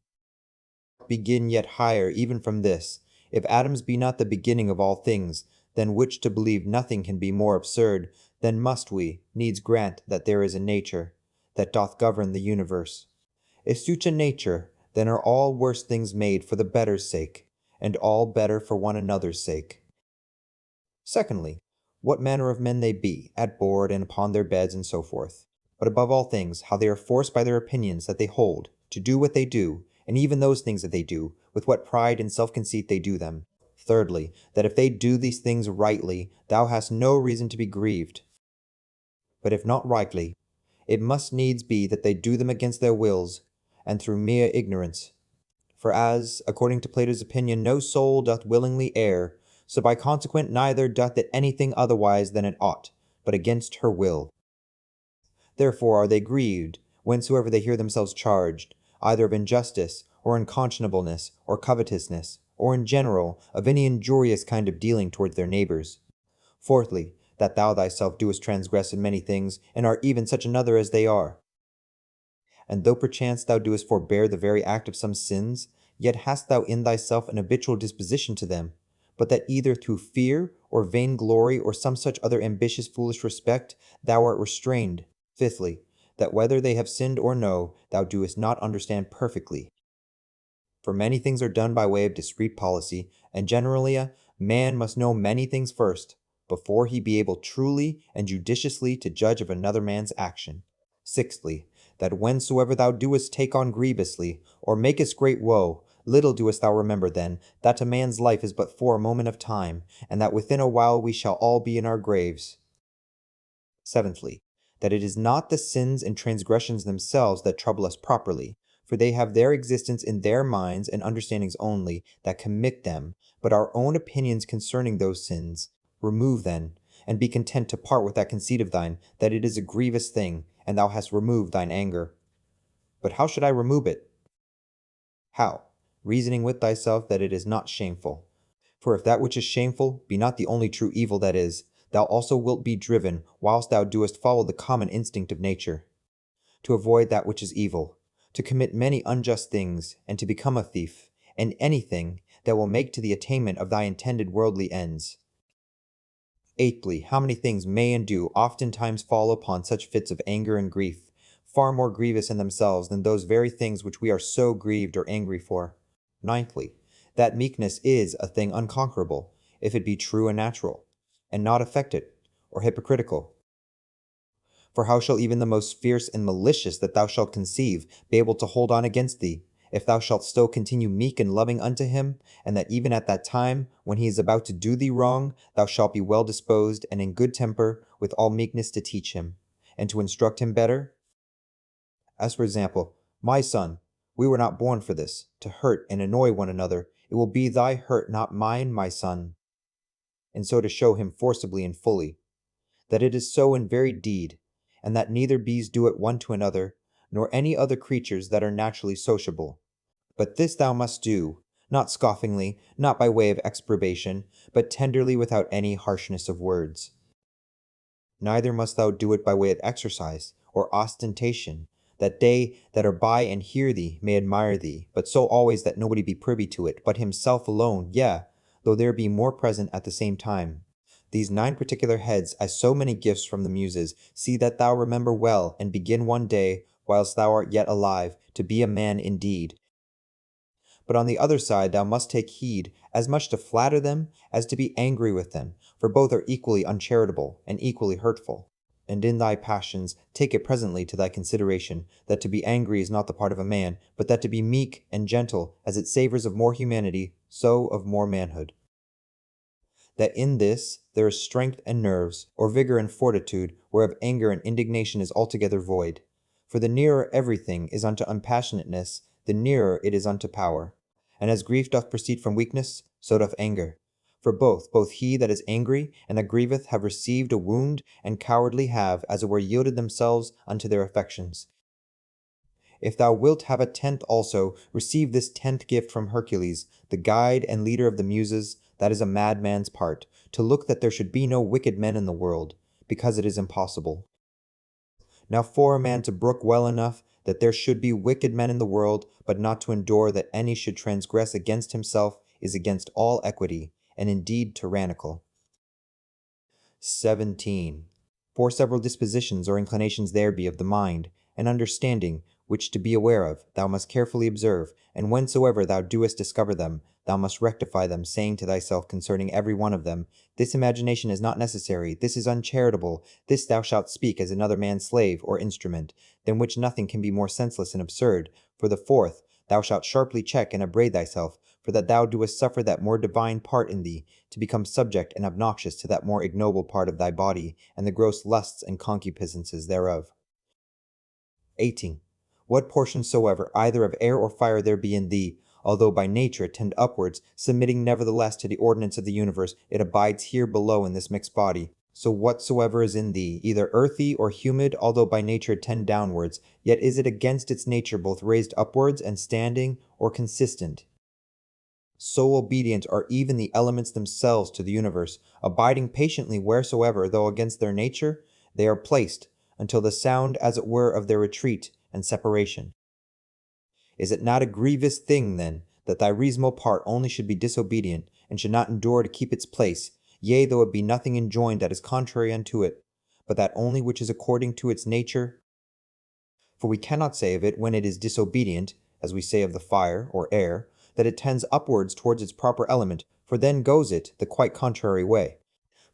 Begin yet higher even from this, if atoms be not the beginning of all things, than which to believe nothing can be more absurd, then must we needs grant that there is a nature that doth govern the universe. If such a nature, then are all worse things made for the better's sake, and all better for one another's sake. Secondly, what manner of men they be, at board and upon their beds and so forth. But above all things, how they are forced by their opinions that they hold, to do what they do, and even those things that they do, with what pride and self-conceit they do them. Thirdly, that if they do these things rightly, thou hast no reason to be grieved. But if not rightly, it must needs be that they do them against their wills, and through mere ignorance. For as, according to Plato's opinion, no soul doth willingly err, so by consequent neither doth it anything otherwise than it ought, but against her will. Therefore are they grieved, whensoever they hear themselves charged, either of injustice, or unconscionableness, or covetousness, or in general, of any injurious kind of dealing towards their neighbors. Fourthly, that thou thyself doest transgress in many things, and art even such another as they are. And though perchance thou doest forbear the very act of some sins, yet hast thou in thyself an habitual disposition to them, but that either through fear, or vainglory, or some such other ambitious foolish respect, thou art restrained. Fifthly, that whether they have sinned or no, thou doest not understand perfectly. For many things are done by way of discreet policy, and generally a man must know many things first, before he be able truly and judiciously to judge of another man's action. Sixthly, that whensoever thou doest take on grievously, or makest great woe, little doest thou remember then, that a man's life is but for a moment of time, and that within a while we shall all be in our graves. Seventhly, that it is not the sins and transgressions themselves that trouble us properly, for they have their existence in their minds and understandings only, that commit them, but our own opinions concerning those sins. Remove then, and be content to part with that conceit of thine, that it is a grievous thing, and thou hast removed thine anger. But how should I remove it? How? Reasoning with thyself that it is not shameful. For if that which is shameful be not the only true evil that is, thou also wilt be driven, whilst thou doest follow the common instinct of nature, to avoid that which is evil, to commit many unjust things, and to become a thief, and anything that will make to the attainment of thy intended worldly ends. Eighthly, how many things may and do oftentimes fall upon such fits of anger and grief, far more grievous in themselves than those very things which we are so grieved or angry for. Ninthly, that meekness is a thing unconquerable, if it be true and natural, and not affected, or hypocritical. For how shall even the most fierce and malicious that thou shalt conceive be able to hold on against thee, if thou shalt still continue meek and loving unto him, and that even at that time, when he is about to do thee wrong, thou shalt be well disposed and in good temper, with all meekness to teach him, and to instruct him better? As for example, my son, we were not born for this, to hurt and annoy one another. It will be thy hurt, not mine, my son. And so to show him forcibly and fully, that it is so in very deed, and that neither bees do it one to another, nor any other creatures that are naturally sociable. But this thou must do, not scoffingly, not by way of exprobation, but tenderly without any harshness of words. Neither must thou do it by way of exercise, or ostentation, that they that are by and hear thee may admire thee, but so always that nobody be privy to it, but himself alone, yea, though there be more present at the same time. These 9 particular heads, as so many gifts from the Muses, see that thou remember well, and begin one day, whilst thou art yet alive, to be a man indeed. But on the other side thou must take heed, as much to flatter them, as to be angry with them, for both are equally uncharitable, and equally hurtful. And in thy passions, take it presently to thy consideration, that to be angry is not the part of a man, but that to be meek and gentle, as it savours of more humanity, so of more manhood. That in this there is strength and nerves, or vigor and fortitude, whereof anger and indignation is altogether void. For the nearer everything is unto unpassionateness, the nearer it is unto power. And as grief doth proceed from weakness, so doth anger. For both he that is angry and that grieveth have received a wound, and cowardly have, as it were, yielded themselves unto their affections. If thou wilt have a 10th also, receive this 10th gift from Hercules, the guide and leader of the Muses. That is a madman's part, to look that there should be no wicked men in the world, because it is impossible. Now for a man to brook well enough that there should be wicked men in the world, but not to endure that any should transgress against himself, is against all equity, and indeed tyrannical. 17. For several dispositions or inclinations there be of the mind, and understanding, which to be aware of, thou must carefully observe, and whensoever thou doest discover them, thou must rectify them, saying to thyself concerning every one of them, this imagination is not necessary, this is uncharitable, this thou shalt speak as another man's slave or instrument, than which nothing can be more senseless and absurd. For the 4th, thou shalt sharply check and upbraid thyself, for that thou doest suffer that more divine part in thee, to become subject and obnoxious to that more ignoble part of thy body, and the gross lusts and concupiscences thereof. 18. What portion soever either of air or fire there be in thee, although by nature tend upwards, submitting nevertheless to the ordinance of the universe, it abides here below in this mixed body. So whatsoever is in thee, either earthy or humid, although by nature tend downwards, yet is it against its nature both raised upwards and standing, or consistent. So obedient are even the elements themselves to the universe, abiding patiently wheresoever, though against their nature, they are placed, until the sound as it were of their retreat and separation. Is it not a grievous thing, then, that thy reasonable part only should be disobedient, and should not endure to keep its place, yea, though it be nothing enjoined that is contrary unto it, but that only which is according to its nature? For we cannot say of it when it is disobedient, as we say of the fire or air, that it tends upwards towards its proper element, for then goes it the quite contrary way.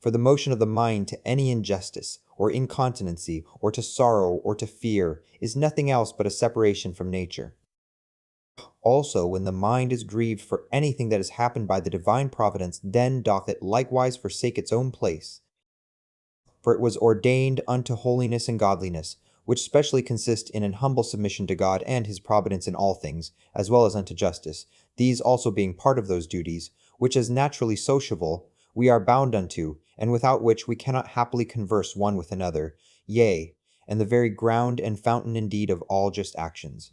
For the motion of the mind to any injustice, or incontinency, or to sorrow, or to fear, is nothing else but a separation from nature. Also, when the mind is grieved for anything that has happened by the divine providence, then doth it likewise forsake its own place. For it was ordained unto holiness and godliness, which specially consist in an humble submission to God and his providence in all things, as well as unto justice, these also being part of those duties, which as naturally sociable we are bound unto, and without which we cannot happily converse one with another, yea, and the very ground and fountain indeed of all just actions.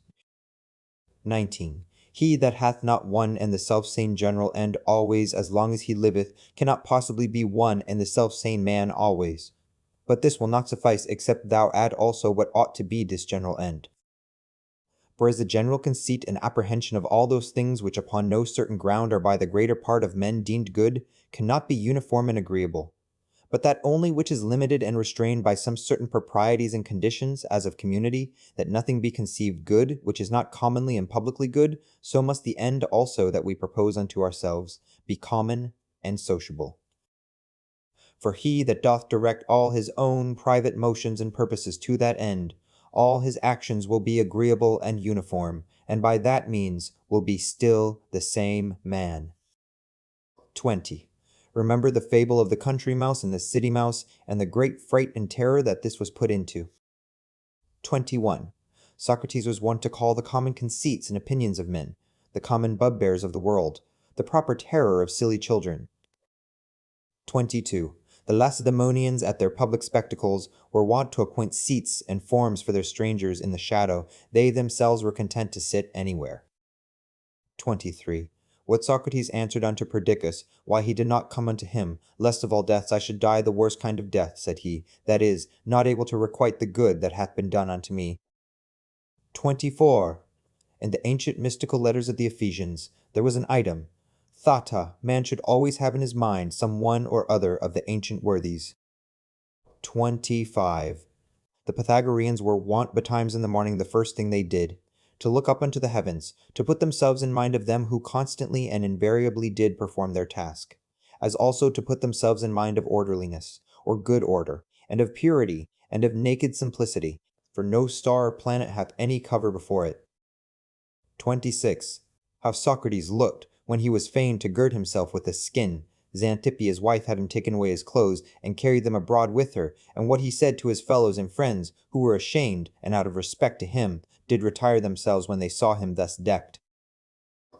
19. He that hath not one and the selfsame general end always as long as he liveth, cannot possibly be one and the selfsame man always. But this will not suffice, except thou add also what ought to be this general end. For as the general conceit and apprehension of all those things which upon no certain ground are by the greater part of men deemed good, cannot be uniform and agreeable, but that only which is limited and restrained by some certain proprieties and conditions, as of community, that nothing be conceived good which is not commonly and publicly good, so must the end also that we propose unto ourselves be common and sociable. For he that doth direct all his own private motions and purposes to that end, all his actions will be agreeable and uniform, and by that means will be still the same man. 20. Remember the fable of the country mouse and the city mouse, and the great fright and terror that this was put into. 21. Socrates was wont to call the common conceits and opinions of men, the common bugbears of the world, the proper terror of silly children. 22. The Lacedaemonians at their public spectacles were wont to appoint seats and forms for their strangers in the shadow. They themselves were content to sit anywhere. 23. What Socrates answered unto Perdiccas, why he did not come unto him, lest of all deaths I should die the worst kind of death, said he, that is, not able to requite the good that hath been done unto me. 24. In the ancient mystical letters of the Ephesians, there was an item, Thata, man should always have in his mind some one or other of the ancient worthies. 25. The Pythagoreans were wont betimes in the morning the first thing they did, to look up unto the heavens, to put themselves in mind of them who constantly and invariably did perform their task, as also to put themselves in mind of orderliness, or good order, and of purity, and of naked simplicity, for no star or planet hath any cover before it. 26. How Socrates looked, when he was fain to gird himself with a skin, Xanthippe wife having taken away his clothes, and carried them abroad with her, and what he said to his fellows and friends, who were ashamed, and out of respect to him, did retire themselves when they saw him thus decked.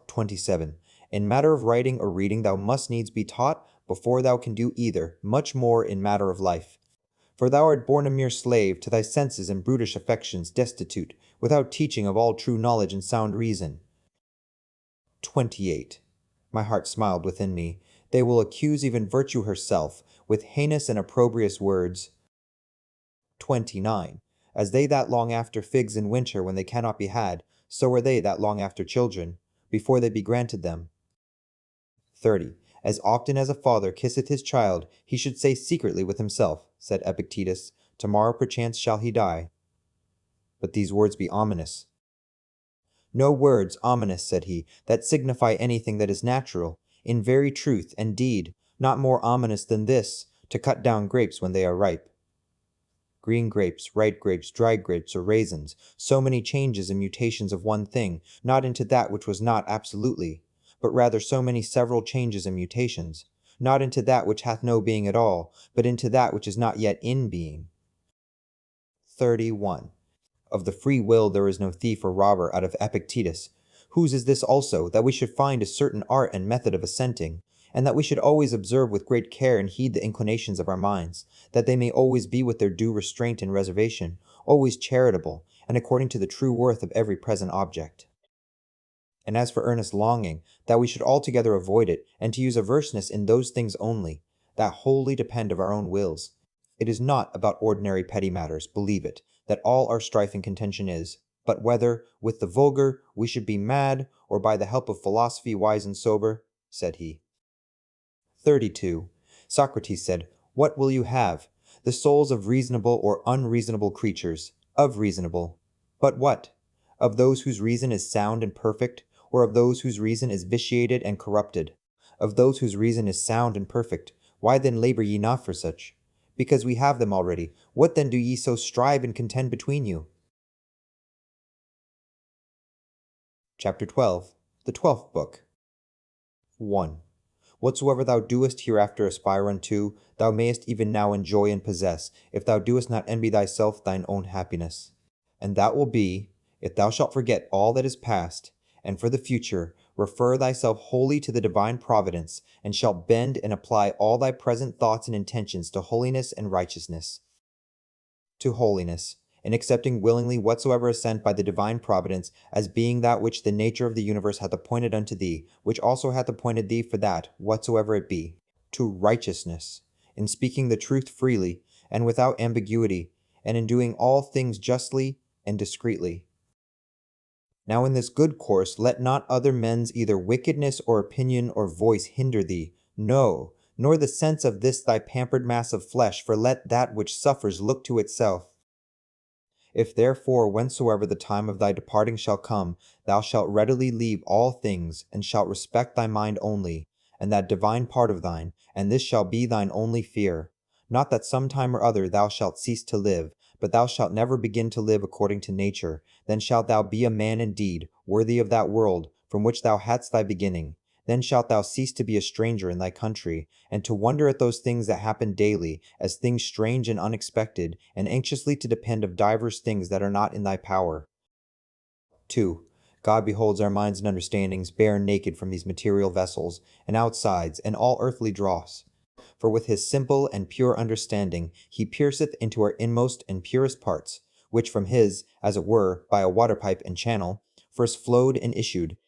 27. In matter of writing or reading thou must needs be taught, before thou can do either, much more in matter of life. For thou art born a mere slave to thy senses and brutish affections, destitute, without teaching of all true knowledge and sound reason. 28. My heart smiled within me. They will accuse even virtue herself, with heinous and opprobrious words. 29. As they that long after figs in winter when they cannot be had, so are they that long after children, before they be granted them. 30. As often as a father kisseth his child, he should say secretly with himself, said Epictetus, tomorrow perchance shall he die. But these words be ominous. No words ominous, said he, that signify anything that is natural, in very truth and deed, not more ominous than this, to cut down grapes when they are ripe. Green grapes, ripe grapes, dry grapes, or raisins, so many changes and mutations of one thing, not into that which was not absolutely, but rather so many several changes and mutations, not into that which hath no being at all, but into that which is not yet in being. 31. Of the free will there is no thief or robber out of Epictetus. Whose is this also, that we should find a certain art and method of assenting, and that we should always observe with great care and heed the inclinations of our minds, that they may always be with their due restraint and reservation, always charitable, and according to the true worth of every present object. And as for earnest longing, that we should altogether avoid it, and to use averseness in those things only, that wholly depend of our own wills. It is not about ordinary petty matters, believe it, that all our strife and contention is, but whether, with the vulgar, we should be mad, or by the help of philosophy wise and sober, said he. 32. Socrates said, What will you have? The souls of reasonable or unreasonable creatures, of reasonable. But what? Of those whose reason is sound and perfect, or of those whose reason is vitiated and corrupted? Of those whose reason is sound and perfect, why then labor ye not for such? Because we have them already, what then do ye so strive and contend between you? Chapter 12. The 12th Book. 1. Whatsoever thou doest hereafter aspire unto, thou mayest even now enjoy and possess, if thou doest not envy thyself thine own happiness. And that will be, if thou shalt forget all that is past, and for the future refer thyself wholly to the divine providence, and shalt bend and apply all thy present thoughts and intentions to holiness and righteousness. To holiness, in accepting willingly whatsoever is sent by the divine providence, as being that which the nature of the universe hath appointed unto thee, which also hath appointed thee for that, whatsoever it be. To righteousness, in speaking the truth freely, and without ambiguity, and in doing all things justly and discreetly. Now in this good course let not other men's either wickedness or opinion or voice hinder thee, no, nor the sense of this thy pampered mass of flesh, for let that which suffers look to itself. If therefore whensoever the time of thy departing shall come, thou shalt readily leave all things, and shalt respect thy mind only, and that divine part of thine, and this shall be thine only fear. Not that some time or other thou shalt cease to live, but thou shalt never begin to live according to nature. Then shalt thou be a man indeed, worthy of that world, from which thou hadst thy beginning. Then shalt thou cease to be a stranger in thy country, and to wonder at those things that happen daily, as things strange and unexpected, and anxiously to depend of divers things that are not in thy power. 2. God beholds our minds and understandings bare and naked from these material vessels, and outsides, and all earthly dross. For with his simple and pure understanding he pierceth into our inmost and purest parts, which from his, as it were, by a waterpipe and channel, first flowed and issued.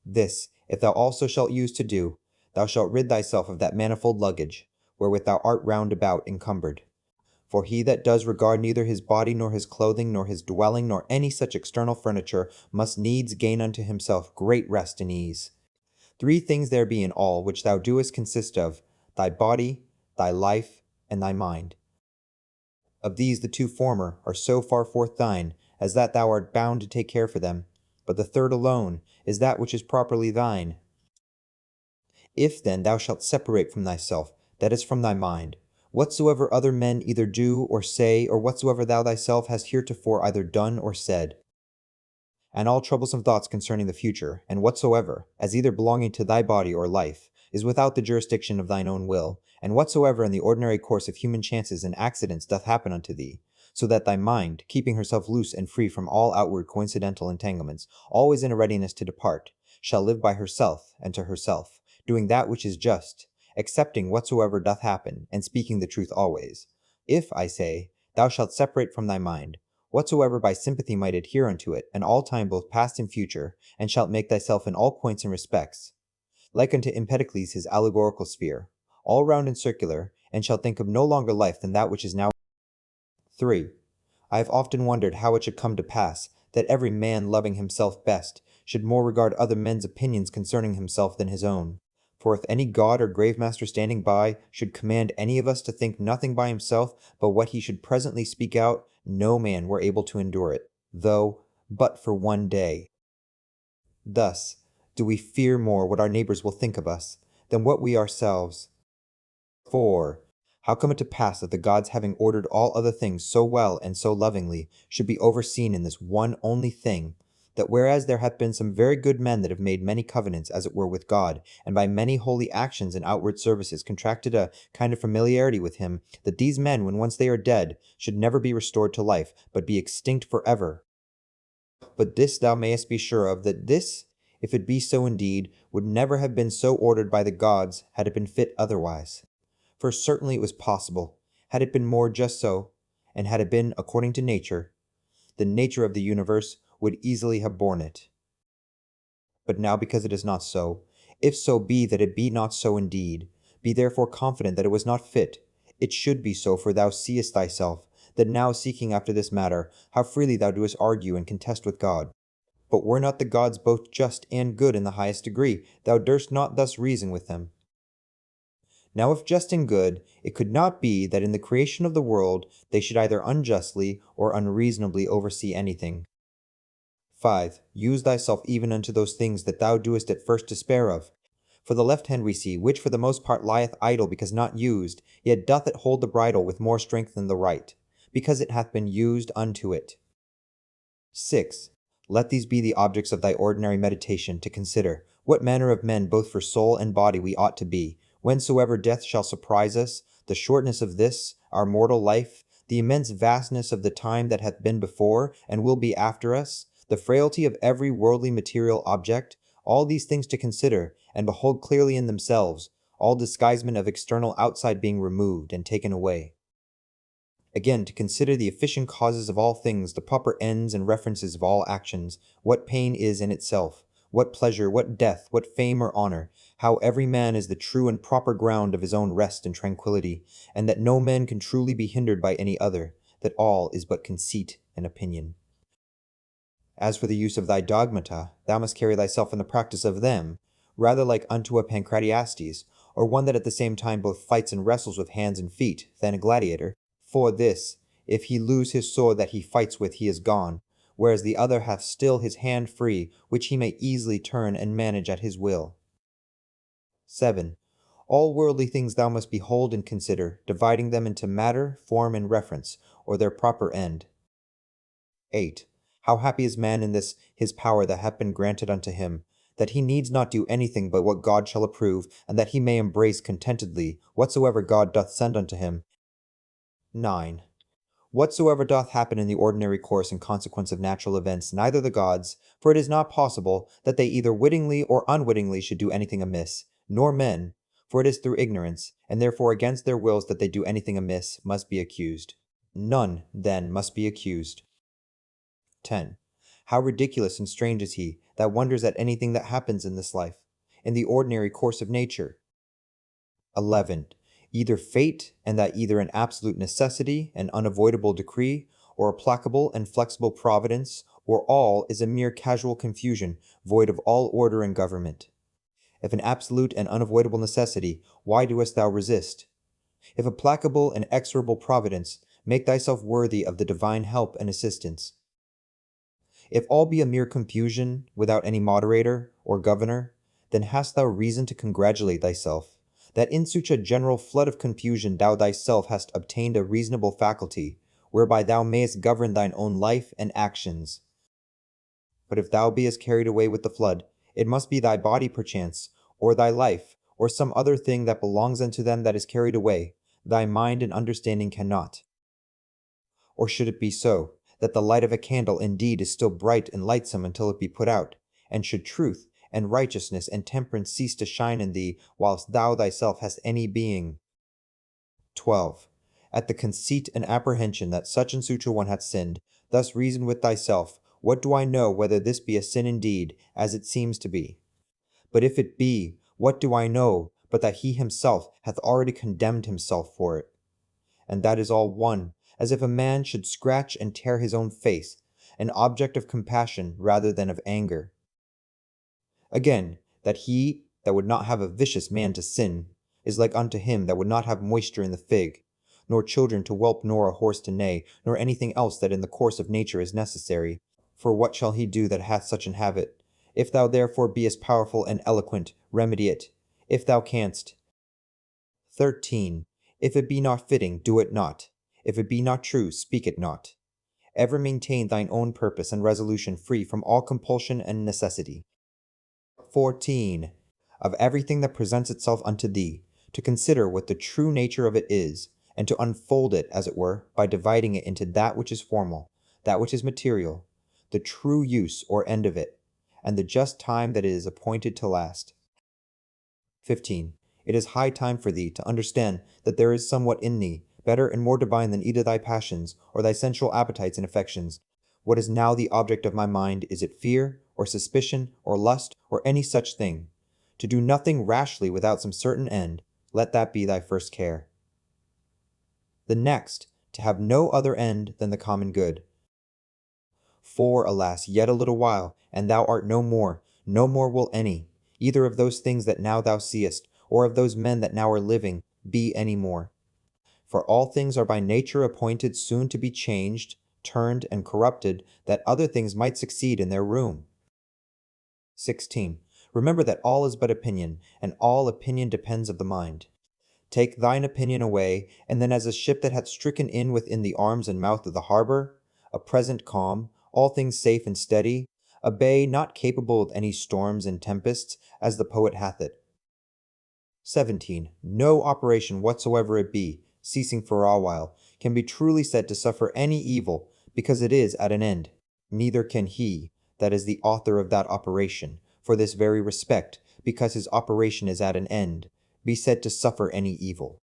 This, if thou also shalt use to do, thou shalt rid thyself of that manifold luggage, wherewith thou art round about encumbered. For he that does regard neither his body nor his clothing nor his dwelling nor any such external furniture must needs gain unto himself great rest and ease. 3 things there be in all which thou doest consist of, thy body, thy life, and thy mind. Of these the 2 former are so far forth thine, as that thou art bound to take care for them, but the third alone is that which is properly thine. If then thou shalt separate from thyself, that is from thy mind, whatsoever other men either do or say, or whatsoever thou thyself hast heretofore either done or said, and all troublesome thoughts concerning the future, and whatsoever, as either belonging to thy body or life, is without the jurisdiction of thine own will, and whatsoever in the ordinary course of human chances and accidents doth happen unto thee, so that thy mind, keeping herself loose and free from all outward coincidental entanglements, always in a readiness to depart, shall live by herself and to herself, doing that which is just, accepting whatsoever doth happen, and speaking the truth always. If, I say, thou shalt separate from thy mind whatsoever by sympathy might adhere unto it, and all time both past and future, and shalt make thyself in all points and respects, like unto Empedocles his allegorical sphere, all round and circular, and shalt think of no longer life than that which is now. 3. I have often wondered how it should come to pass that every man loving himself best should more regard other men's opinions concerning himself than his own. For if any god or grave master standing by should command any of us to think nothing by himself but what he should presently speak out, no man were able to endure it, though but for one day. Thus do we fear more what our neighbors will think of us than what we ourselves. 4. How come it to pass that the gods, having ordered all other things so well and so lovingly, should be overseen in this one only thing, that whereas there hath been some very good men that have made many covenants as it were with God, and by many holy actions and outward services contracted a kind of familiarity with him, that these men, when once they are dead, should never be restored to life, but be extinct for ever? But this thou mayest be sure of, that this, if it be so indeed, would never have been so ordered by the gods, had it been fit otherwise. For certainly it was possible, had it been more just so, and had it been according to nature, the nature of the universe would easily have borne it. But now because it is not so, if so be that it be not so indeed, be therefore confident that it was not fit, it should be so, for thou seest thyself, that now seeking after this matter, how freely thou doest argue and contest with God. But were not the gods both just and good in the highest degree, thou durst not thus reason with them. Now if just and good, it could not be that in the creation of the world they should either unjustly or unreasonably oversee anything. 5. Use thyself even unto those things that thou doest at first despair of. For the left hand we see, which for the most part lieth idle because not used, yet doth it hold the bridle with more strength than the right, because it hath been used unto it. 6. Let these be the objects of thy ordinary meditation, to consider what manner of men both for soul and body we ought to be, whensoever death shall surprise us, the shortness of this, our mortal life, the immense vastness of the time that hath been before and will be after us, the frailty of every worldly material object, all these things to consider, and behold clearly in themselves, all disguisement of external outside being removed and taken away. Again, to consider the efficient causes of all things, the proper ends and references of all actions, what pain is in itself, what pleasure, what death, what fame or honor, how every man is the true and proper ground of his own rest and tranquillity, and that no man can truly be hindered by any other, that all is but conceit and opinion. As for the use of thy dogmata, thou must carry thyself in the practice of them, rather like unto a Pancratiastes, or one that at the same time both fights and wrestles with hands and feet, than a gladiator. For this, if he lose his sword that he fights with, he is gone, whereas the other hath still his hand free, which he may easily turn and manage at his will. 7. All worldly things thou must behold and consider, dividing them into matter, form, and reference, or their proper end. 8. How happy is man in this his power that hath been granted unto him, that he needs not do anything but what God shall approve, and that he may embrace contentedly whatsoever God doth send unto him. 9. Whatsoever doth happen in the ordinary course in consequence of natural events, neither the gods, for it is not possible that they either wittingly or unwittingly should do anything amiss, nor men, for it is through ignorance, and therefore against their wills that they do anything amiss, must be accused. None, then, must be accused. 10. How ridiculous and strange is he that wonders at anything that happens in this life, in the ordinary course of nature. 11. Either fate, and that either an absolute necessity, an unavoidable decree, or a placable and flexible providence, or all is a mere casual confusion, void of all order and government. If an absolute and unavoidable necessity, why doest thou resist? If a placable and exorable providence, make thyself worthy of the divine help and assistance. If all be a mere confusion, without any moderator or governor, then hast thou reason to congratulate thyself, that in such a general flood of confusion thou thyself hast obtained a reasonable faculty, whereby thou mayest govern thine own life and actions. But if thou beest carried away with the flood, it must be thy body perchance, or thy life, or some other thing that belongs unto them that is carried away, thy mind and understanding cannot. Or should it be so, that the light of a candle indeed is still bright and lightsome until it be put out, and should truth, and righteousness and temperance cease to shine in thee, whilst thou thyself hast any being. 12. At the conceit and apprehension that such and such a one hath sinned, thus reason with thyself, what do I know whether this be a sin indeed, as it seems to be? But if it be, what do I know, but that he himself hath already condemned himself for it? And that is all one, as if a man should scratch and tear his own face, an object of compassion rather than of anger. Again, that he that would not have a vicious man to sin, is like unto him that would not have moisture in the fig, nor children to whelp, nor a horse to neigh, nor anything else that in the course of nature is necessary. For what shall he do that hath such an habit? If thou therefore beest powerful and eloquent, remedy it, if thou canst. 13. If it be not fitting, do it not. If it be not true, speak it not. Ever maintain thine own purpose and resolution free from all compulsion and necessity. 14. Of everything that presents itself unto thee, to consider what the true nature of it is, and to unfold it, as it were, by dividing it into that which is formal, that which is material, the true use or end of it, and the just time that it is appointed to last. 15. It is high time for thee to understand that there is somewhat in thee, better and more divine than either thy passions, or thy sensual appetites and affections. What is now the object of my mind, is it fear, or suspicion, or lust, or any such thing? To do nothing rashly without some certain end, let that be thy first care. The next, to have no other end than the common good. For, alas, yet a little while, and thou art no more will any, either of those things that now thou seest, or of those men that now are living, be any more. For all things are by nature appointed soon to be changed, turned, and corrupted, that other things might succeed in their room. 16. Remember that all is but opinion, and all opinion depends of the mind. Take thine opinion away, and then as a ship that hath stricken in within the arms and mouth of the harbor, a present calm, all things safe and steady, a bay not capable of any storms and tempests, as the poet hath it. 17. No operation whatsoever it be, ceasing for a while, can be truly said to suffer any evil, because it is at an end. Neither can he, that is the author of that operation, for this very respect, because his operation is at an end, be said to suffer any evil.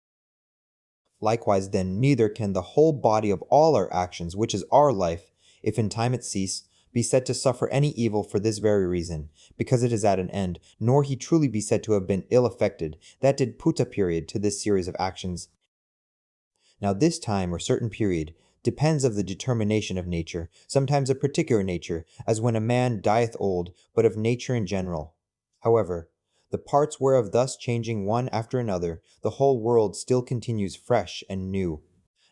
Likewise then, neither can the whole body of all our actions, which is our life, if in time it cease, be said to suffer any evil for this very reason, because it is at an end, nor he truly be said to have been ill affected, that did put a period to this series of actions. Now this time or certain period depends of the determination of nature, sometimes a particular nature, as when a man dieth old, but of nature in general. However, the parts whereof thus changing one after another, the whole world still continues fresh and new.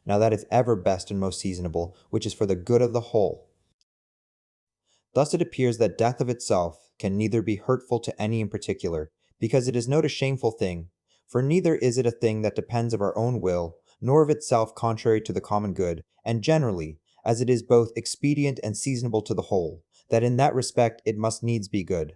Now that is ever best and most seasonable, which is for the good of the whole. Thus it appears that death of itself can neither be hurtful to any in particular, because it is not a shameful thing, for neither is it a thing that depends of our own will, nor of itself contrary to the common good, and generally, as it is both expedient and seasonable to the whole, that in that respect it must needs be good.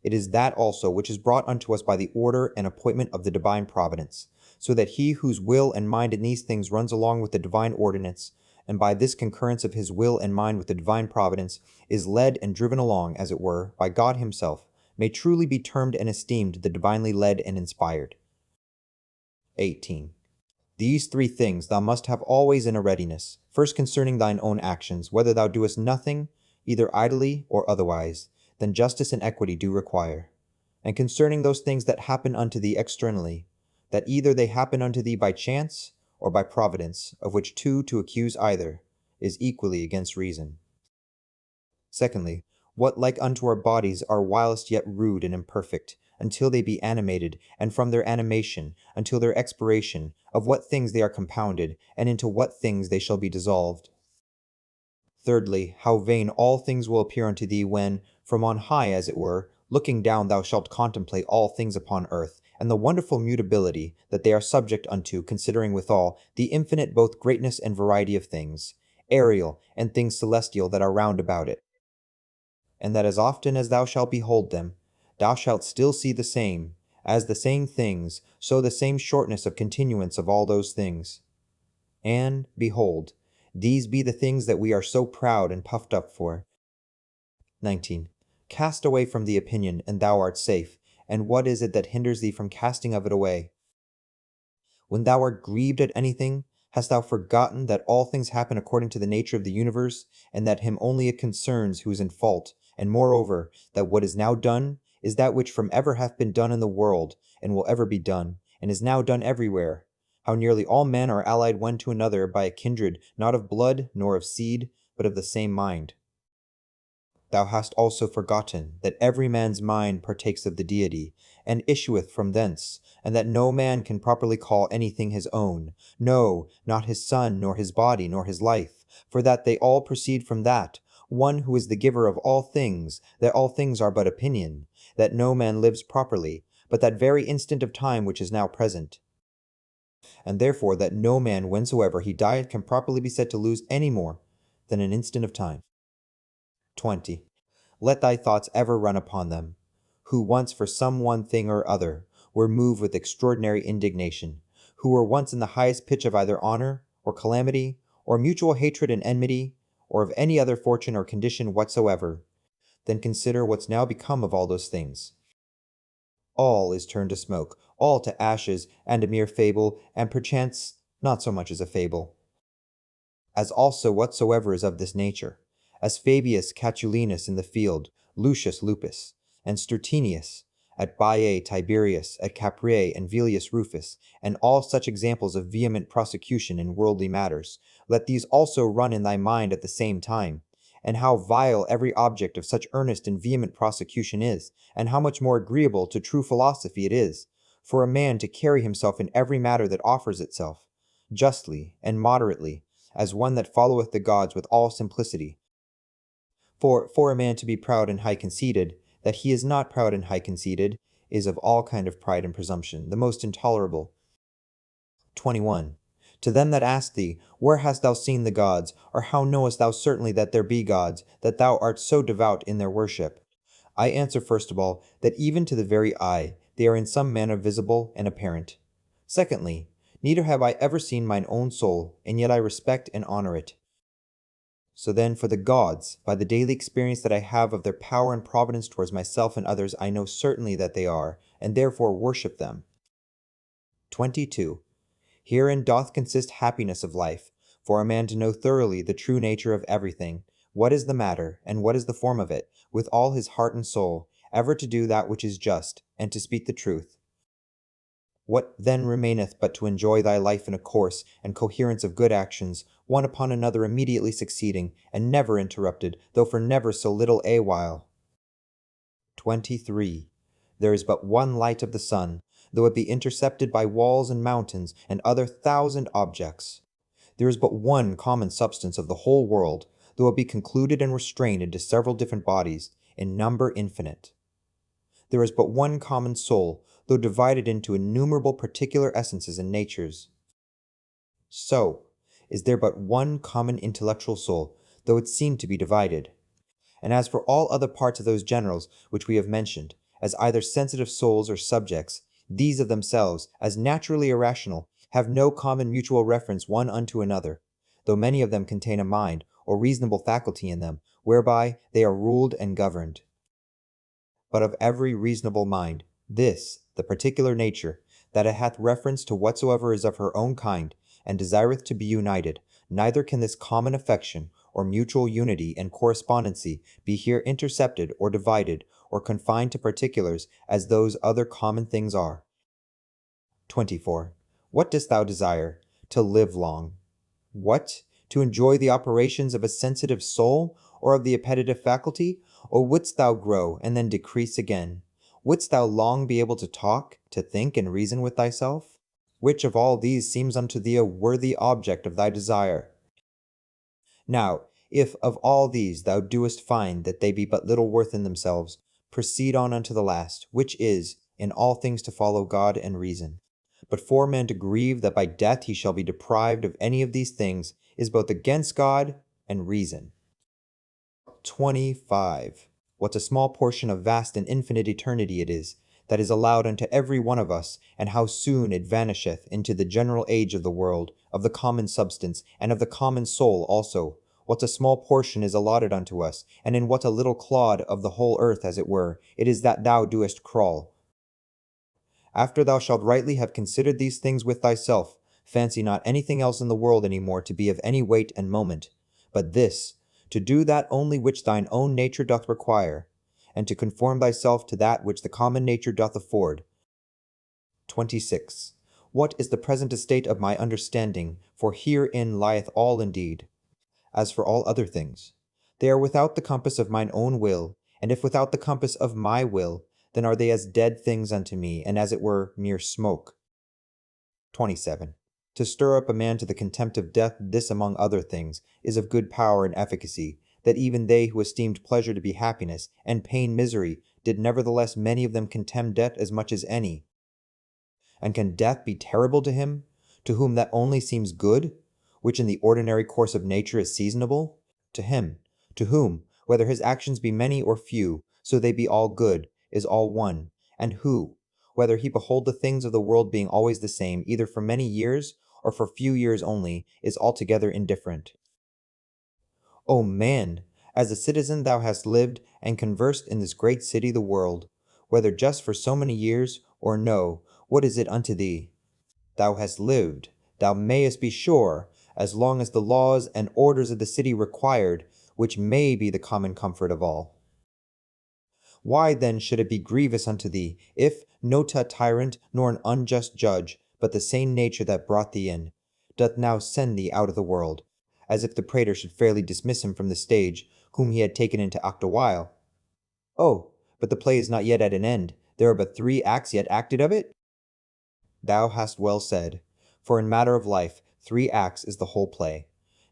It is that also which is brought unto us by the order and appointment of the divine providence, so that he whose will and mind in these things runs along with the divine ordinance, and by this concurrence of his will and mind with the divine providence, is led and driven along, as it were, by God himself, may truly be termed and esteemed the divinely led and inspired. 18. These three things thou must have always in a readiness, first concerning thine own actions, whether thou doest nothing, either idly or otherwise, than justice and equity do require. And concerning those things that happen unto thee externally, that either they happen unto thee by chance, or by providence, of which two to accuse either, is equally against reason. Secondly, what like unto our bodies are whilst yet rude and imperfect, until they be animated, and from their animation, until their expiration, of what things they are compounded, and into what things they shall be dissolved. Thirdly, how vain all things will appear unto thee when, from on high as it were, looking down thou shalt contemplate all things upon earth, and the wonderful mutability that they are subject unto, considering withal the infinite both greatness and variety of things, aerial and things celestial that are round about it. And that as often as thou shalt behold them, thou shalt still see the same, as the same things, so the same shortness of continuance of all those things. And, behold, these be the things that we are so proud and puffed up for. 19. Cast away from thee opinion, and thou art safe. And what is it that hinders thee from casting of it away? When thou art grieved at anything, hast thou forgotten that all things happen according to the nature of the universe, and that him only it concerns who is in fault, and moreover, that what is now done is that which from ever hath been done in the world, and will ever be done, and is now done everywhere? How nearly all men are allied one to another by a kindred, not of blood, nor of seed, but of the same mind. Thou hast also forgotten that every man's mind partakes of the deity, and issueth from thence, and that no man can properly call anything his own, no, not his son, nor his body, nor his life, for that they all proceed from that one who is the giver of all things, that all things are but opinion, that no man lives properly, but that very instant of time which is now present, and therefore that no man whensoever he dieth can properly be said to lose any more than an instant of time. 20. Let thy thoughts ever run upon them, who once for some one thing or other were moved with extraordinary indignation, who were once in the highest pitch of either honor, or calamity, or mutual hatred and enmity, or of any other fortune or condition whatsoever. Then consider what's now become of all those things. All is turned to smoke, all to ashes, and a mere fable, and perchance not so much as a fable. As also whatsoever is of this nature, as Fabius Catulinus in the field, Lucius Lupus, and Stertinius, at Baiae Tiberius, at Capreae and Velius Rufus, and all such examples of vehement prosecution in worldly matters, let these also run in thy mind at the same time, and how vile every object of such earnest and vehement prosecution is, and how much more agreeable to true philosophy it is, for a man to carry himself in every matter that offers itself, justly and moderately, as one that followeth the gods with all simplicity. For a man to be proud and high-conceited, that he is not proud and high-conceited, is of all kind of pride and presumption, the most intolerable. 21. To them that ask thee, where hast thou seen the gods, or how knowest thou certainly that there be gods, that thou art so devout in their worship? I answer first of all, that even to the very eye, they are in some manner visible and apparent. Secondly, neither have I ever seen mine own soul, and yet I respect and honor it. So then for the gods, by the daily experience that I have of their power and providence towards myself and others, I know certainly that they are, and therefore worship them. 22. Herein doth consist happiness of life, for a man to know thoroughly the true nature of everything, what is the matter, and what is the form of it, with all his heart and soul, ever to do that which is just, and to speak the truth. What then remaineth but to enjoy thy life in a course and coherence of good actions, one upon another immediately succeeding, and never interrupted, though for never so little a while? 23. There is but one light of the sun, though it be intercepted by walls and mountains and other 1,000 objects. There is but one common substance of the whole world, though it be concluded and restrained into several different bodies, in number infinite. There is but one common soul, though divided into innumerable particular essences and natures. So, is there but one common intellectual soul, though it seem to be divided. And as for all other parts of those generals which we have mentioned, as either sensitive souls or subjects, these of themselves, as naturally irrational, have no common mutual reference one unto another, though many of them contain a mind, or reasonable faculty in them, whereby they are ruled and governed. But of every reasonable mind, this, the particular nature, that it hath reference to whatsoever is of her own kind, and desireth to be united, neither can this common affection, or mutual unity and correspondency be here intercepted or divided, or confined to particulars, as those other common things are. 24. What dost thou desire? To live long. What? To enjoy the operations of a sensitive soul, or of the appetitive faculty? Or wouldst thou grow, and then decrease again? Wouldst thou long be able to talk, to think, and reason with thyself? Which of all these seems unto thee a worthy object of thy desire? Now, if of all these thou doest find that they be but little worth in themselves, proceed on unto the last, which is, in all things to follow God and reason. But for a man to grieve that by death he shall be deprived of any of these things is both against God and reason. 25. What a small portion of vast and infinite eternity it is, that is allowed unto every one of us, and how soon it vanisheth into the general age of the world, of the common substance, and of the common soul also, What a small portion is allotted unto us, and in what a little clod of the whole earth, as it were, it is that thou doest crawl. After thou shalt rightly have considered these things with thyself, fancy not anything else in the world any more to be of any weight and moment, but this, to do that only which thine own nature doth require, and to conform thyself to that which the common nature doth afford. 26. What is the present estate of my understanding? For herein lieth all indeed. As for all other things, they are without the compass of mine own will, and if without the compass of my will, then are they as dead things unto me, and as it were mere smoke. 27. To stir up a man to the contempt of death, this among other things, is of good power and efficacy, that even they who esteemed pleasure to be happiness, and pain misery, did nevertheless many of them contemn death as much as any. And can death be terrible to him, to whom that only seems good, which in the ordinary course of nature is seasonable? To him, to whom, whether his actions be many or few, so they be all good, is all one, and who, whether he behold the things of the world being always the same, either for many years, or for few years only, is altogether indifferent. O man, as a citizen thou hast lived and conversed in this great city the world, whether just for so many years, or no, what is it unto thee? Thou hast lived, thou mayest be sure, as long as the laws and orders of the city required, which may be the common comfort of all. Why then should it be grievous unto thee, if, not a tyrant, nor an unjust judge, but the same nature that brought thee in, doth now send thee out of the world, as if the praetor should fairly dismiss him from the stage, whom he had taken into act a while? Oh, but the play is not yet at an end, there are but 3 acts yet acted of it? Thou hast well said, for in matter of life, 3 acts is the whole play.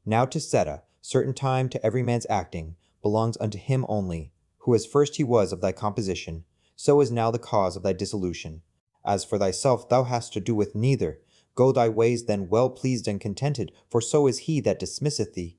Now to Seta, certain time to every man's acting, belongs unto him only, who as first he was of thy composition, so is now the cause of thy dissolution. As for thyself, thou hast to do with neither. Go thy ways then well pleased and contented, for so is he that dismisseth thee,